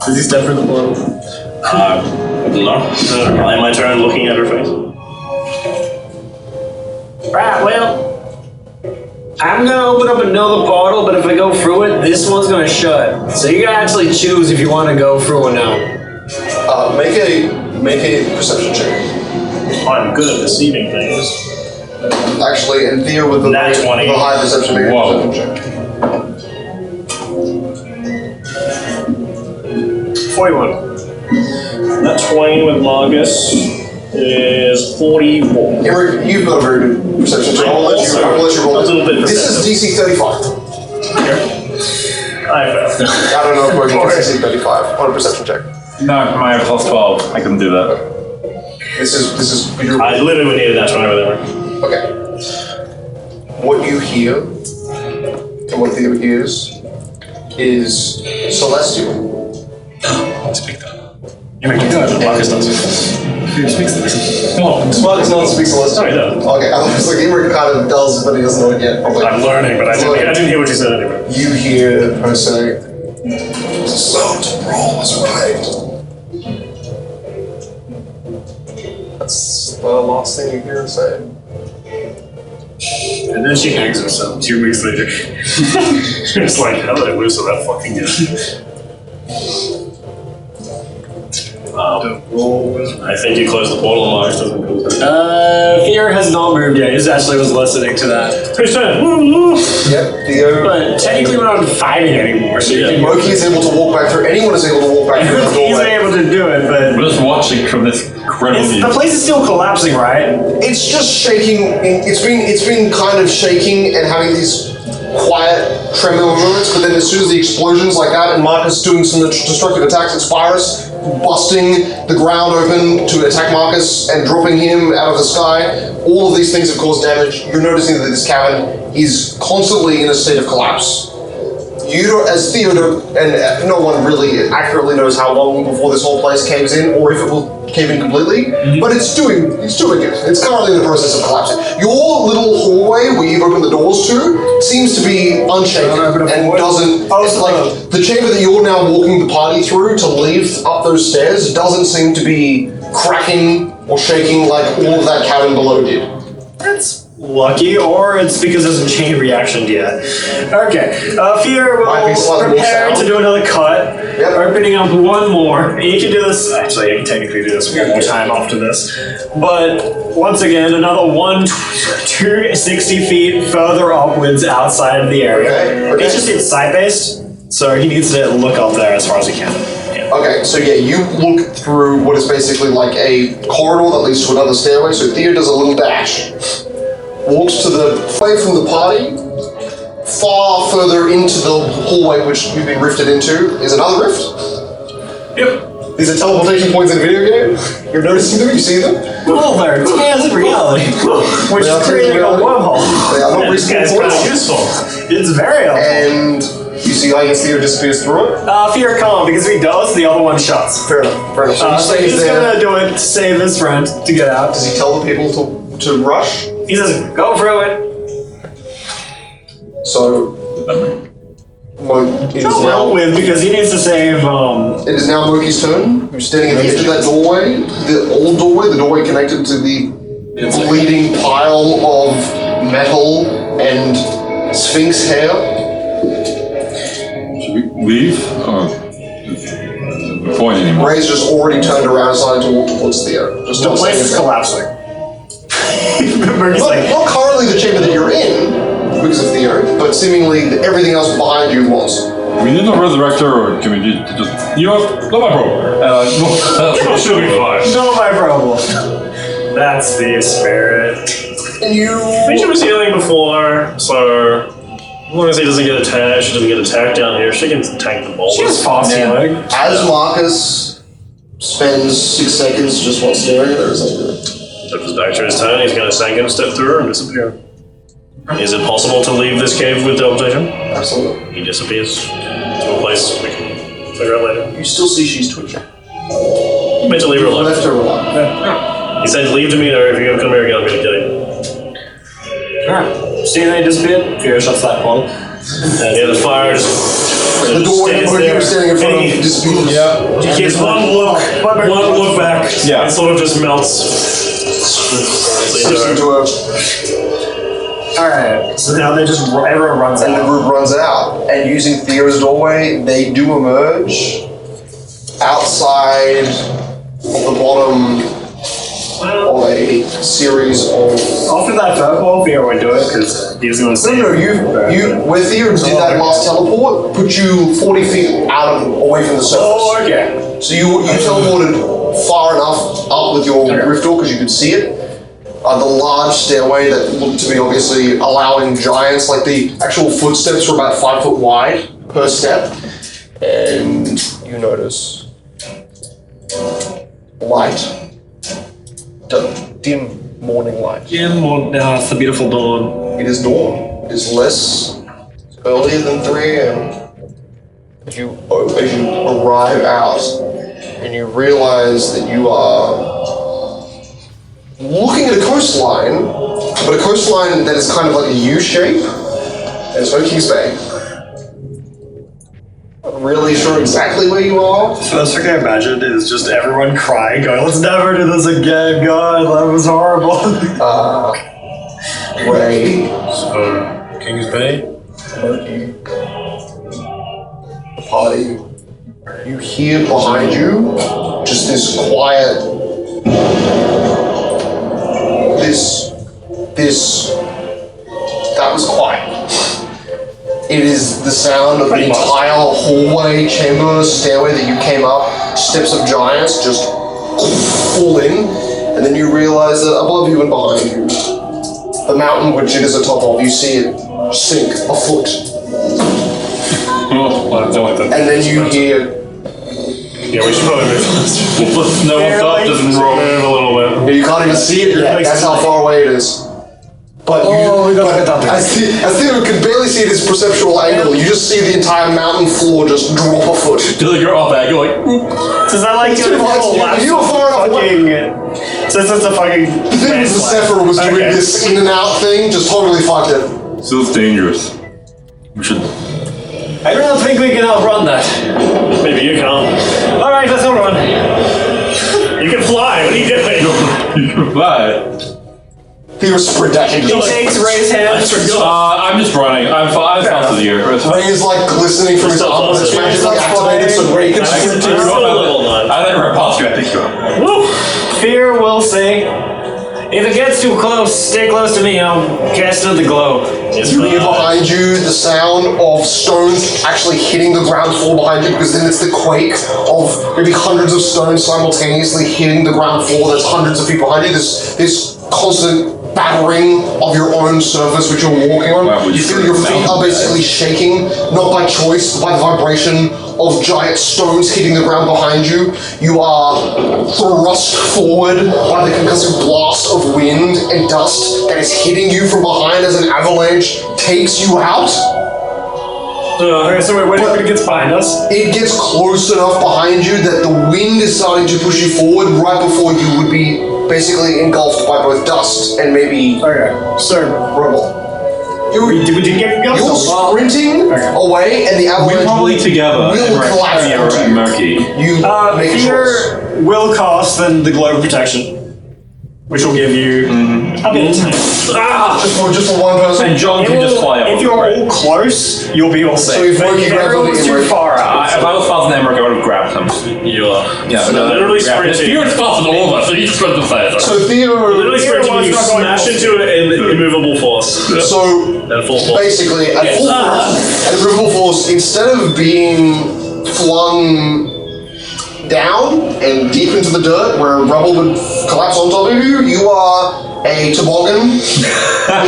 Is he step in the portal?
No. In my turn, looking at her face.
Right, well, I'm gonna open up another portal, but if I go through it, this one's gonna shut. So you gotta actually choose if you want to go through or no.
Make a perception check.
I'm good at deceiving things.
Actually, in Theo with the
Nat 20.
high perception, make a perception check.
41. That 20 with Marcus is 44.
Eric, you've got a very good perception check. I'll let you roll
a little bit
it. This is DC 35.
I failed.
I don't know if we're going to DC 35 on a perception check.
No, my plus 12. I couldn't do that.
This is your
I literally would need that 20 with Eric.
Okay. What you hear, and what Theo hears, is Celestial.
Speak that.
Marcus does.
Who speaks that?
Marcus doesn't speak Celestial.
No, he doesn't.
Okay, I was like, Eric kind of does, but he doesn't know it yet. Probably.
I'm learning, but I didn't hear what you said anyway.
You hear her say,
So, Brawl was right.
that's the last thing you hear her say.
And then she hangs herself 2 weeks later. It's like, how did I lose to that fucking guy? I think you closed the portal and Marcus doesn't close it.
Fear has not moved yet. He actually was listening to that.
Who's turn?
Yep, Theo.
But technically we're not fighting anymore, so you
Moki is able to walk back through. Anyone is able to walk back through the
can easily
doorway.
able to do it, but
We're just watching from this incredible view.
the place is still collapsing, right?
It's just shaking. It's been kind of shaking and having these quiet tremor moments, but then as soon as the explosions like that and Marcus doing some destructive attacks at Spyrus, busting the ground open to attack Marcus and dropping him out of the sky, all of these things have caused damage. You're noticing that this cavern is constantly in a state of collapse. You don't, as Theodore, and no one really accurately knows how long before this whole place caves in, or if it will cave in completely, but it's doing it. It's currently in the process of collapsing. Your little hallway where you've opened the doors to seems to be unshaken and doesn't. It's like the chamber that you're now walking the party through to leave up those stairs doesn't seem to be cracking or shaking like all of that cavern below did.
That's
lucky, or it's because there's a chain reaction yet. Okay, Fear
Might be
will
slightly more
prepare
sound.
to do another cut,
Yep.
opening up one more. You can do this, actually, you can technically do this one more time after this. But, once again, another 260 feet further upwards outside of the area.
Okay.
It's just it's side-based, so he needs to look up there as far as he can. Yeah.
Okay, so yeah, you look through what is basically like a corridor that leads to another stairway. So Theo does a little dash, walks to the way from the party. Far further into the hallway which you've been rifted into is another rift.
Yep.
These are teleportation points in a video game. You're noticing them, you see them.
Well, they're expansive reality, which
They are
is creating a
reality.
wormhole.
They are not
It's
respawn
kind of
points.
useful. It's very helpful.
And you see, I guess Theo disappears through it.
Fear calm, because if he does, the other one shuts.
Fair enough. Fair enough. So he
So
stays
he's
there.
gonna do it to save his friend to get out.
Does he tell the people to rush?
He says, "Go through it."
So, it is
Well,
now.
with because he needs to save.
It is now Moki's turn. Who's standing at the edge of that doorway, the old doorway, the doorway connected to the bleeding pile of metal and sphinx hair.
Should we leave? Or no point anymore?
Ray's just already turned around and starting to walk towards Theo. Just
The
not
place
saying
is
anything.
collapsing. Remember, he's like,
Not currently the chamber that you're in, because of Theo, but seemingly everything else behind you was.
We need a resurrector, or can we just you know, not my problem.
She'll be fine.
"No, my problem." That's the spirit.
And you.
I think she was healing before, so as long as he doesn't get attacked, she doesn't get attacked down here, she can tank the boulders.
She has fast healing.
As Marcus spends 6 seconds just while staring at her, it's like,
If it's back to his turn, he's going to second step through her and disappear. Is it possible to leave this cave with teleportation?
absolutely.
He disappears to a place we can figure out later.
You still see she's twitching.
You meant to leave her alone.
Left her alive.
He said, leave to me, or if you ever come here again, I'm going to kill you.
Alright. See, they disappeared. Fear shuts that portal.
Yeah, the fire just
The doorway
stands
where you
there.
were standing in front
And
of
he-
disappears.
He gets one look back,
Yeah.
and sort of just melts.
Slips into her,
Alright. So now they just, everyone runs
and the
out.
group runs out. And using Theo's doorway, they do emerge outside of the bottom of a series of.
After that third ball, Fear won't do it because he was going to say.
No, where Theo did that last teleport, put you 40 feet away from the surface.
Oh, okay.
So you teleported far enough up with your rift door because you could see it. The large stairway that looked to be obviously allowing giants, like the actual footsteps were about 5 foot wide per step. And you notice light. Dim morning light.
Jim, it's the beautiful dawn.
It is dawn. It is less earlier than 3 a.m. As you arrive out and you realize that you are looking at a coastline, but a coastline that is kind of like a U shape. And it's King's Bay. Not really sure exactly where you are.
First thing I imagined is just everyone crying, going, "Let's never do this again, God, that was horrible."
Ray,
King's Bay?
Moki, the party. You hear behind you just this quiet. That was quiet. It is the sound of the entire hallway, chamber, stairway that you came up, steps of giants just fall in, and then you realize that above you and behind you, the mountain which it is atop of, you see it sink a foot.
Oh, I don't like that.
And then you hear.
Yeah, we should probably move faster.
No one stop, just roll.
Move a little bit.
You can't even see it yet. That's how far away it is. But as Theo can barely see this perceptual angle, you just see the entire mountain floor just drop a foot.
Till you're off back, you're like, whoop.
Does that like do
You were far enough away.
Since it's a fucking.
The thing was the Sephir was doing this in and out thing, just totally fucked it.
Still it's dangerous. We should.
I don't think we can outrun that.
Maybe you can't.
Alright, let's outrun.
You can fly, what are you doing?
You can fly.
Theo sprint at you.
He takes Ray's hand.
I'm just running. I'm fast as you.
Ray is like glistening from his arm when it's magically activated so Ray can sprint to you.
I let her pass you. I think you are.
Woo! Fear will say, if it gets too close, stay close to me. I'll cast another glow.
You hear behind you the sound of stones actually hitting the ground floor behind you, because then it's the quake of maybe hundreds of stones simultaneously hitting the ground floor. There's hundreds of feet behind you. This constant battering of your own surface which you're walking on. You feel your feet are basically shaking, not by choice, but by the vibration of giant stones hitting the ground behind you. You are thrust forward by the concussive blast of wind and dust that is hitting you from behind as an avalanche takes you out.
Okay, so wait, when it gets behind us?
It gets close enough behind you that the wind is starting to push you forward right before you would be basically engulfed by both dust and maybe
so
rubble.
We didn't get engulfed.
You're sprinting away, and the avalanche
We're probably together.
will collapse onto you.
Murky.
You make a choice.
Fear will cast then the globe of protection, which will give you a bit of time.
Just for one person.
And John can just fly up.
If you're all close, you'll be all safe.
So if
but
you
if
grab
everyone's
the
too
Ember-
far out,
If I was faster than Emmerich, I would have grabbed him.
You are.
Yeah,
So literally sprinting.
You're faster than all of us, so you just sprint the faster.
So Theo,
Literally sprinting, you smash into an immovable force.
so
And full force.
basically at full force, at immovable force, instead of being flung down and deep into the dirt where rubble would collapse on top of you, you are a toboggan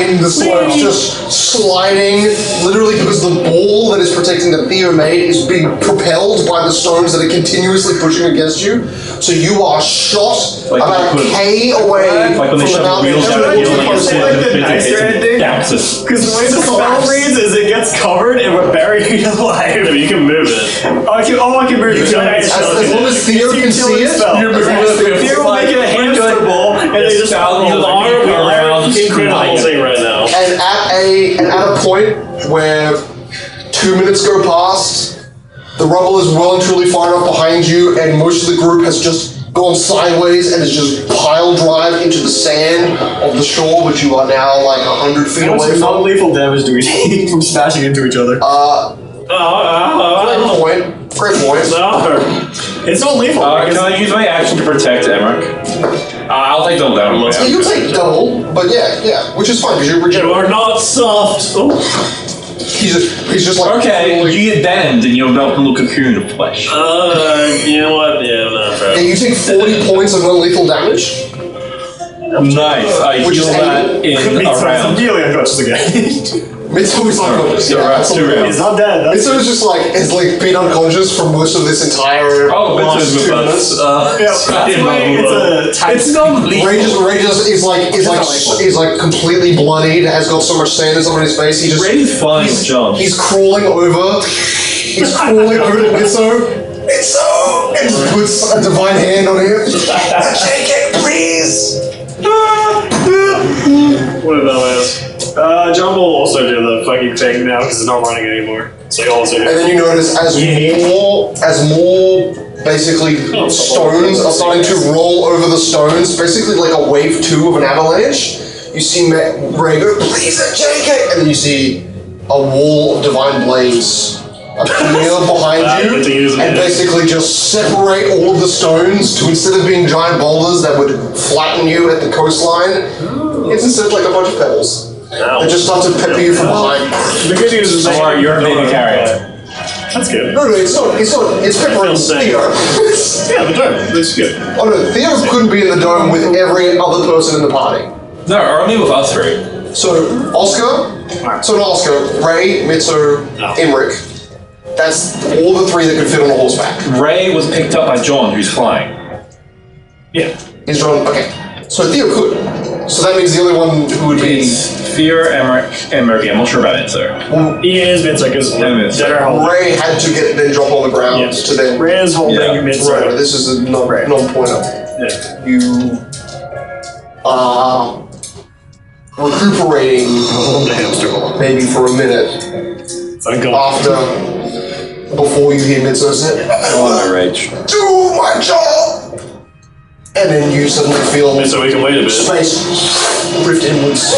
in the slopes, just sliding, literally because the ball that is protecting that Theo made is being propelled by the stones that are continuously pushing against you. So you are shot
Like
about
when
a
they
K away
Like when they
from the
shove the
mountain.
wheels down,
Everyone
you know,
was
like,
like,
it's
the nice ending?
Daxus.
because the way the spell reads is it gets covered and we're buried alive.
Yeah, but you can move it.
I can move it.
as long as Theo can see it,
Fear will make it a hamster ball, and they just
Incredible thing right now.
and at a point where 2 minutes go past, the rubble is well and truly far enough behind you, and most of the group has just gone sideways and is just pile drive into the sand of the shore, which you are now like 100 feet
How much
away from.
non-lethal damage do we take from smashing into each other?
Great point.
No. It's not lethal.
Can I use my action to protect Emmerich? I'll take double damage.
Yeah, you take double, but yeah, which is fine because you're
You
regenerating.
are not soft. Oh.
He's just like
Okay, you get bend and you'll melt a little cocoon of flesh.
You know what? Yeah, I'm not
Yeah, you take 40 points of non-lethal damage.
Nice. I
Which
heal
is
that in a round.
Really unconscious again.
Mitsu's unconscious. Yeah,
right,
that's
two
all.
He's not dead. That's
Mitsu's just like been unconscious for most of this entire
Mitsu's
last 2 minutes.
It's not lethal.
Ray just is like completely bloodied, has got so much sand on his face. He just
Ray's fine with John.
he's crawling over. He's crawling over to Mitsu. Mitsu! And just puts a divine hand on him. Shake it, please!
What about this? John will also do the fucking thing now because it's not running anymore. So he'll also do
And then you notice as more basically stones are starting to roll over the stones, basically like a wave 2 of an avalanche, you see Ray go, please shake it! And then you see a wall of divine blaze appear behind you and basically just separate all of the stones to, instead of being giant boulders that would flatten you at the coastline, it's instead like a bunch of pebbles. They just start to pepper you from behind.
The good news is
Sorry, you're a baby carrier.
That's good.
No, it's not, it's peppering Theo.
Yeah, the dome. That's good.
Oh no, Theo couldn't be in the dome with every other person in the party.
No, only with us three.
So, Ray, Mitsu, Emmerich. That's all the 3 that could fit on a horseback.
Ray was picked up by John, who's flying.
Yeah.
He's drawn, okay. So Theo could. So that means the only one who would be...
Fear, Emmerich, and Murky. I'm not sure about it, sir.
He is Mitsu because Dead are holding.
Ray had to then drop on the ground to then...
Ray is holding Mitsu.
Right, this is a non-pointer.
Yeah.
You are recuperating maybe for a minute before you hear Mitsu say,
Oh, my rage.
do my job! And then you suddenly feel
So we can wait a bit.
space rift inwards.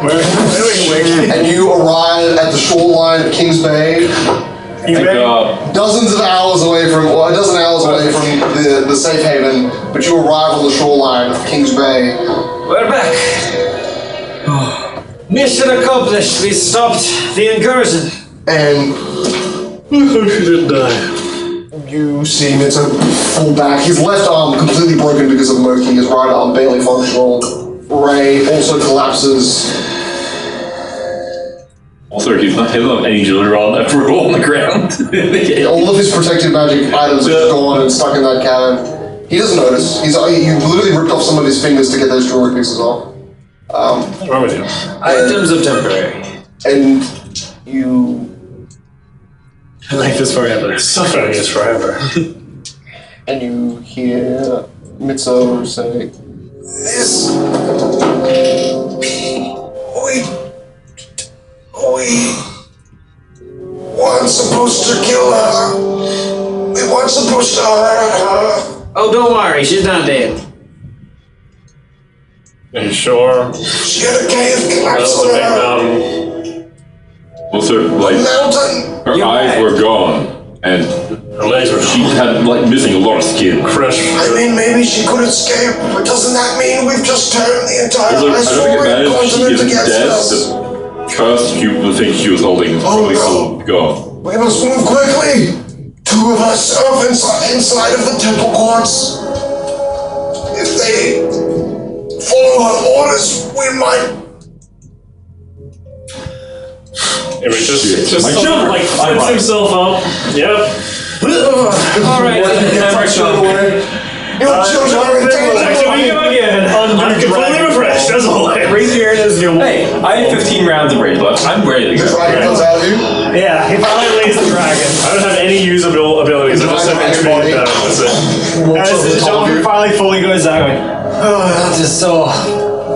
Wait.
And you arrive at the shoreline of Kings Bay,
Thank God.
dozens of hours away from, well, a dozen hours away from the safe haven, but you arrive on the shoreline of Kings Bay.
We're back. Mission accomplished. We stopped the incursion.
And
She didn't die.
you see Mitzo fall back. His left arm completely broken because of Moki, his right arm barely functional. Ray also collapses.
Also, he's not any jewelry on the ground.
All of his protective magic items are gone and stuck in that cabin. He doesn't notice. You literally ripped off some of his fingers to get those jewelry pieces off.
What's wrong with you?
Items of temporary.
And you...
Life is forever.
Suffering is forever.
And you hear Mitzo say, "This... We weren't supposed to kill her. We weren't supposed to hurt her.
Oh, don't worry. She's not dead.
Are you sure?
She had a cave
That
collapse
was a
on
big
her.
mountain.
Also, like,
Mountain.
her eyes were gone, and
Her legs were
she had, like, missing a lot of skin.
crushed.
I mean, maybe she could escape, but doesn't that mean we've just turned the entire
Also, I don't think it matters if she
continent
isn't
against
dead.
us?
The curse, the thing she was holding is probably still gone.
We must move quickly. Two of us serve inside of the temple courts. If they follow her orders, we might.
It was just
My
sort of,
children.
like flips himself up. Yep.
All right.
Your children are in danger.
Actually, we go again. I'm completely refreshed, as always.
Raise your hand as you
Hey, I have 15 rounds of rage left. I'm ready to
The
go.
dragon comes out of you.
Yeah, he finally lays the dragon.
I don't have any usable abilities. I just have attributed that. That's it.
As John finally fully goes out, going, oh, that is so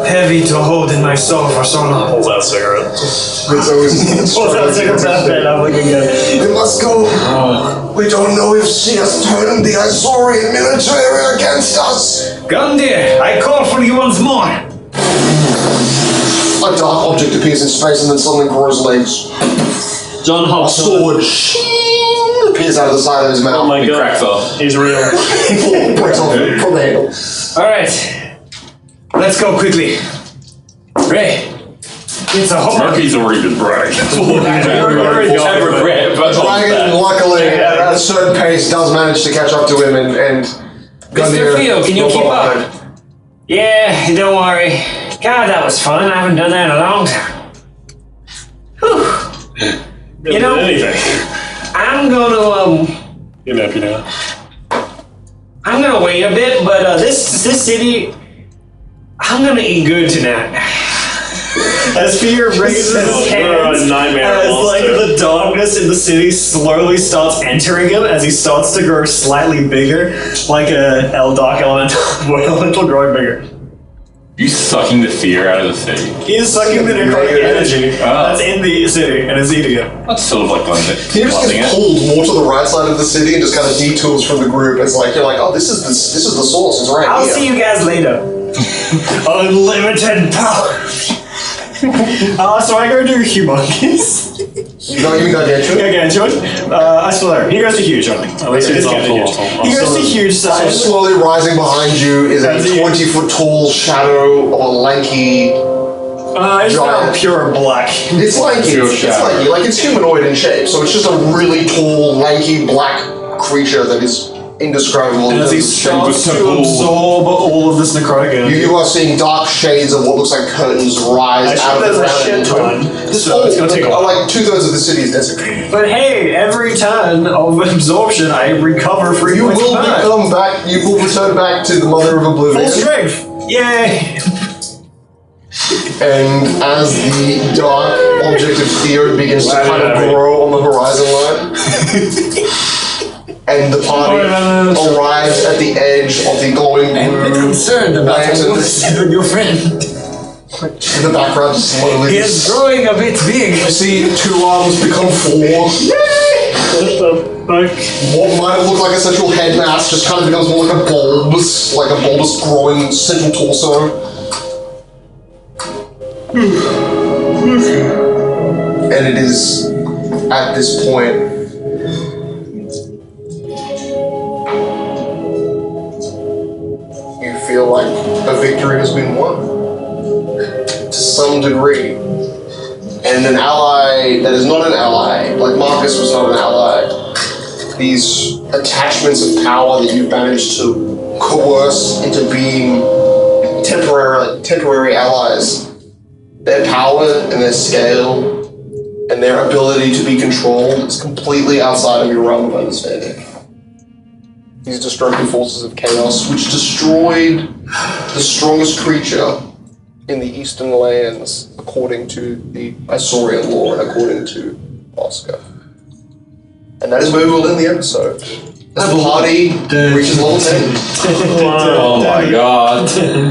heavy to hold in my soul for so long.
Pulls out a cigarette.
It's always.
Pulls out cigarettes out of bed, I'm looking good.
We must go. We don't know if she has turned the Azorian military against us.
Gundir, I call for you once more.
A dark object appears in space and then suddenly grows legs.
John
A
hops on.
sword appears out of the side of his mouth.
Oh my
It
god.
cracks off.
He's real.
Breaks off from the handle.
All right. Let's go quickly. Ray, it's a home.
Moki's already been bragged.
Dragon, luckily, at a certain pace, does manage to catch up to him and
Mr. Field, can you keep up? Yeah, don't worry. God, that was fun. I haven't done that in a long time. Whew. You know,
anything.
I'm gonna
You're happy now.
I'm gonna wait a bit, but this city, I'm gonna eat good tonight.
As fear raises his hands,
a nightmare
as like
monster.
the darkness in the city slowly starts entering him as he starts to grow slightly bigger, like a dark elemental growing bigger.
You sucking the fear out of the city.
He is sucking the necrotic energy that's in the city and is eating it.
That's sort of like
He just
loving
gets
it.
pulled more to the right side of the city and just kind of detours from the group. It's like you're like, oh, this is the source. It's right
I'll
here.
see you guys later.
Unlimited power. So I go to humongous.
You don't even got get
Gargantuan. I swear, he goes to huge only. At least
it's
it's
not
huge.
full.
He goes to huge
So
size.
slowly rising behind you is a
As he-
20-foot tall shadow of a lanky.
It's not
giant.
pure black.
It's lanky.
Pure
It's
shadow.
lanky. Like it's humanoid in shape. So it's just a really tall, lanky black creature that is indescribable. in
As he
terms of shape.
starts to absorb all of this necrotic energy.
You are seeing dark shades of what looks like curtains rise out of the
There's a
ground.
shit ton.
This
So
whole,
it's gonna take a while.
like 2/3 of the city is desecrated.
But hey, every turn of absorption, I recover 3
You
points
will
back.
become back. You will return back to the Mother of Oblivion.
Full strength. Yay!
And as the dark object of fear begins to kind of grow on the horizon line, and the party arrives at the edge of the glowing blue
Concerned about
lantern
your friend.
in the background, just slowly.
He is growing a bit big.
You see two arms become four, What might have looked like a central head mass just kind of becomes more like a bulbous growing central torso. And it is at this point you feel like a victory has been won to some degree. And an ally that is not an ally, like Marcus was not an ally, these attachments of power that you've managed to coerce into being temporary allies, their power and their scale and their ability to be controlled is completely outside of your realm of understanding. These destructive forces of chaos, which destroyed the strongest creature in the Eastern lands, according to the Isaurian lore and according to Oscar. And that is where we will end the episode. As the party reaches level 10.
Oh my god.